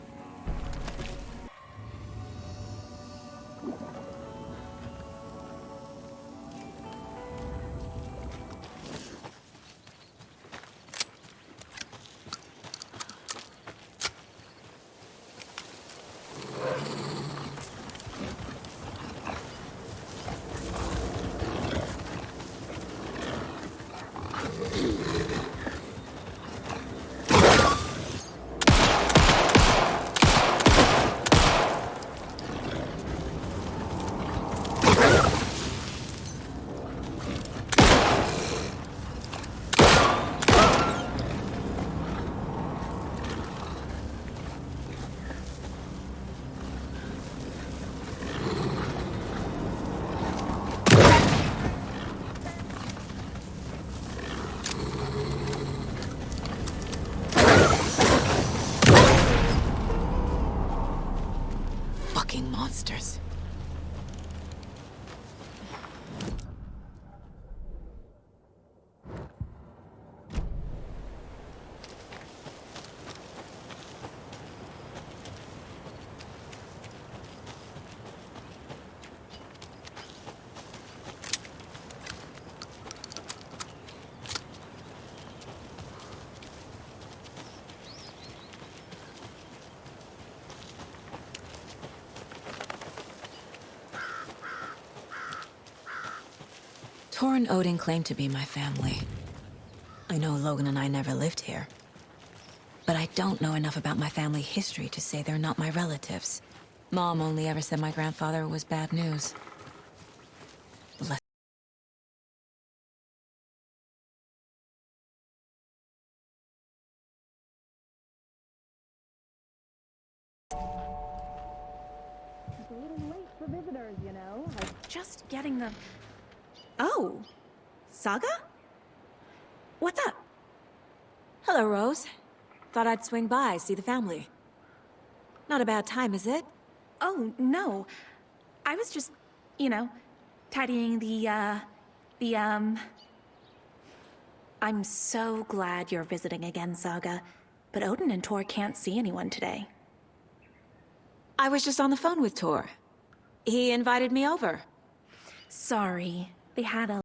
Fucking monsters. Tor and Odin claim to be my family. I know Logan and I never lived here. But I don't know enough about my family history to say they're not my relatives. Mom only ever said my grandfather was bad news. Bless. It's a little late for visitors, you know? I'm just getting the... Oh, Saga? What's up? Hello, Rose. Thought I'd swing by, see the family. Not a bad time, is it? Oh, no. I was just, you know, tidying I'm so glad you're visiting again, Saga. But Odin and Tor can't see anyone today. I was just on the phone with Tor. He invited me over. Sorry. They had a...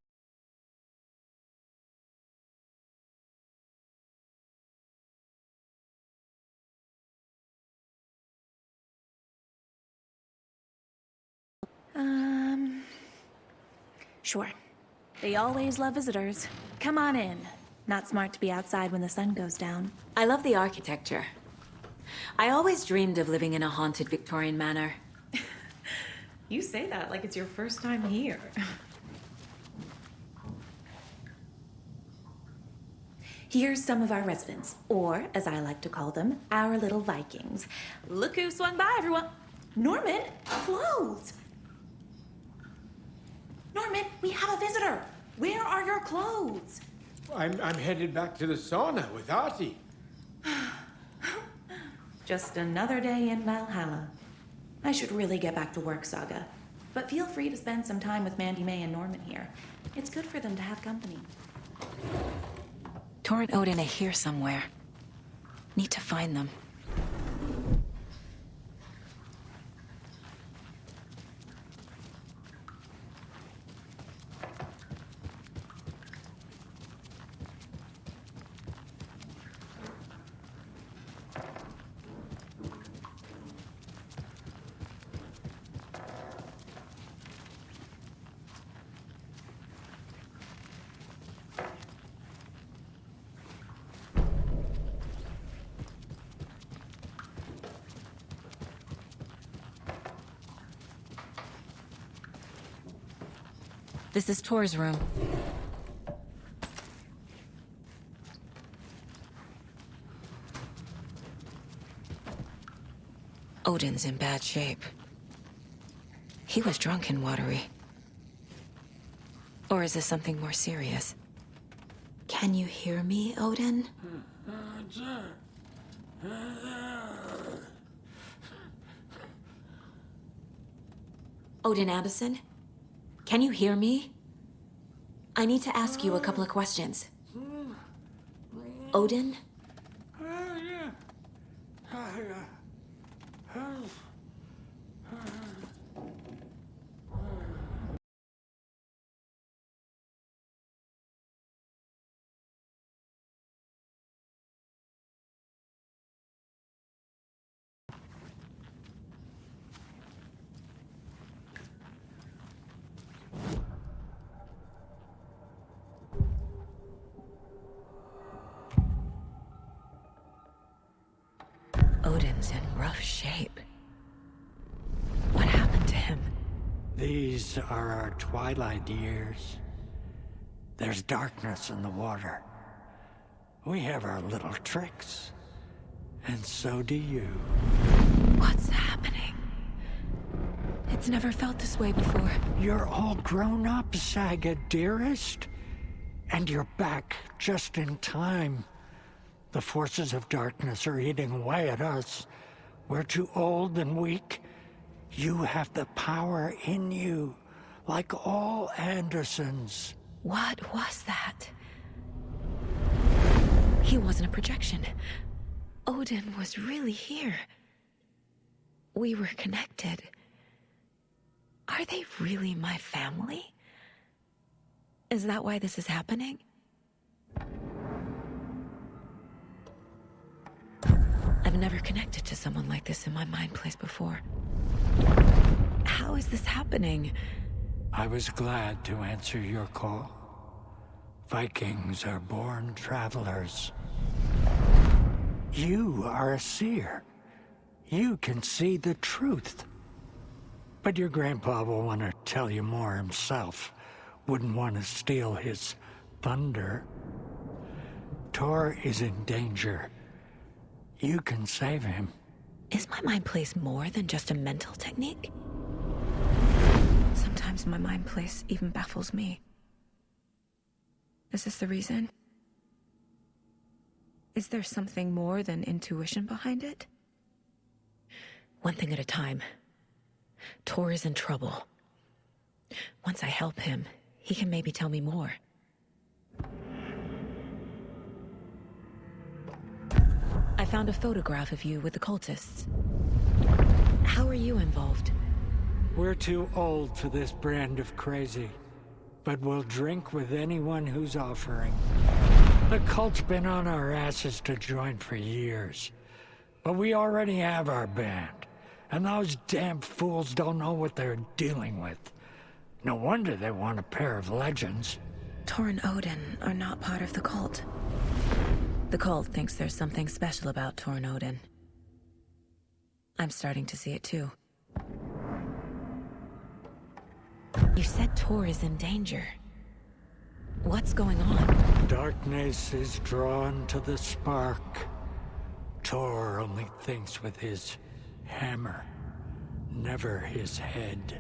Sure. They always love visitors. Come on in. Not smart to be outside when the sun goes down. I love the architecture. I always dreamed of living in a haunted Victorian manor. You say that like it's your first time here. Here's some of our residents, or as I like to call them, our little Vikings. Look who swung by, everyone. Norman, clothes. Norman, we have a visitor. Where are your clothes? I'm headed back to the sauna with Artie. Just another day in Valhalla. I should really get back to work, Saga. But feel free to spend some time with Mandy May and Norman here. It's good for them to have company. Tor and Odin are here somewhere. Need to find them. This is Tor's room. Odin's in bad shape. He was drunk and watery. Or is this something more serious? Can you hear me, Odin? Odin Anderson? Can you hear me? I need to ask you a couple of questions. Odin? Odin's in rough shape. What happened to him? These are our twilight years. There's darkness in the water. We have our little tricks. And so do you. What's happening? It's never felt this way before. You're all grown up, Saga, dearest. And you're back just in time. The forces of darkness are eating away at us. We're too old and weak. You have the power in you, like all Andersons. What was that? He wasn't a projection. Odin was really here. We were connected. Are they really my family? Is that why this is happening? I've never connected to someone like this in my mind place before. How is this happening? I was glad to answer your call. Vikings are born travelers. You are a seer. You can see the truth. But your grandpa will want to tell you more himself. Wouldn't want to steal his thunder. Tor is in danger. You can save him. Is my mind place more than just a mental technique? Sometimes my mind place even baffles me. Is this the reason? Is there something more than intuition behind it? One thing at a time. Tor is in trouble. Once I help him, he can maybe tell me more. I found a photograph of you with the cultists. How are you involved? We're too old for this brand of crazy, but we'll drink with anyone who's offering. The cult's been on our asses to join for years, but we already have our band, and those damn fools don't know what they're dealing with. No wonder they want a pair of legends. Tor and Odin are not part of the cult. The cult thinks there's something special about Tor and Odin. I'm starting to see it too. You said Tor is in danger. What's going on? Darkness is drawn to the spark. Tor only thinks with his hammer, never his head.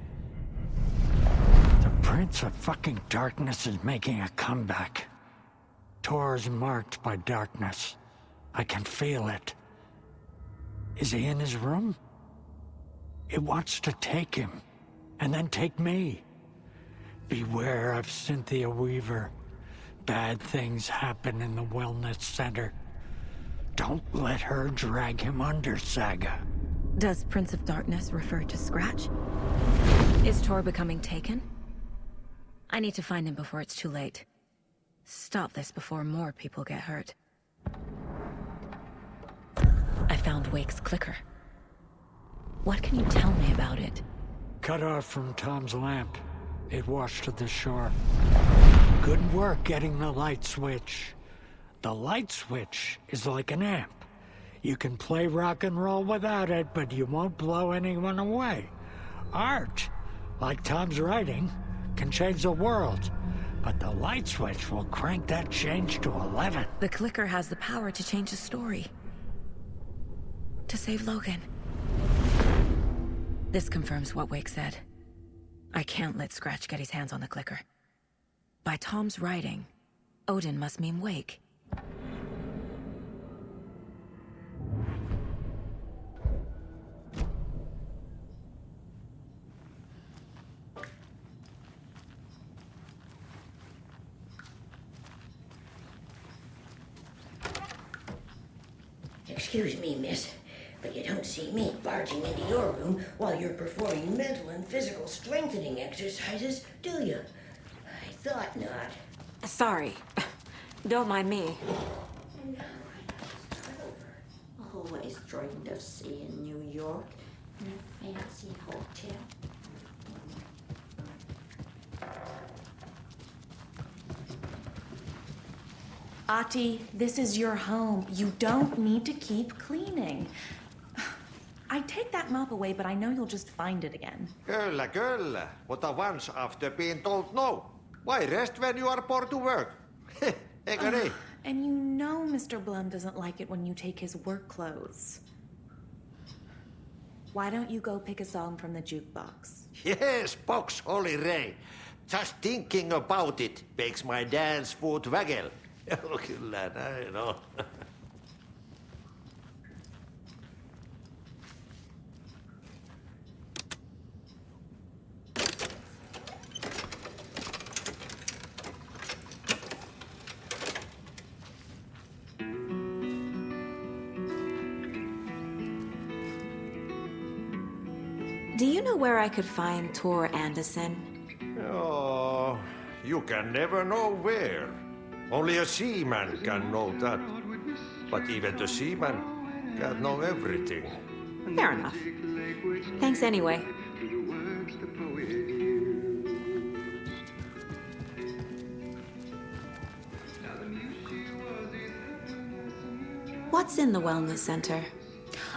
The Prince of fucking Darkness is making a comeback. Tor's marked by darkness. I can feel it. Is he in his room? It wants to take him, and then take me. Beware of Cynthia Weaver. Bad things happen in the wellness center. Don't let her drag him under, Saga. Does Prince of Darkness refer to Scratch? Is Tor becoming taken? I need to find him before it's too late. Stop this before more people get hurt. I found Wake's clicker. What can you tell me about it? Cut off from Tom's lamp. It washed to the shore. Good work getting the light switch. The light switch is like an amp. You can play rock and roll without it, but you won't blow anyone away. Art, like Tom's writing, can change the world. But the light switch will crank that change to 11. The clicker has the power to change the story. To save Logan. This confirms what Wake said. I can't let Scratch get his hands on the clicker. By Tom's writing, Odin must mean Wake. Excuse me, miss, but you don't see me barging into your room while you're performing mental and physical strengthening exercises, do you? I thought not. Sorry. Don't mind me. Always dreamed of seeing New York in a fancy hotel. Ati, this is your home. You don't need to keep cleaning. I'd take that mop away, but I know you'll just find it again. Girl, what a once after being told no. Why rest when you are poor to work? And you know Mr. Blum doesn't like it when you take his work clothes. Why don't you go pick a song from the jukebox? Yes, box Holy Ray. Just thinking about it makes my dance foot waggle. Kyllä, näin on. Do you know where I could find Tor Anderson? Oh, you can never know where. Only a seaman can know that. But even the seaman can't know everything. Fair enough. Thanks anyway. What's in the wellness center?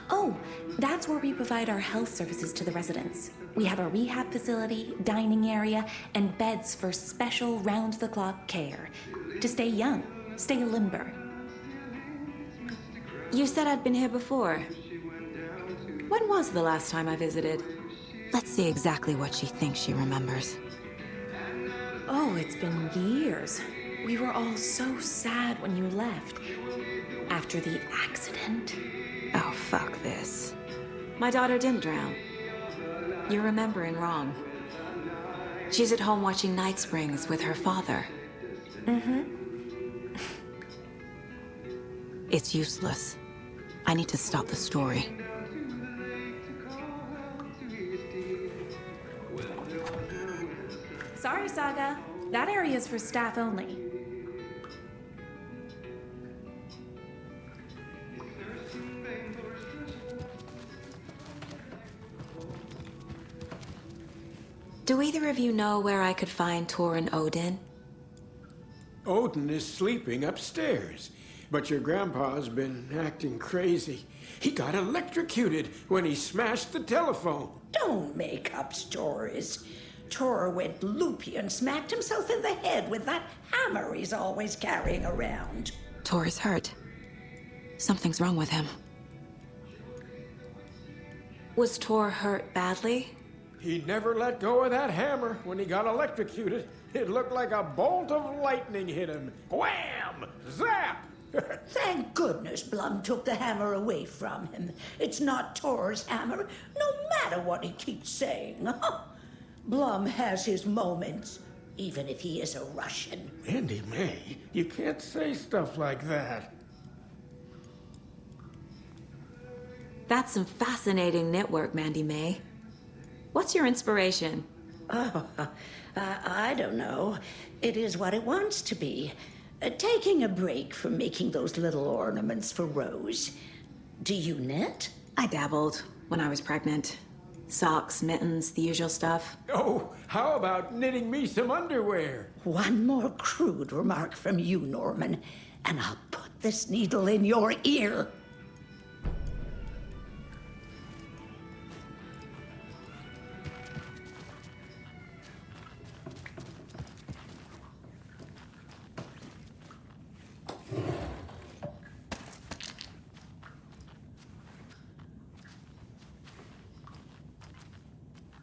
Oh, that's where we provide our health services to the residents. We have a rehab facility, dining area, and beds for special round-the-clock care. To stay young, stay limber. You said I'd been here before. When was the last time I visited? Let's see exactly what she thinks she remembers. Oh, it's been years. We were all so sad when you left. After the accident. Oh, fuck this. My daughter didn't drown. You're remembering wrong. She's at home watching Night Springs with her father. Mm-hmm. It's useless. I need to stop the story. Sorry, Saga. That area's for staff only. Do either of you know where I could find Tor and Odin? Odin is sleeping upstairs, but your grandpa's been acting crazy. He got electrocuted when he smashed the telephone. Don't make up stories. Tor went loopy and smacked himself in the head with that hammer he's always carrying around. Tor is hurt. Something's wrong with him. Was Tor hurt badly? He never let go of that hammer when he got electrocuted. It looked like a bolt of lightning hit him. Wham! Zap! Thank goodness Blum took the hammer away from him. It's not Tor's hammer, no matter what he keeps saying. Blum has his moments, even if he is a Russian. Mandy May, you can't say stuff like that. That's some fascinating network, Mandy May. What's your inspiration? Oh, I don't know. It is what it wants to be. Taking a break from making those little ornaments for Rose. Do you knit? I dabbled when I was pregnant. Socks, mittens, the usual stuff. Oh, how about knitting me some underwear? One more crude remark from you, Norman, and I'll put this needle in your ear.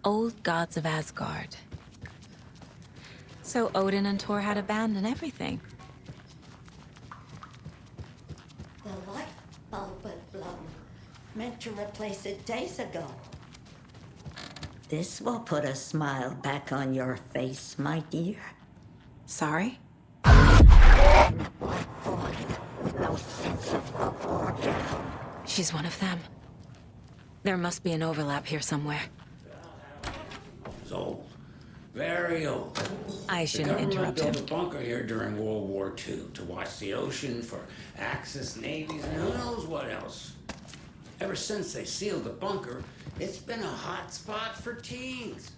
Old gods of Asgard. So Odin and Tor had a band and everything. The light bulb at Blum meant to replace it days ago. This will put a smile back on your face, my dear. Sorry? No sense of proportion. She's one of them. There must be an overlap here somewhere. It's old. Very old. I shouldn't interrupt him. The government built a bunker here during World War II to watch the ocean for Axis navies and who knows what else. Ever since they sealed the bunker, it's been a hot spot for teens.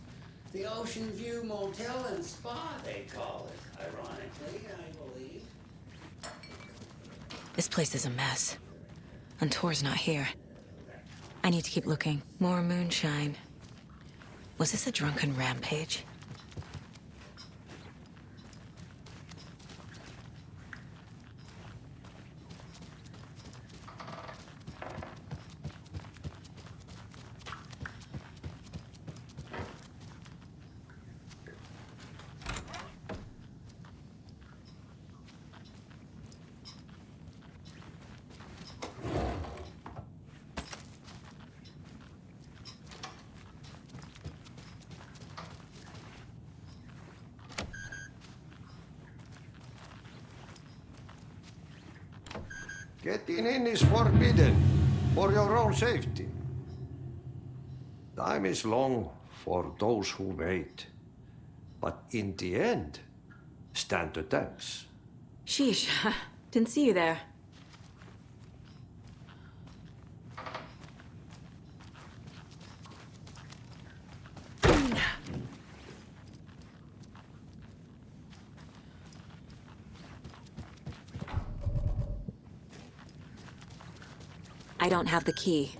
The Ocean View Motel and Spa, they call it. Ironically, I believe. This place is a mess. And Tor's not here. I need to keep looking. More moonshine. Was this a drunken rampage? Getting in is forbidden, for your own safety. Time is long for those who wait. But in the end, stand the thanks. Sheesh, didn't see you there. I don't have the key.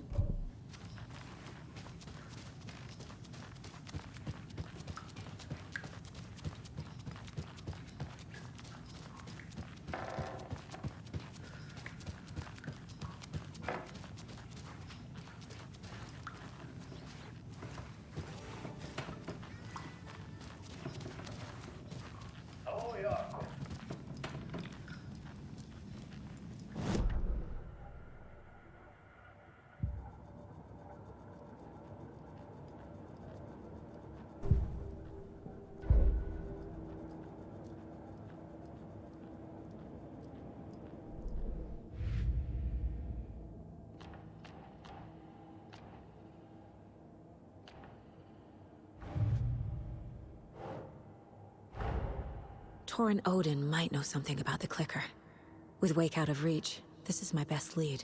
Tor and Odin might know something about the clicker. With Wake out of reach, this is my best lead.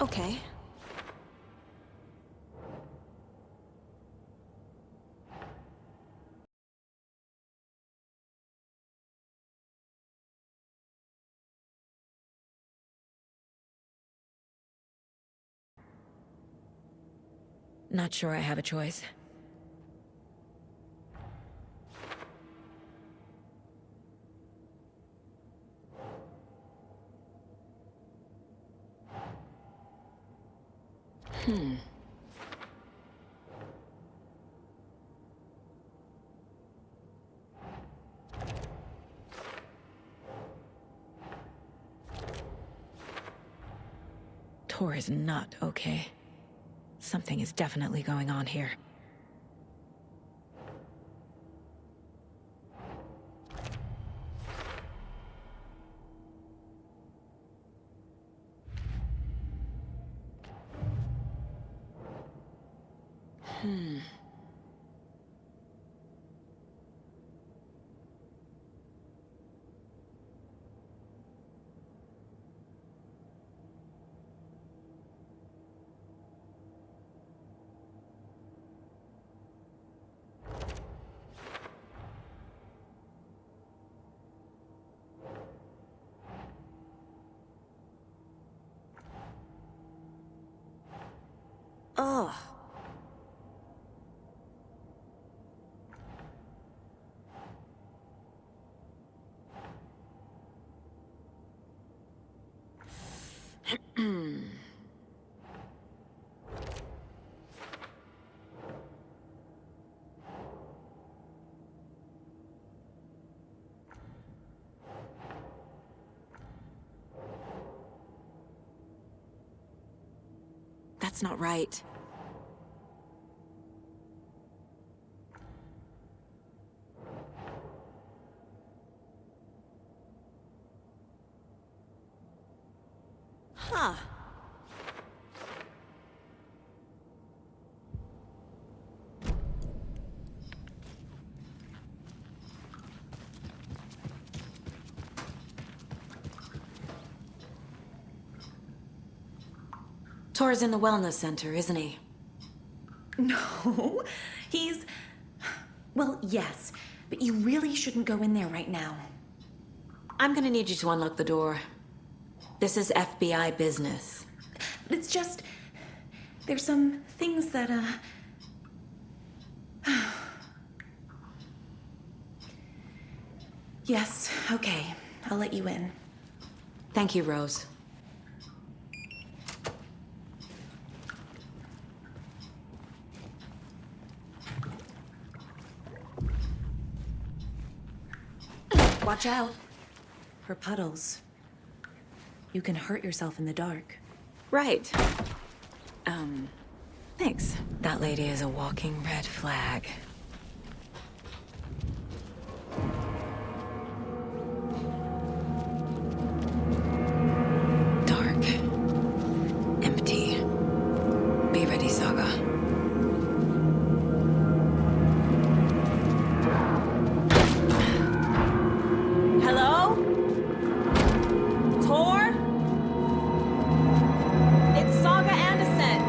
Okay. Not sure I have a choice. Tor is not okay. Something is definitely going on here. Ugh. That's not right. Huh. Tor's in the wellness center, isn't he? No, he's... Well, yes, but you really shouldn't go in there right now. I'm gonna need you to unlock the door. This is FBI business. It's just... There's some things that, Yes, okay. I'll let you in. Thank you, Rose. Watch out for puddles. You can hurt yourself in the dark. Right. Thanks. That lady is a walking red flag. Dark. Empty. Be ready, Saga. Hello? Tor? It's Saga Anderson.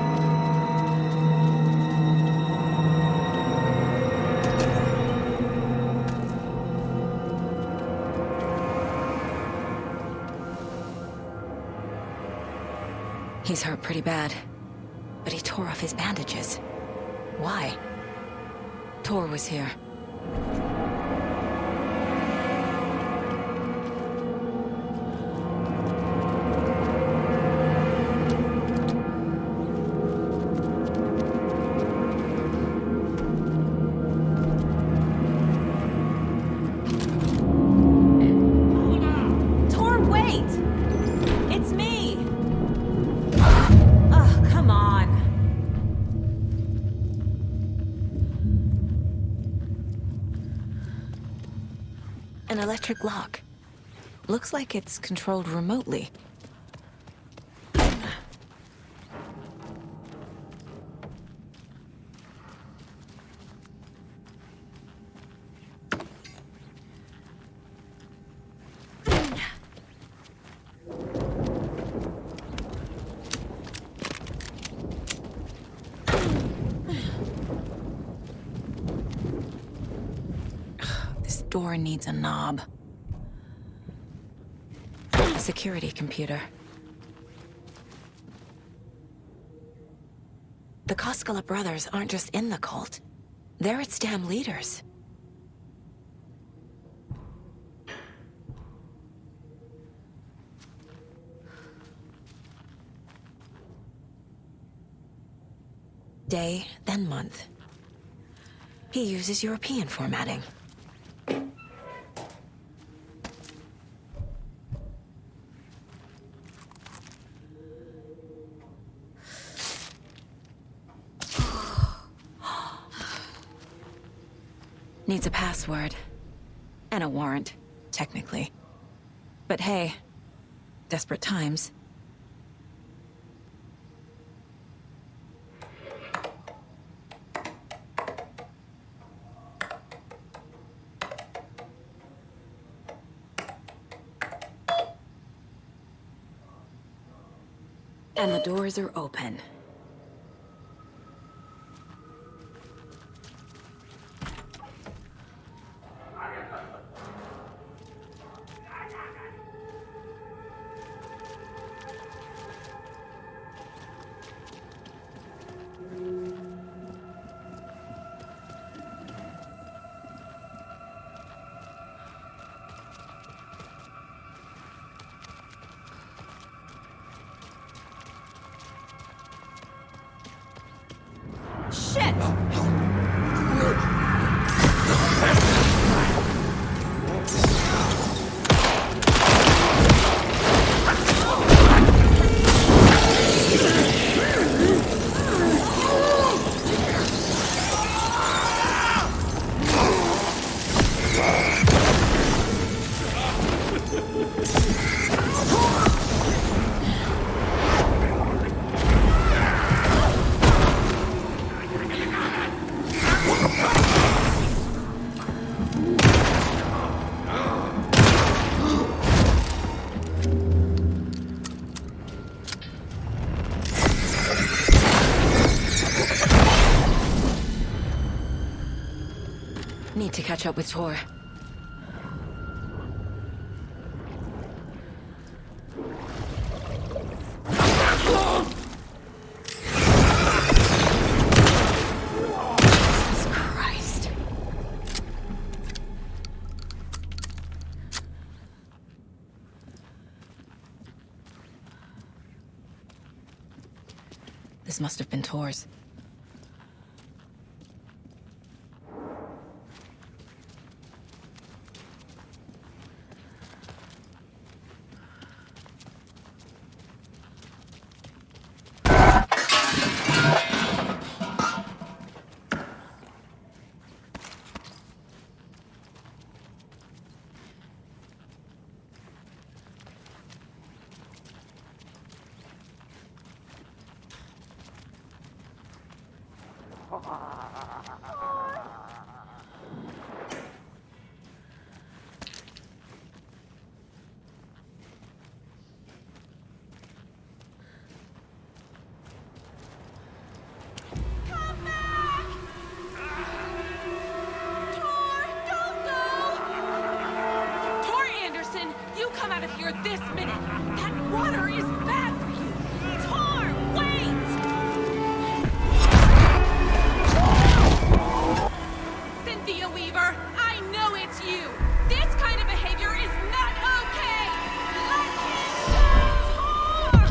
He's hurt pretty bad, but he tore off his bandages. Why? Tor was here. Tor, wait! It's me! Ugh, come on. An electric lock. Looks like it's controlled remotely. This door needs a knob. A security computer. The Koskela brothers aren't just in the cult. They're its damn leaders. Day, then month. He uses European formatting. Needs a password. And a warrant, technically. But hey, desperate times. And the doors are open. to catch up with Tor. Jesus Christ. This must have been Tor's. Tor Anderson, you come out of here this minute. That water is bad for you. Tor, wait! Cynthia Weaver, I know it's you. This kind of behavior is not okay. Let him go, Tor!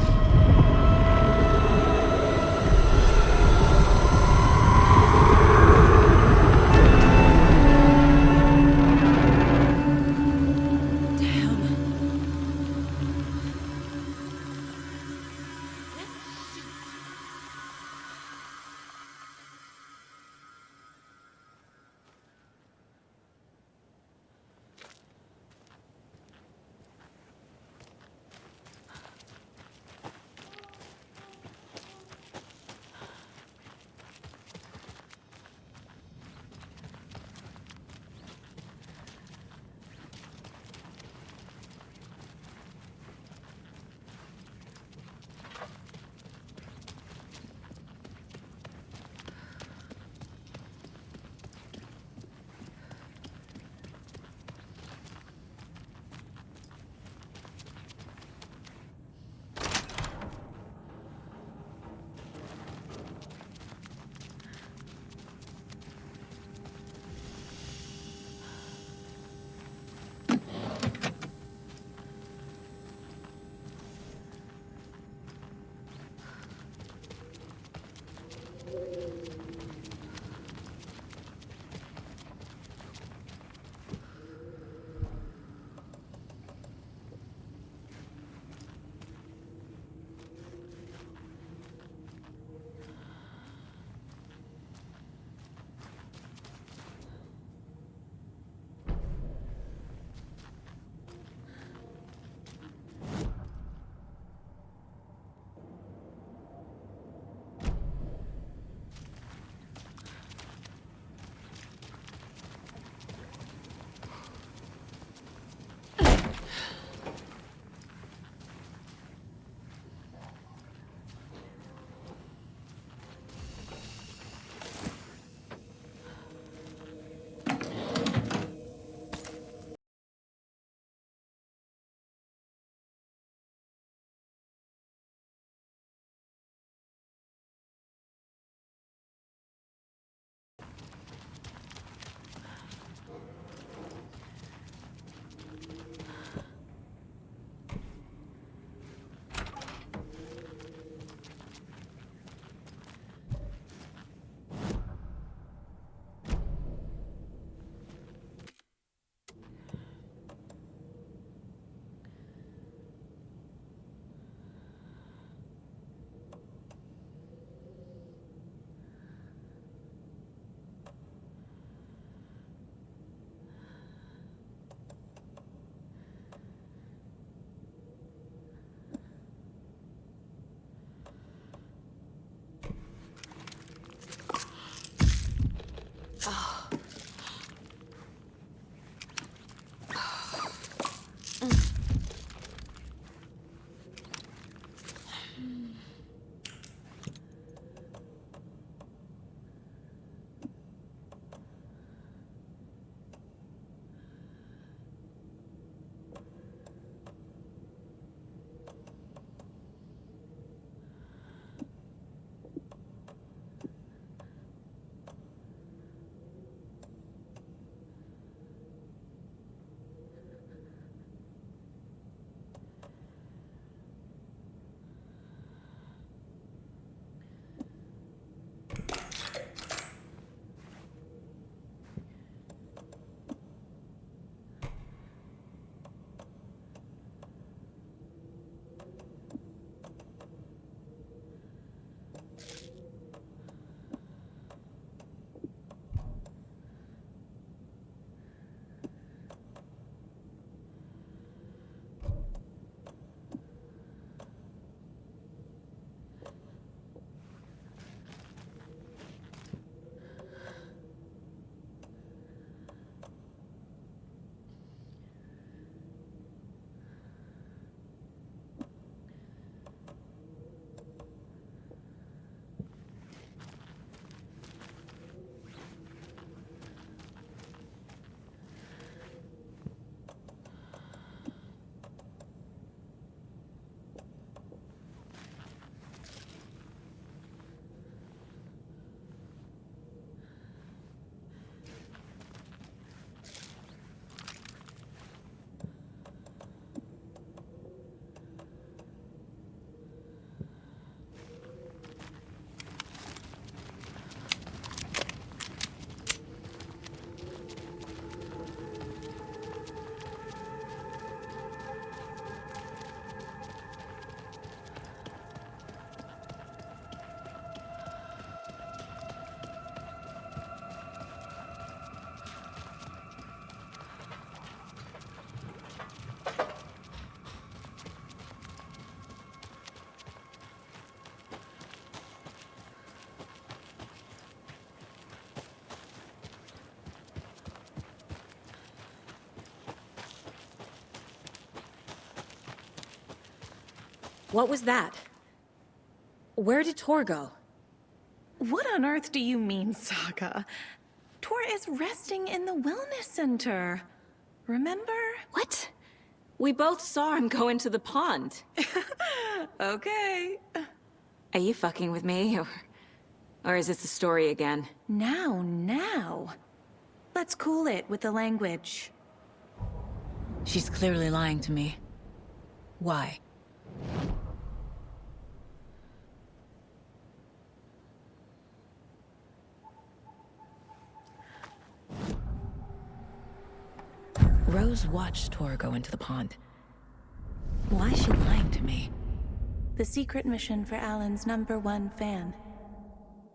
What was that? Where did Tor go? What on earth do you mean, Saga? Tor is resting in the wellness center. Remember? What? We both saw him go into the pond. Okay. Are you fucking with me, or is this the story again? Now. Let's cool it with the language. She's clearly lying to me. Why? Rose watched Tor go into the pond. Why is she lying to me? The secret mission for Alan's #1 fan.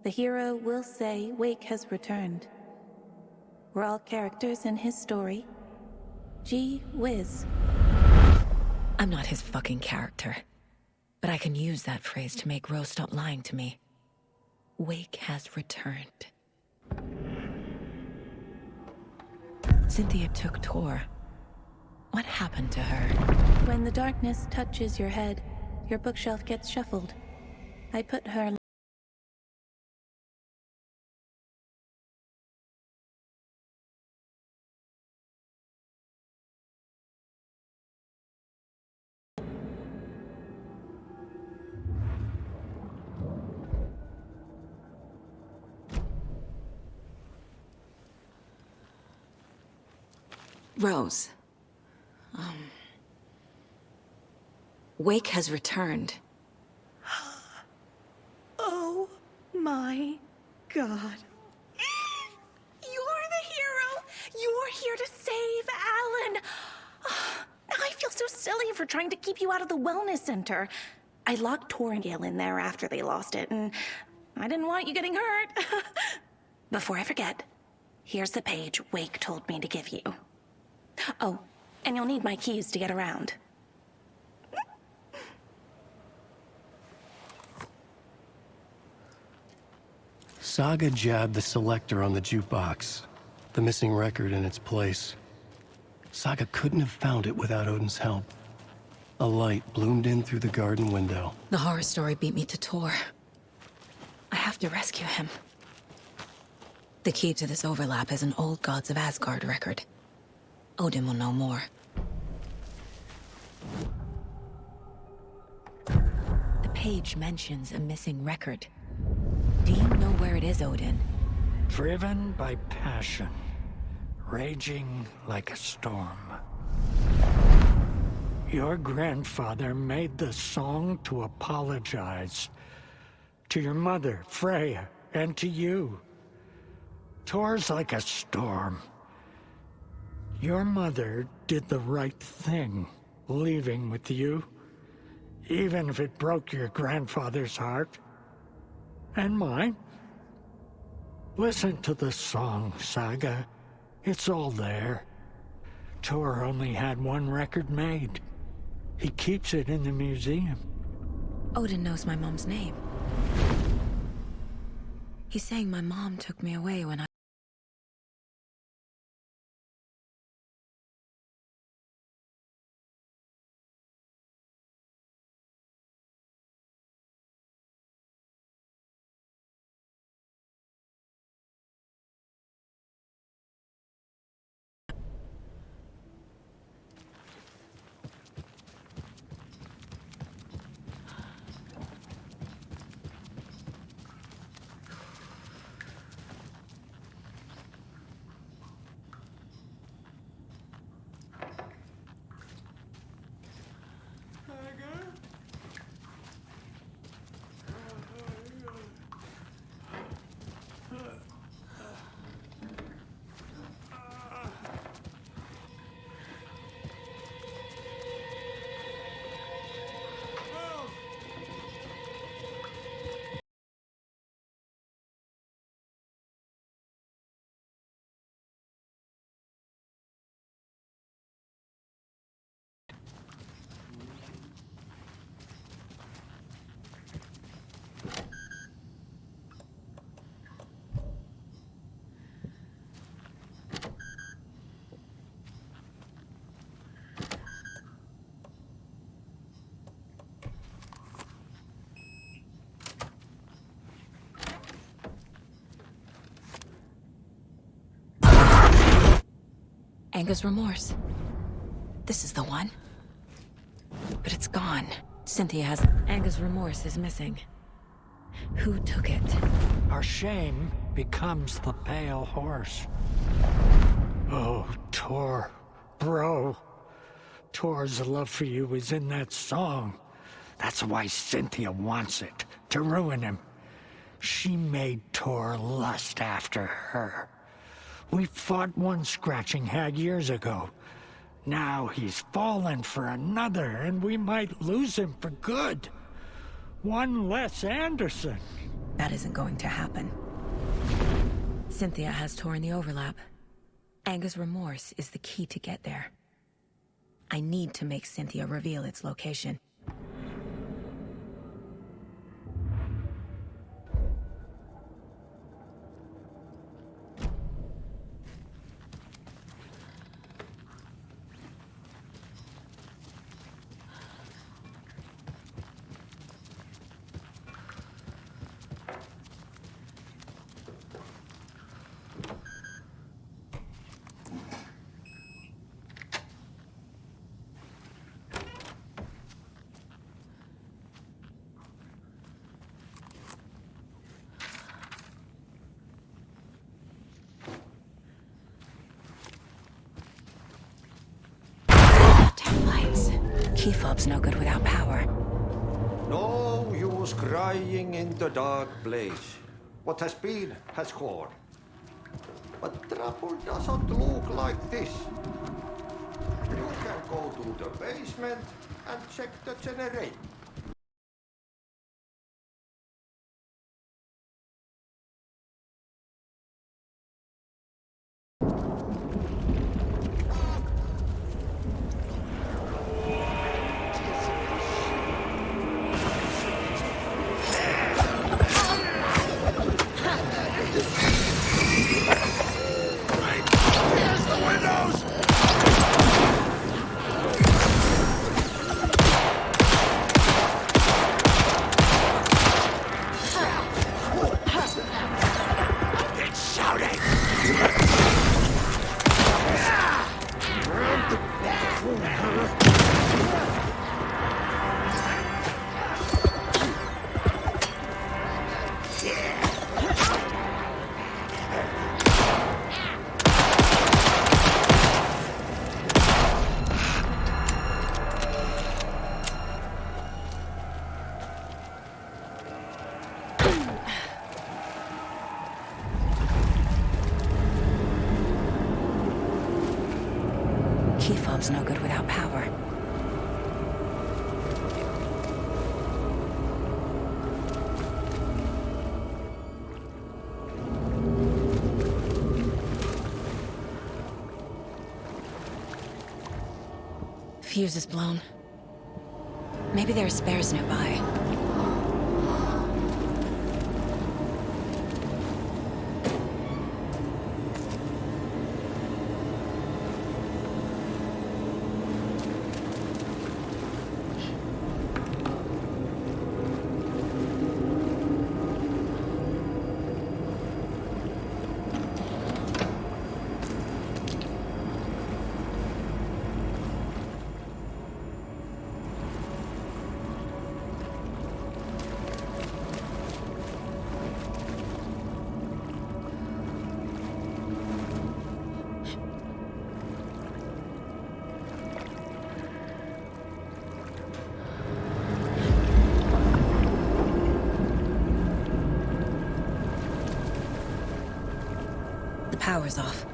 The hero will say Wake has returned. We're all characters in his story. Gee whiz. I'm not his fucking character. But I can use that phrase to make Rose stop lying to me. Wake has returned. Cynthia took Tor. What happened to her? When the darkness touches your head, your bookshelf gets shuffled. I put her... Rose. Wake has returned. Oh my God. You're the hero! You're here to save Alan! I feel so silly for trying to keep you out of the wellness center. I locked Tor and Gale in there after they lost it, and I didn't want you getting hurt. Before I forget, here's the page Wake told me to give you. Oh, and you'll need my keys to get around. Saga jabbed the selector on the jukebox, the missing record in its place. Saga couldn't have found it without Odin's help. A light bloomed in through the garden window. The horror story beat me to Tor. I have to rescue him. The key to this overlap is an old Gods of Asgard record. Odin will know more. The page mentions a missing record. Do you know where it is, Odin? Driven by passion, raging like a storm. Your grandfather made the song to apologize. To your mother, Freya, and to you. Tor's like a storm. Your mother did the right thing, leaving with you, even if it broke your grandfather's heart. And mine. Listen to the song, Saga. It's all there. Tor only had one record made. He keeps it in the museum. Odin knows my mom's name. He's saying my mom took me away when I... Anger's remorse. This is the one. But it's gone. Cynthia has... Anger's remorse is missing. Who took it? Our shame becomes the pale horse. Oh, Tor. Bro. Tor's love for you is in that song. That's why Cynthia wants it, to ruin him. She made Tor lust after her. We fought one scratching hag years ago. Now he's fallen for another, and we might lose him for good. One less Anderson. That isn't going to happen. Cynthia has Tor in the overlap. Anger's remorse is the key to get there. I need to make Cynthia reveal its location. Key fob's no good without power. No use crying in the dark place. What has been has gone. But trouble doesn't look like this. You can go to the basement and check the generator. Key fob's no good without power. Fuse is blown. Maybe there are spares nearby. Power's off.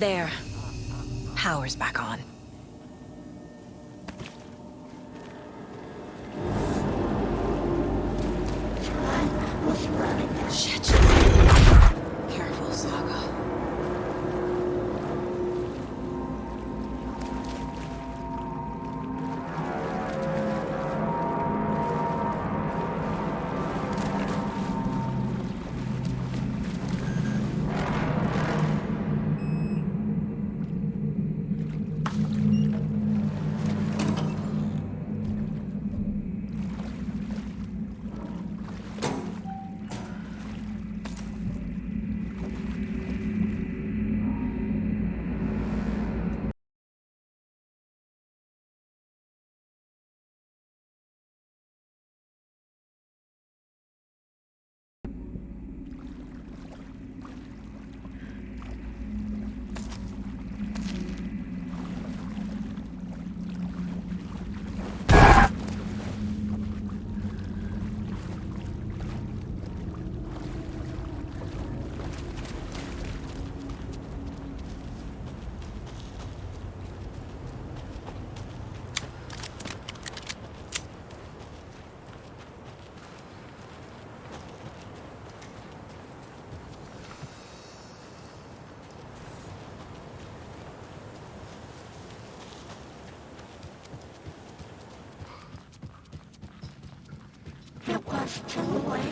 There. Power's back on. Shit. Careful, Saga. It was too late.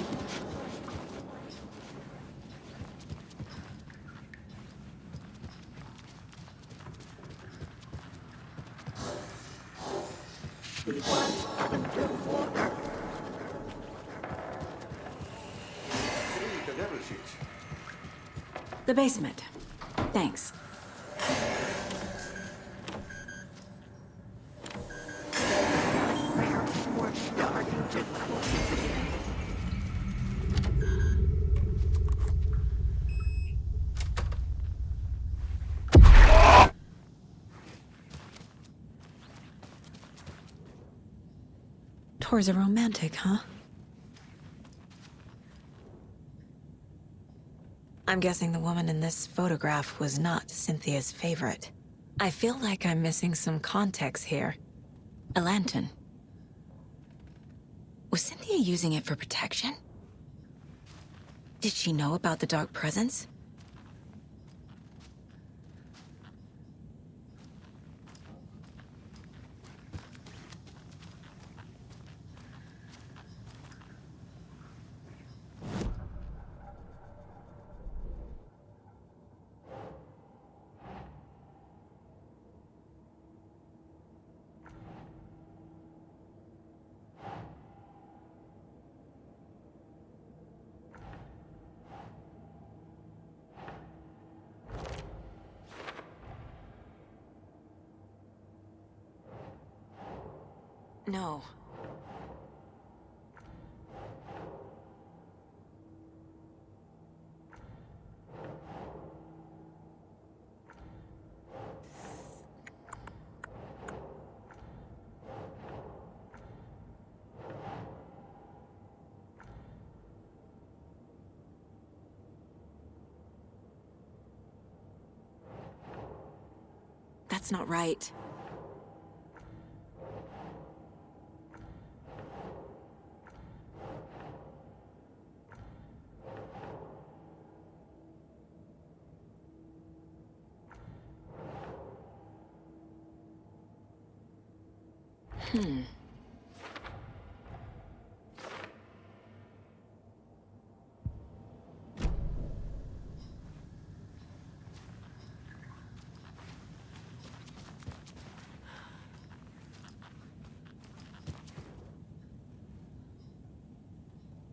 She was underwater. The basement. Thanks. We're starting to cool. Tor's a romantic, huh? I'm guessing the woman in this photograph was not Cynthia's favorite. I feel like I'm missing some context here. A lantern. Was Cynthia using it for protection? Did she know about the dark presence? No. That's not right.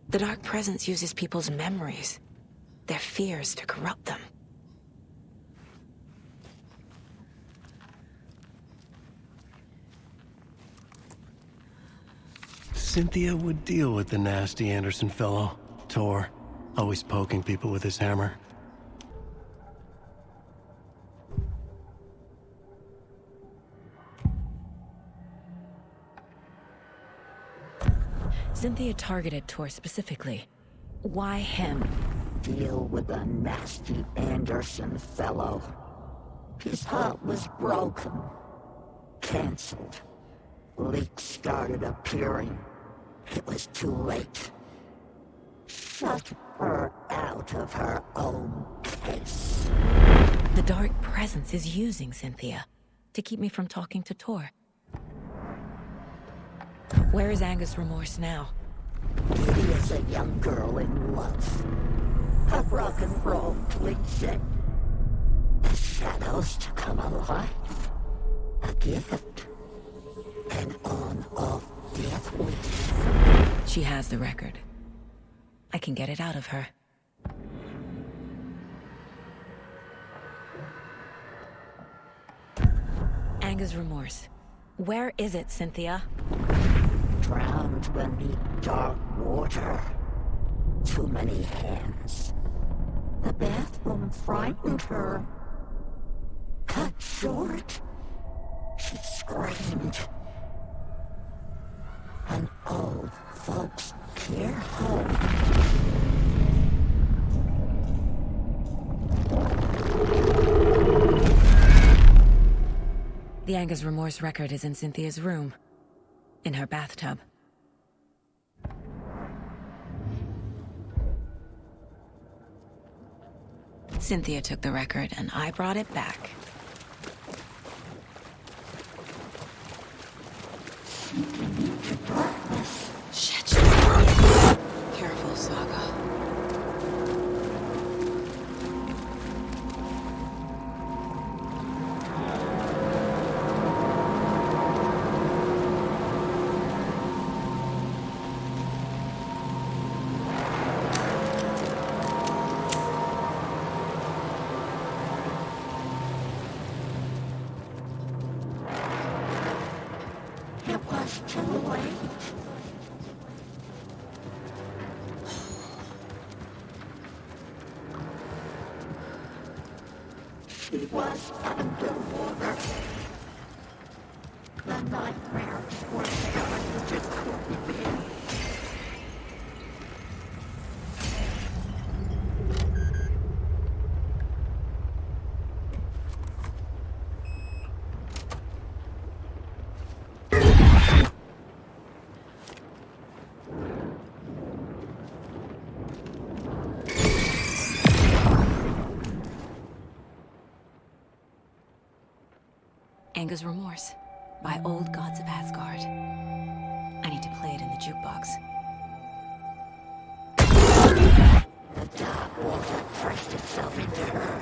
The Dark Presence uses people's memories, their fears to corrupt them. Cynthia would deal with the nasty Anderson fellow, Tor, always poking people with his hammer. Cynthia targeted Tor specifically. Why him? Deal with the nasty Anderson fellow. His heart was broken. Cancelled. Leaks started appearing. It was too late. Shut her out of her own case. The dark presence is using Cynthia to keep me from talking to Tor. Where is Angus Remorse now? Kitty is a young girl in love. A rock and roll cliche. The shadows to come alive. A gift. An on-off death wish. She has the record. I can get it out of her. Angus Remorse. Where is it, Cynthia? Drowned beneath dark water. Too many hands. The bathroom frightened her. Cut short. She screamed. An old folks' care home. The Angus Remorse record is in Cynthia's room. In her bathtub. Cynthia took the record, and I brought it back. Shit. Careful, Saga. Too late. She was underwater. The nightmares were there to creep in. Angus Remorse by Old Gods of Asgard. I need to play it in the jukebox. The dark water pressed itself into her.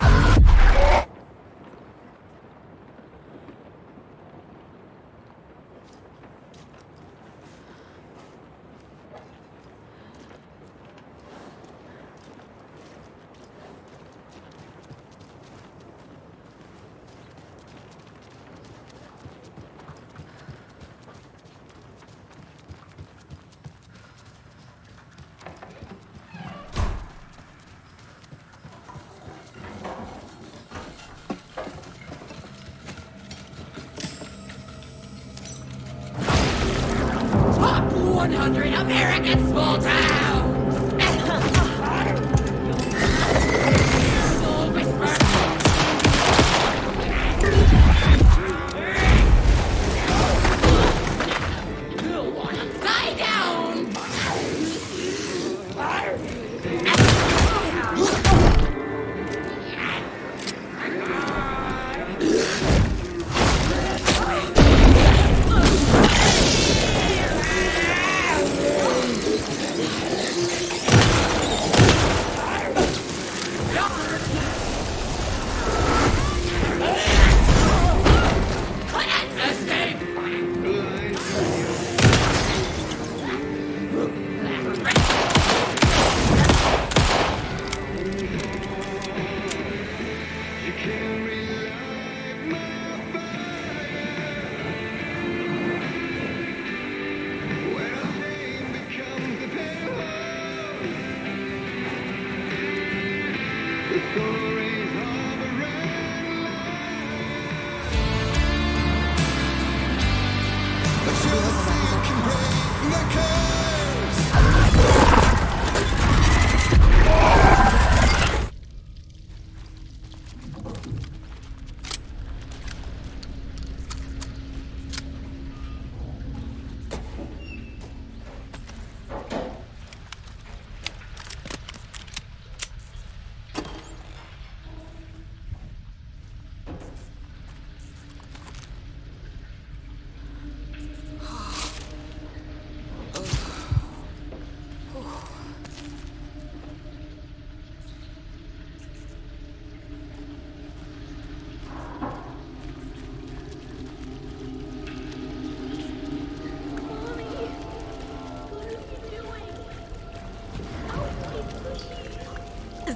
Top 100 American small towns! Soul Whisperer! Lie down!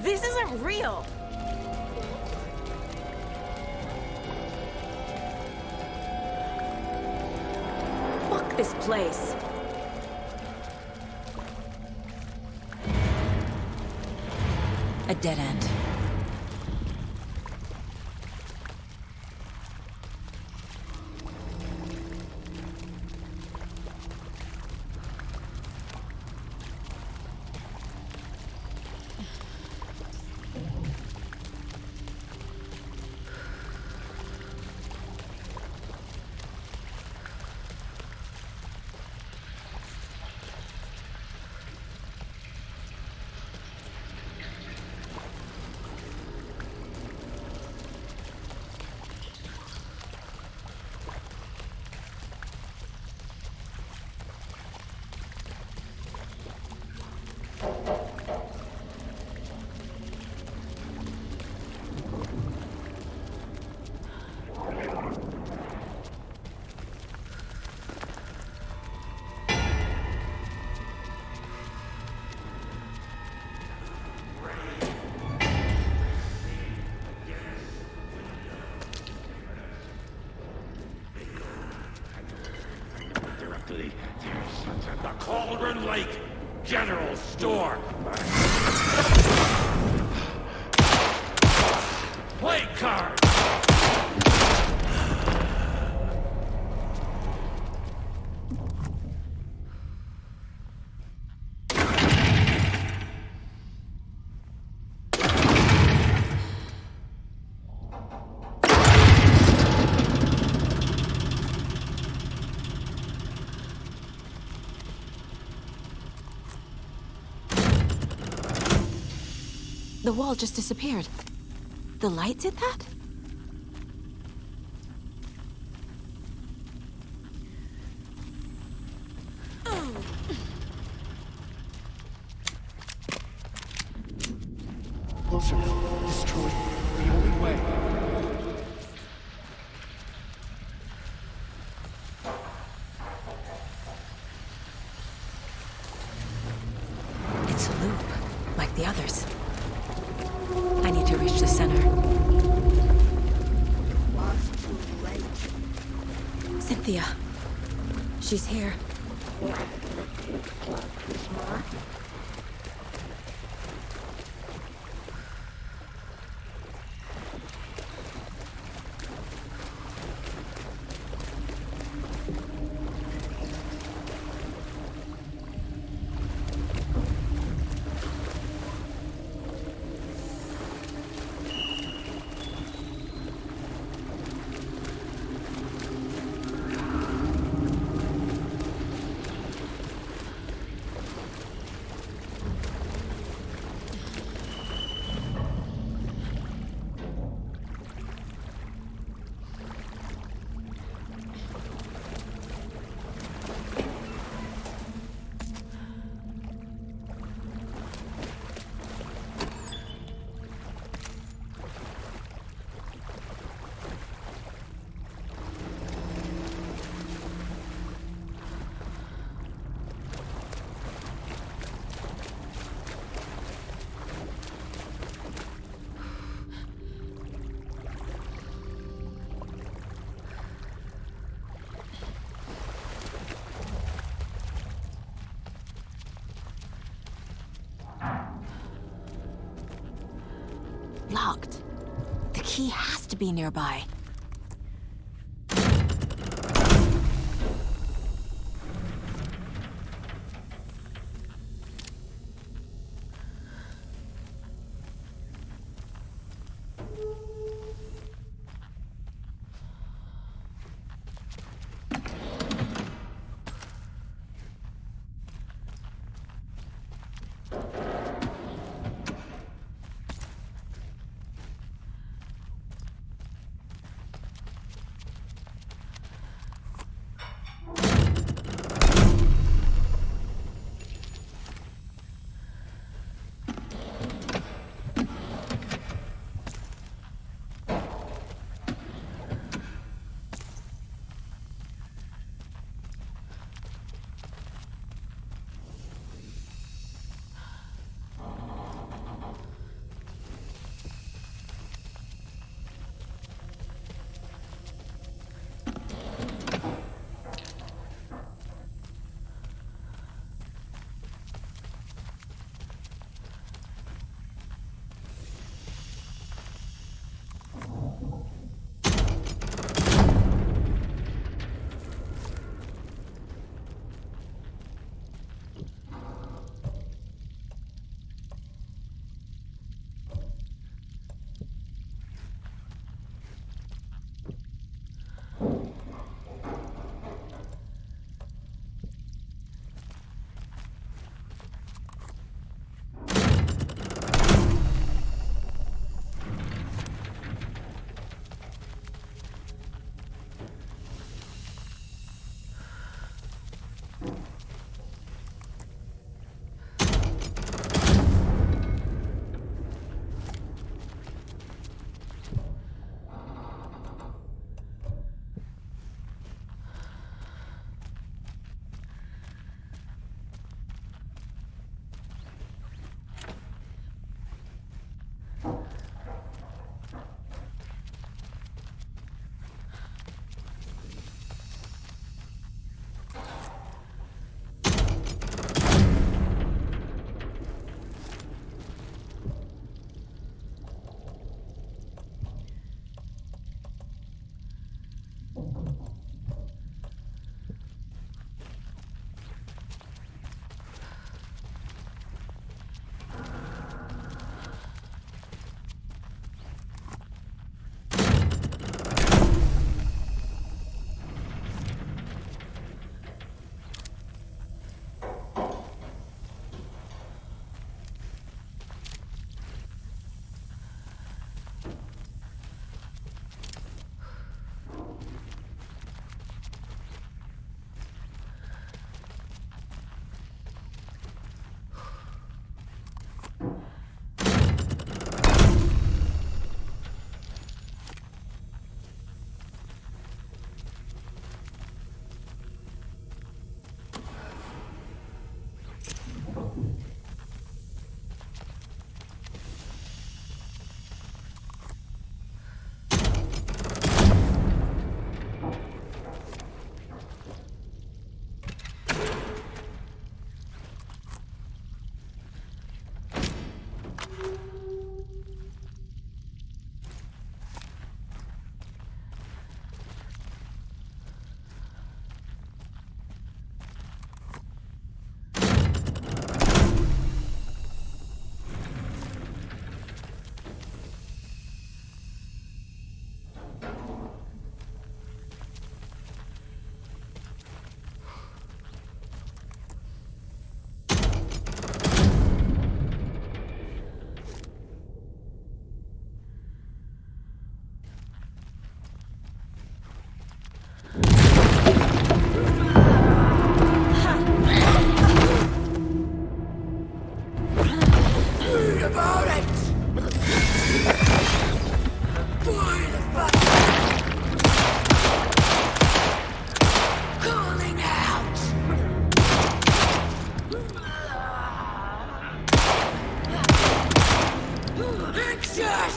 This isn't real! Fuck this place. A dead end. The Cauldron Lake General Store. Play cards. The wall just disappeared. The light did that? Closer now. Destroy the only way. It's a loop, like the others. I need to reach the center. Cynthia. She's here. Locked. The key has to be nearby. Calling out! Anxious!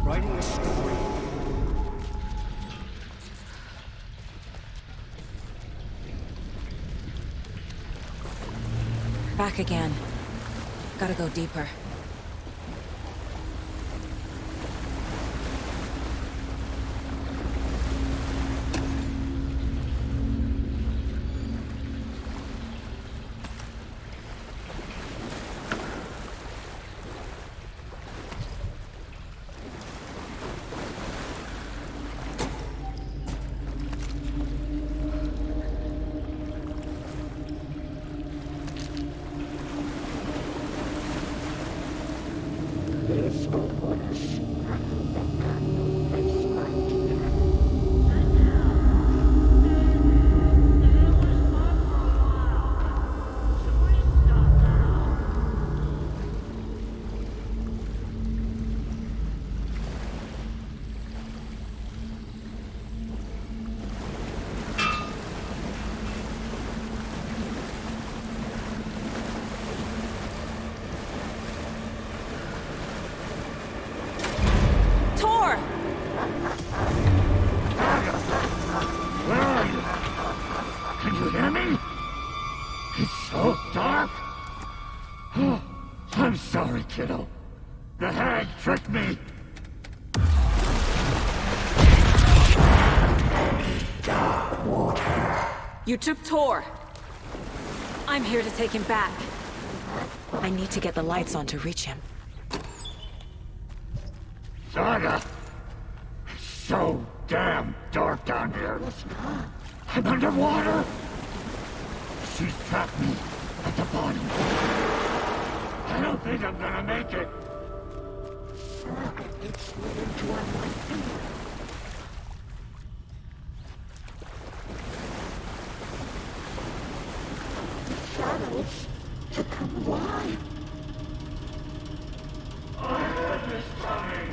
Writing a story. Back again. Gotta go deeper. I'm sorry, kiddo. The hag tricked me. You took Tor. I'm here to take him back. I need to get the lights on to reach him. Saga! It's so damn dark down here. I'm underwater. She's trapped me at the bottom. I don't think I'm gonna make it. Saga, it's into our shadows to come alive. I heard this coming.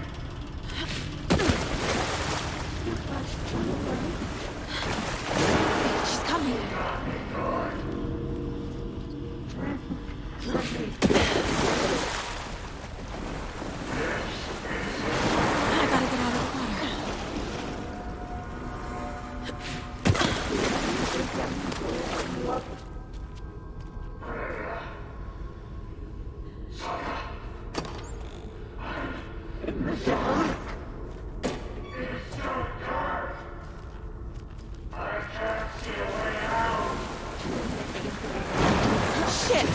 It was too late. She's coming. I gotta get out of the water. In the dark. It's so dark. I can't see a way out. Shit!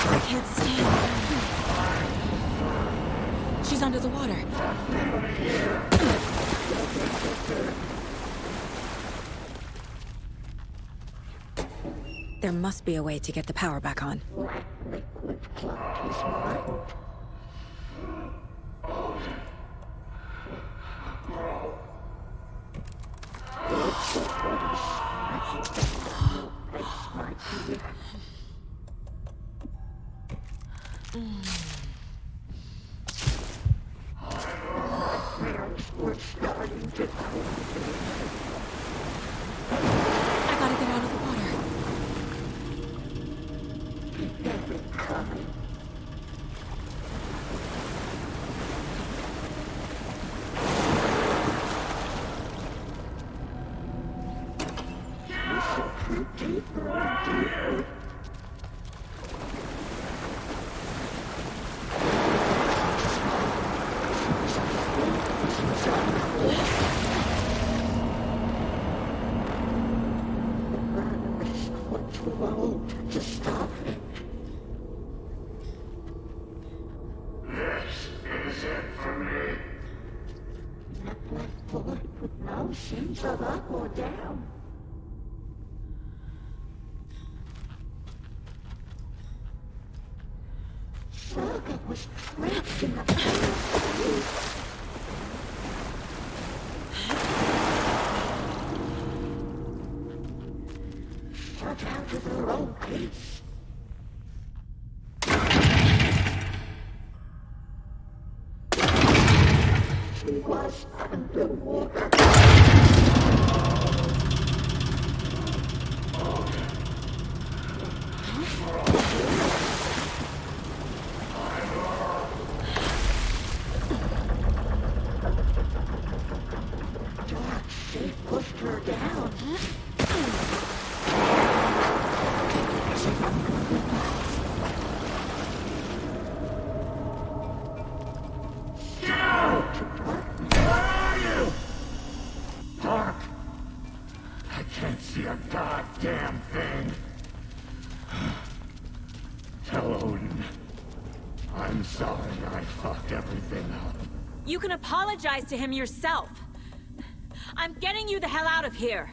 I can't stand it. She's under the water. There must be a way to get the power back on. deeper and deeper. To stop it. This is it for me. That black boy with no sense of up or down. Saga was trapped in a place. Shut out of her own peace. She was underwater. Dark shape pushed her down. Goddamn thing. Tell Odin. I'm sorry I fucked everything up. You can apologize to him yourself. I'm getting you the hell out of here.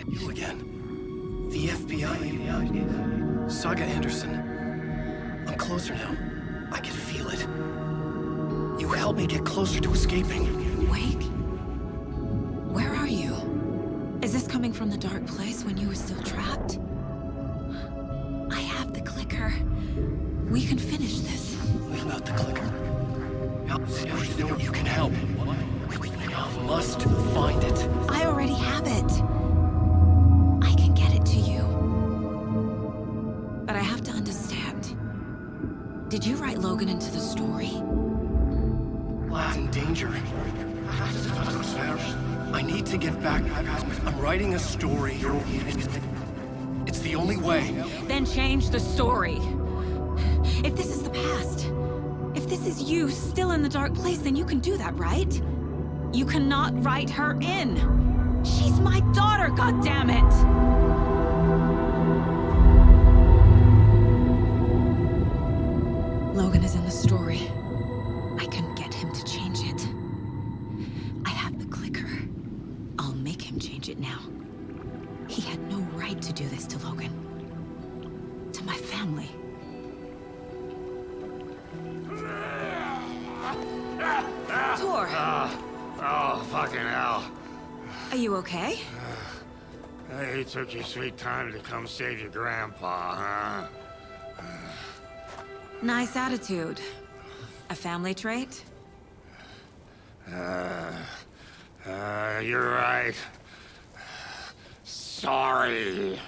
You again. The FBI. Saga Anderson. I'm closer now. I can feel it. You helped me get closer to escaping. Wake? Where are you? Is this coming from the dark place when you were still trapped? I have the clicker. We can finish this. What about the clicker? You can help. You must find it. I already have it. I can get it to you. But I have to understand. Did you write Logan into the story? Lad's in danger. I need to get back. I'm writing a story. It's the only way. Then change the story. If this is the past, if this is you still in the dark place, then you can do that, right? You cannot write her in. She's my daughter, goddammit! Logan is in the story. I can get him to change it. I have the clicker. I'll make him change it now. He had no right to do this to Logan. To my family. Tor! Oh, fucking hell. Are you okay? You took your sweet time to come save your grandpa, huh? Nice attitude. A family trait? You're right. Sorry.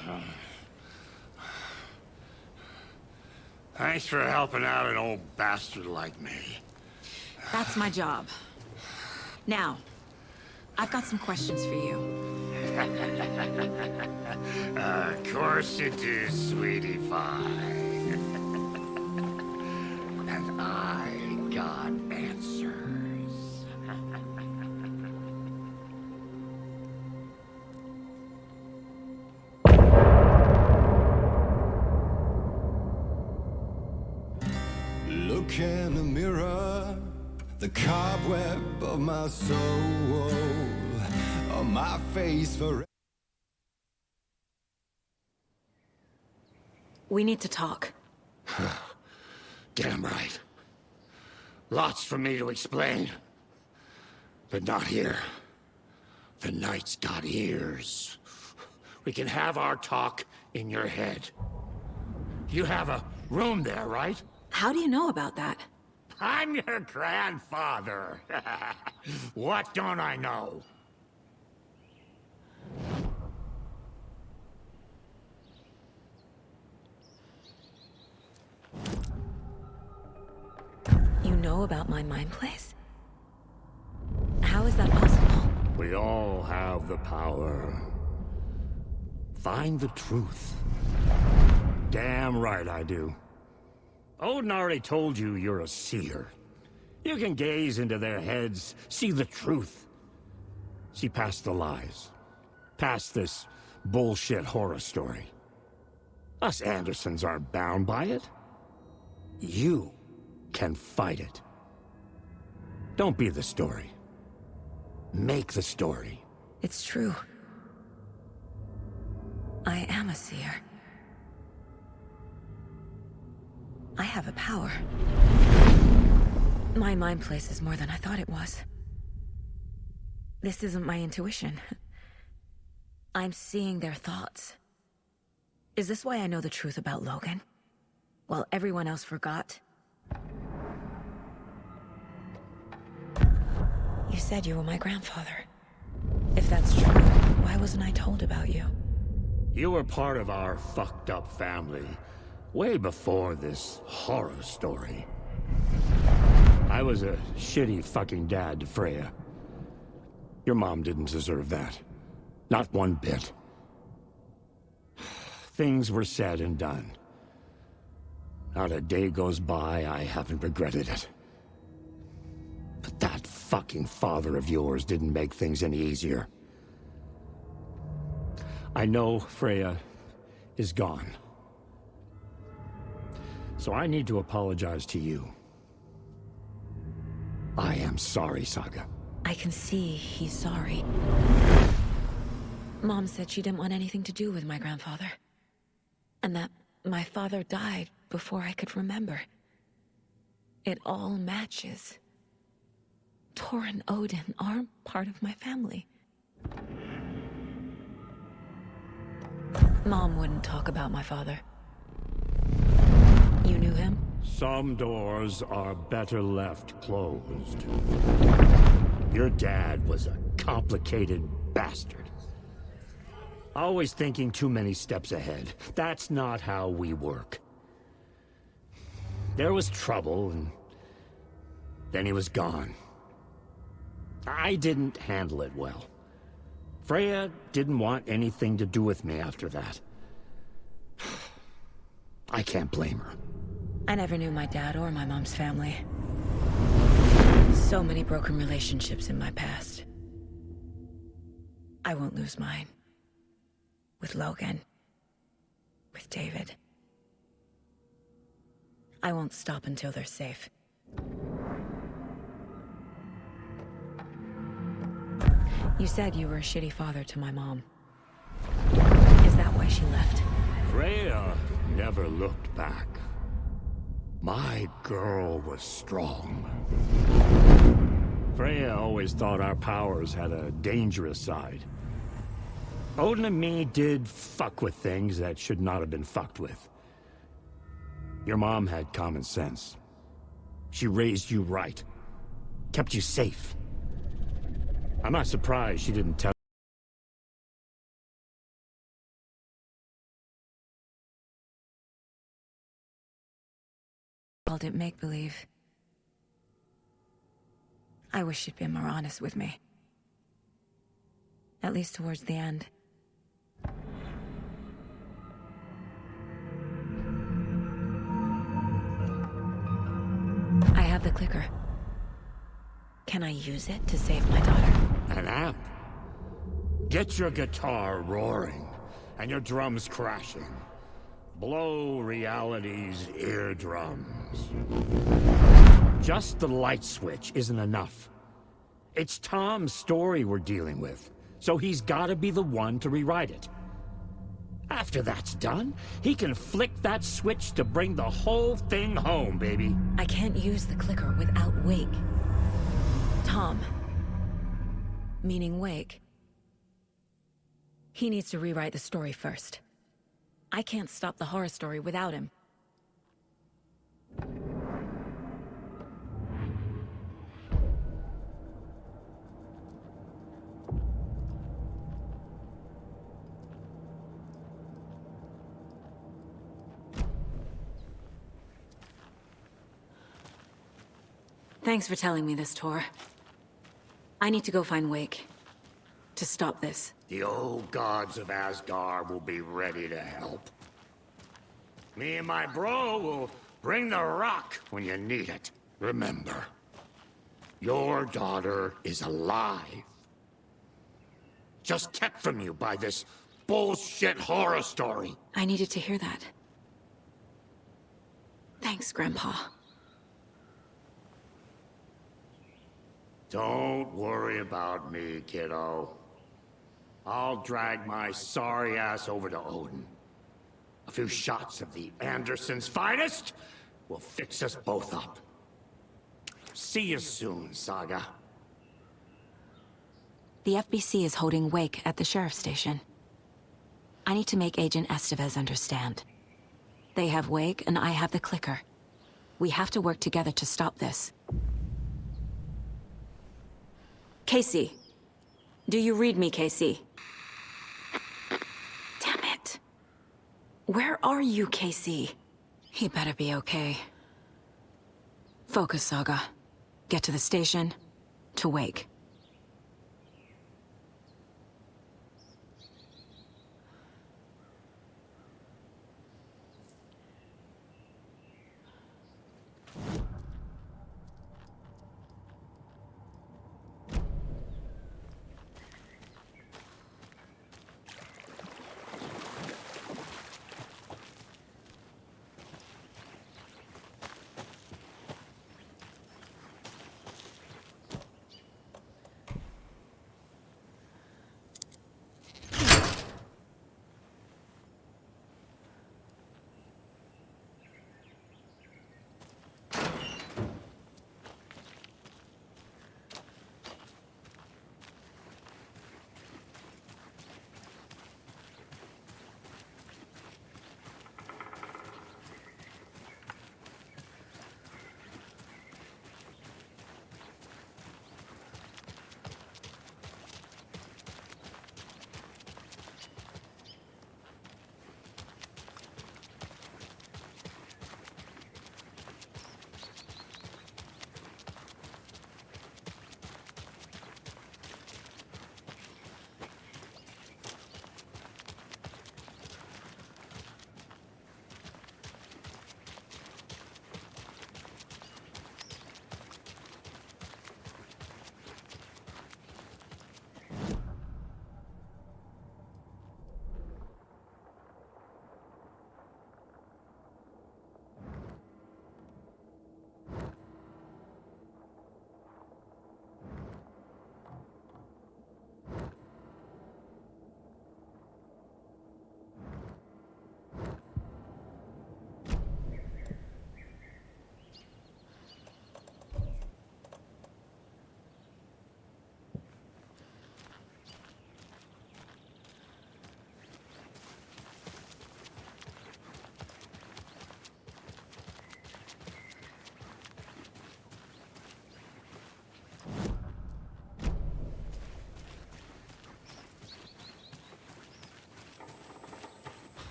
Thanks for helping out an old bastard like me. That's my job. Now, I've got some questions for you. Of course you do, sweetie pie. And I got answers. Look in the mirror, the cobweb of my soul, on my face for. We need to talk. Damn right. Lots for me to explain. But not here. The night's got ears. We can have our talk in your head. You have a room there, right? How do you know about that? I'm your grandfather. What don't I know? You know about my mind place? How is that possible? We all have the power. Find the truth. Damn right I do. Odin already told you you're a seer. You can gaze into their heads, see the truth. See past the lies. Past this bullshit horror story. Us Andersons aren't bound by it. You can fight it. Don't be the story. Make the story. It's true. I am a seer. I have a power. My mind place is more than I thought it was. This isn't my intuition. I'm seeing their thoughts. Is this why I know the truth about Logan? While everyone else forgot? You said you were my grandfather. If that's true, why wasn't I told about you? You were part of our fucked up family. Way before this horror story. I was a shitty fucking dad to Freya. Your mom didn't deserve that. Not one bit. Things were said and done. Not a day goes by I haven't regretted it. But that fucking father of yours didn't make things any easier. I know Freya is gone. So I need to apologize to you. I am sorry, Saga. I can see he's sorry. Mom said she didn't want anything to do with my grandfather. And that my father died before I could remember. It all matches. Tor and Odin are part of my family. Mom wouldn't talk about my father. You knew him? Some doors are better left closed. Your dad was a complicated bastard. Always thinking too many steps ahead. That's not how we work. There was trouble, and then he was gone. I didn't handle it well. Freya didn't want anything to do with me after that. I can't blame her. I never knew my dad or my mom's family. So many broken relationships in my past. I won't lose mine. With Logan. With David. I won't stop until they're safe. You said you were a shitty father to my mom. Is that why she left? Freya never looked back. My girl was strong. Freya always thought our powers had a dangerous side. Odin and me did fuck with things that should not have been fucked with. Your mom had common sense. She raised you right. Kept you safe. I'm not surprised she didn't tell. Called it make-believe. I wish she'd been more honest with me. At least towards the end. I have the clicker. Can I use it to save my daughter? An amp? Get your guitar roaring, and your drums crashing. Blow reality's eardrums. Just the light switch isn't enough. It's Tom's story we're dealing with, so he's gotta be the one to rewrite it. After that's done, he can flick that switch to bring the whole thing home, baby. I can't use the clicker without Wake. Tom. Meaning Wake. He needs to rewrite the story first. I can't stop the horror story without him. Thanks for telling me this, Tor. I need to go find Wake. To stop this. The old gods of Asgard will be ready to help. Me and my bro will bring the rock when you need it. Remember, your daughter is alive. Just kept from you by this bullshit horror story. I needed to hear that. Thanks, Grandpa. Don't worry about me, kiddo. I'll drag my sorry ass over to Odin. A few shots of the Anderson's finest will fix us both up. See you soon, Saga. The FBC is holding Wake at the sheriff's station. I need to make Agent Estevez understand. They have Wake, and I have the clicker. We have to work together to stop this. Casey. Do you read me, Casey? Damn it. Where are you, Casey? He better be okay. Focus, Saga. Get to the station, to Wake.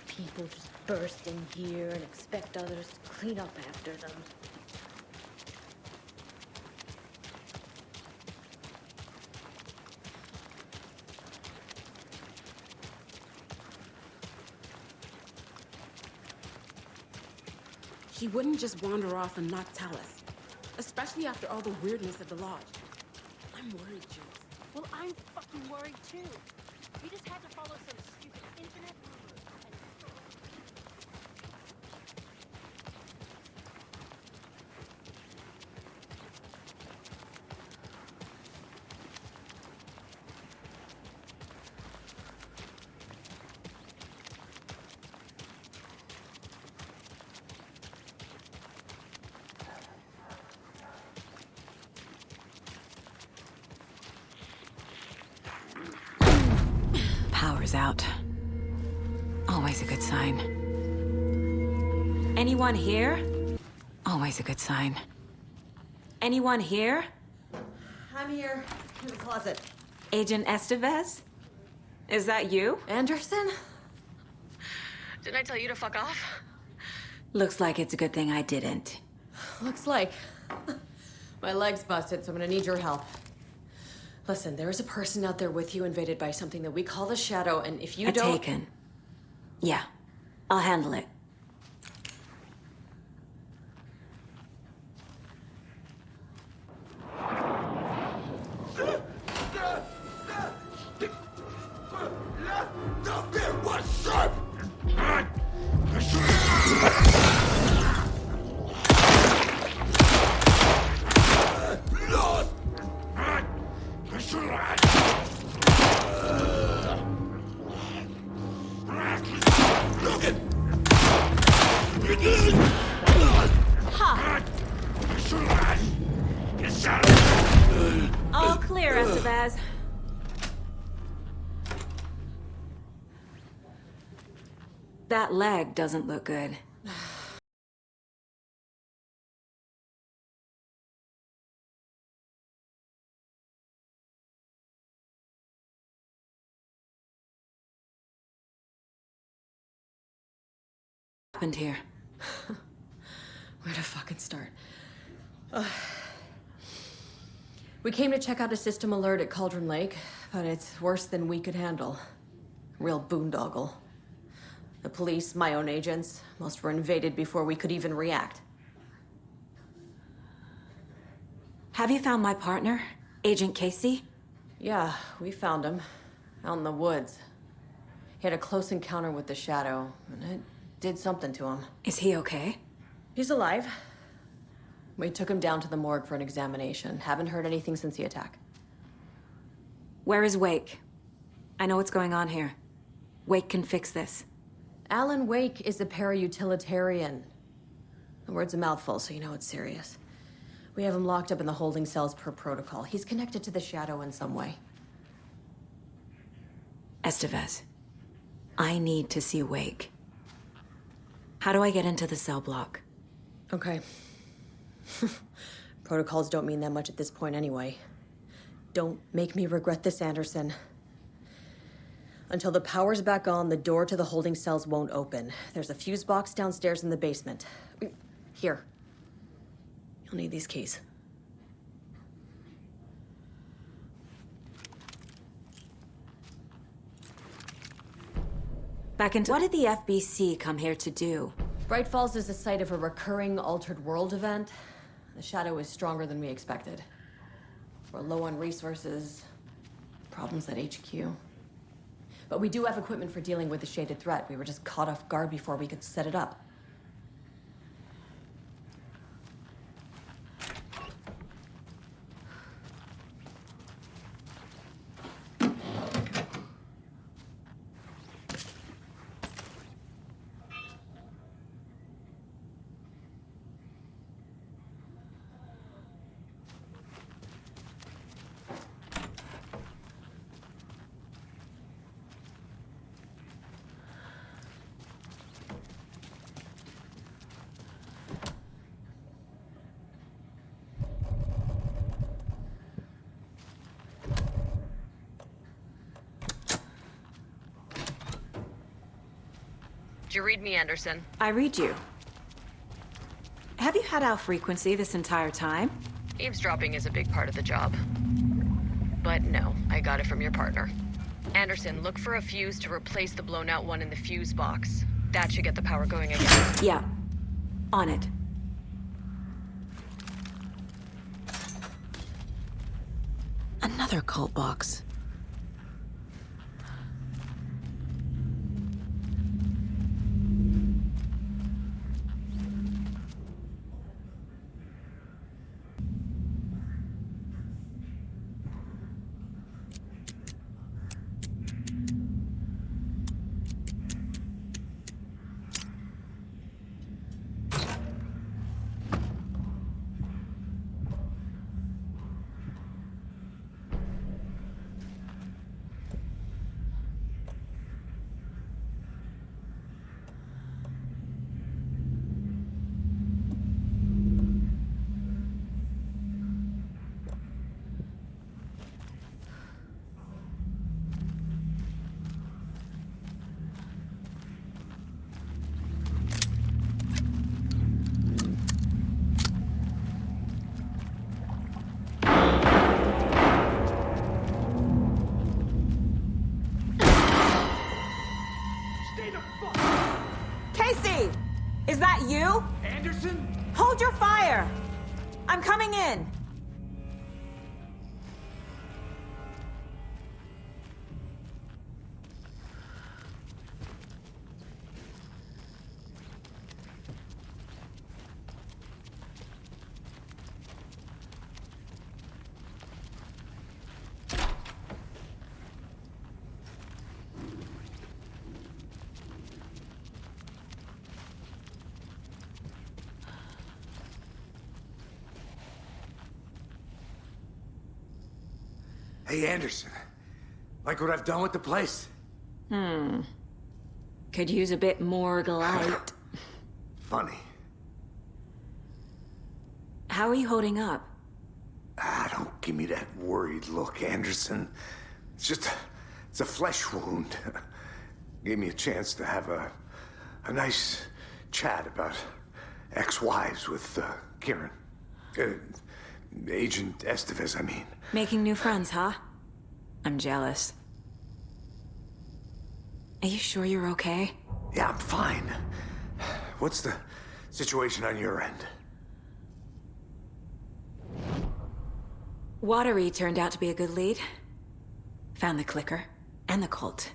People just burst in here and expect others to clean up after them. She wouldn't just wander off and not tell us. Especially after all the weirdness of the lodge. I'm worried, Jules. Well, I'm fucking worried too. We just had to follow some stupid internet rumors. Power's out. Always a good sign. Anyone here? Always a good sign. Anyone here? I'm here, in the closet. Agent Estevez? Is that you? Anderson? Didn't I tell you to fuck off? Looks like it's a good thing I didn't. Looks like. My leg's busted, so I'm gonna need your help. Listen, there is a person out there with you invaded by something that we call the Shadow, and if you don't... Taken. Yeah, I'll handle it. All clear, Estevez. That leg doesn't look good. What happened here? Where to fucking start? We came to check out a system alert at Cauldron Lake, but it's worse than we could handle. Real boondoggle. The police, my own agents, most were invaded before we could even react. Have you found my partner, Agent Casey? Yeah, we found him. Out in the woods. He had a close encounter with the Shadow, and it did something to him. Is he okay? He's alive. We took him down to the morgue for an examination. Haven't heard anything since the attack. Where is Wake? I know what's going on here. Wake can fix this. Alan Wake is a para-utilitarian. The word's a mouthful, so you know it's serious. We have him locked up in the holding cells per protocol. He's connected to the Shadow in some way. Estevez, I need to see Wake. How do I get into the cell block? Okay. Protocols don't mean that much at this point anyway. Don't make me regret this, Anderson. Until the power's back on, the door to the holding cells won't open. There's a fuse box downstairs in the basement. Here. You'll need these keys. Back into... What did the FBC come here to do? Bright Falls is the site of a recurring altered world event. The Shadow is stronger than we expected. We're low on resources, problems at HQ. But we do have equipment for dealing with the shaded threat. We were just caught off guard before we could set it up. Did you read me, Anderson? I read you. Have you had our frequency this entire time? Eavesdropping is a big part of the job. But no, I got it from your partner. Anderson, look for a fuse to replace the blown out one in the fuse box. That should get the power going again. Yeah. On it. Another cult box. Casey! Is that you? Anderson? Hold your fire! I'm coming in! Hey, Anderson. Like what I've done with the place? Could use a bit more light. Funny. How are you holding up? Don't give me that worried look, Anderson. It's a flesh wound. Gave me a chance to have a nice chat about ex-wives with Kieran. Agent Estevez, I mean. Making new friends, huh? I'm jealous. Are you sure you're okay? Yeah, I'm fine. What's the situation on your end? Watery turned out to be a good lead. Found the clicker and the cult.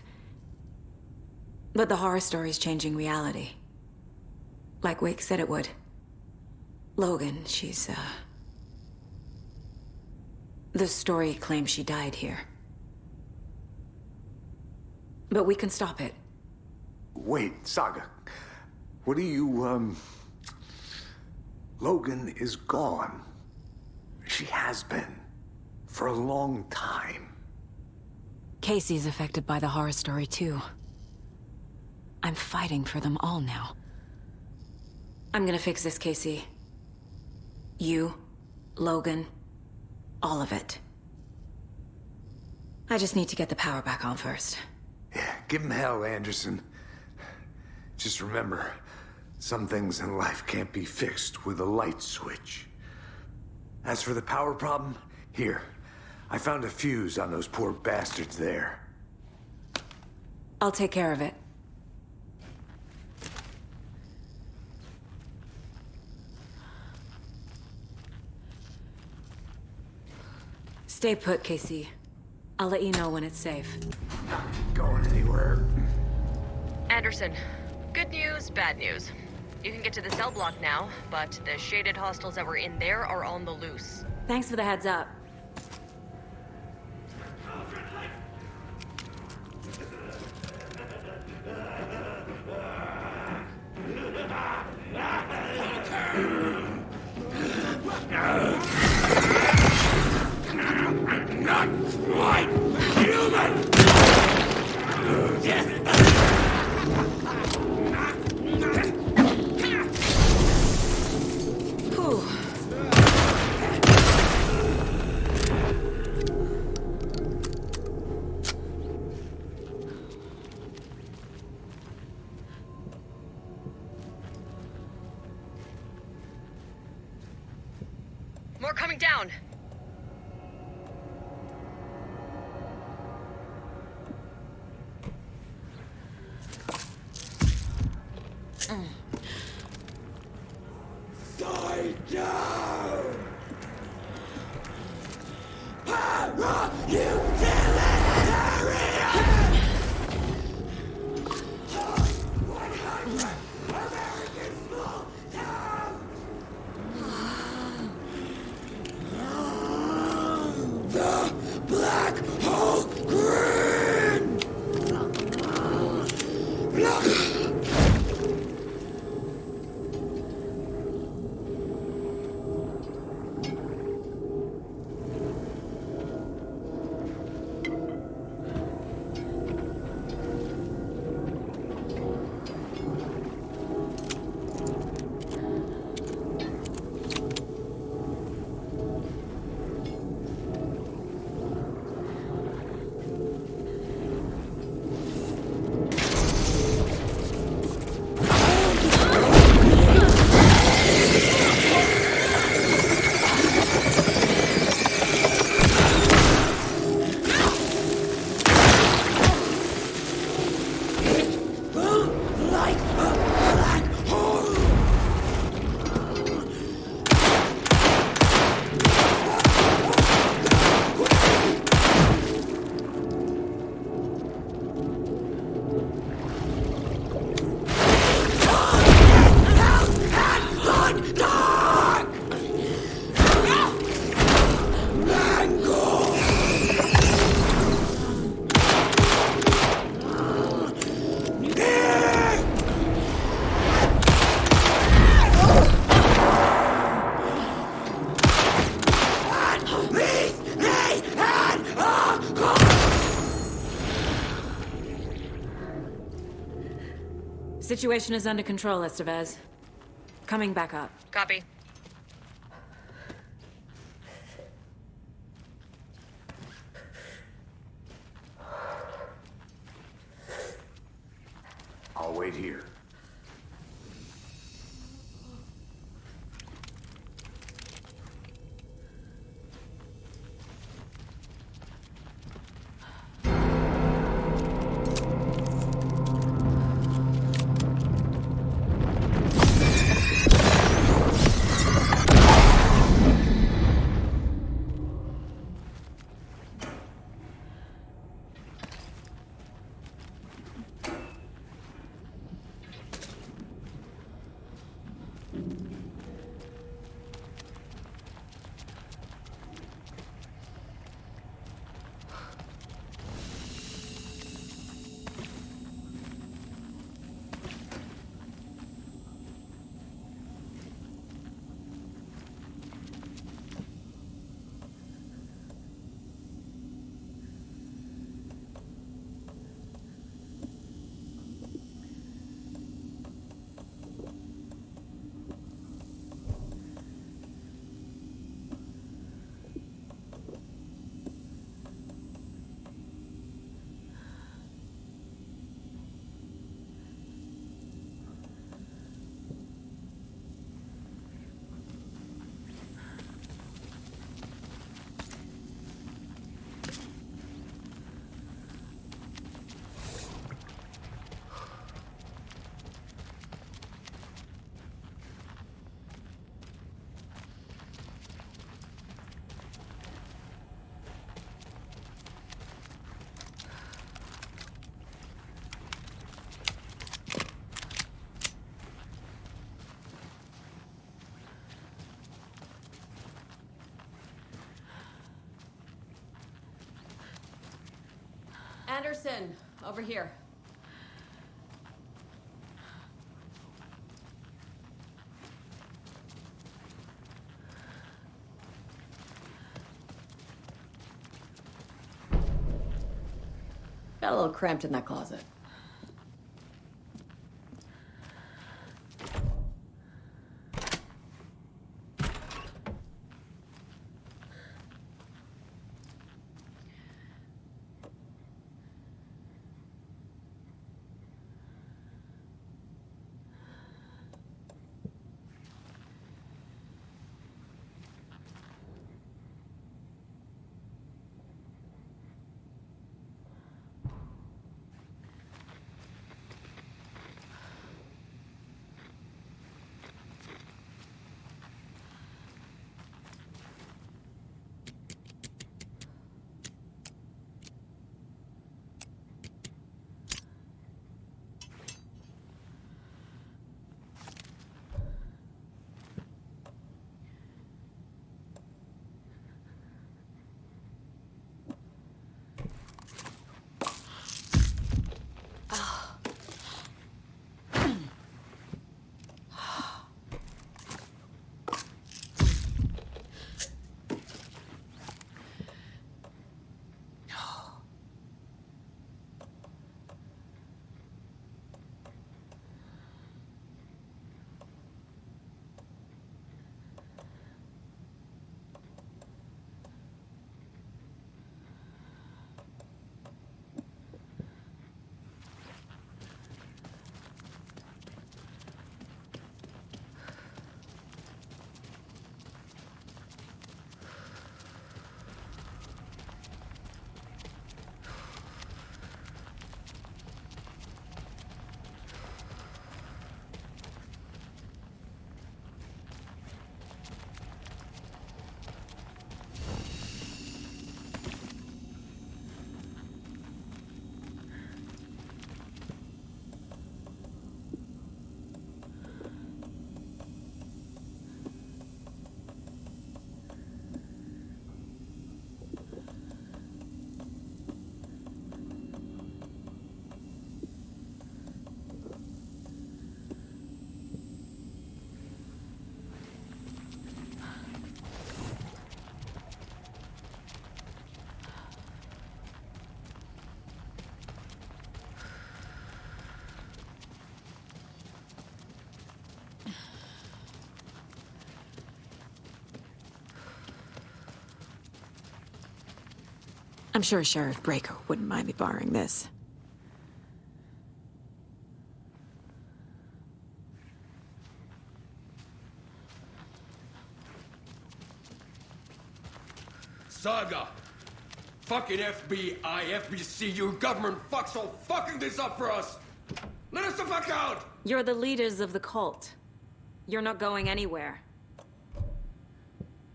But the horror story's changing reality. Like Wake said it would. Logan, she's, the story claims she died here. But we can stop it. Wait, Saga. What do you, Logan is gone. She has been. For a long time. Casey's affected by the horror story, too. I'm fighting for them all now. I'm gonna fix this, Casey. You, Logan, all of it. I just need to get the power back on first. Yeah, give him hell, Anderson. Just remember, some things in life can't be fixed with a light switch. As for the power problem, here. I found a fuse on those poor bastards there. I'll take care of it. Stay put, Casey. I'll let you know when it's safe. Not going anywhere. Anderson, good news, bad news. You can get to the cell block now, but the shaded hostiles that were in there are on the loose. Thanks for the heads up. Not quite human! More coming down. Die down! Para-utilitarian! The Black Hole Grin! Like a black hole! Situation is under control, Estevez. Coming back up. Copy. I'll wait here. Anderson, over here. Got a little cramped in that closet. I'm sure Sheriff Braco wouldn't mind me borrowing this. Saga! Fucking FBI, FBC, you government fucks all fucking this up for us! Let us the fuck out! You're the leaders of the cult. You're not going anywhere.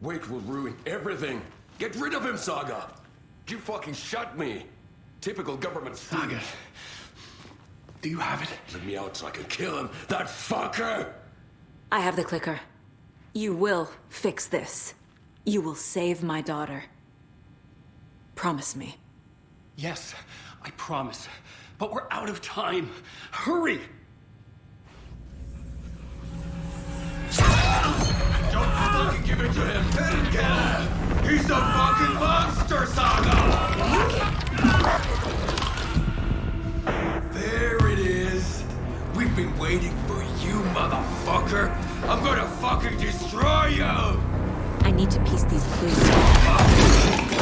Wake will ruin everything. Get rid of him, Saga! You fucking shot me! Typical government Saga. Do you have it? Let me out so I can kill him, that fucker! I have the clicker. You will fix this. You will save my daughter. Promise me. Yes, I promise. But we're out of time. Hurry! Don't fucking give it to him! Let him get him! He's a fucking monster, Saga! There it is! We've been waiting for you, motherfucker! I'm gonna fucking destroy you! I need to piece these clues together.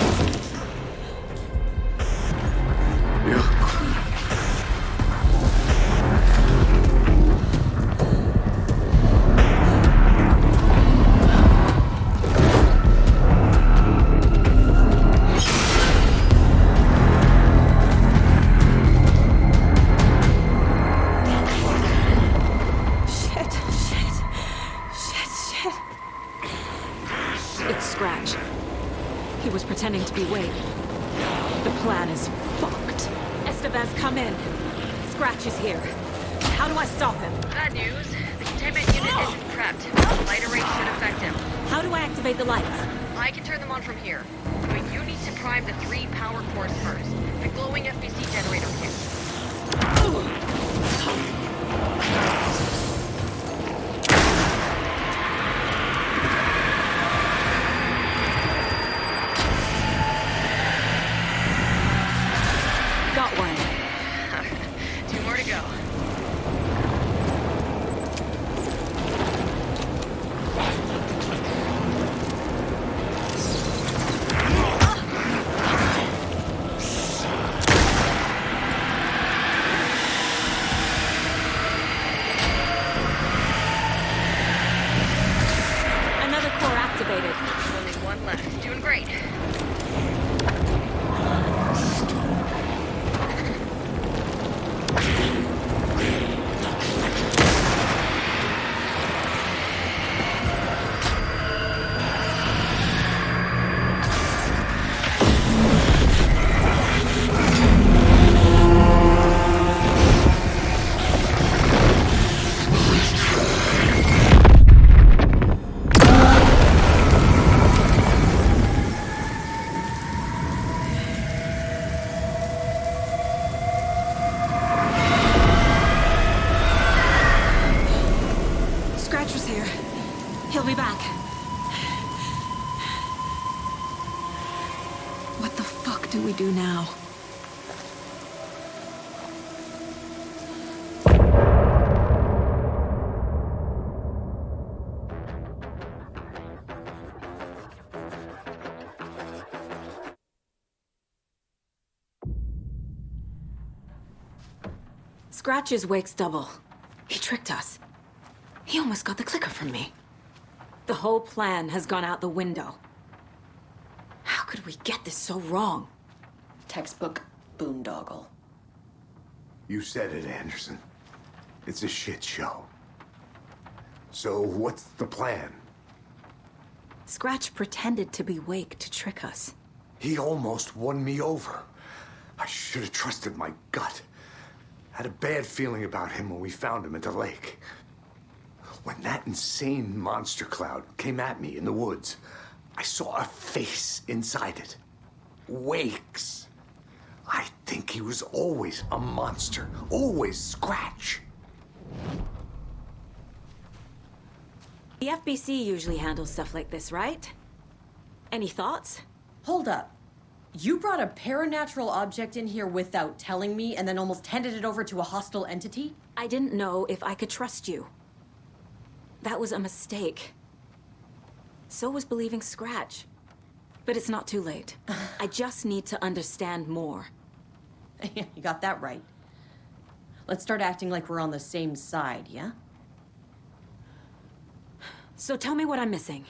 Pretending to be Wade. The plan is fucked. Estevez, come in. Scratch is here. How do I stop him? Bad news. The containment unit isn't prepped. The light array should affect him. How do I activate the lights? I can turn them on from here. But you need to prime the 3 power cores first. The glowing FBC generator kit. Got one. 2 more to go. Another core activated. Only one left. Doing great. He'll be back. What the fuck do we do now? Scratch is Wake's double. He tricked us. He almost got the clicker from me. The whole plan has gone out the window. How could we get this so wrong? Textbook boondoggle. You said it, Anderson. It's a shit show. So what's the plan? Scratch pretended to be Wake to trick us. He almost won me over. I should have trusted my gut. Had a bad feeling about him when we found him at the lake. When that insane monster cloud came at me in the woods, I saw a face inside it. Wake's. I think he was always a monster. Always Scratch. The FBC usually handles stuff like this, right? Any thoughts? Hold up. You brought a paranatural object in here without telling me and then almost handed it over to a hostile entity? I didn't know if I could trust you. That was a mistake. So was believing Scratch. But it's not too late. I just need to understand more. You got that right. Let's start acting like we're on the same side, yeah? So tell me what I'm missing.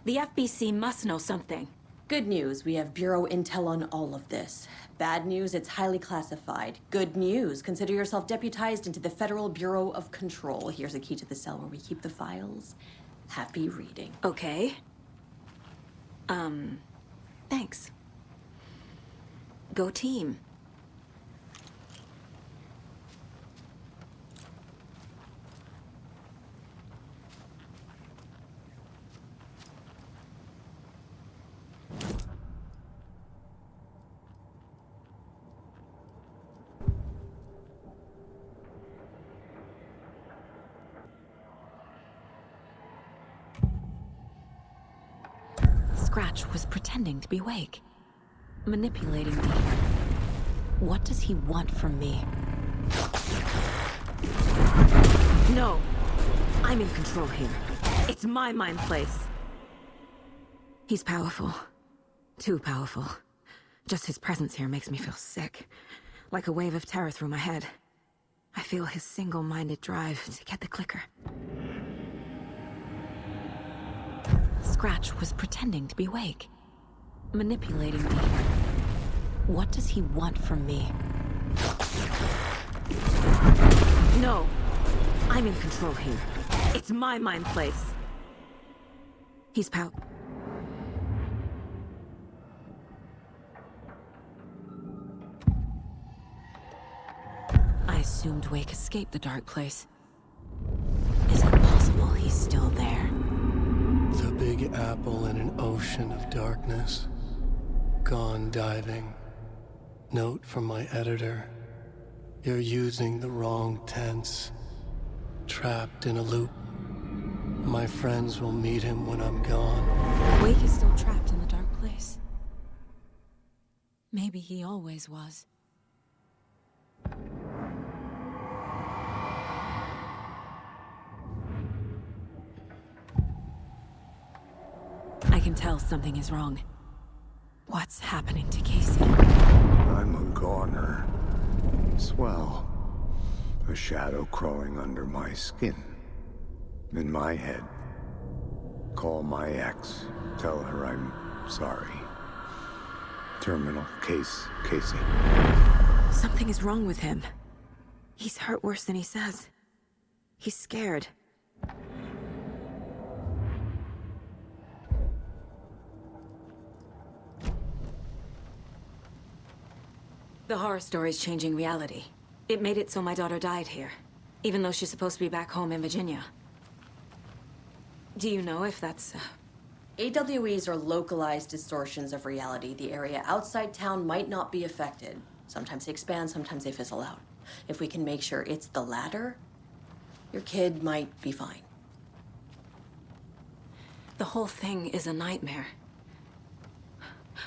The FBC must know something. Good news, we have Bureau intel on all of this. Bad news, it's highly classified. Good news, consider yourself deputized into the Federal Bureau of Control. Here's a key to the cell where we keep the files. Happy reading. Okay. Thanks. Go team. Scratch was pretending to be awake, manipulating me. What does he want from me? No! I'm in control here. It's my mind place. He's powerful. Too powerful. Just his presence here makes me feel sick. Like a wave of terror through my head. I feel his single-minded drive to get the clicker. Scratch was pretending to be awake, manipulating me. What does he want from me? No! I'm in control here. It's my mind place. He's I assumed Wake escaped the dark place. Is it possible he's still there? The Big Apple in an ocean of darkness. Gone diving. Note from my editor. You're using the wrong tense. Trapped in a loop. My friends will meet him when I'm gone. Wake is still trapped in the dark place. Maybe he always was. I can tell something is wrong. What's happening to Casey? I'm a goner. Swell. A shadow crawling under my skin. In my head. Call my ex. Tell her I'm sorry. Terminal case, Casey. Something is wrong with him. He's hurt worse than he says. He's scared. The horror story's changing reality. It made it so my daughter died here, even though she's supposed to be back home in Virginia. Do you know if that's... AWEs are localized distortions of reality. The area outside town might not be affected. Sometimes they expand, sometimes they fizzle out. If we can make sure it's the latter, your kid might be fine. The whole thing is a nightmare.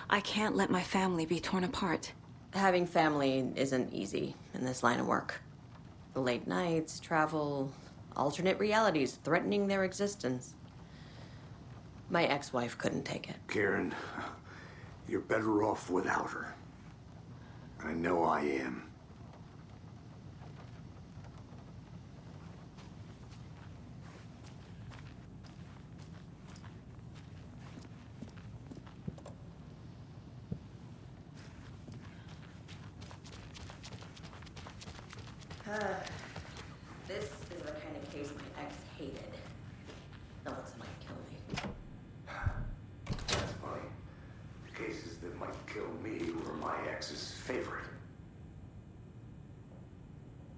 I can't let my family be torn apart. Having family isn't easy in this line of work. The late nights, travel, alternate realities threatening their existence. My ex-wife couldn't take it. Karen, you're better off without her. I know I am. This is the kind of case my ex hated. No one's might kill me. That's funny. The cases that might kill me were my ex's favorite.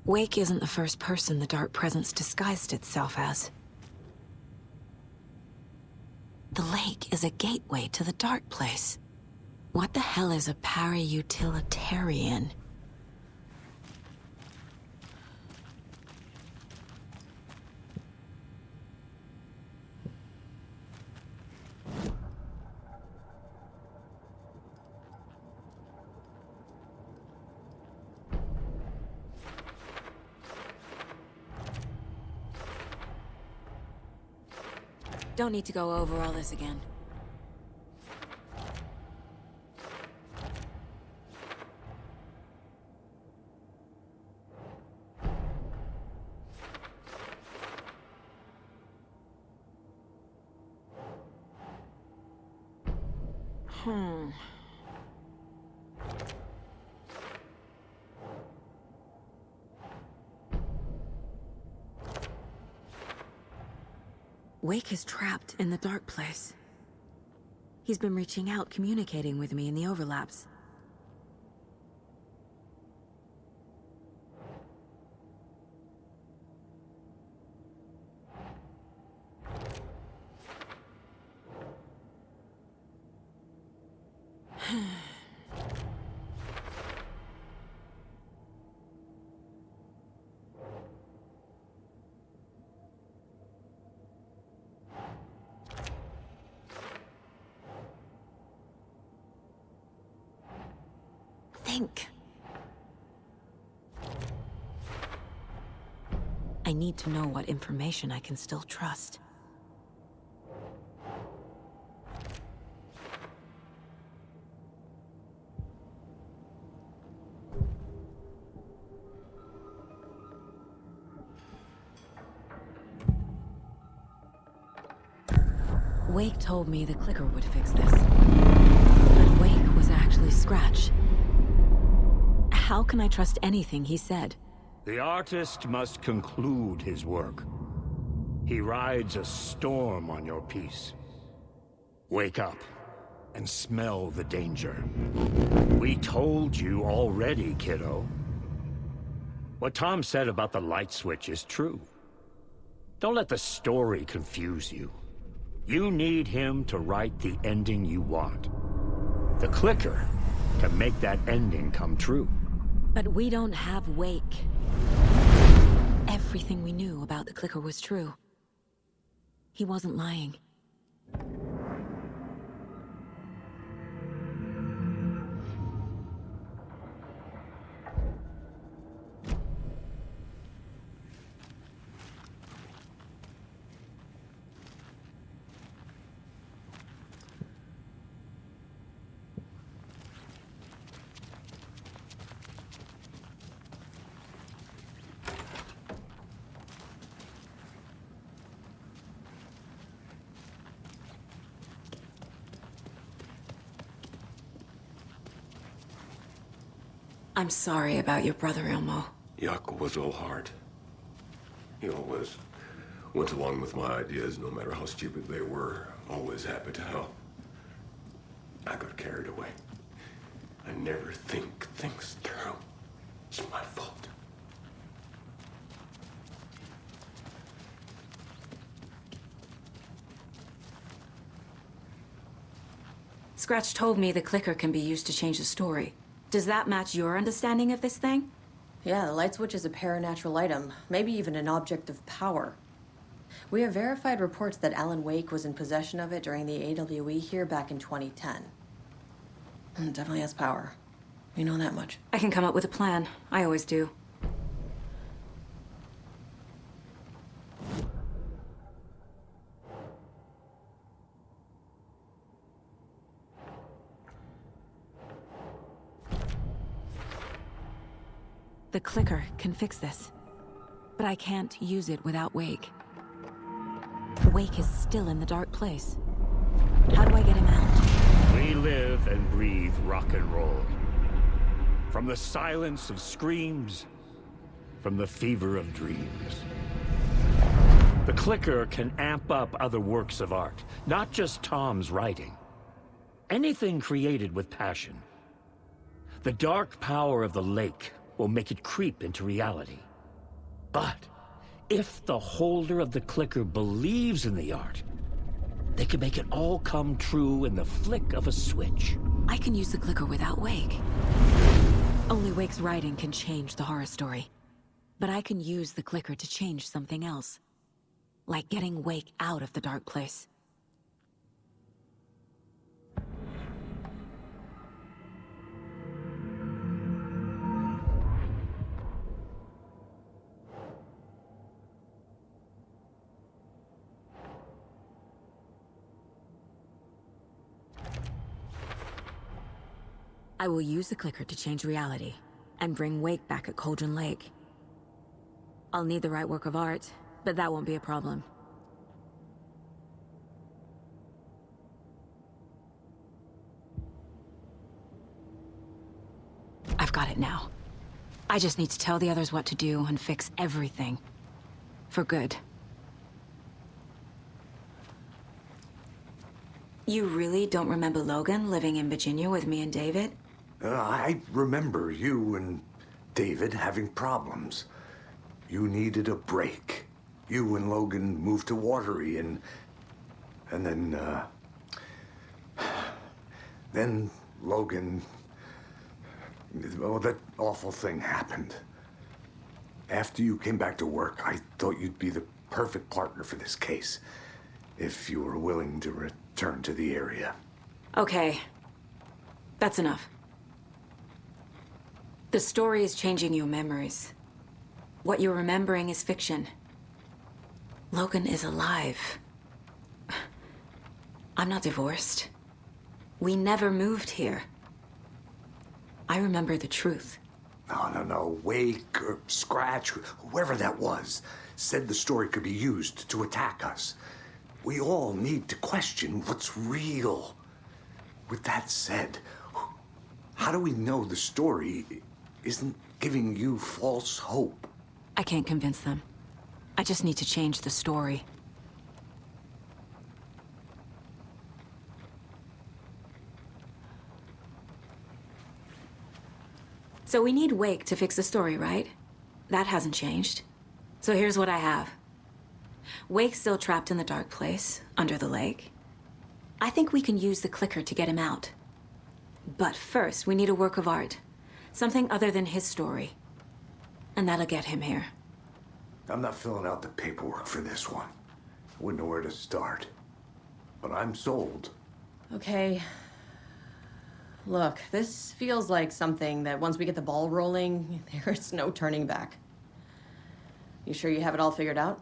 Wake isn't the first person the Dark Presence disguised itself as. The lake is a gateway to the Dark Place. What the hell is a para-utilitarian? Don't need to go over all this again. Wake is trapped in the dark place. He's been reaching out, communicating with me in the overlaps. Think. I need to know what information I can still trust. Wake told me the clicker would fix this. But Wake was actually Scratch. How can I trust anything he said? The artist must conclude his work. He rides a storm on your piece. Wake up and smell the danger. We told you already, kiddo. What Tom said about the light switch is true. Don't let the story confuse you. You need him to write the ending you want. The clicker can make that ending come true. But we don't have Wake. Everything we knew about the clicker was true. He wasn't lying. I'm sorry about your brother, Ilmo. Jaakko was all heart. He always went along with my ideas, no matter how stupid they were. Always happy to help. I got carried away. I never think things through. It's my fault. Scratch told me the clicker can be used to change the story. Does that match your understanding of this thing? Yeah, the light switch is a paranatural item, maybe even an object of power. We have verified reports that Alan Wake was in possession of it during the AWE here back in 2010. It definitely has power. We know that much. I can come up with a plan. I always do. The clicker can fix this, but I can't use it without Wake. Wake is still in the dark place. How do I get him out? We live and breathe rock and roll. From the silence of screams, from the fever of dreams. The clicker can amp up other works of art, not just Tom's writing. Anything created with passion. The dark power of the lake will make it creep into reality. But if the holder of the clicker believes in the art, they can make it all come true in the flick of a switch. I can use the clicker without Wake. Only Wake's writing can change the horror story. But I can use the clicker to change something else. Like getting Wake out of the dark place. I will use the clicker to change reality, and bring Wake back at Cauldron Lake. I'll need the right work of art, but that won't be a problem. got it now. I just need to tell the others what to do and fix everything. For good. You really don't remember Logan living in Virginia with me and David? I remember you and David having problems. You needed a break. You and Logan moved to Watery and then Logan, well, that awful thing happened. After you came back to work, I thought you'd be the perfect partner for this case, if you were willing to return to the area. Okay. That's enough. The story is changing your memories. What you're remembering is fiction. Logan is alive. I'm not divorced. We never moved here. I remember the truth. No. Wake or Scratch, whoever that was, said the story could be used to attack us. We all need to question what's real. With that said, how do we know the story isn't giving you false hope? I can't convince them. I just need to change the story. So we need Wake to fix the story, right? That hasn't changed. So here's what I have. Wake's still trapped in the dark place, under the lake. I think we can use the clicker to get him out. But first, we need a work of art. Something other than his story. And that'll get him here. I'm not filling out the paperwork for this one. I wouldn't know where to start. But I'm sold. Okay. Look, this feels like something that once we get the ball rolling, there's no turning back. You sure you have it all figured out?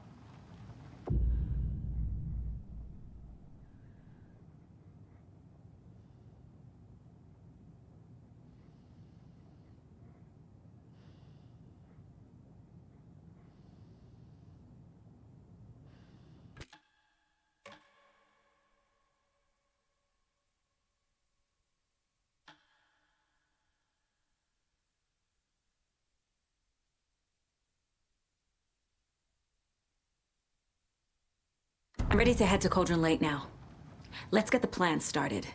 I'm ready to head to Cauldron Lake now. Let's get the plan started.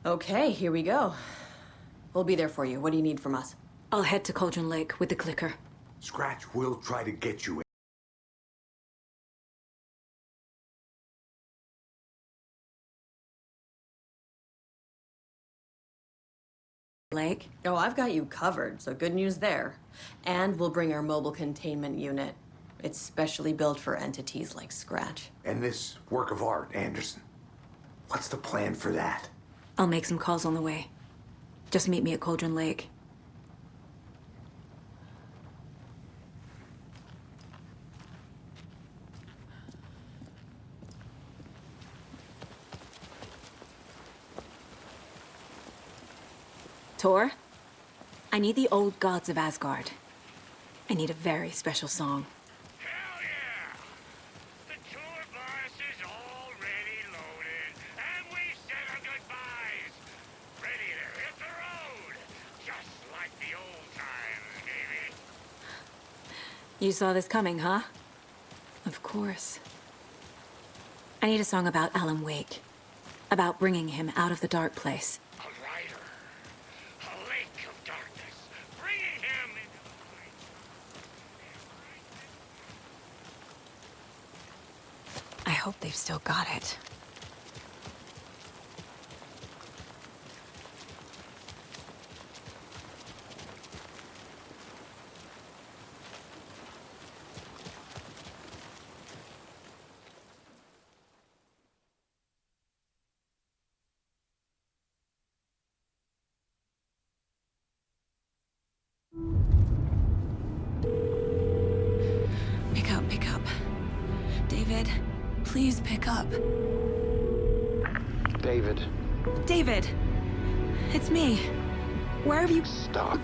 Okay, here we go. We'll be there for you. What do you need from us? I'll head to Cauldron Lake with the clicker. Scratch will try to get you in. Lake? Oh, I've got you covered, so good news there. And we'll bring our mobile containment unit. It's specially built for entities like Scratch. And this work of art, Anderson. What's the plan for that? I'll make some calls on the way. Just meet me at Cauldron Lake. Tor, I need the old gods of Asgard. I need a very special song. You saw this coming, huh? Of course. I need a song about Alan Wake. About bringing him out of the dark place. A rider. A lake of darkness. Bringing him into the light. I hope they've still got it. Pick up. David, please pick up. David. David! It's me. Where have you... Stop.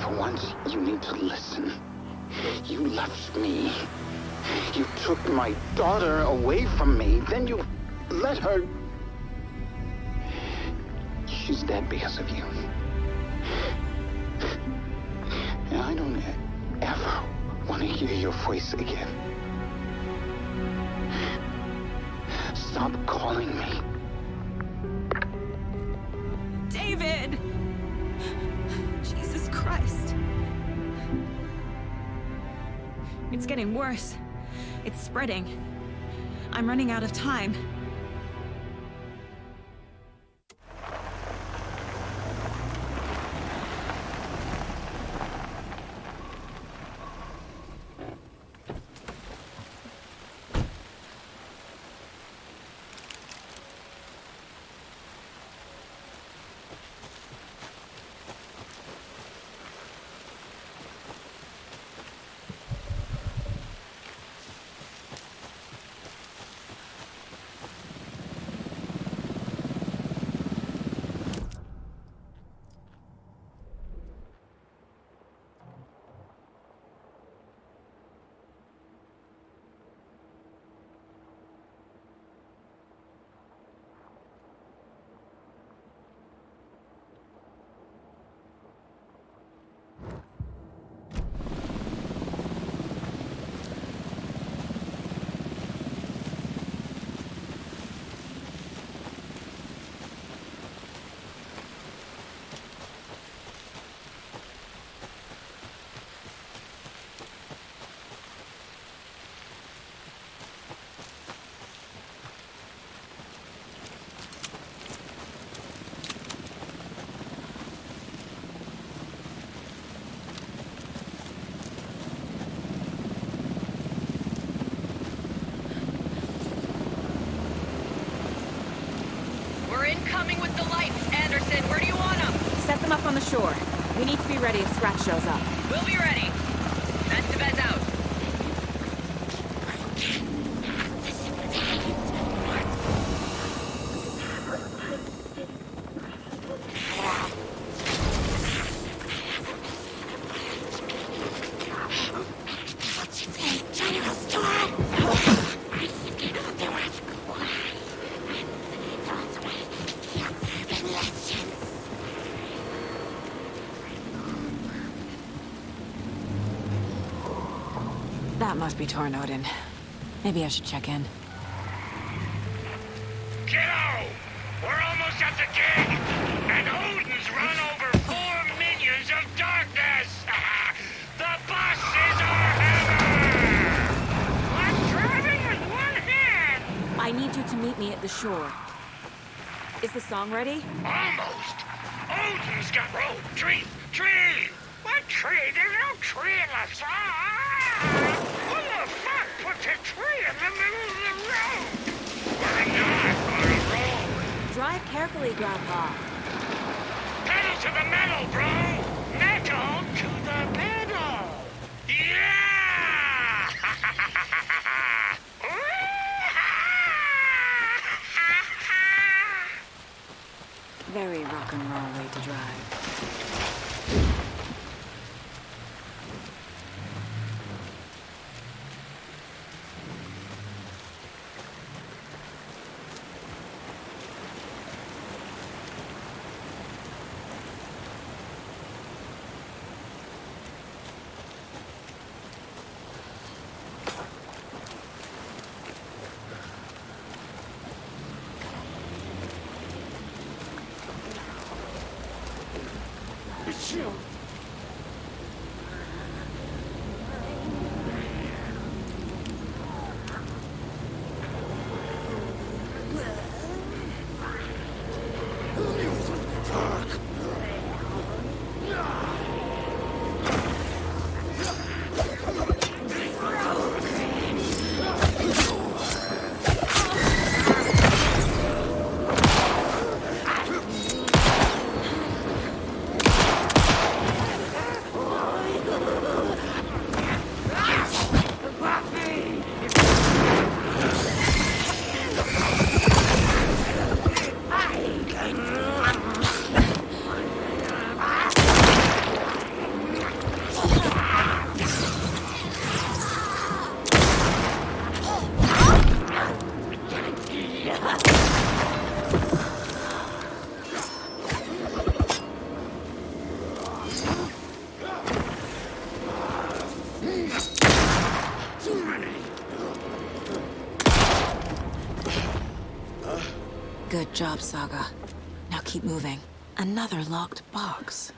For once, you need to listen. You left me. You took my daughter away from me. Then you let her... She's dead because of you. I don't ever want to hear your voice again. Stop calling me. David! Jesus Christ. It's getting worse. It's spreading. I'm running out of time. Incoming with the lights, Anderson. Where do you want them? Set them up on the shore. We need to be ready if Scratch shows up. We'll be ready. Estevez out. That must be Tornodin. Maybe I should check in. Kiddo! We're almost at the gig! And Odin's run over 4 minions of darkness! The boss is our hammer! I'm driving with one hand! I need you to meet me at the shore. Is the song ready? Almost! Odin's got rope! Tree! Tree! What tree? There's no tree in the song! Who the fuck put the tree in the middle of the road? We're not on a road! Drive carefully, Grandpa. Pedal to the metal, bro! Metal to the pedal! Yeah! Very rock and roll way to drive. Good job, Saga. Now keep moving. Another locked box.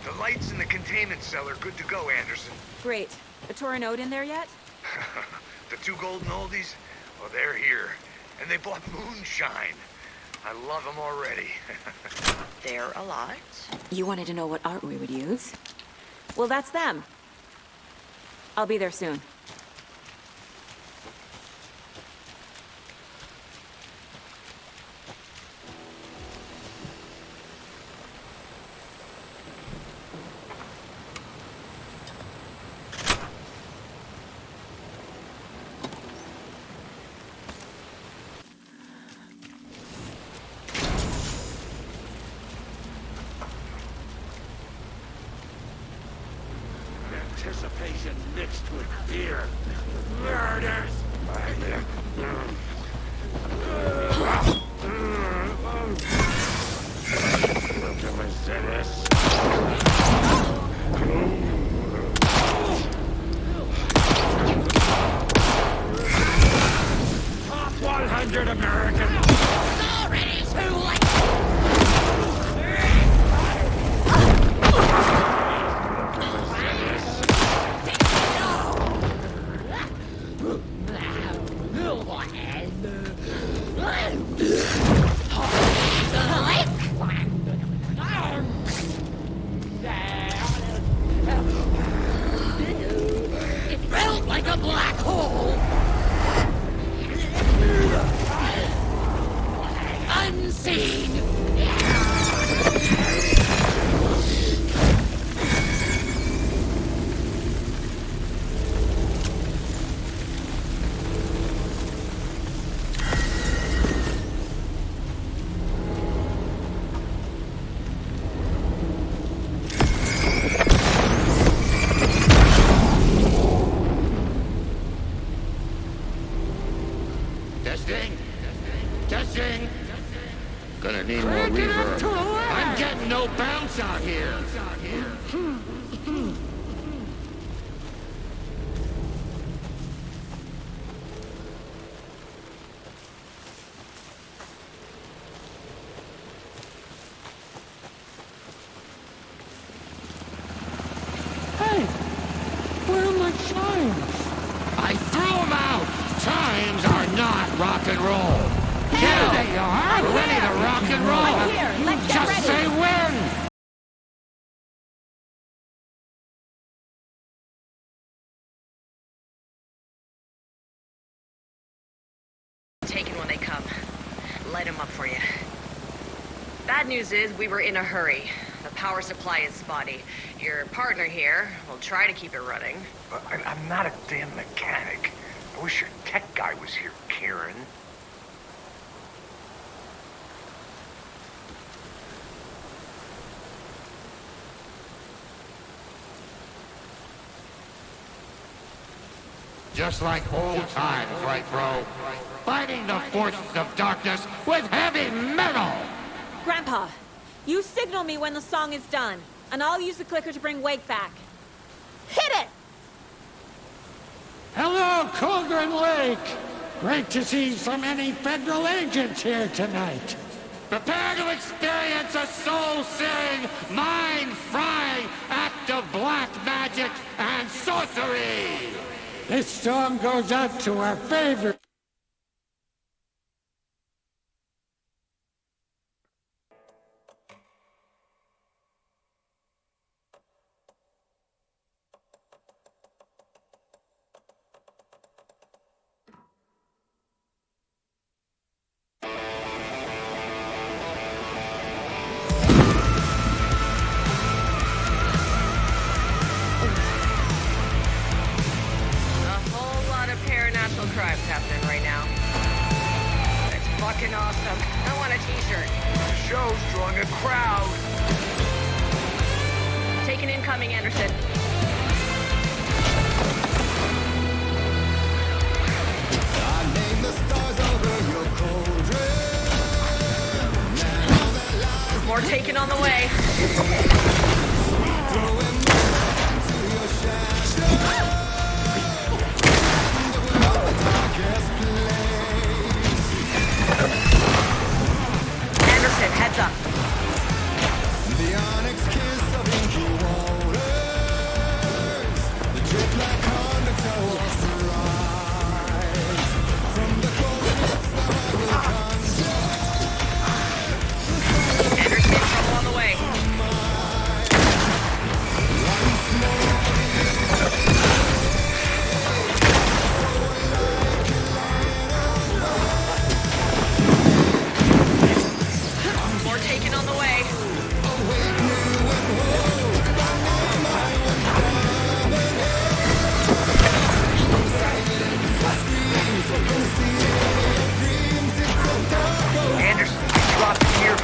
The lights in the containment cell are good to go, Anderson. Great. The Torin Ode in there yet? The two golden oldies? Well, they're here. And they bought moonshine. I love them already. They're a lot. You wanted to know what art we would use? Well, that's them. I'll be there soon. Anticipation mixed with fear. Murders! Top 100 Americans! Already too late! It felt like a black hole! Unseen! Testing? Testing? Gonna need more reverb. I'm getting no bounce out here. Hey, where are my chimes? I threw them out. Chimes are not rock and roll. Here they are, ready to rock and roll. I'm here. Let's get Just ready. say when. Taken when they come. Light them up for you. Bad news is we were in a hurry. The power supply is spotty. Your partner here will try to keep it running. I'm not a damn mechanic. I wish your tech guy was here, Karen. Just like old times, right, bro? Fighting the forces of darkness with heavy metal! Grandpa, you signal me when the song is done, and I'll use the clicker to bring Wake back. Hit it! Hello, Cauldron Lake! Great to see so many federal agents here tonight. Prepare to experience a soul-searing, mind-frying act of black magic and sorcery! This song goes out to our favorite. Crimes happening right now. It's fucking awesome. I want a t-shirt. The show's drawing a crowd. Take an incoming, Anderson. I name the stars over your cauldron. More taken on the way. Throwing to your shadow. Anderson, heads up. The onyx kiss of inky waters. The drip like undertow rise. From the golden lips that I will conjure. Anderson, trouble on the way. Taken on the way. Anderson, drop here.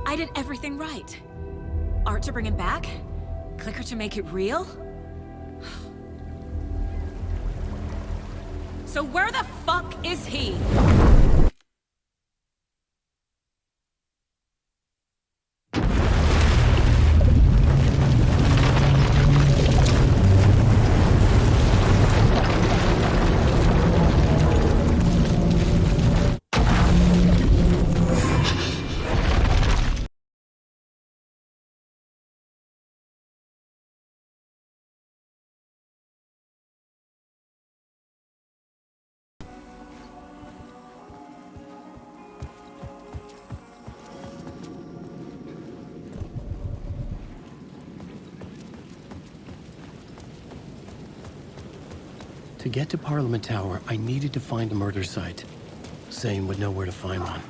I did everything right. Art to bring him back? Clicker to make it real? So where the fuck is he? To get to Parliament Tower, I needed to find a murder site. Zane would know where to find one.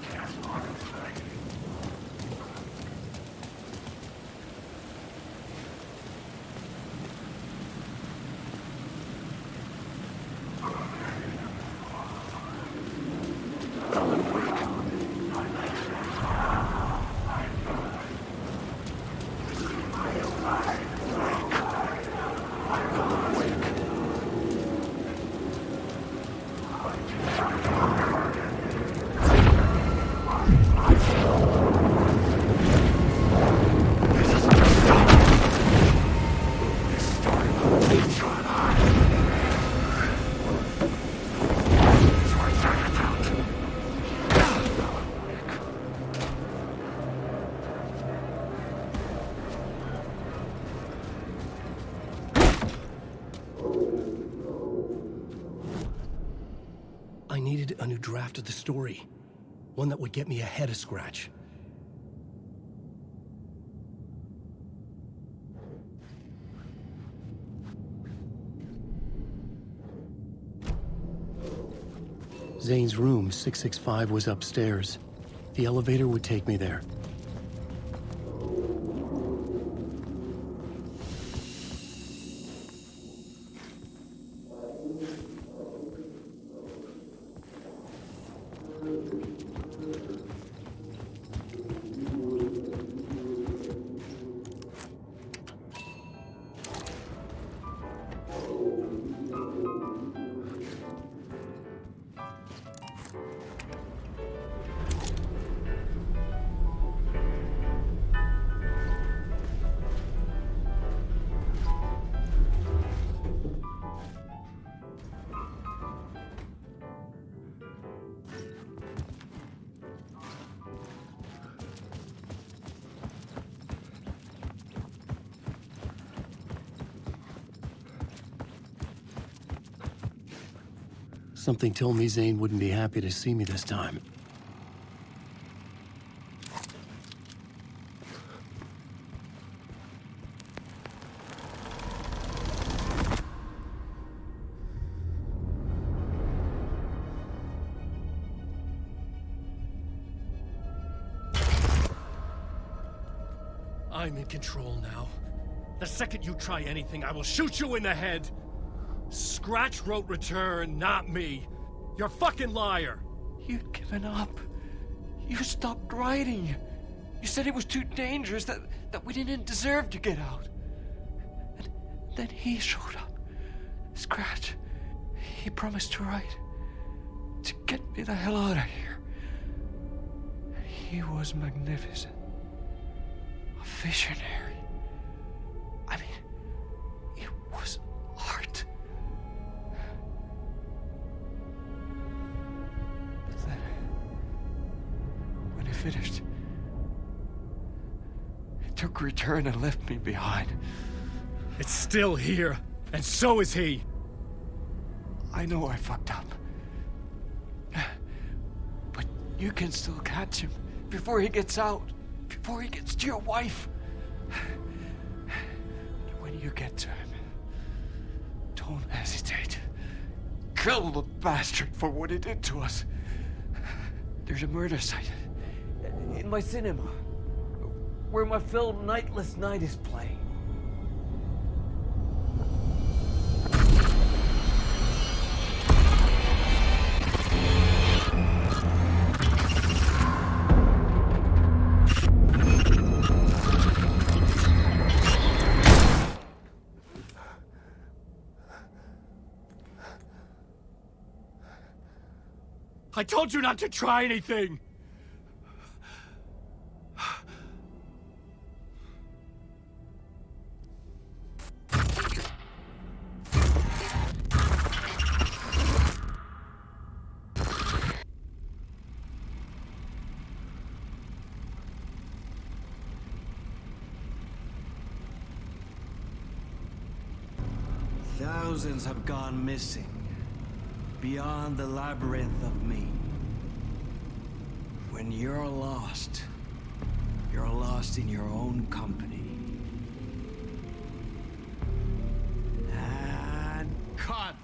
I needed a new draft of the story. One that would get me ahead of Scratch. Zane's room, 665, was upstairs. The elevator would take me there. Something told me Zane wouldn't be happy to see me this time. I'm in control now. The second you try anything, I will shoot you in the head! Scratch wrote Return, not me. You're a fucking liar. You'd given up. You stopped writing. You said it was too dangerous, that we didn't deserve to get out. And then he showed up. Scratch. He promised to write. To get me the hell out of here. He was magnificent. A visionary. I mean, it was art. When he finished, he took Return and left me behind. It's still here, and so is he. I know I fucked up. But you can still catch him before he gets out, before he gets to your wife. When you get to him, don't hesitate. Kill the bastard for what he did to us. There's a murder site in my cinema where my film Nightless Night is playing. I told you not to try anything! Thousands have gone missing, beyond the labyrinth of me. When you're lost in your own company. And cut!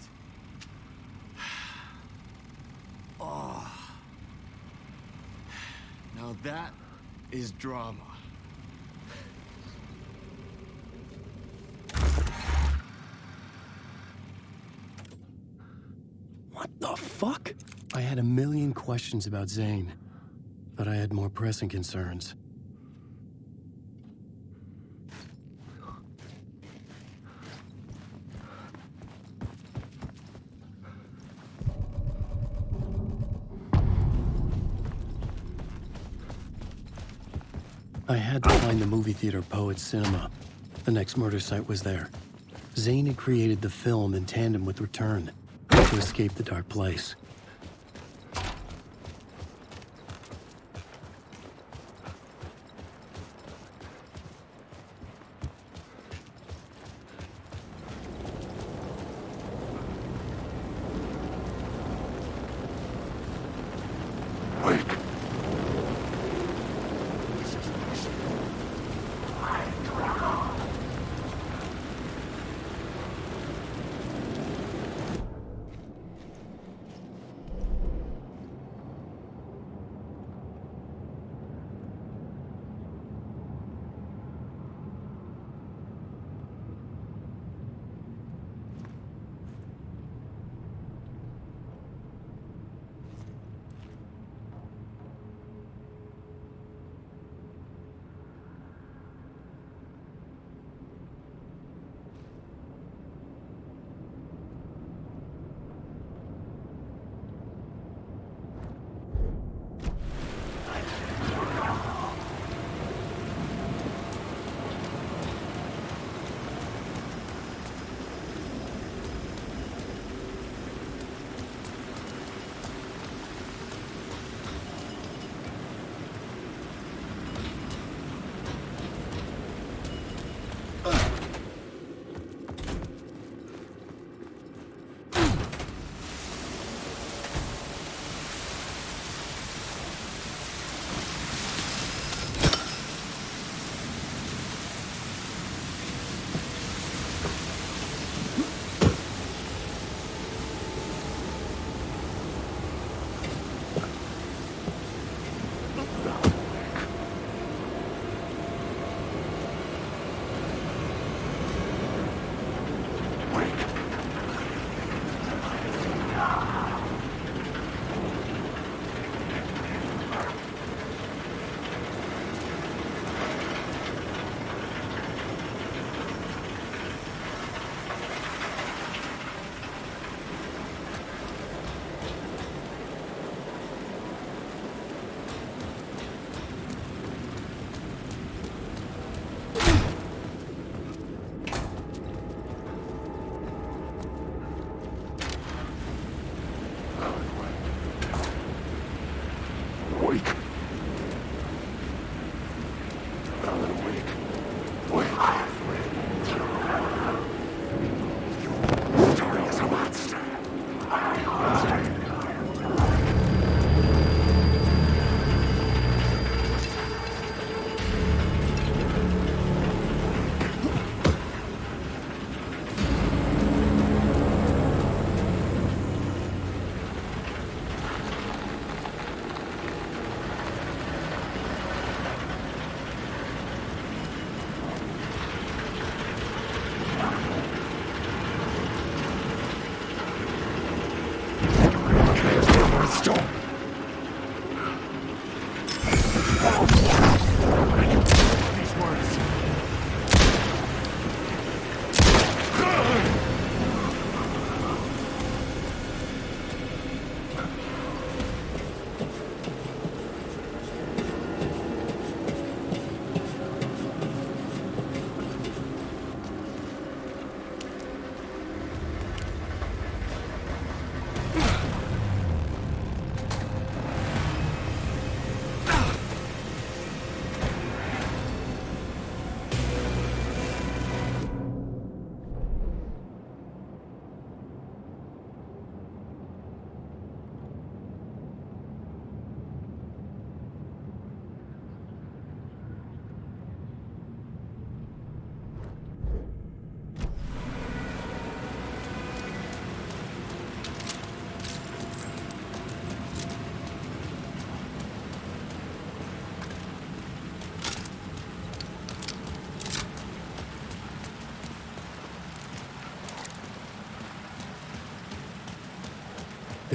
Oh. Now that is drama. What the fuck? I had a million questions about Zane, but I had more pressing concerns. I had to find the movie theater Poet Cinema. The next murder site was there. Zane had created the film in tandem with Return to escape the dark place.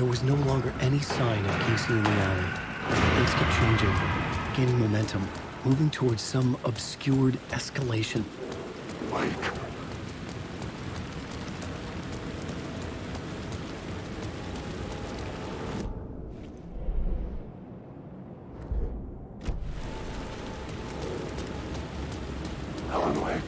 There was no longer any sign of Casey in the alley. Things kept changing, gaining momentum, moving towards some obscured escalation. Wake. Alan Wake.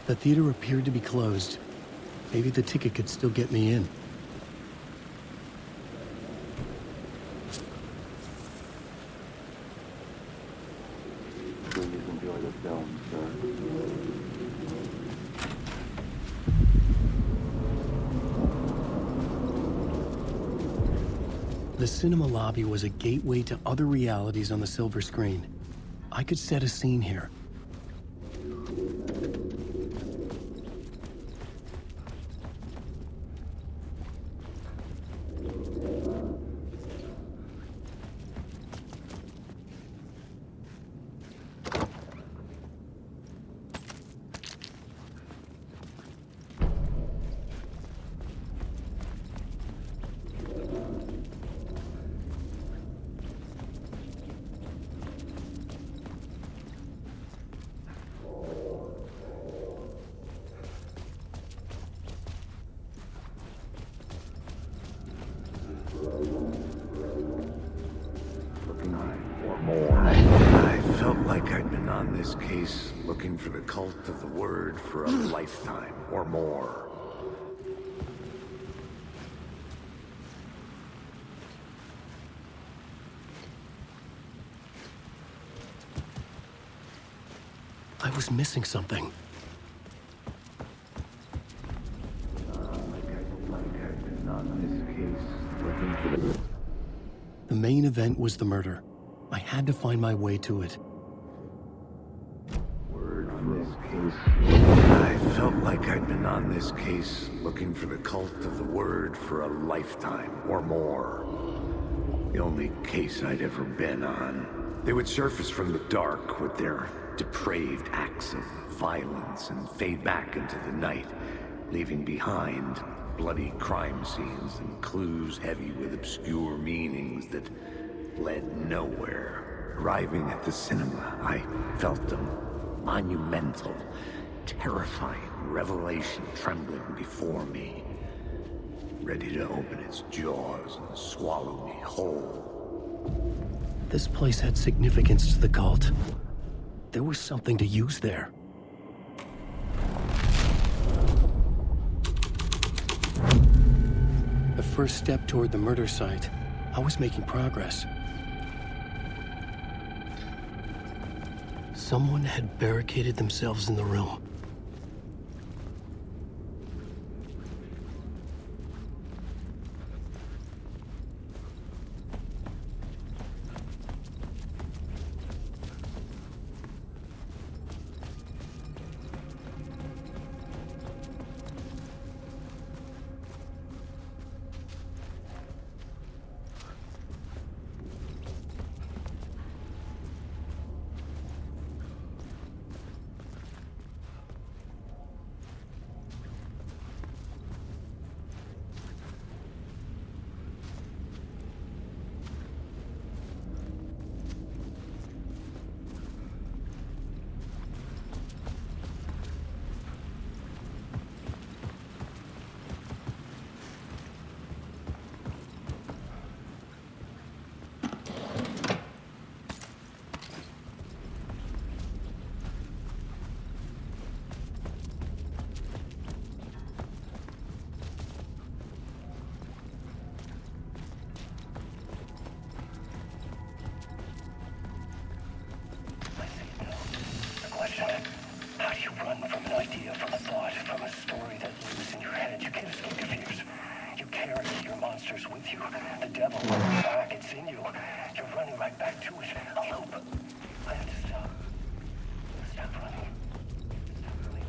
The theater appeared to be closed. Maybe the ticket could still get me in. Please enjoy the film, sir. The cinema lobby was a gateway to other realities on the silver screen. I could set a scene here. I felt like I'd been on this case looking for the cult of the word for a lifetime or more. I was missing something. The main event was the murder. I had to find my way to it. I felt like I'd been on this case looking for the cult of the word for a lifetime or more. The only case I'd ever been on. They would surface from the dark with their depraved acts of violence and fade back into the night, leaving behind bloody crime scenes and clues heavy with obscure meanings that led nowhere. Arriving at the cinema, I felt a monumental, terrifying revelation trembling before me, ready to open its jaws and swallow me whole. This place had significance to the cult. There was something to use there. The first step toward the murder site. I was making progress. Someone had barricaded themselves in the room. How do you run from an idea, from a thought, from a story that lives in your head? You can't escape your fears. You carry your monsters with you. The devil on your back, it's in you. You're running right back to it. A loop. I have to stop. Stop running. Stop running.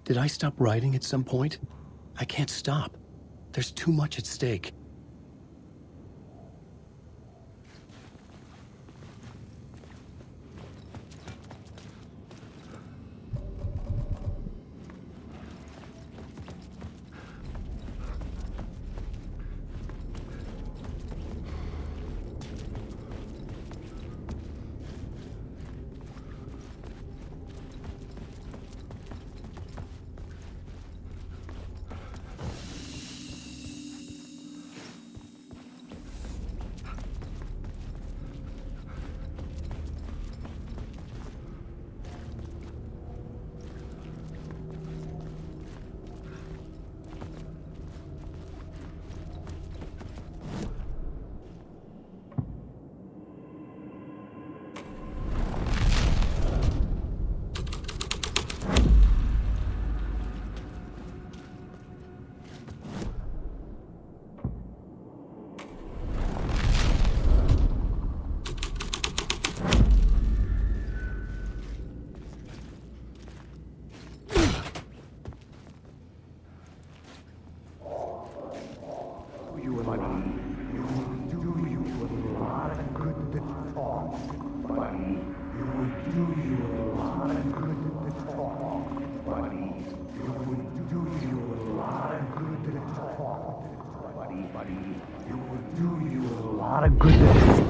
Did I stop writing at some point? I can't stop. There's too much at stake.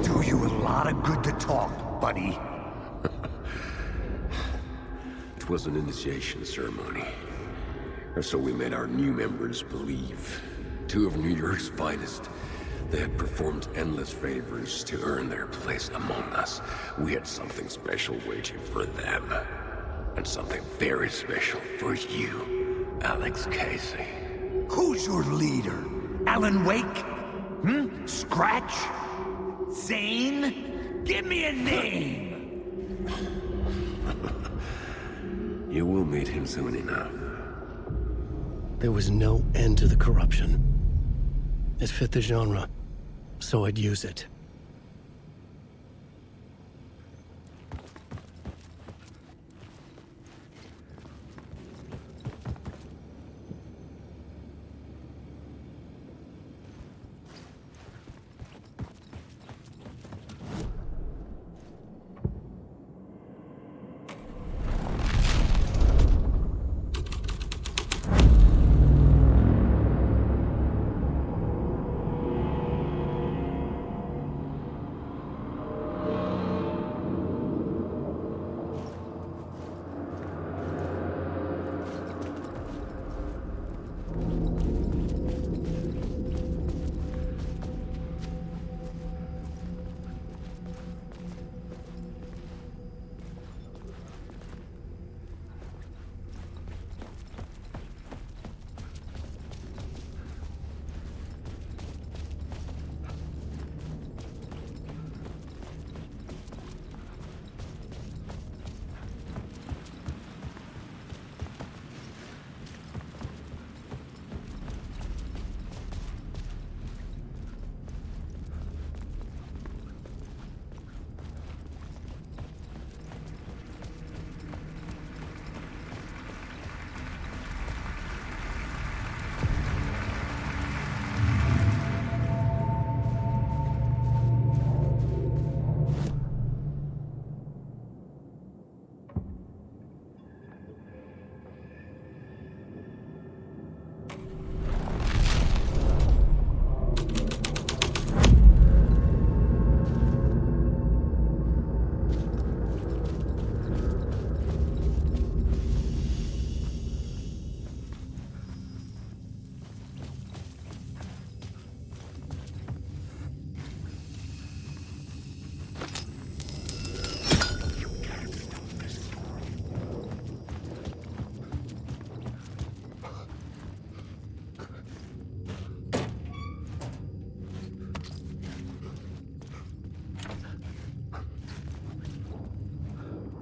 Do you a lot of good to talk, buddy. It was an initiation ceremony. Or so we made our new members believe. Two of New York's finest. They had performed endless favors to earn their place among us. We had something special waiting for them. And something very special for you, Alex Casey. Who's your leader? Alan Wake? Scratch? Zane? Give me a name! You will meet him soon enough. There was no end to the corruption. It fit the genre, so I'd use it.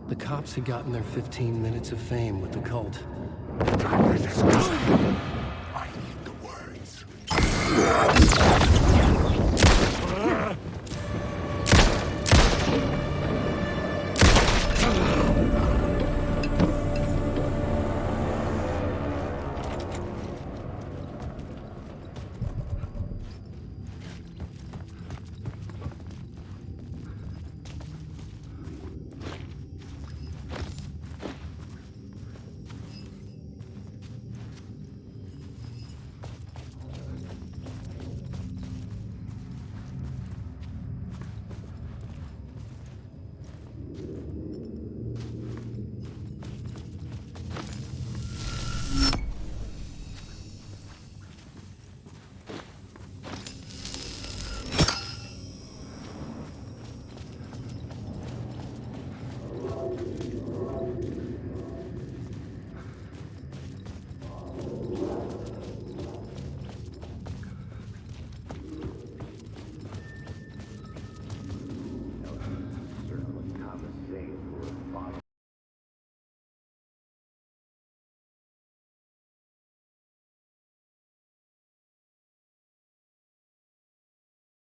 The cops had gotten their 15 minutes of fame with the cult. I need the words.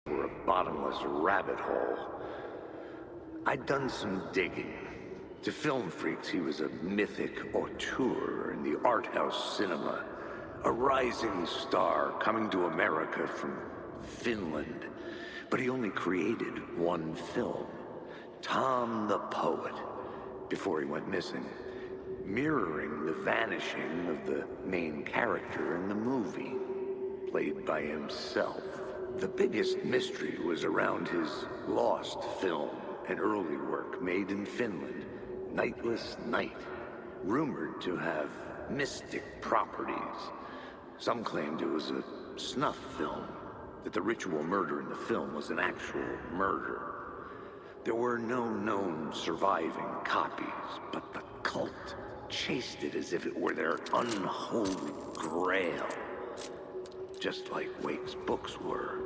Were a bottomless rabbit hole. I'd done some digging. To film freaks, he was a mythic auteur in the art house cinema. A rising star coming to America from Finland. But he only created one film, Tom the Poet, before he went missing, mirroring the vanishing of the main character in the movie, played by himself. The biggest mystery was around his lost film, an early work made in Finland, Nightless Night, rumored to have mystic properties. Some claimed it was a snuff film, that the ritual murder in the film was an actual murder. There were no known surviving copies, but the cult chased it as if it were their unholy grail. Just like Wake's books were.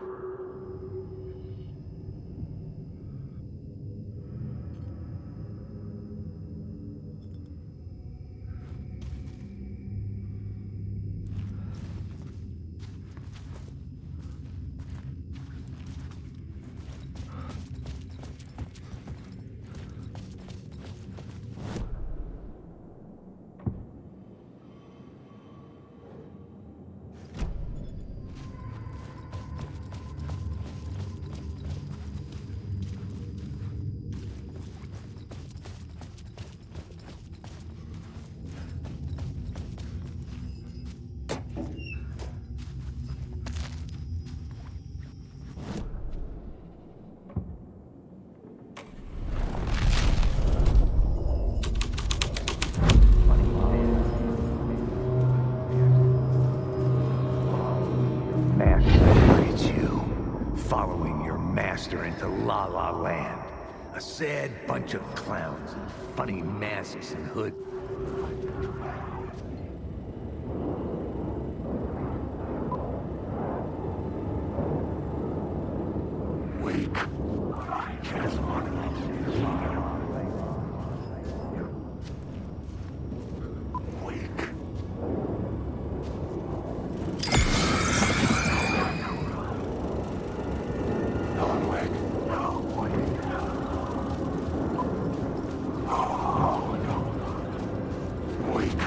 master into La La Land. A sad bunch of clowns in funny masks and hoods. Wake. Just one of Wake. No, wake. No, wake. Oh, no. Wake.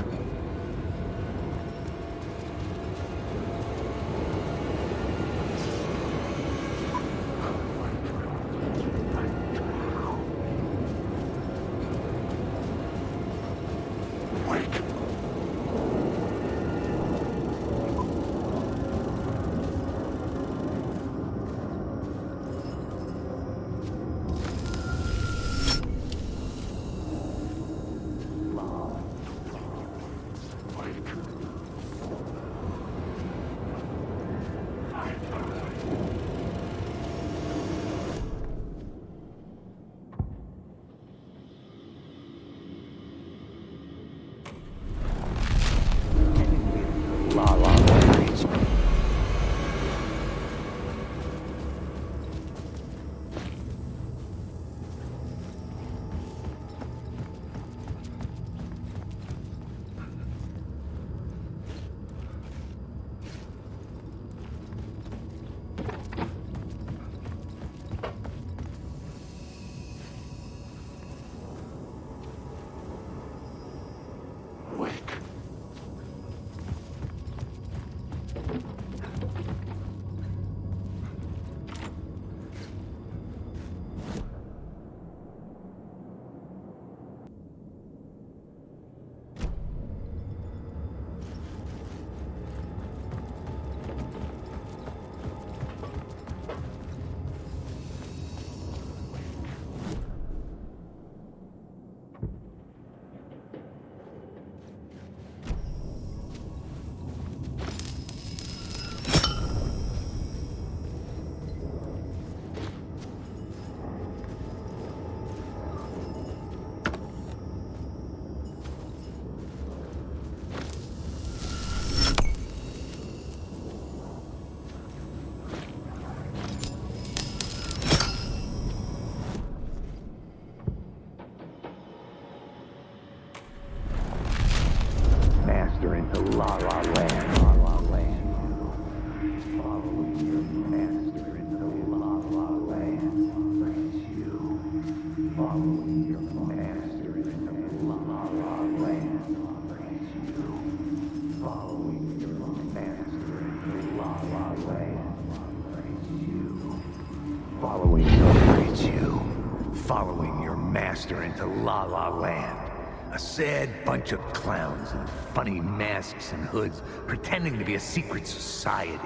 Into La La Land. La La Land. Following your master into La La Land. Brings you. Following your master into La La Land. Brings you. Following your master into La La Land. Brings you. Following brings you. Following your master into La La Land. A sad bunch of clowns in funny masks and hoods, pretending to be a secret society.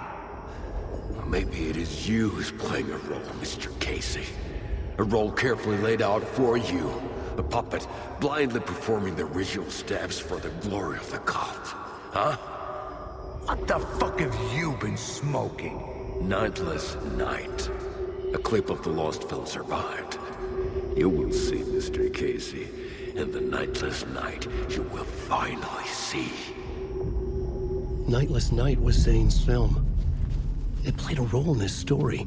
Maybe it is you who's playing a role, Mr. Casey. A role carefully laid out for you. A puppet blindly performing the ritual steps for the glory of the cult. Huh? What the fuck have you been smoking? Nightless Night. A clip of the lost film survived. You will see, Mr. Casey. In the Nightless Night, you will finally see. Nightless Night was Zane's film. It played a role in this story.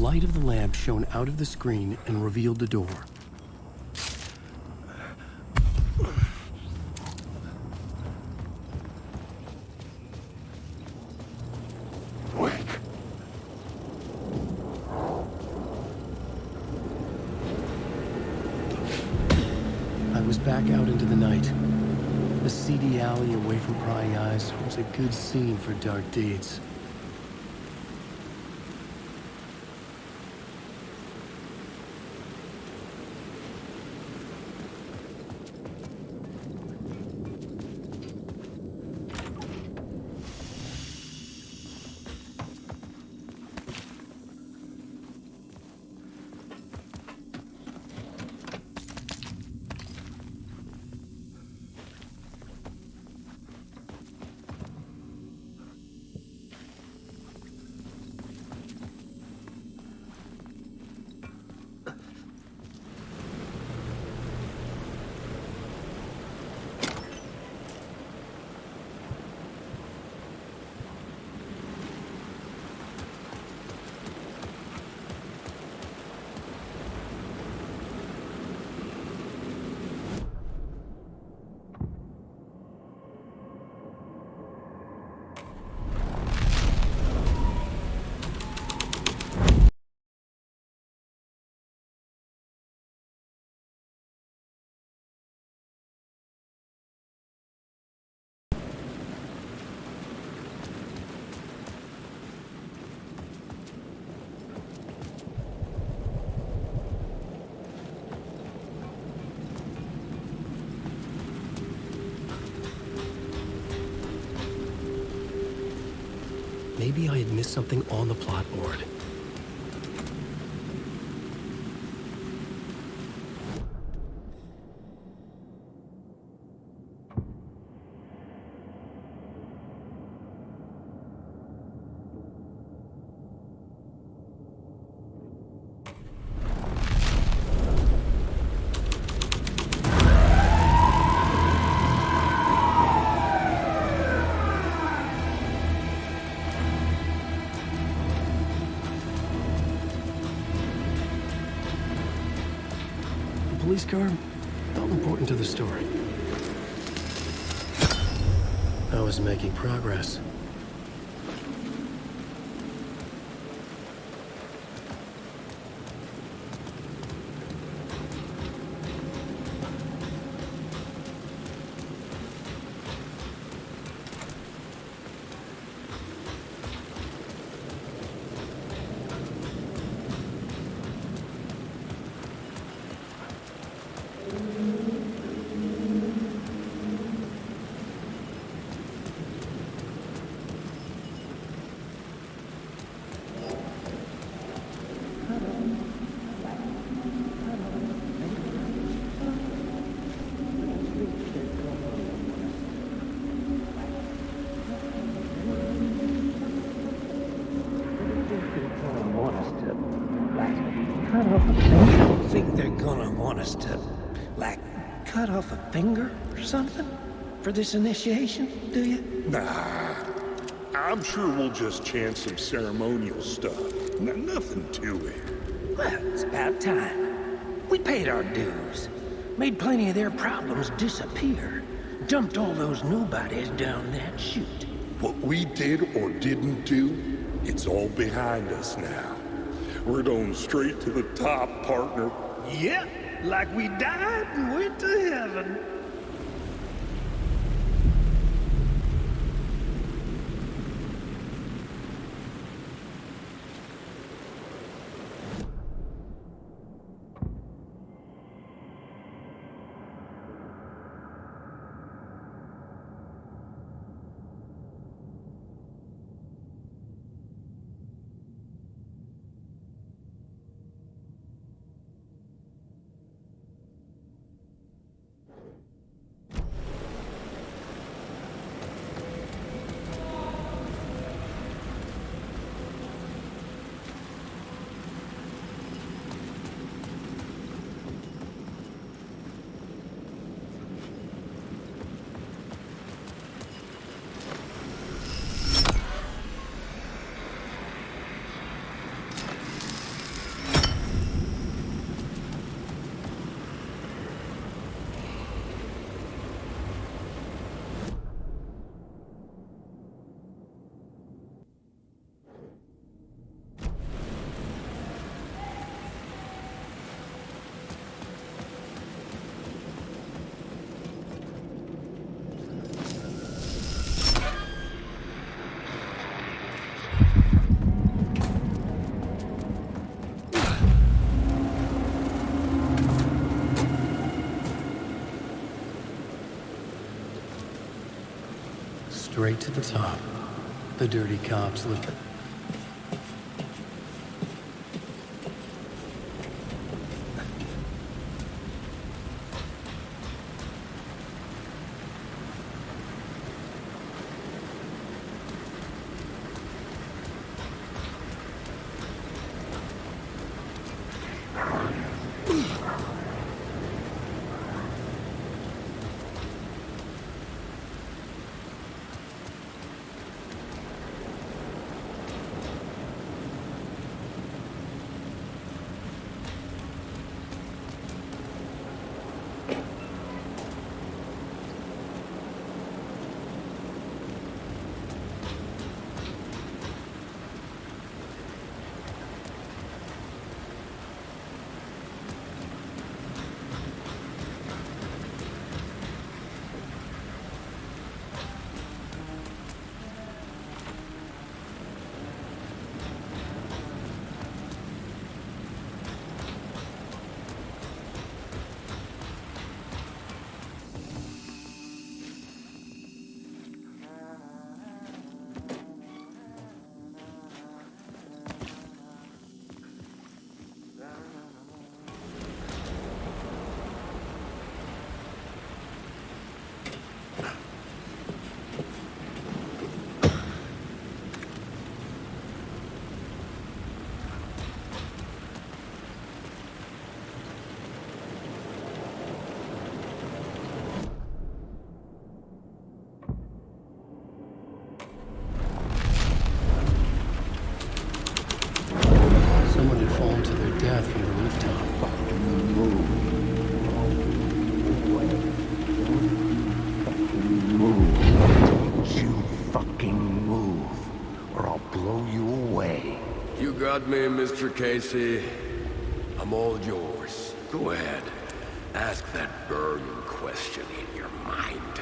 light of the lamp shone out of the screen and revealed the door. I was back out into the night. The seedy alley away from prying eyes was a good scene for dark deeds. Maybe I had missed something on the plot board. Police car felt important to the story. I was making progress. Think they're gonna want us to, like, cut off a finger or something for this initiation, do you? Nah, I'm sure we'll just chant some ceremonial stuff. Nothing to it. Well, it's about time. We paid our dues, made plenty of their problems disappear, dumped all those nobodies down that chute. What we did or didn't do, it's all behind us now. We're going straight to the top, partner. Yep, like we died and went to heaven. Straight to the top. The dirty cops look... Someone had fallen to their death from the rooftop. Don't you fucking move, or I'll blow you away. You got me, Mr. Casey. I'm all yours. Go ahead. Ask that burning question in your mind.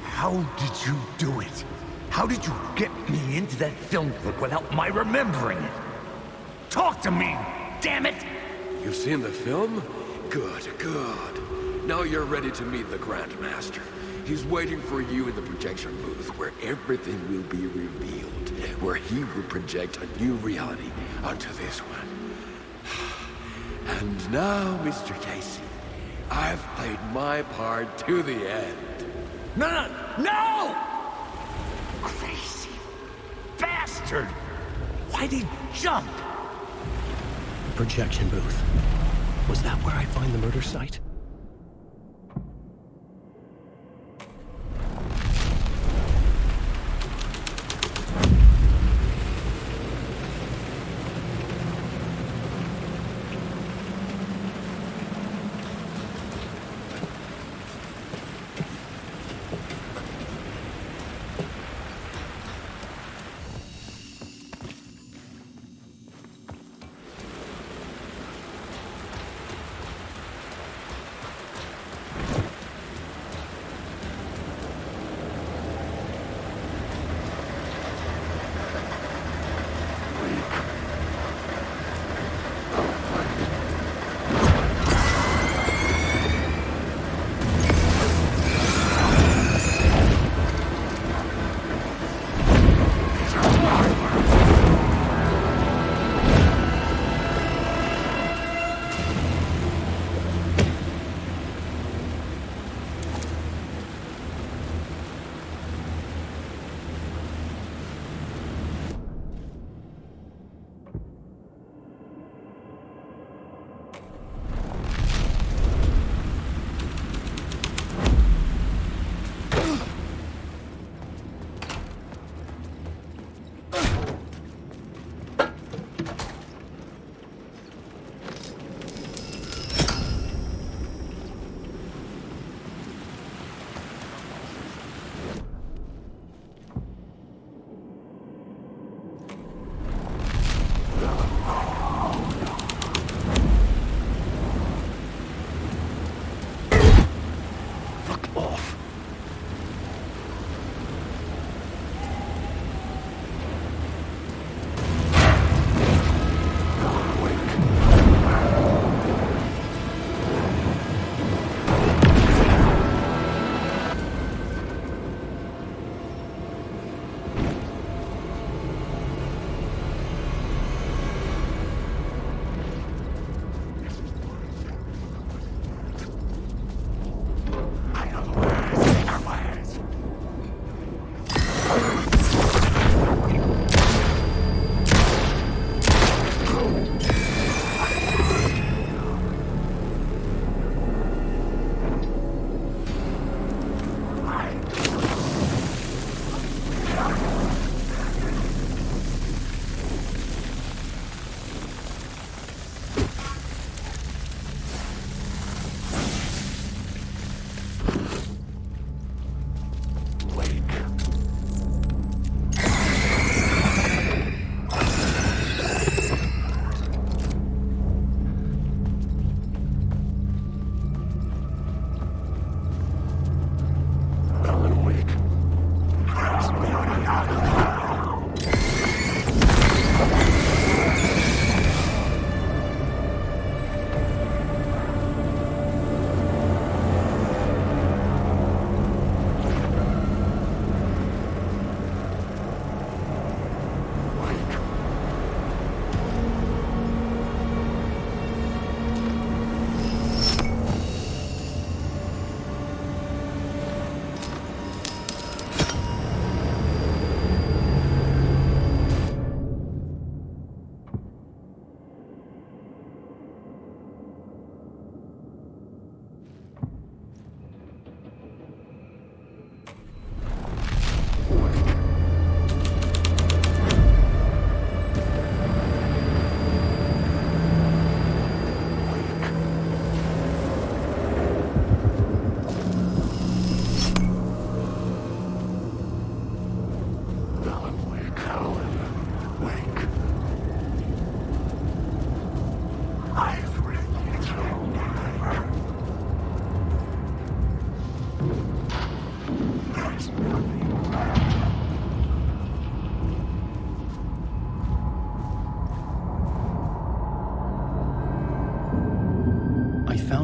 How did you do it? How did you get me into that film clip without my remembering it? Talk to me, damn it! You've seen the film? Good, good. Now you're ready to meet the Grandmaster. He's waiting for you in the projection booth where everything will be revealed, where he will project a new reality onto this one. And now, Mr. Casey, I've played my part to the end. No! Crazy bastard! Why'd he jump? Projection booth. Was that where I find the murder site?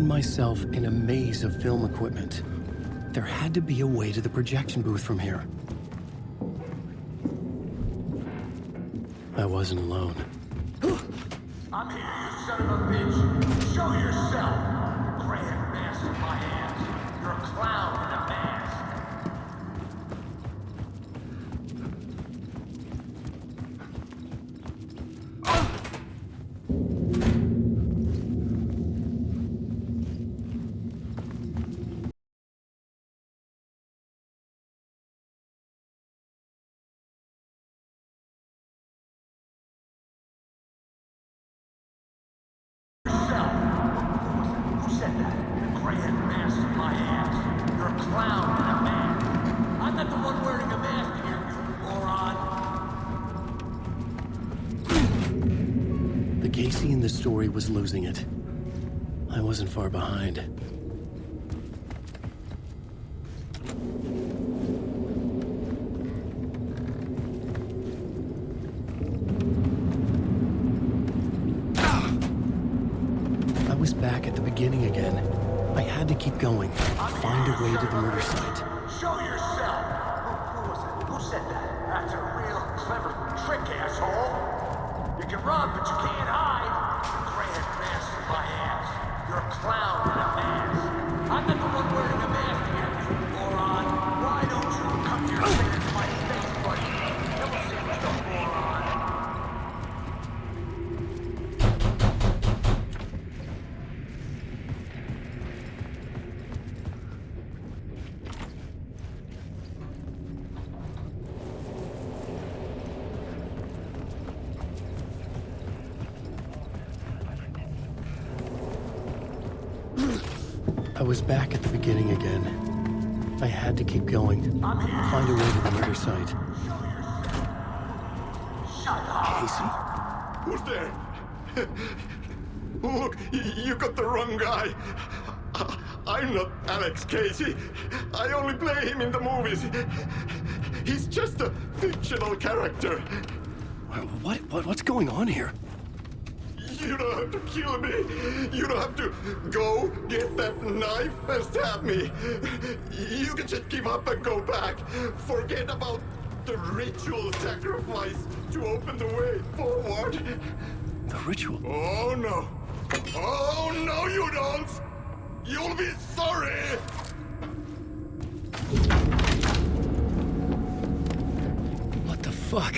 found myself in a maze of film equipment. There had to be a way to the projection booth from here. I wasn't alone. I'm here, you son of a bitch. Show yourself. The grand mass in my hands. You're a clown in a mask. Who said that? The grand mass in my hands. You're a clown in a mask. I'm not the one wearing a mask here, you moron. The Casey in the story was losing it. I wasn't far behind. I was back at the beginning again. I had to keep going, find a way to the murder site. Show yourself. Who was it? Who said that? That's a real clever trick, asshole. You can run, but you can't hide. The grand mass in my hands. You're a clown in a mask. I'm not the one wearing a mask here, you moron. Why don't you come here and say it to my face, buddy? Then we'll see who's the moron. I was back at the beginning again. I had to keep going, find a way to the murder site. Casey? Who's there? Look, you got the wrong guy. I'm not Alex Casey. I only play him in the movies. He's just a fictional character. What's going on here? You don't have to kill me. You don't have to go get that knife and stab me. You can just give up and go back. Forget about the ritual sacrifice to open the way forward. The ritual? Oh, no. Oh, no, you don't. You'll be sorry. What the fuck?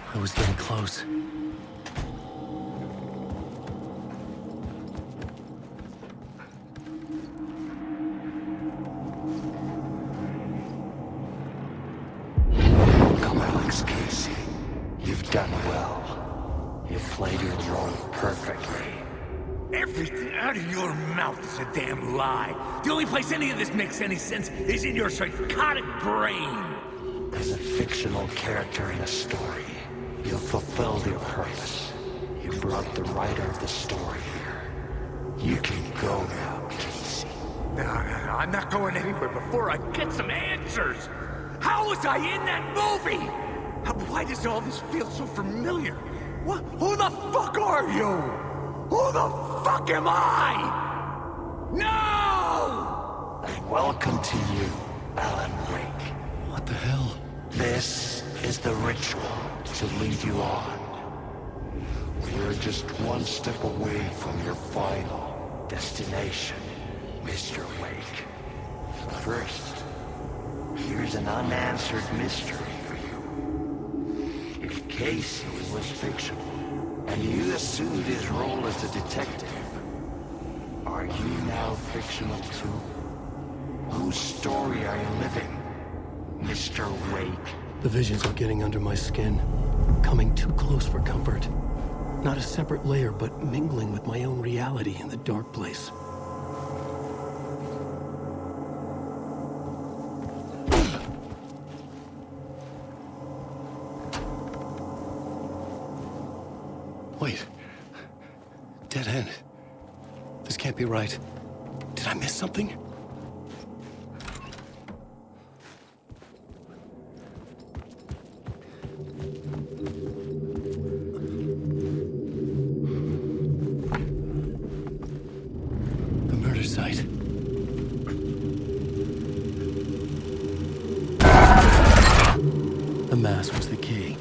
I was getting close. Come, Alex Casey. You've done well. You've played your role perfectly. Everything out of your mouth is a damn lie. The only place any of this makes any sense is in your psychotic brain. As a fictional character in a story, you fulfilled your purpose. You brought the writer of the story here. You can go now, Casey. No, I'm not going anywhere before I get some answers. How was I in that movie? Why does all this feel so familiar? What? Who the fuck are you? Who the fuck am I? No! And welcome to you, Alan Wake. What the hell? This is the ritual to lead you on. We're just one step away from your final destination, Mr. Wake. First, here's an unanswered mystery for you. If Casey was fictional, and you assumed his role as a detective, are you now fictional too? Whose story are you living, Mr. Wake? The visions are getting under my skin, coming too close for comfort. Not a separate layer, but mingling with my own reality in the dark place. Wait. Dead end. This can't be right. Did Did I miss something? The murder site. The mask was the key.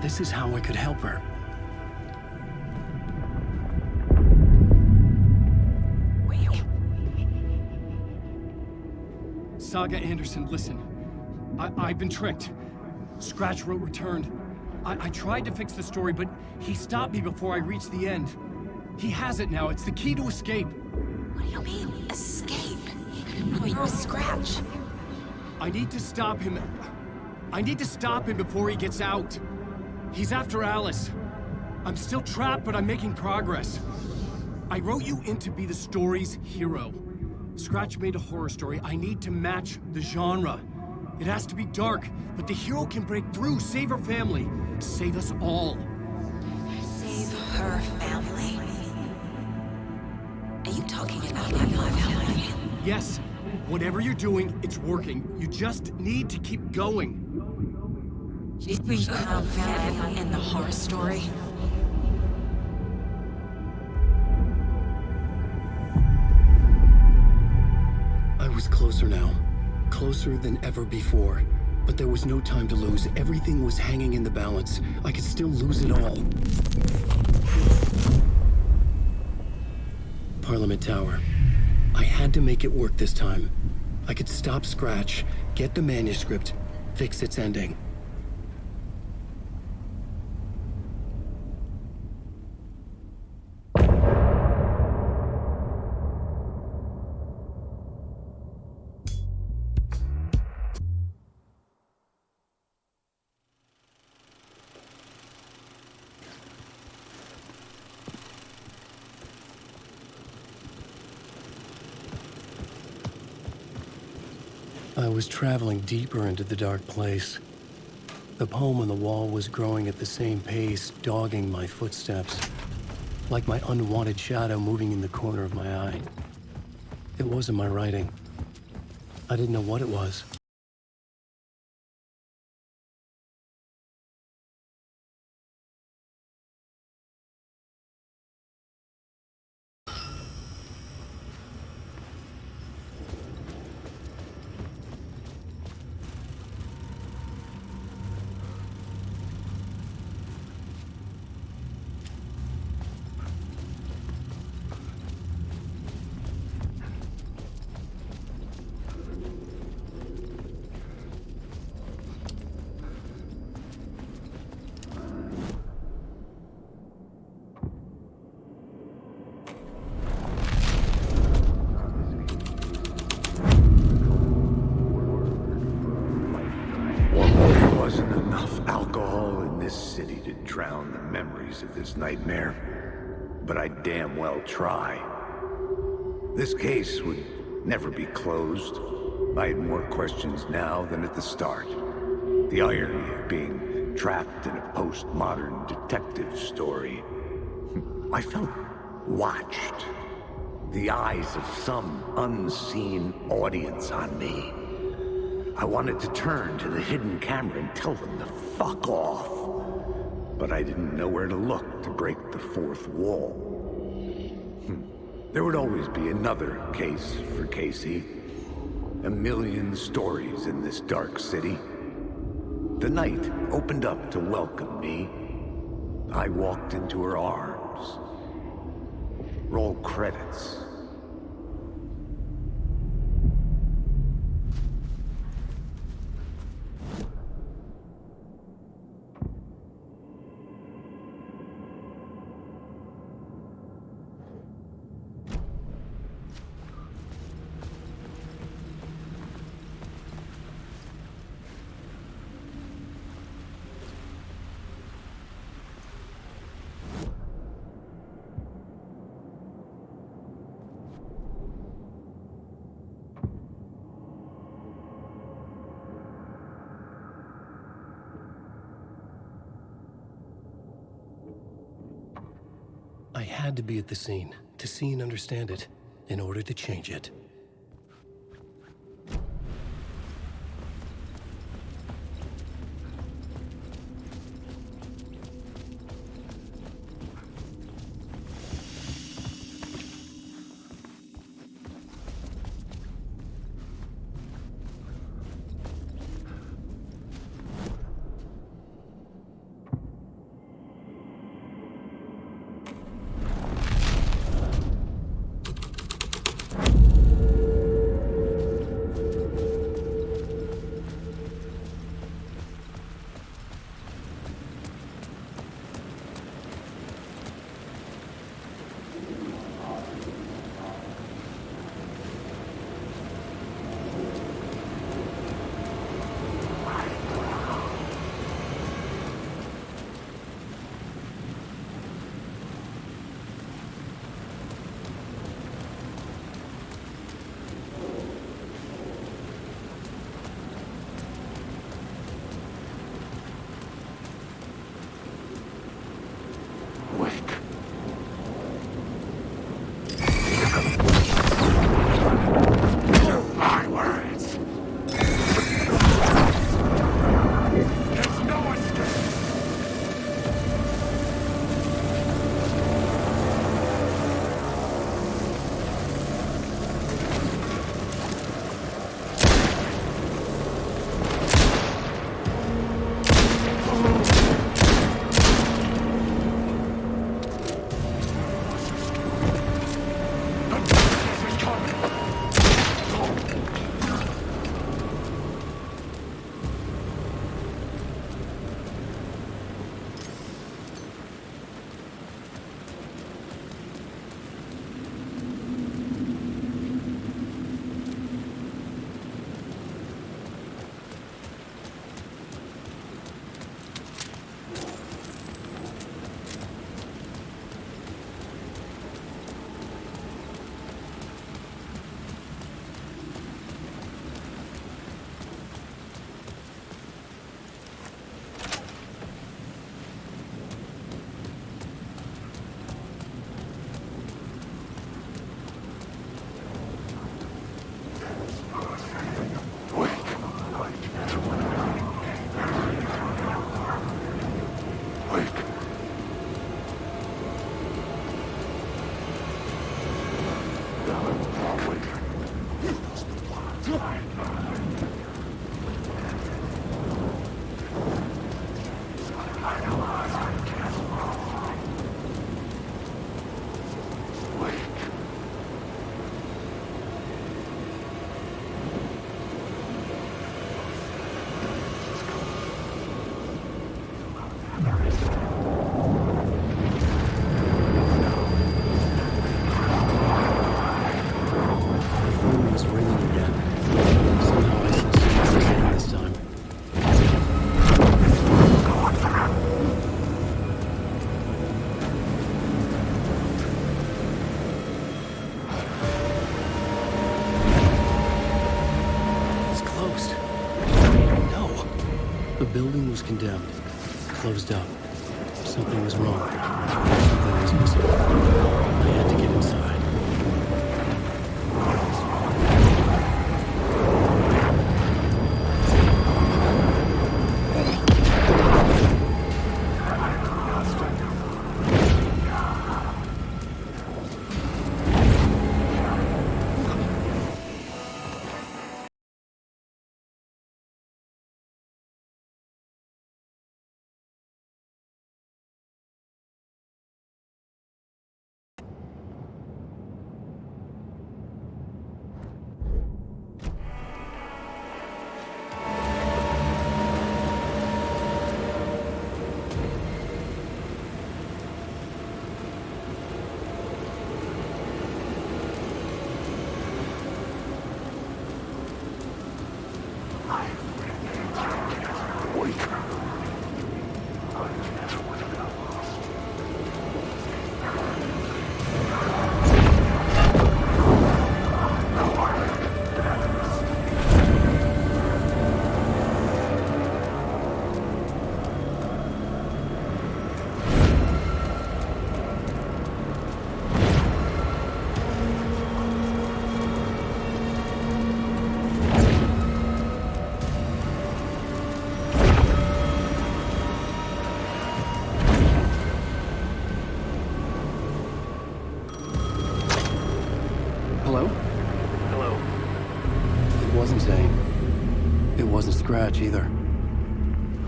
This is how I could help her. Saga Anderson, listen. I've been tricked. Scratch wrote returned. I tried to fix the story, but he stopped me before I reached the end. He has it now. It's the key to escape. What do you mean, escape? No, you're a Scratch. I need to stop him. I need to stop him before he gets out. He's after Alice. I'm still trapped, but I'm making progress. I wrote you in to be the story's hero. Scratch made a horror story. I need to match the genre. It has to be dark, but the hero can break through, save her family, save us all. Save her family? Are you talking about my family? Yes, whatever you're doing, it's working. You just need to keep going. You think her family in the horror story? I was closer now. Closer than ever before. But there was no time to lose. Everything was hanging in the balance. I could still lose it all. Parliament Tower. I had to make it work this time. I could stop Scratch, get the manuscript, fix its ending. I was traveling deeper into the dark place. The poem on the wall was growing at the same pace, dogging my footsteps, like my unwanted shadow moving in the corner of my eye. It wasn't my writing. I didn't know what it was. Drown the memories of this nightmare, but I damn well try. This case would never be closed. I had more questions now than at the start. The irony of being trapped in a postmodern detective story. I felt watched. The eyes of some unseen audience on me. I wanted to turn to the hidden camera and tell them to fuck off. But I didn't know where to look to break the fourth wall. There would always be another case for Casey. A million stories in this dark city. The night opened up to welcome me. I walked into her arms. Roll credits. had to be at the scene, to see and understand it, in order to change it. The building was condemned, closed up. Something was wrong. Something was missing. I had to get inside. Hello? Hello. It wasn't Zane. It wasn't Scratch either.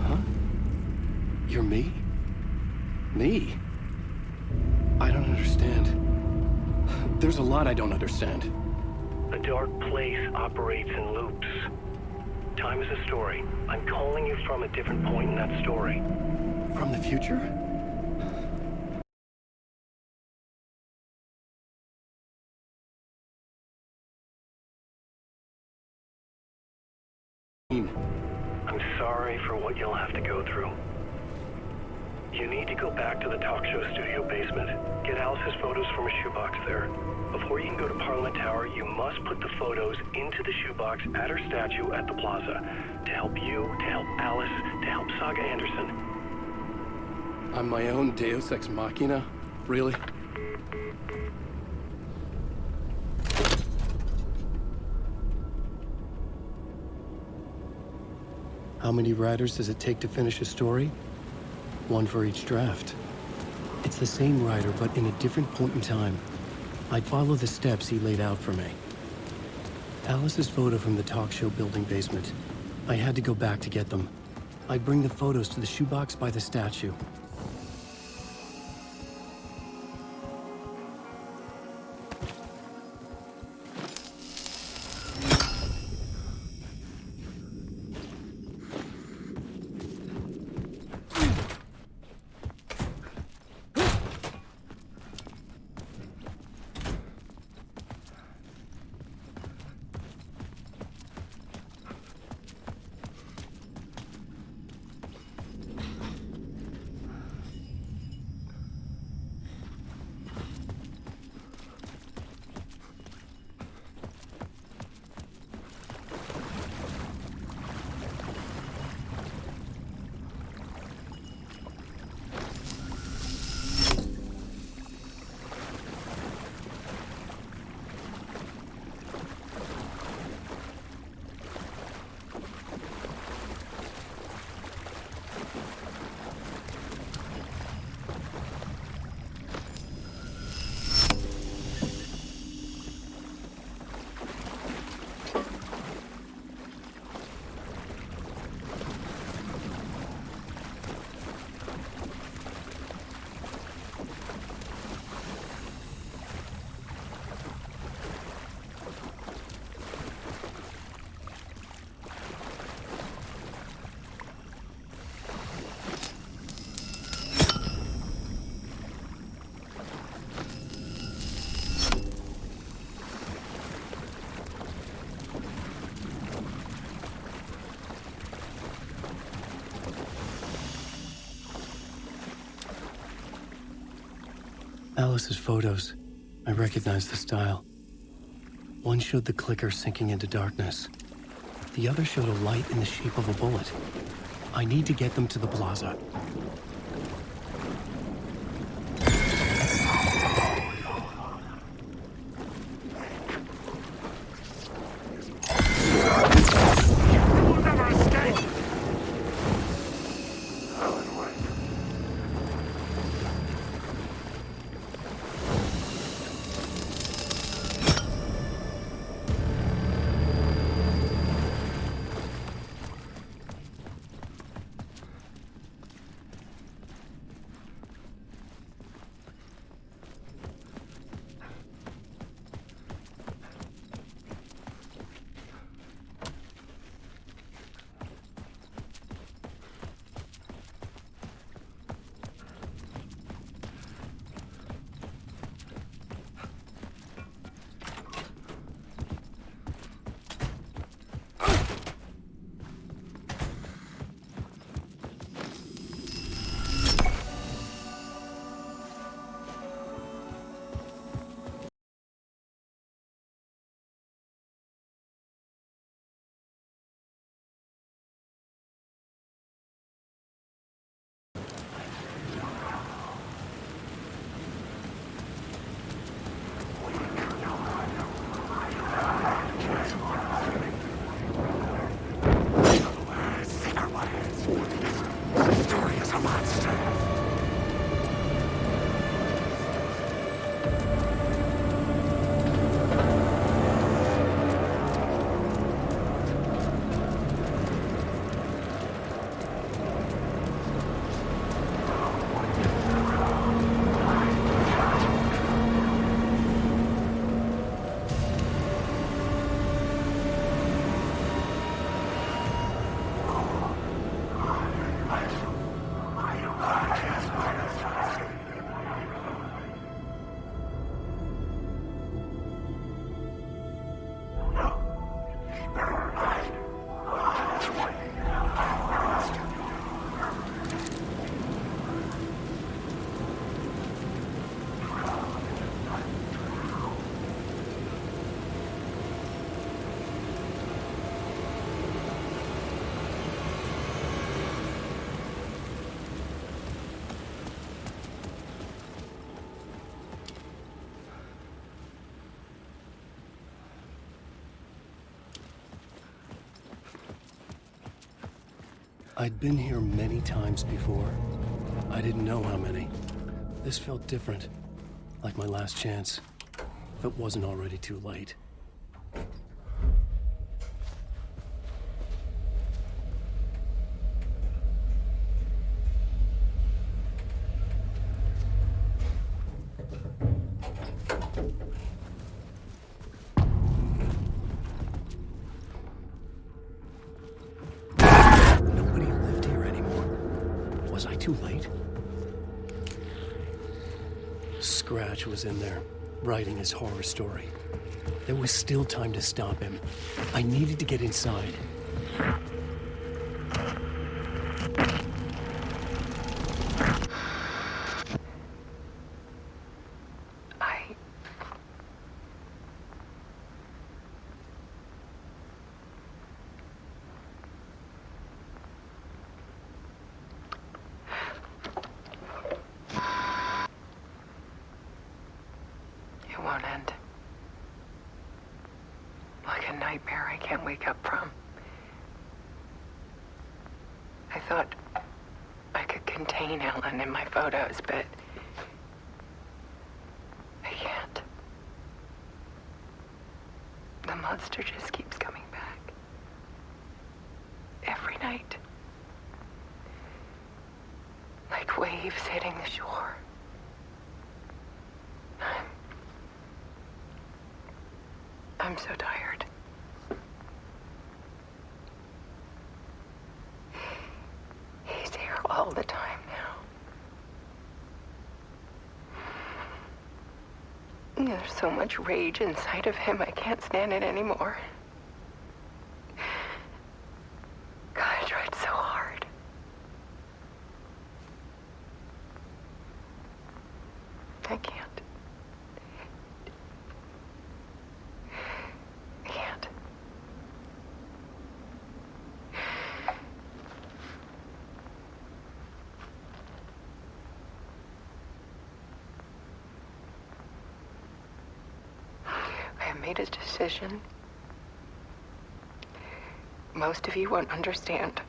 Huh? You're me? Me? I don't understand. There's a lot I don't understand. The dark place operates in loops. Time is a story. I'm calling you from a different point in that story. From the future? I'm sorry for what you'll have to go through. You need to go back to the talk show studio basement. Get Alice's photos from a shoebox there. Before you can go to Parliament Tower, you must put the photos into the shoebox at her statue at the plaza. To help you, to help Alice, to help Saga Anderson. I'm my own Deus Ex Machina? Really? How many writers does it take to finish a story? One for each draft. It's the same writer, but in a different point in time. I'd follow the steps he laid out for me. Alice's photo from the talk show building basement. I had to go back to get them. I'd bring the photos to the shoebox by the statue. Alice's photos. I recognized the style. One showed the clicker sinking into darkness. The other showed a light in the shape of a bullet. I need to get them to the plaza. I'd been here many times before. I didn't know how many. This felt different, like my last chance, if it wasn't already too late. Nobody lived here anymore. Was I too late? Scratch was in there, writing his horror story. There was still time to stop him. I needed to get inside. It won't end. Like a nightmare I can't wake up from. I thought I could contain Ellen in my photos, but I can't. The monster just keeps coming back. Every night. Like waves hitting the shore. I'm so tired. He's here all the time now. There's so much rage inside of him, I can't stand it anymore. God, I tried so hard. I can't. Made a decision. Most of you won't understand.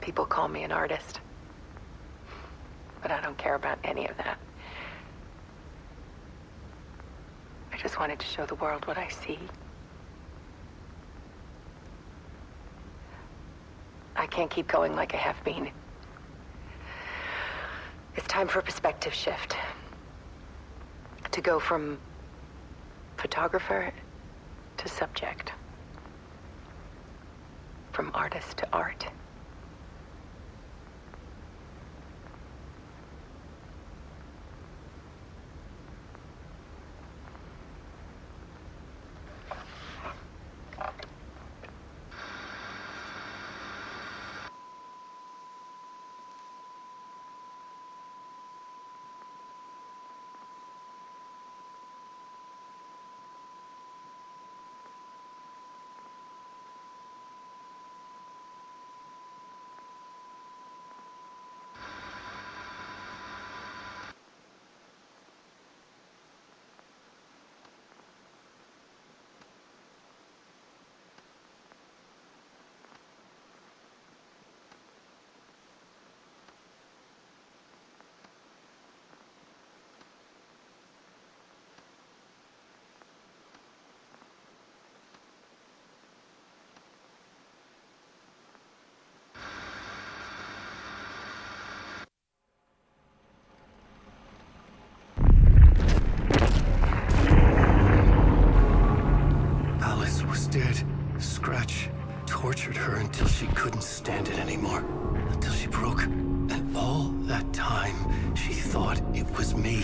People call me an artist, but I don't care about any of that. I just wanted to show the world what I see. I can't keep going like I have been. It's time for a perspective shift. To go from photographer to subject. From artist to art. Dead. Scratch tortured her until she couldn't stand it anymore. Until she broke. And all that time, she thought it was me.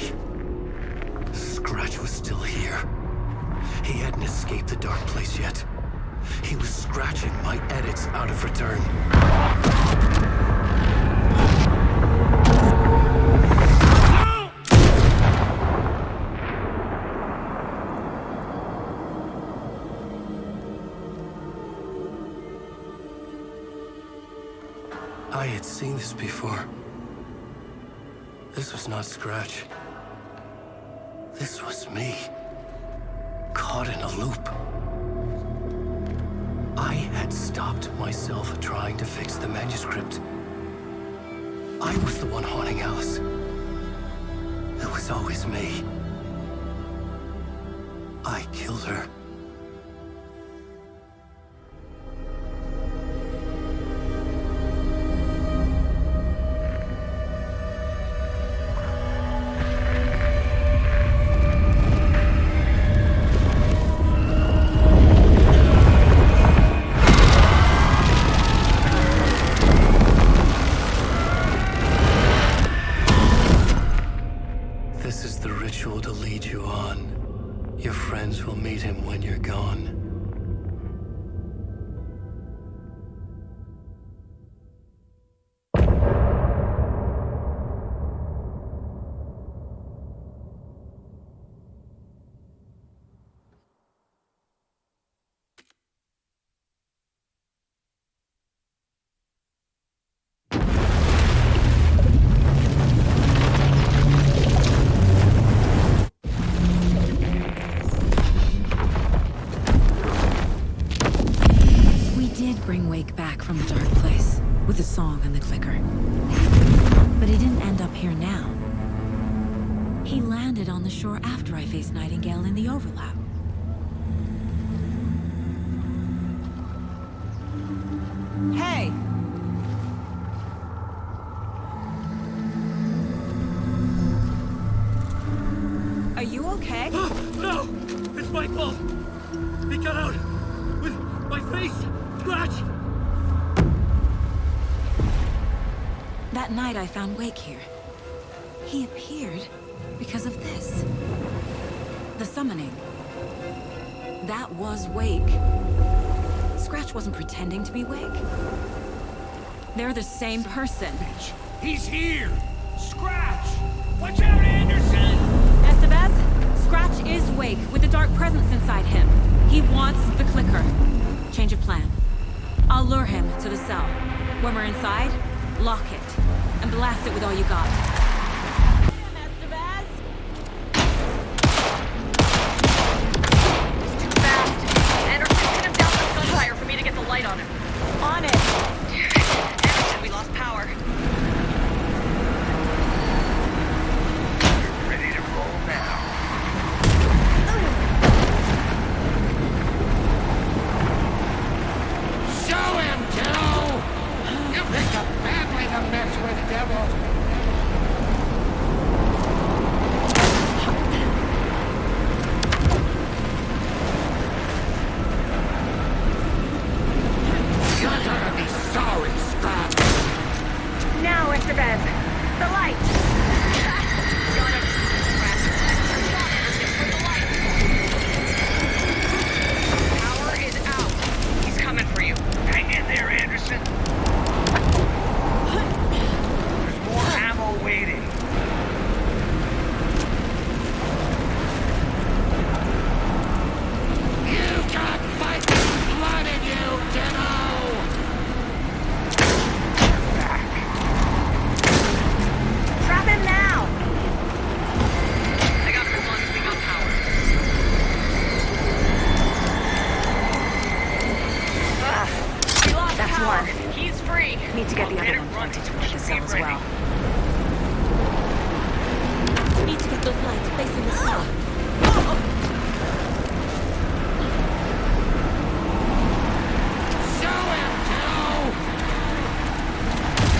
Scratch was still here. He hadn't escaped the dark place yet. He was scratching my edits out of return. I had seen this before. This was not Scratch. This was me. Caught in a loop. I had stopped myself trying to fix the manuscript. I was the one haunting Alice. It was always me. I killed her. This is the ritual to lead you on. Your friends will meet him when you're gone. Bring Wake back from the dark place with the song and the clicker. But he didn't end up here now. He landed on the shore after I faced Nightingale in the overlap. Hey! Are you okay? No! It's my fault! He got out with my face! Scratch! That night I found Wake here. He appeared because of this. The summoning. That was Wake. Scratch wasn't pretending to be Wake. They're the same person. He's here! Scratch! Watch out, Anderson! Estevez, Scratch is Wake with the dark presence inside him. He wants the clicker. Change of plan. I'll lure him to the cell. When we're inside, lock it, and blast it with all you got. He's too fast. Anderson, pin him down with gunfire for me to get the light on him. On it! Anderson, we lost power. Ready to roll now. Show him, Joe! You picked a bad way to mess with Devil. You're gonna be sorry, Scrap. Now, Estevez, the light! Got him. Stop, Anderson, put the light! Power is out. He's coming for you. Hang in there, Anderson. There's more ammo waiting. You've got Viking blood in you, Demo! Trap him now! I got him as long as we got power. We lost That's power. one. He's free. Need to get the other one pointed toward the cell as well. Need to get those lights facing the cell. Show him, Joe!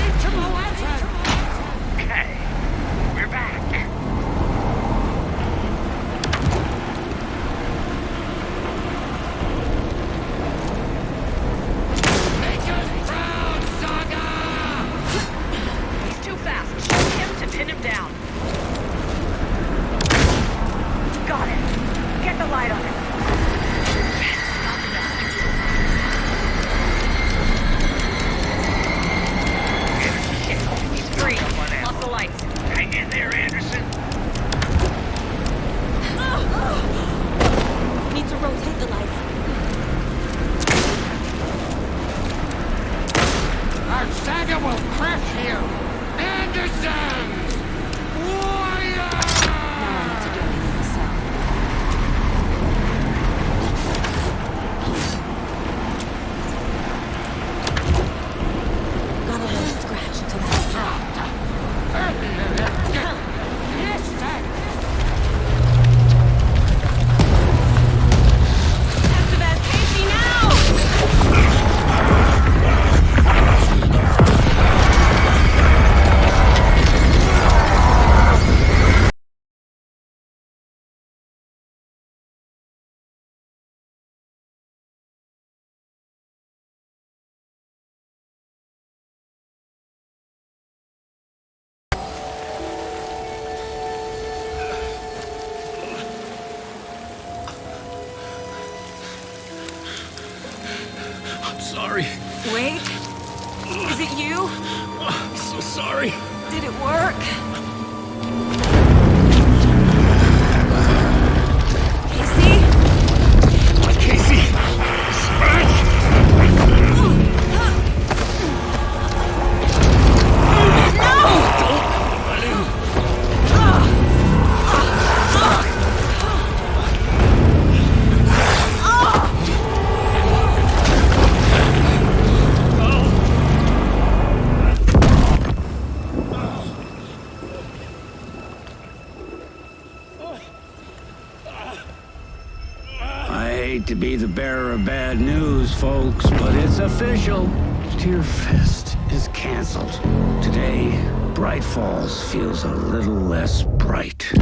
Into the weapon! Okay, we're back. Make us proud, Saga! He's too fast. Shoot him to pin him down. Got it. Get the light on him. Shit, he's free. Lost the lights. Hang in there, Anderson. Need to rotate the lights. Our Saga will crush you! Andersons! Warrior! Now I need to do everything Wait. Is it you? I'm so sorry. Did it work? Casey! I hate to be the bearer of bad news, folks, but it's official. Tear Fest is canceled. Today, Bright Falls feels a little less bright.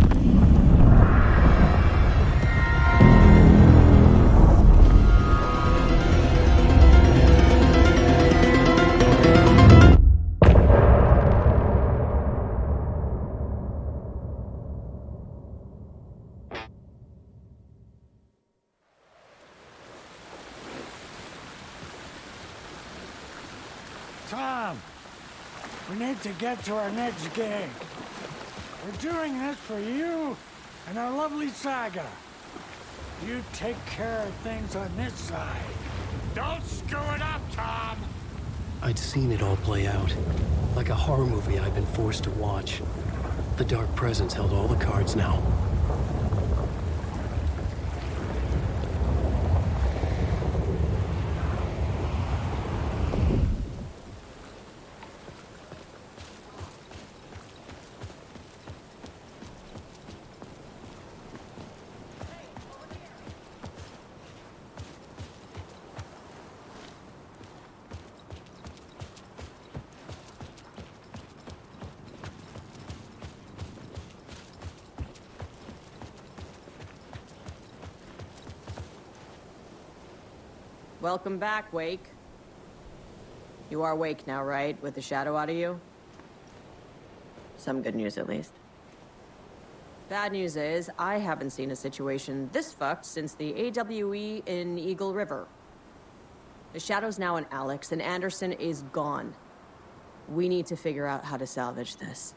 Tom, we need to get to our next gig. We're doing this for you and our lovely Saga. You take care of things on this side. Don't screw it up, Tom! I'd seen it all play out. Like a horror movie I'd been forced to watch. The Dark Presence held all the cards now. Welcome back, Wake. You are Wake now, right? With the shadow out of you? Some good news, at least. Bad news is, I haven't seen a situation this fucked since the AWE in Eagle River. The shadow's now in Alex, and Anderson is gone. We need to figure out how to salvage this.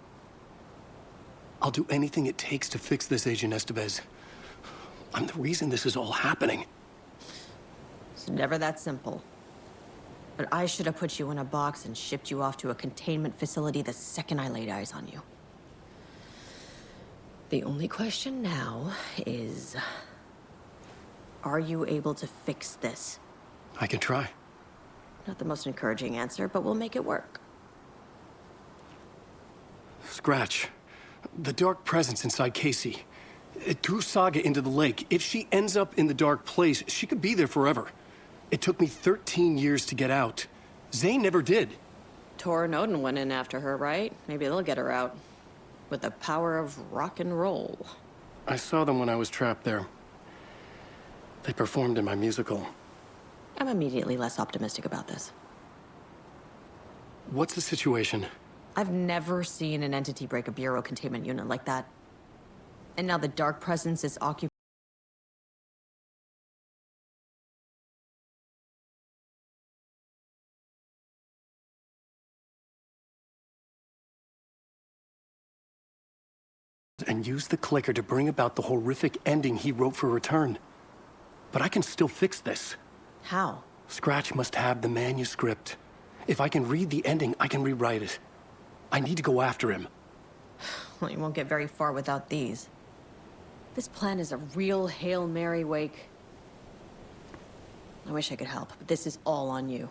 I'll do anything it takes to fix this, Agent Estevez. I'm the reason this is all happening. It's never that simple. But I should have put you in a box and shipped you off to a containment facility the second I laid eyes on you. The only question now is... are you able to fix this? I can try. Not the most encouraging answer, but we'll make it work. Scratch. The Dark Presence inside Casey. It threw Saga into the lake. If she ends up in the dark place, she could be there forever. It took me 13 years to get out. Zane never did. Tor and Odin went in after her, right? Maybe they'll get her out. With the power of rock and roll. I saw them when I was trapped there. They performed in my musical. I'm immediately less optimistic about this. What's the situation? I've never seen an entity break a bureau containment unit like that. And now the Dark Presence is occupied. And use the clicker to bring about the horrific ending he wrote for Return. But I can still fix this. How? Scratch must have the manuscript. If I can read the ending, I can rewrite it. I need to go after him. Well, you won't get very far without these. This plan is a real Hail Mary, Wake. I wish I could help, but this is all on you.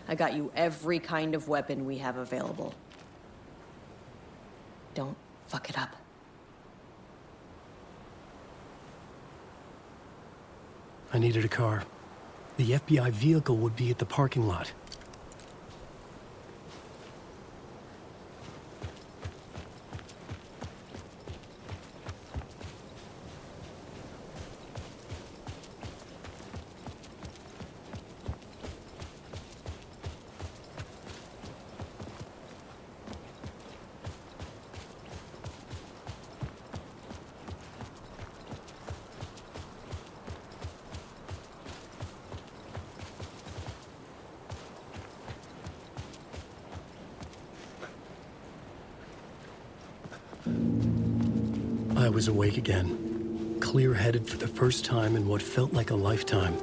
I got you every kind of weapon we have available. Don't fuck it up. I needed a car. The FBI vehicle would be at the parking lot. I was awake again, clear-headed for the first time in what felt like a lifetime.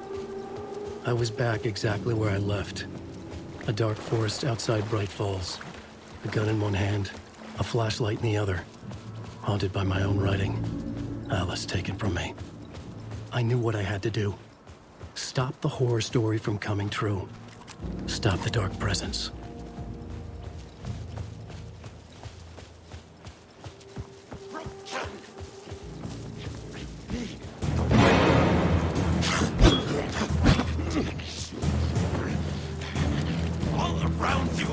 I was back exactly where I left. A dark forest outside Bright Falls. A gun in one hand, a flashlight in the other. Haunted by my own writing. Alice taken from me. I knew what I had to do. Stop the horror story from coming true. Stop the dark presence. All around you!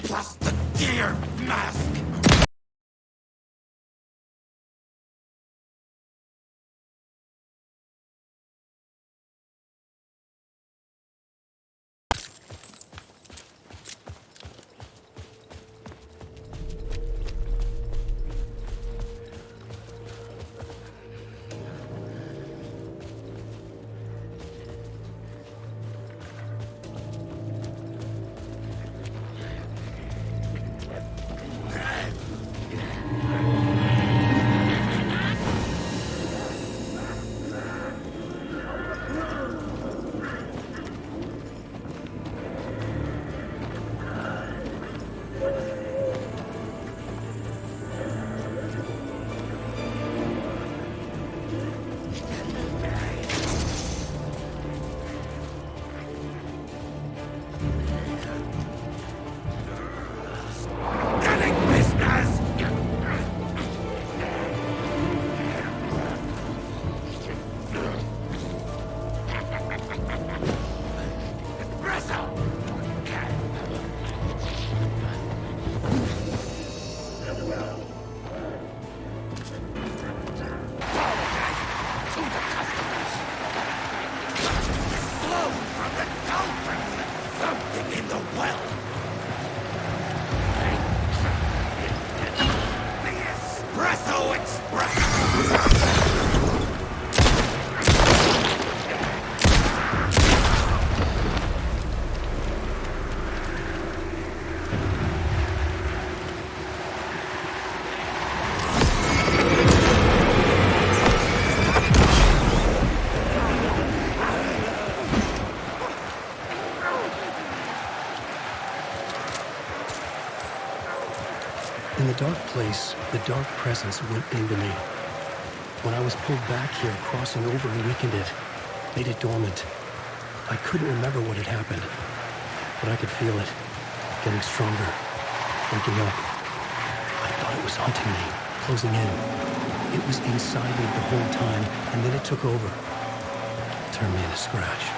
Plus the deer mask! In the dark place, the dark presence went into me. When I was pulled back here, crossing over and weakened it, made it dormant. I couldn't remember what had happened, but I could feel it, getting stronger, waking up. I thought it was hunting me, closing in. It was inside me the whole time, and then it took over. Turned me into Scratch.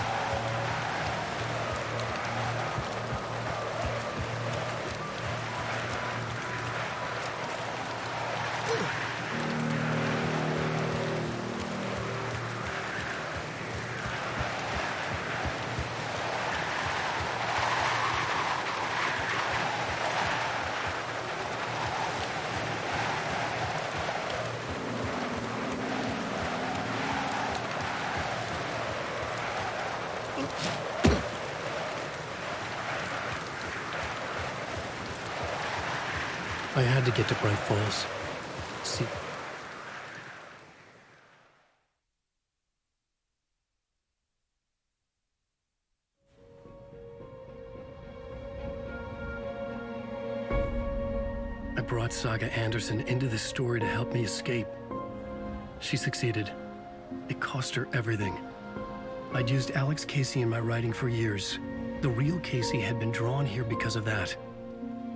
I had to get to Bright Falls. See... I brought Saga Anderson into this story to help me escape. She succeeded. It cost her everything. I'd used Alex Casey in my writing for years. The real Casey had been drawn here because of that.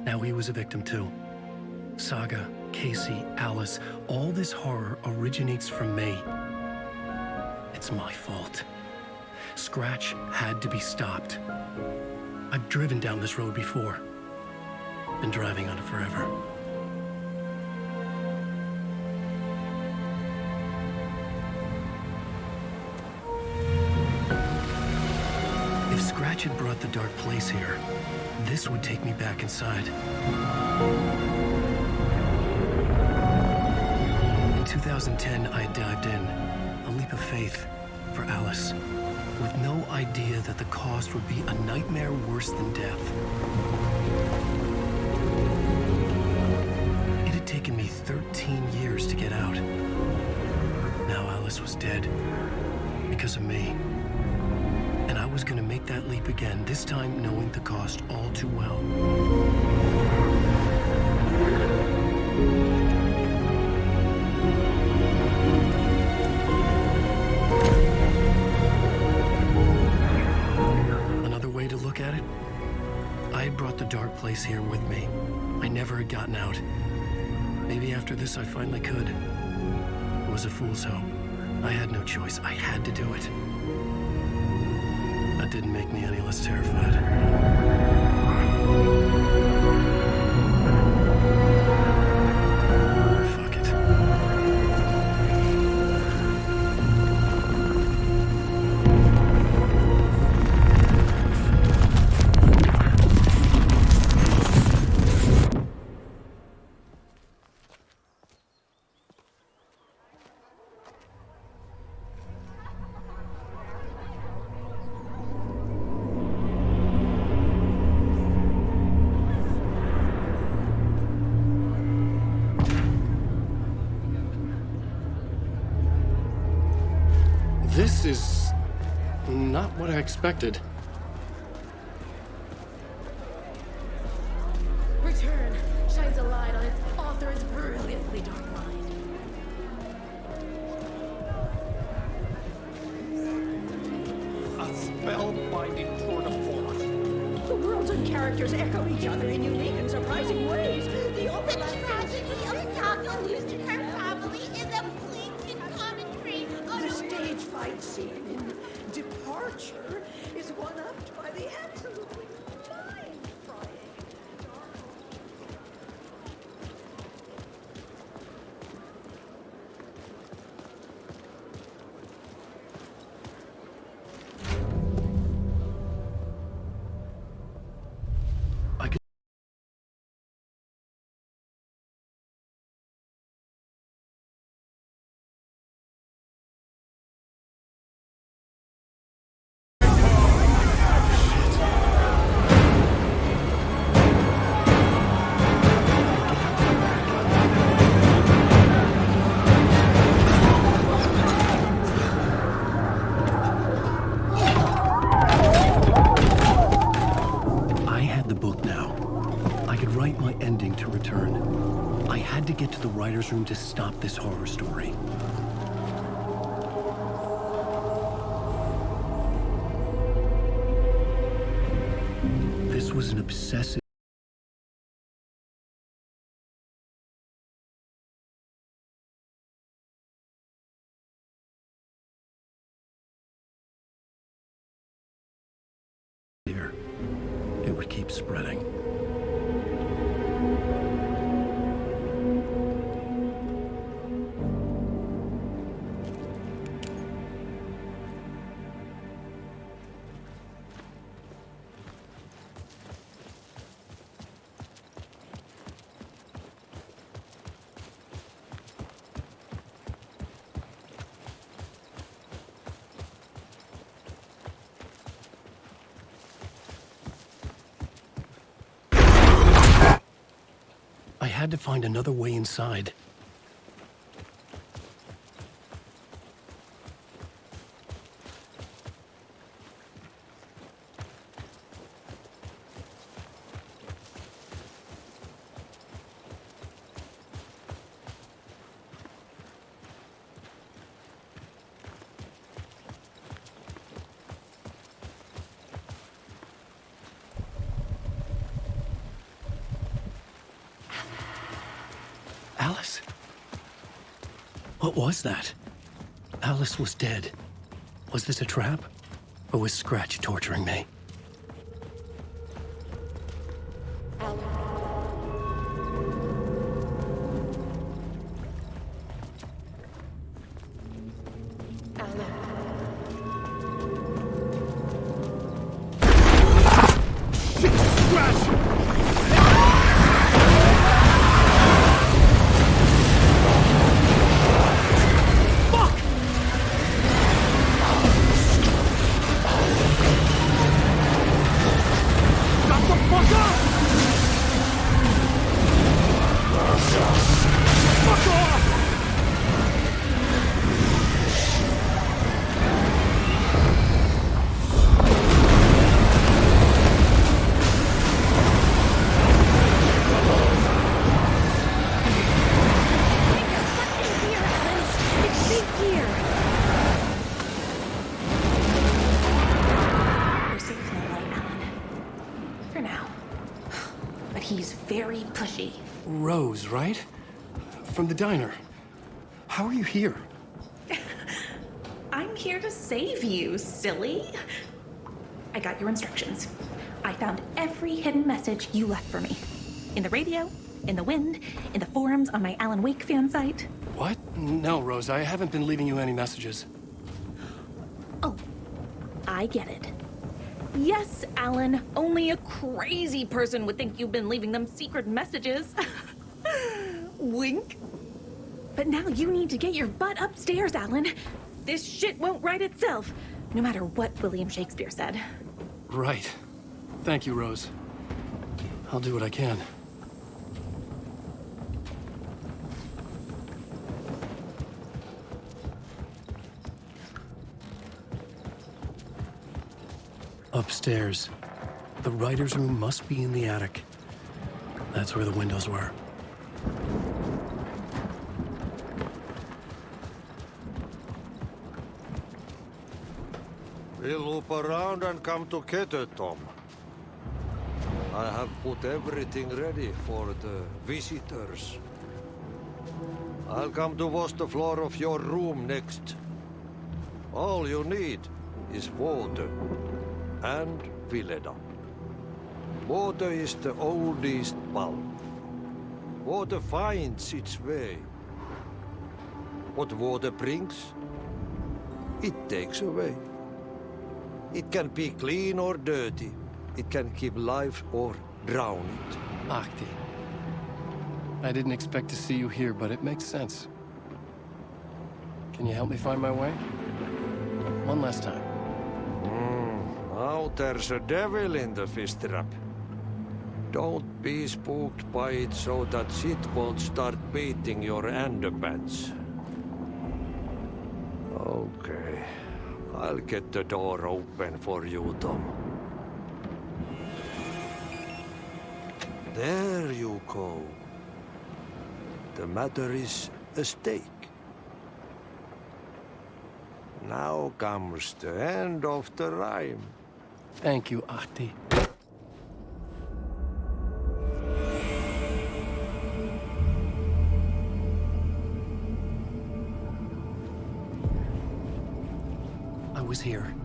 Now he was a victim too. Saga, Casey, Alice, all this horror originates from me. It's my fault. Scratch had to be stopped. I've driven down this road before. Been driving on it forever. If Scratch had brought the dark place here, this would take me back inside. 2010, I had dived in. A leap of faith for Alice, with no idea that the cost would be a nightmare worse than death. It had taken me 13 years to get out. Now Alice was dead, because of me. And I was gonna make that leap again, this time knowing the cost all too well. Another way to look at it, I had brought the dark place here with me. I never had gotten out. Maybe after this I finally could. It was a fool's hope. I had no choice. I had to do it. That didn't make me any less terrified. Fuck it. This is not what I expected. Return shines a light on its author's brilliantly dark mind. A spellbinding tour de force. The worlds and characters echo each other in unique and surprising ways. The overlap. The tragedy of Saga losing her family is a blatant commentary on The stage fight scene in Departure is one-upped by the absolutely mind-frying. I could... I had the book now. I could write my ending to return. I had to get to the writer's room to stop this horror story. This was an obsessive... It would keep spreading. I had to find another way inside. Alice? What was that? Alice was dead. Was this a trap? Or was Scratch torturing me? Fuck off! He's very pushy. Rose, right? From the diner. How are you here? I'm here to save you, silly. I got your instructions. I found every hidden message you left for me. In the radio, in the wind, in the forums on my Alan Wake fan site. What? No, Rose, I haven't been leaving you any messages. Oh, I get it. Yes, Alan, only a crazy person would think you've been leaving them secret messages. Wink. But now you need to get your butt upstairs, Alan. This shit won't right itself, no matter what William Shakespeare said. Right. Thank you, Rose. I'll do what I can. Upstairs. The writer's room must be in the attic. That's where the windows were. We'll loop around and come together, Tom. I have put everything ready for the visitors. I'll come to wash the floor of your room next. All you need is water. And Vileda. Water is the oldest bulb. Water finds its way. What water brings, it takes away. It can be clean or dirty. It can give life or drown it. Ahti. I didn't expect to see you here, but it makes sense. Can you help me find my way? One last time. Now there's a devil in the fish trap. Don't be spooked by it so that shit won't start beating your underpants. Okay. I'll get the door open for you, Tom. There you go. The matter is a stake. Now comes the end of the rhyme. Thank you, Ahti. I was here.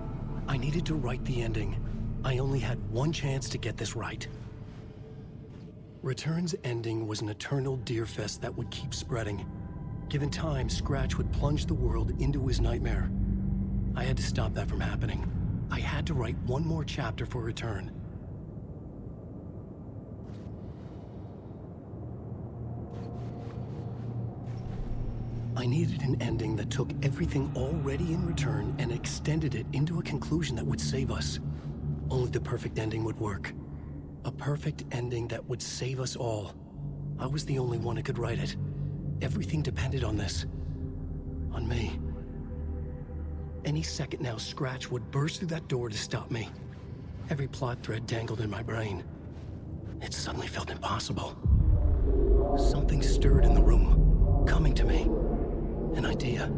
I needed to write the ending. I only had one chance to get this right. Return's ending was an eternal deerfest that would keep spreading. Given time, Scratch would plunge the world into his nightmare. I had to stop that from happening. I had to write one more chapter for Return. I needed an ending that took everything already in Return and extended it into a conclusion that would save us. Only the perfect ending would work. A perfect ending that would save us all. I was the only one who could write it. Everything depended on this. On me. Any second now, Scratch would burst through that door to stop me. Every plot thread tangled in my brain. It suddenly felt impossible. Something stirred in the room, coming to me. An idea.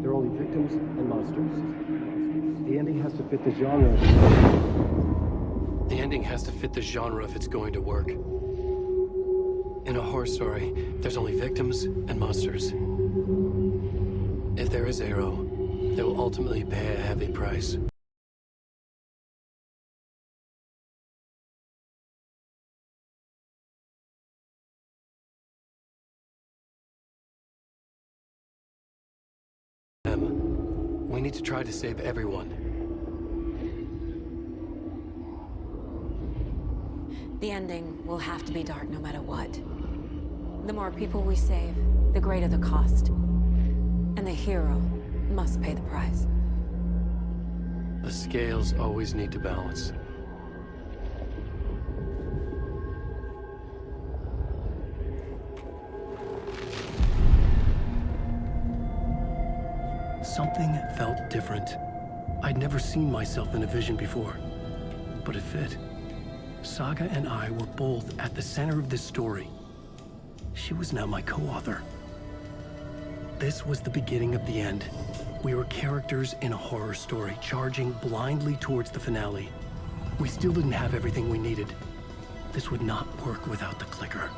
They're only victims and monsters. The ending has to fit the genre. The ending has to fit the genre if it's going to work. In a horror story, there's only victims and monsters. If there is Arrow, they will ultimately pay a heavy price. We need to try to save everyone. The ending will have to be dark no matter what. The more people we save, the greater the cost. And the hero must pay the price. The scales always need to balance. Something felt different. I'd never seen myself in a vision before, but it fit. Saga and I were both at the center of this story. She was now my co-author. This was the beginning of the end. We were characters in a horror story, charging blindly towards the finale. We still didn't have everything we needed. This would not work without the clicker.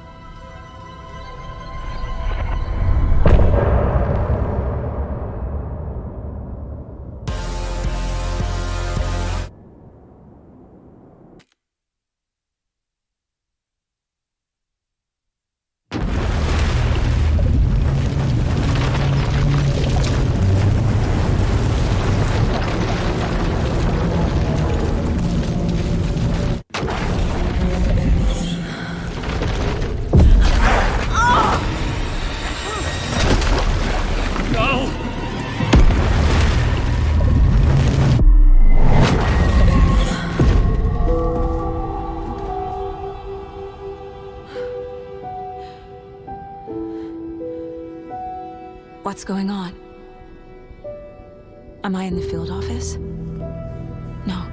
What's going on? Am I in the field office? No.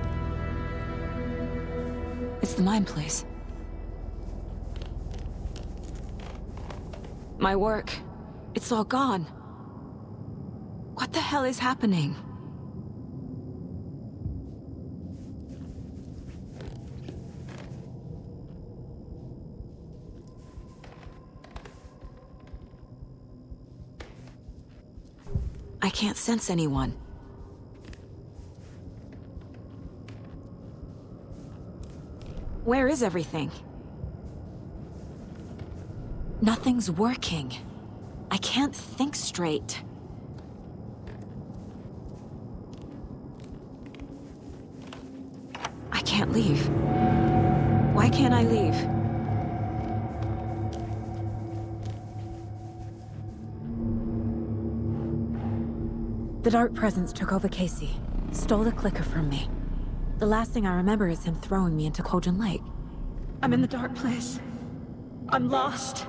It's the mine place. My work. It's all gone. What the hell is happening? I can't sense anyone. Where is everything? Nothing's working. I can't think straight. I can't leave. Why can't I leave? The Dark Presence took over Casey, stole the clicker from me. The last thing I remember is him throwing me into Cauldron Lake. I'm in the dark place. I'm lost.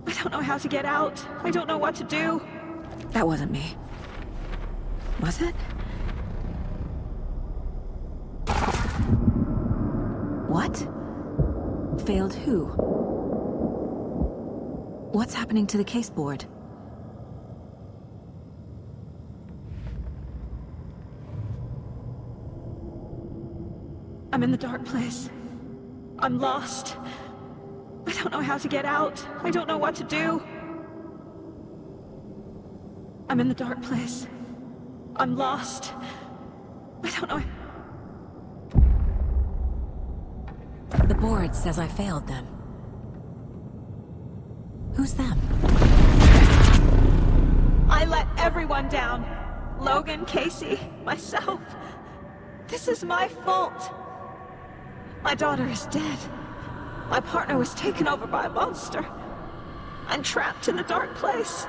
I don't know how to get out. I don't know what to do. That wasn't me. Was it? What? Failed who? What's happening to the case board? I'm in the dark place. I'm lost. I don't know how to get out. I don't know what to do. I'm in the dark place. I'm lost. I don't know. The board says I failed them. Who's them? I let everyone down. Logan, Casey, myself. This is my fault. My daughter is dead. My partner was taken over by a monster. I'm trapped in the dark place.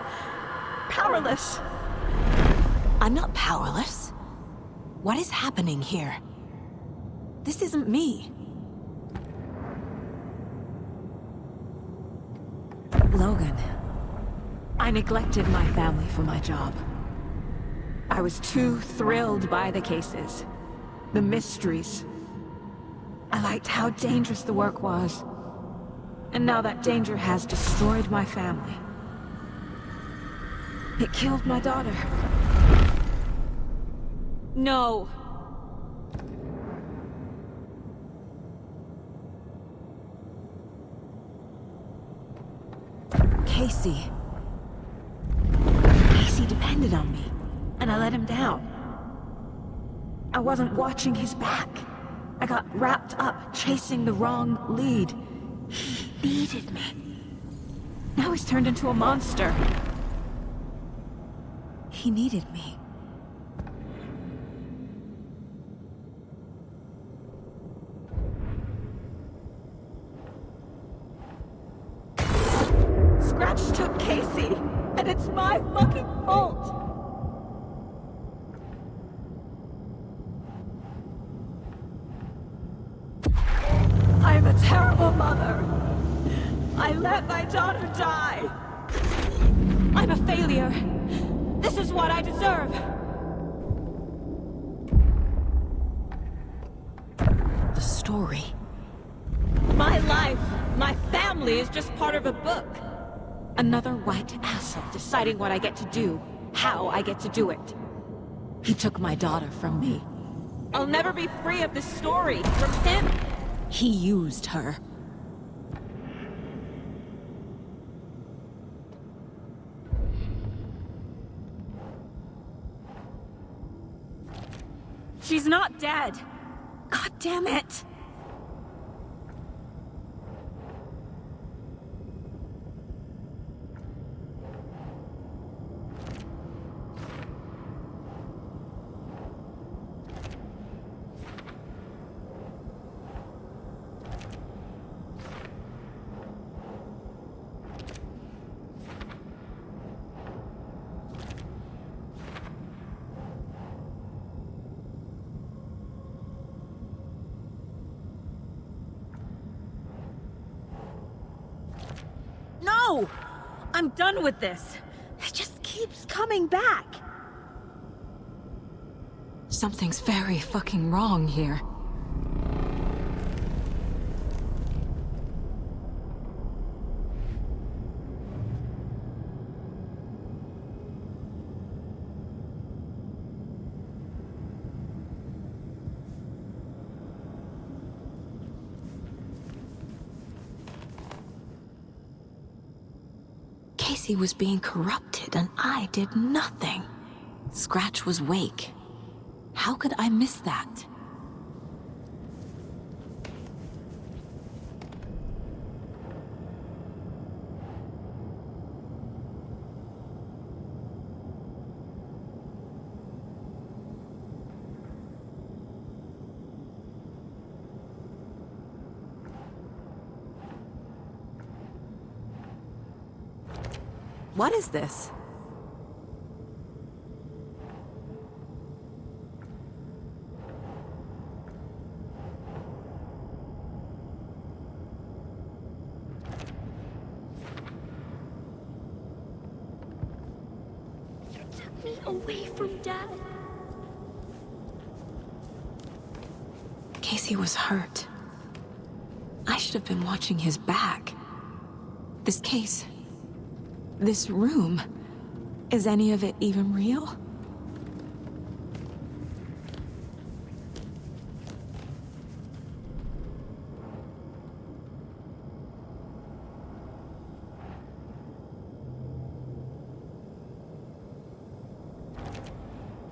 Powerless. I'm not powerless. What is happening here? This isn't me. Logan. I neglected my family for my job. I was too thrilled by the cases. The mysteries. I liked how dangerous the work was. And now that danger has destroyed my family. It killed my daughter. No. Casey. Casey depended on me, and I let him down. I wasn't watching his back. I got wrapped up chasing the wrong lead. He needed me. Now he's turned into a monster. He needed me. Scratch took Casey, and it's my fucking fault. daughter die. I'm a failure. This is what I deserve. The story. My life, my family is just part of a book. Another white asshole deciding what I get to do, how I get to do it. He took my daughter from me. I'll never be free of this story from him. He used her. She's not dead. God damn it. No! I'm done with this. It just keeps coming back. Something's very fucking wrong here. Casey was being corrupted, and I did nothing. Scratch was Wake. How could I miss that? What is this? You took me away from Dad. Casey was hurt. I should have been watching his back. This case... this room... is any of it even real?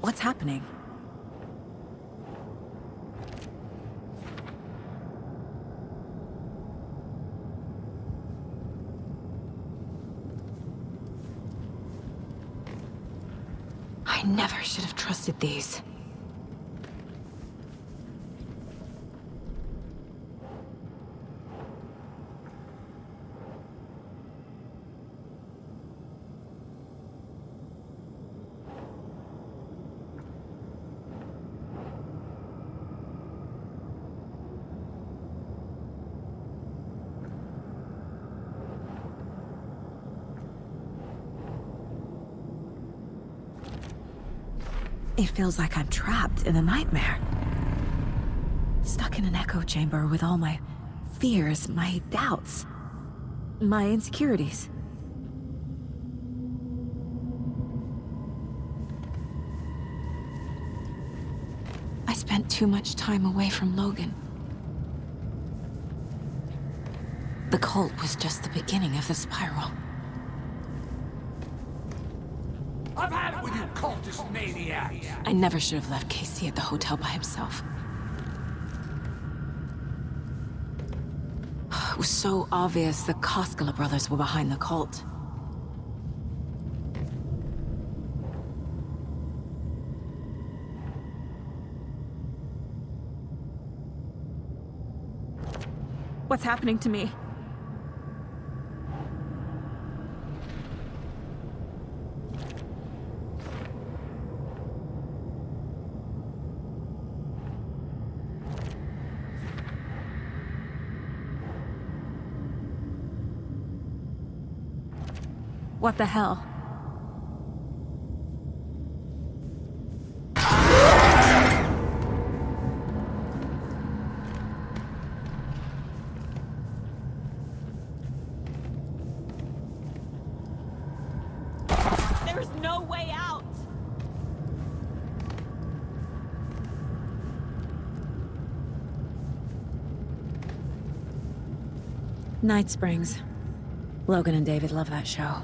What's happening? I never should have trusted these. It feels like I'm trapped in a nightmare. Stuck in an echo chamber with all my fears, my doubts, my insecurities. I spent too much time away from Logan. The cult was just the beginning of the spiral. I've had it with you cultist maniacs! I never should have left Casey at the hotel by himself. It was so obvious the Koskela brothers were behind the cult. What's happening to me? What the hell? There's no way out! Night Springs. Logan and David love that show.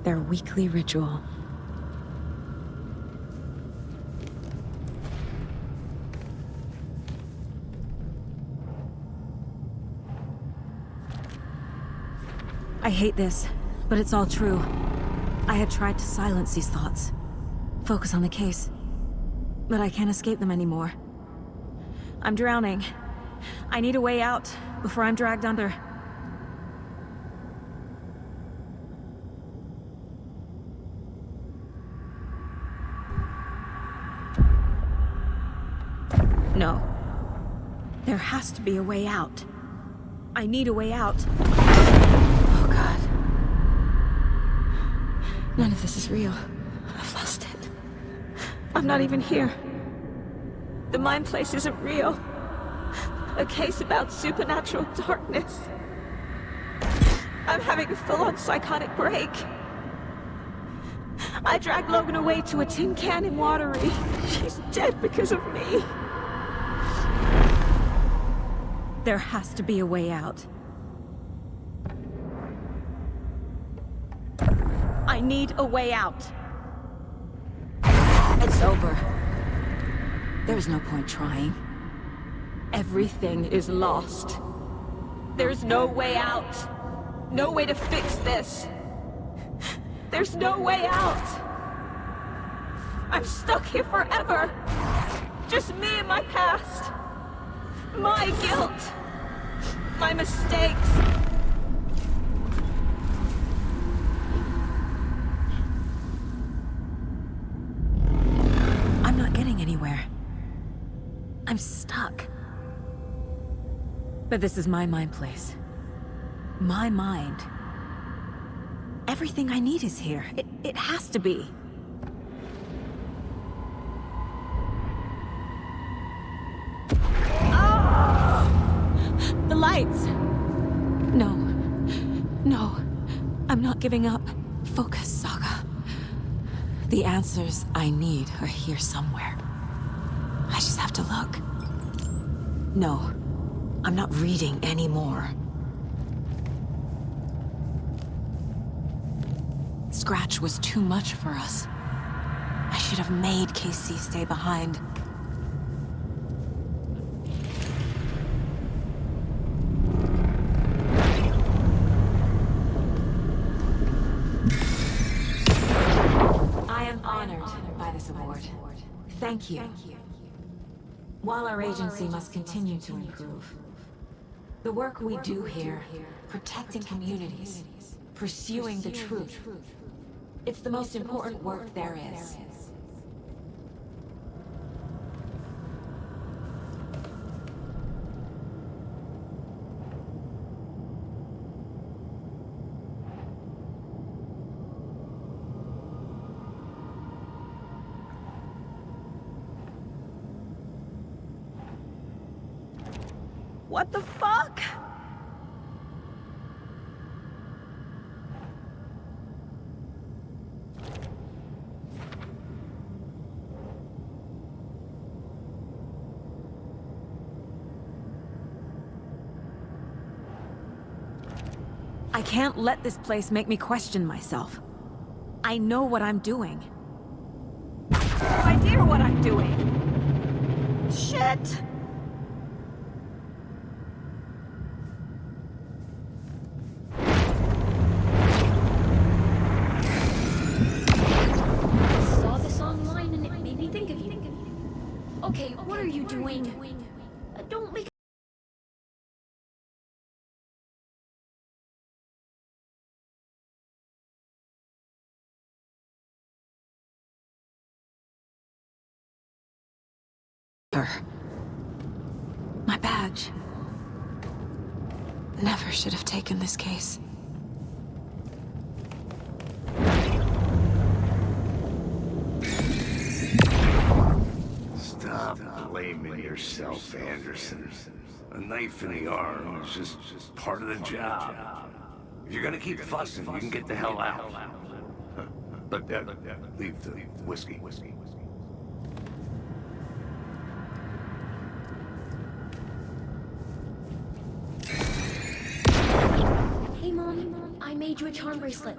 Their weekly ritual. I hate this, but it's all true. I had tried to silence these thoughts. Focus on the case. But I can't escape them anymore. I'm drowning. I need a way out before I'm dragged under. No. There has to be a way out. I need a way out. Oh, God. None of this is real. I've lost it. I'm not even here. The mind place isn't real. A case about supernatural darkness. I'm having a full-on psychotic break. I dragged Logan away to a tin can in Watery. She's dead because of me. There has to be a way out. I need a way out. It's over. There's no point trying. Everything is lost. There's no way out. No way to fix this. There's no way out. I'm stuck here forever. Just me and my past. My guilt. My mistakes. I'm not getting anywhere. I'm stuck. But this is my mind place. My mind. Everything I need is here. It has to be. The lights! No. No. I'm not giving up. Focus, Saga. The answers I need are here somewhere. I just have to look. No. I'm not reading anymore. Scratch was too much for us. I should have made KC stay behind. I am honored by this award. Thank you. While our agency must continue to improve, the work we do here, protecting communities, pursuing the truth, it's the most important work there is. What the fuck? I can't let this place make me question myself. I know what I'm doing. I have no idea what I'm doing. Shit! Saw this online and it made me think of you. Okay, what are you doing? Don't make her. My badge. Never should have taken this case. Stop blaming yourself, Anderson. A knife in the arm is just part of the job. If you're gonna keep fussing, you can get the hell out. But leave the whiskey. Hey, Mom, I made you a charm bracelet.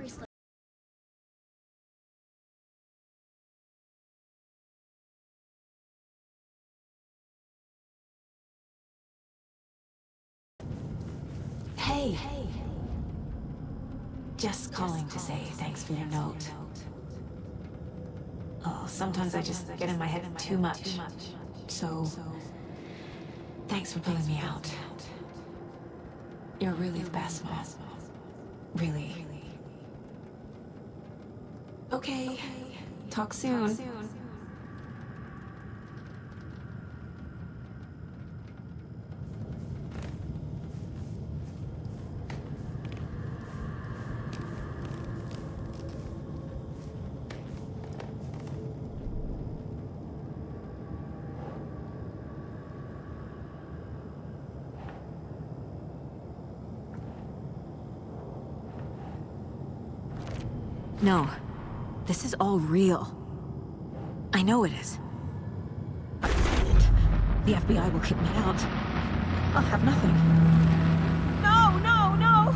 Hey. Just calling to say thanks for your note. Oh, sometimes I just get in my head too much. So, thanks for pulling me out. You're really the best, Mom. Really. Okay. Talk soon. No. This is all real. I know it is. The FBI will kick me out. I'll have nothing. No, no, no!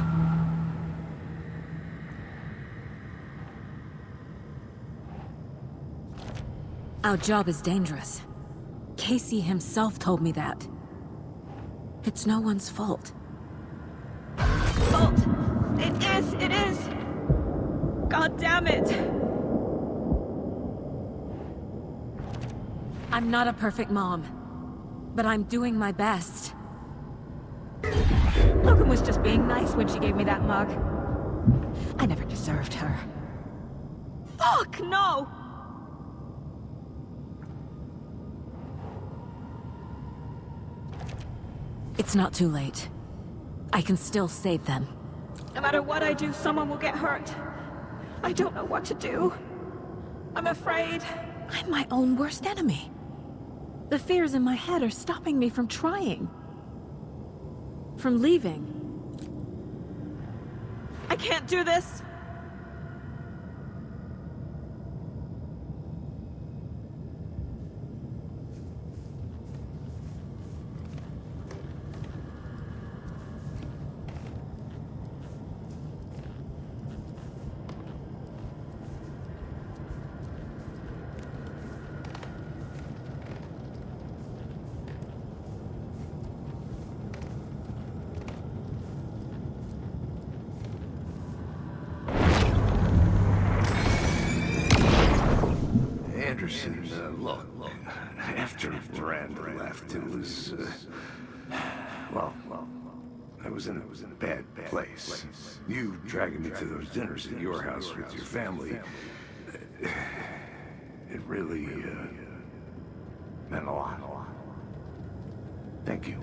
Our job is dangerous. Casey himself told me that. It's no one's fault. Fault! It is! God damn it! I'm not a perfect mom, but I'm doing my best. Logan was just being nice when she gave me that mug. I never deserved her. Fuck, no! It's not too late. I can still save them. No matter what I do, someone will get hurt. I don't know what to do. I'm afraid. I'm my own worst enemy. The fears in my head are stopping me from trying. From leaving. I can't do this. Anderson, look, after Miranda left, it was, well, I was in a bad place. You dragging me to those dinners at your house with your family, it really, meant a lot. Thank you.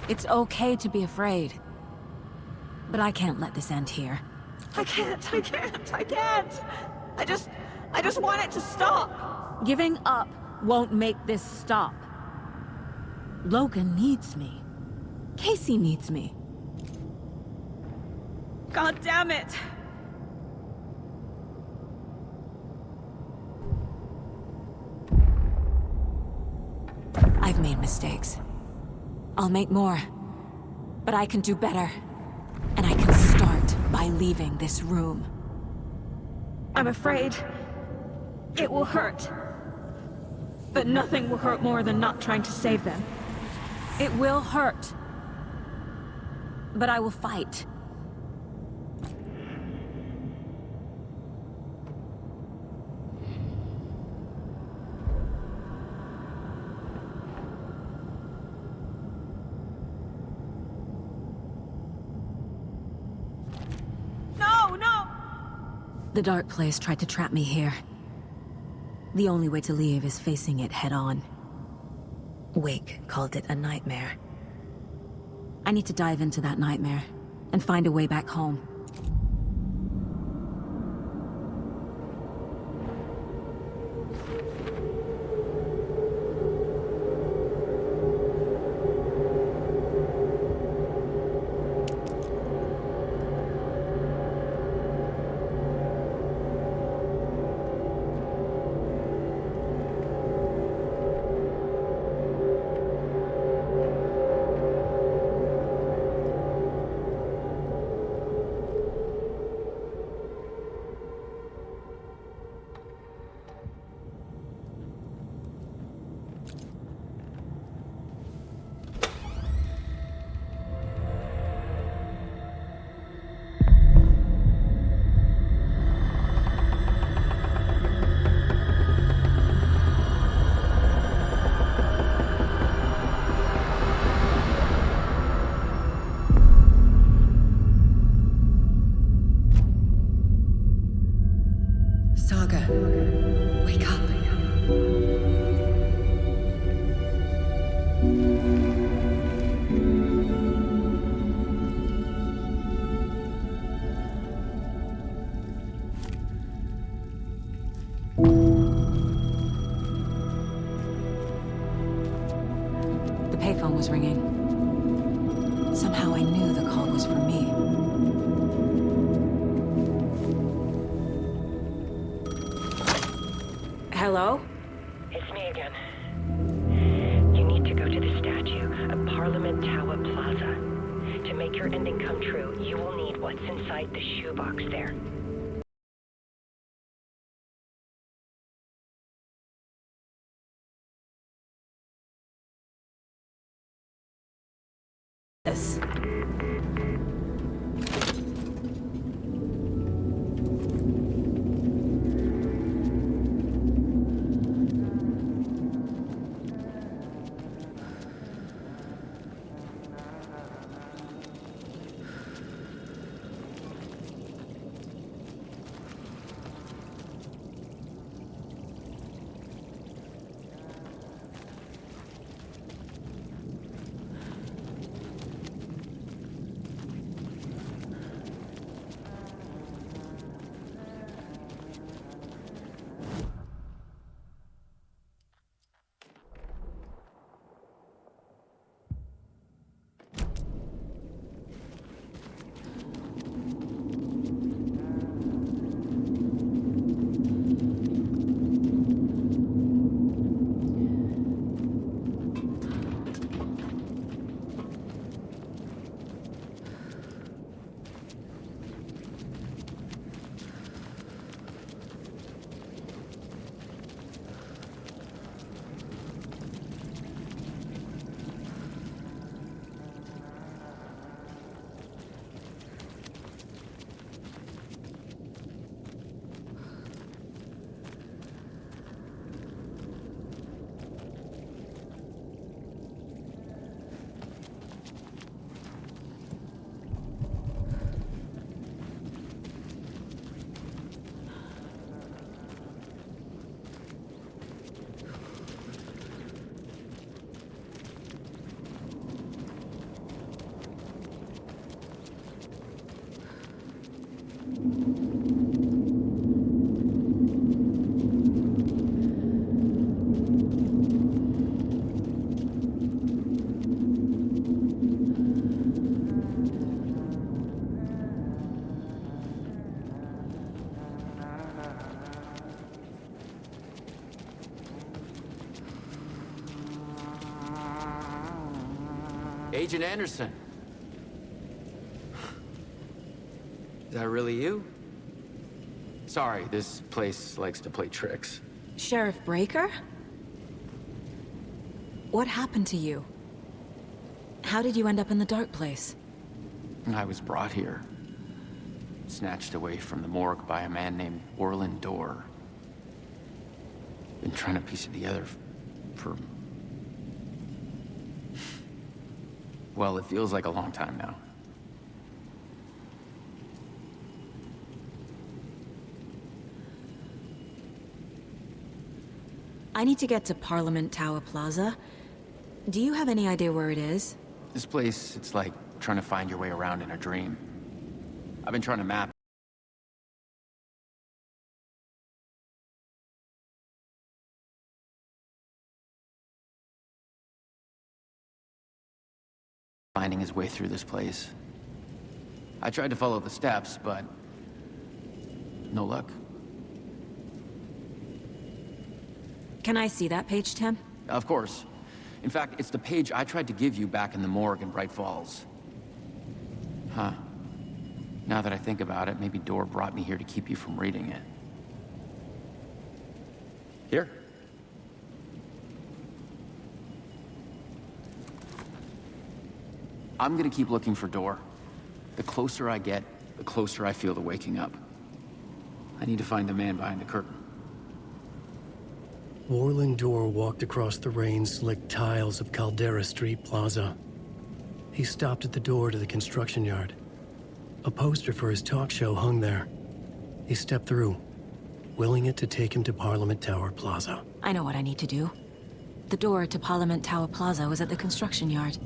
It's okay to be afraid. But I can't let this end here. I can't. I just want it to stop. Giving up won't make this stop. Logan needs me. Casey needs me. God damn it. I've made mistakes. I'll make more. But I can do better. And I can start by leaving this room. I'm afraid it will hurt. But nothing will hurt more than not trying to save them. It will hurt. But I will fight. The dark place tried to trap me here. The only way to leave is facing it head on. Wake called it a nightmare. I need to dive into that nightmare and find a way back home. Saga, wake up. The payphone was ringing. Somehow I knew the call was for me. Hello? It's me again. You need to go to the statue at Parliament Tower Plaza. To make your ending come true, you will need what's inside the shoebox there. Yes. Agent Anderson. Is that really you? Sorry, this place likes to play tricks. Sheriff Breaker? What happened to you? How did you end up in the dark place? I was brought here. Snatched away from the morgue by a man named Orland Dorr. Been trying to piece it together for... well, it feels like a long time now. I need to get to Parliament Tower Plaza. Do you have any idea where it is? This place, it's like trying to find your way around in a dream. I've been trying to map finding his way through this place. I tried to follow the steps, but no luck. Can I see that page, Tim? Of course. In fact, it's the page I tried to give you back in the morgue in Bright Falls. Huh. Now that I think about it, maybe Dor brought me here to keep you from reading it. Here. I'm gonna keep looking for Dor. The closer I get, the closer I feel to waking up. I need to find the man behind the curtain. Orlin Dor walked across the rain-slicked tiles of Caldera Street Plaza. He stopped at the door to the construction yard. A poster for his talk show hung there. He stepped through, willing it to take him to Parliament Tower Plaza. I know what I need to do. The door to Parliament Tower Plaza was at the construction yard.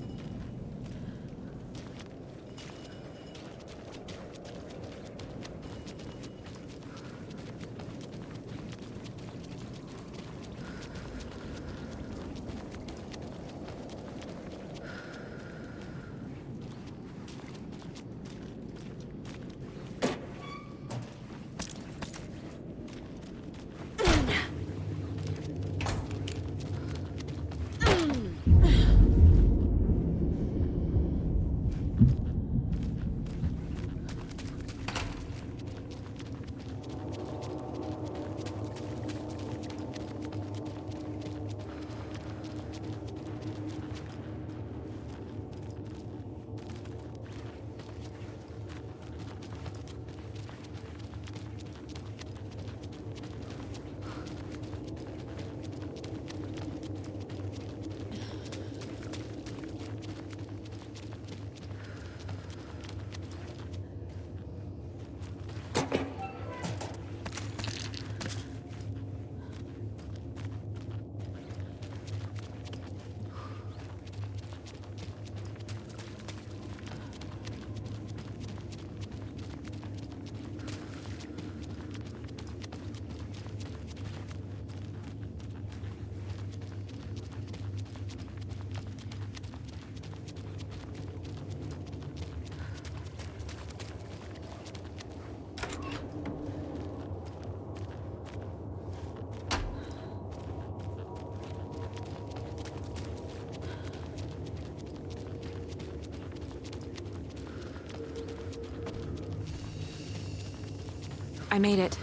I made it.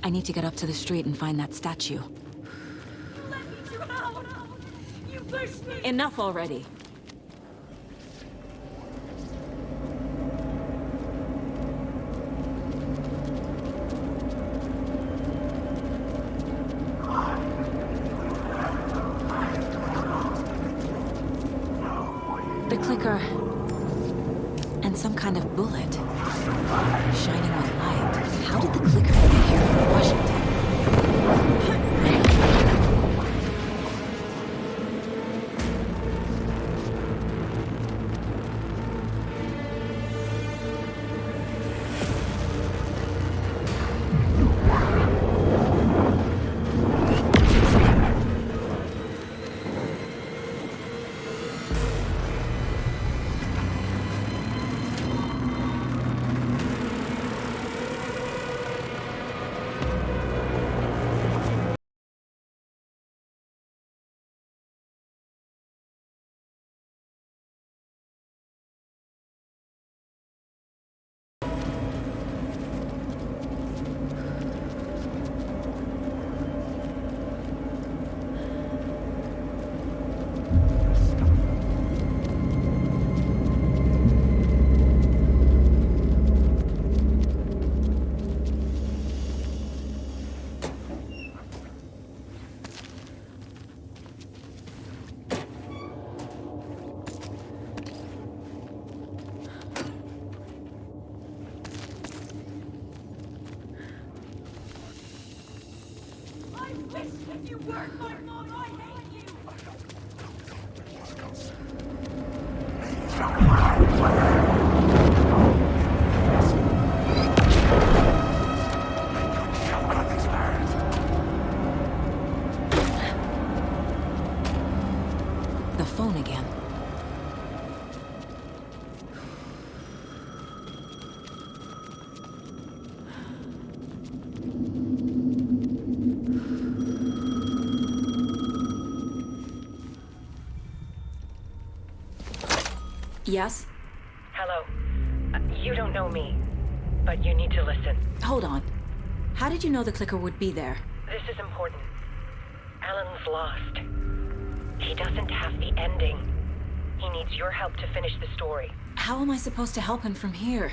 I need to get up to the street and find that statue. Let me drown! You pushed me! Enough already. The clicker. And some kind of bullet. Shining with light. How did the clicker get here from Washington? You weren't my mom! I hate you! phone again. Yes? Hello. You don't know me, but you need to listen. Hold on. How did you know the clicker would be there? This is important. Alan's lost. He doesn't have the ending. He needs your help to finish the story. How am I supposed to help him from here?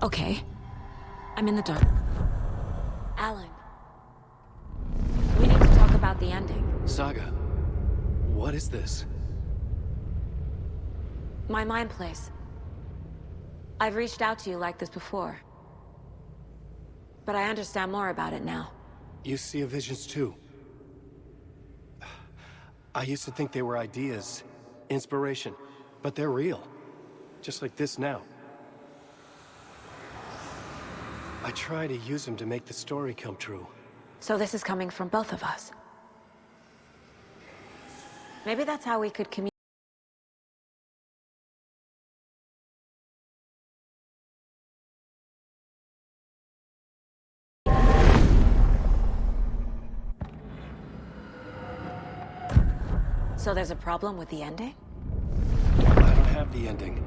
Okay. I'm in the dark. Alan. We need to talk about the ending. Saga, what is this? My mind place. I've reached out to you like this before. But I understand more about it now. You see visions too. I used to think they were ideas, inspiration, but they're real. Just like this now. I try to use them to make the story come true. So this is coming from both of us. Maybe that's how we could communicate. So there's a problem with the ending? I don't have the ending.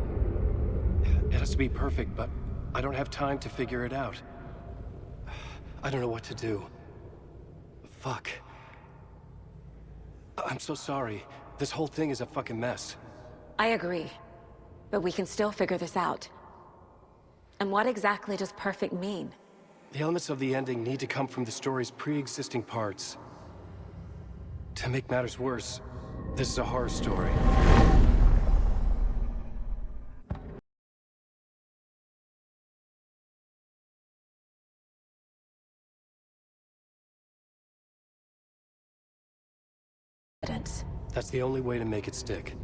It has to be perfect, but I don't have time to figure it out. I don't know what to do. Fuck. I'm so sorry. This whole thing is a fucking mess. I agree. But we can still figure this out. And what exactly does perfect mean? The elements of the ending need to come from the story's pre-existing parts. To make matters worse, this is a horror story. That's the only way to make it stick.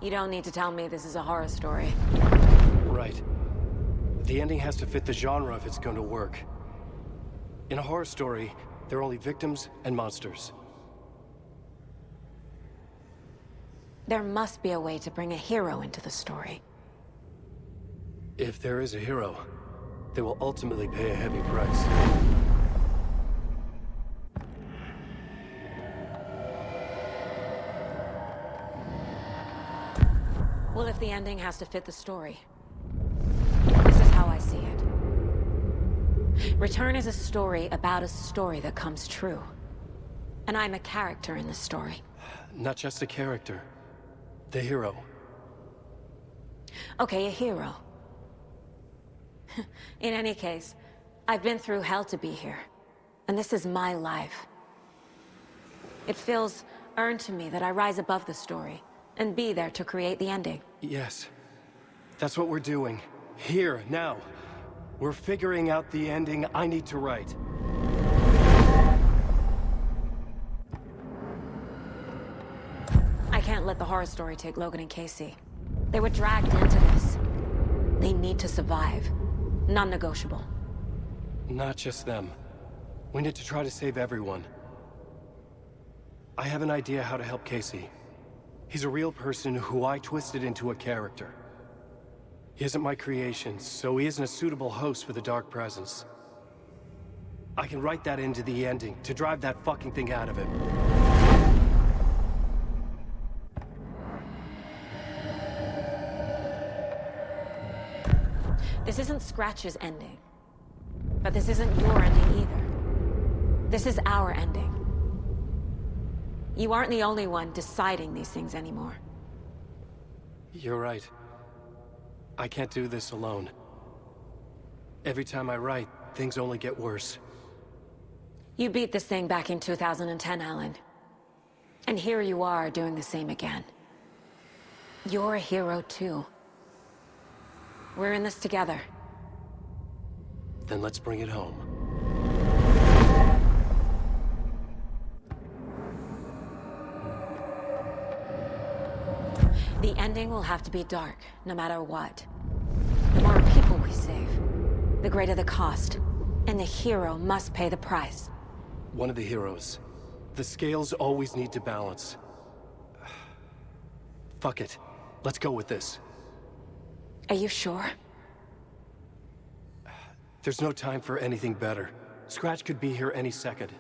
You don't need to tell me this is a horror story. Right. The ending has to fit the genre if it's going to work. In a horror story, there are only victims and monsters. There must be a way to bring a hero into the story. If there is a hero, they will ultimately pay a heavy price. Well, if the ending has to fit the story, this is how I see it. Return is a story about a story that comes true. And I'm a character in the story. Not just a character. The hero. Okay, a hero. In any case, I've been through hell to be here. And this is my life. It feels earned to me that I rise above the story and be there to create the ending. Yes. That's what we're doing. Here, now. We're figuring out the ending I need to write. I can't let the horror story take Logan and Casey. They were dragged into this. They need to survive. Non-negotiable. Not just them. We need to try to save everyone. I have an idea how to help Casey. He's a real person who I twisted into a character. He isn't my creation, so he isn't a suitable host for the Dark Presence. I can write that into the ending to drive that fucking thing out of him. This isn't Scratch's ending. But this isn't your ending either. This is our ending. You aren't the only one deciding these things anymore. You're right. I can't do this alone. Every time I write, things only get worse. You beat this thing back in 2010, Alan. And here you are doing the same again. You're a hero too. We're in this together. Then let's bring it home. The ending will have to be dark, no matter what. The more people we save, the greater the cost. And the hero must pay the price. One of the heroes. The scales always need to balance. Fuck it. Let's go with this. Are you sure? There's no time for anything better. Scratch could be here any second.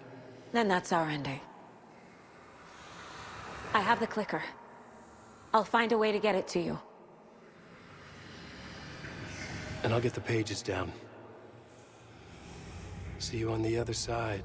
Then that's our ending. I have the clicker. I'll find a way to get it to you. And I'll get the pages down. See you on the other side.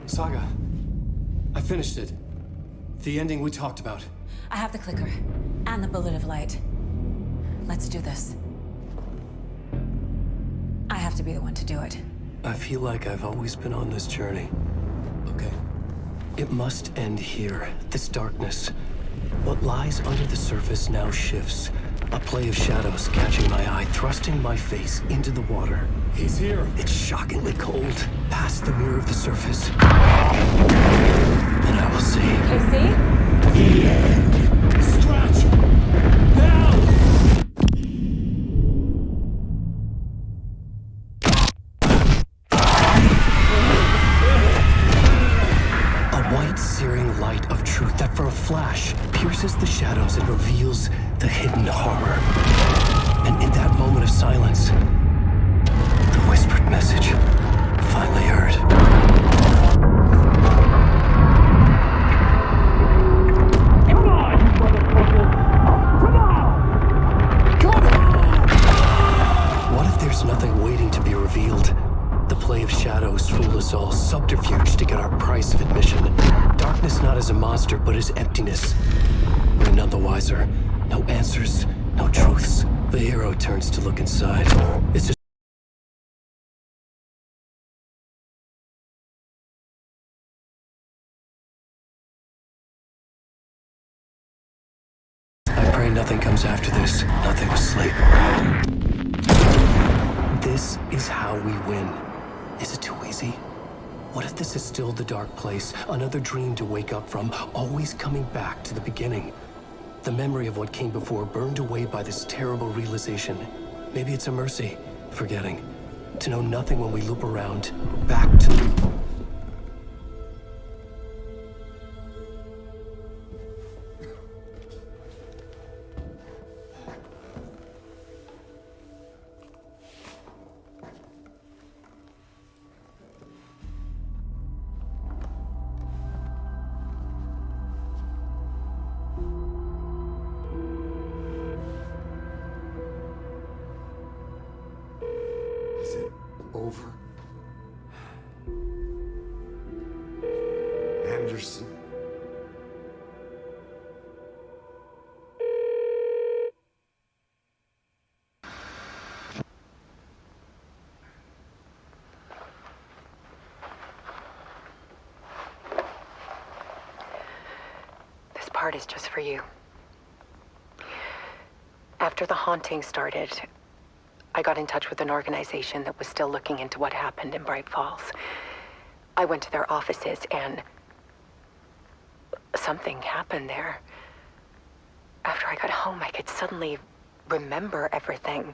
Saga, I finished it. The ending we talked about. I have the clicker, and the bullet of light. Let's do this. I have to be the one to do it. I feel like I've always been on this journey. Okay. It must end here, this darkness. What lies under the surface now shifts. A play of shadows catching my eye, thrusting my face into the water. He's here. It's shockingly cold, past the mirror of the surface. And I will see. KC? The end. Scratch! Now! A white, searing light of truth that for a flash pierces the shadows and reveals the hidden horror. And in that moment of silence, the whispered message finally heard. Come on, you motherfucker! Come on! Come on! What if there's nothing waiting to be revealed? The play of shadows fooled us all, subterfuge to get our price of admission. Darkness not as a monster, but as emptiness. We're none the wiser. No answers, no truths. The hero turns to look inside. It's just I pray nothing comes after this. Nothing but sleep. This is how we win. Is it too easy? What if this is still the dark place? Another dream to wake up from, always coming back to the beginning. The memory of what came before burned away by this terrible realization. Maybe it's a mercy, forgetting. To know nothing when we loop around, back to... Is it over? Anderson? This part is just for you. After the haunting started, I got in touch with an organization that was still looking into what happened in Bright Falls. I went to their offices and something happened there. After I got home, I could suddenly remember everything.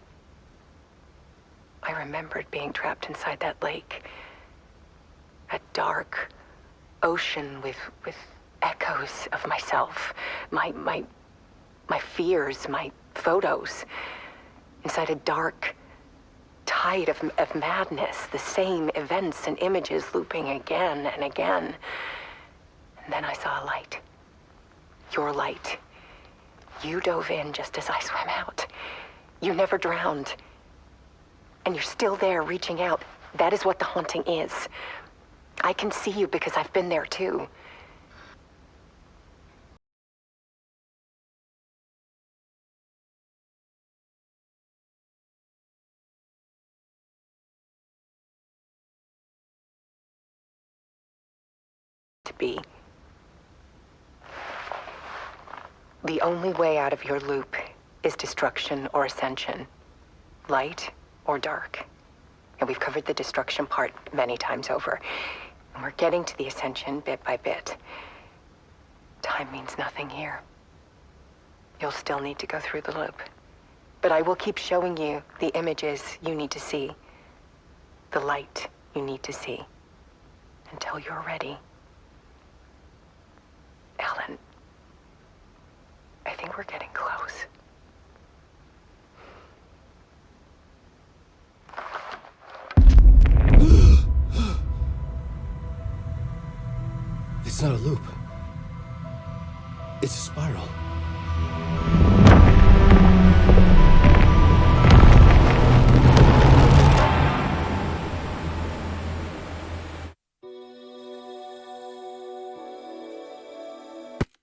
I remembered being trapped inside that lake. A dark ocean with echoes of myself, my fears, my photos. Inside a dark tide of madness, the same events and images looping again and again. And then I saw a light. Your light. You dove in just as I swam out. You never drowned. And you're still there, reaching out. That is what the haunting is. I can see you because I've been there too. To be. The only way out of your loop is destruction or ascension. Light or dark. And we've covered the destruction part many times over. And we're getting to the ascension bit by bit. Time means nothing here. You'll still need to go through the loop. But I will keep showing you the images you need to see. The light you need to see. Until you're ready. Alan, I think we're getting close. It's not a loop. It's a spiral.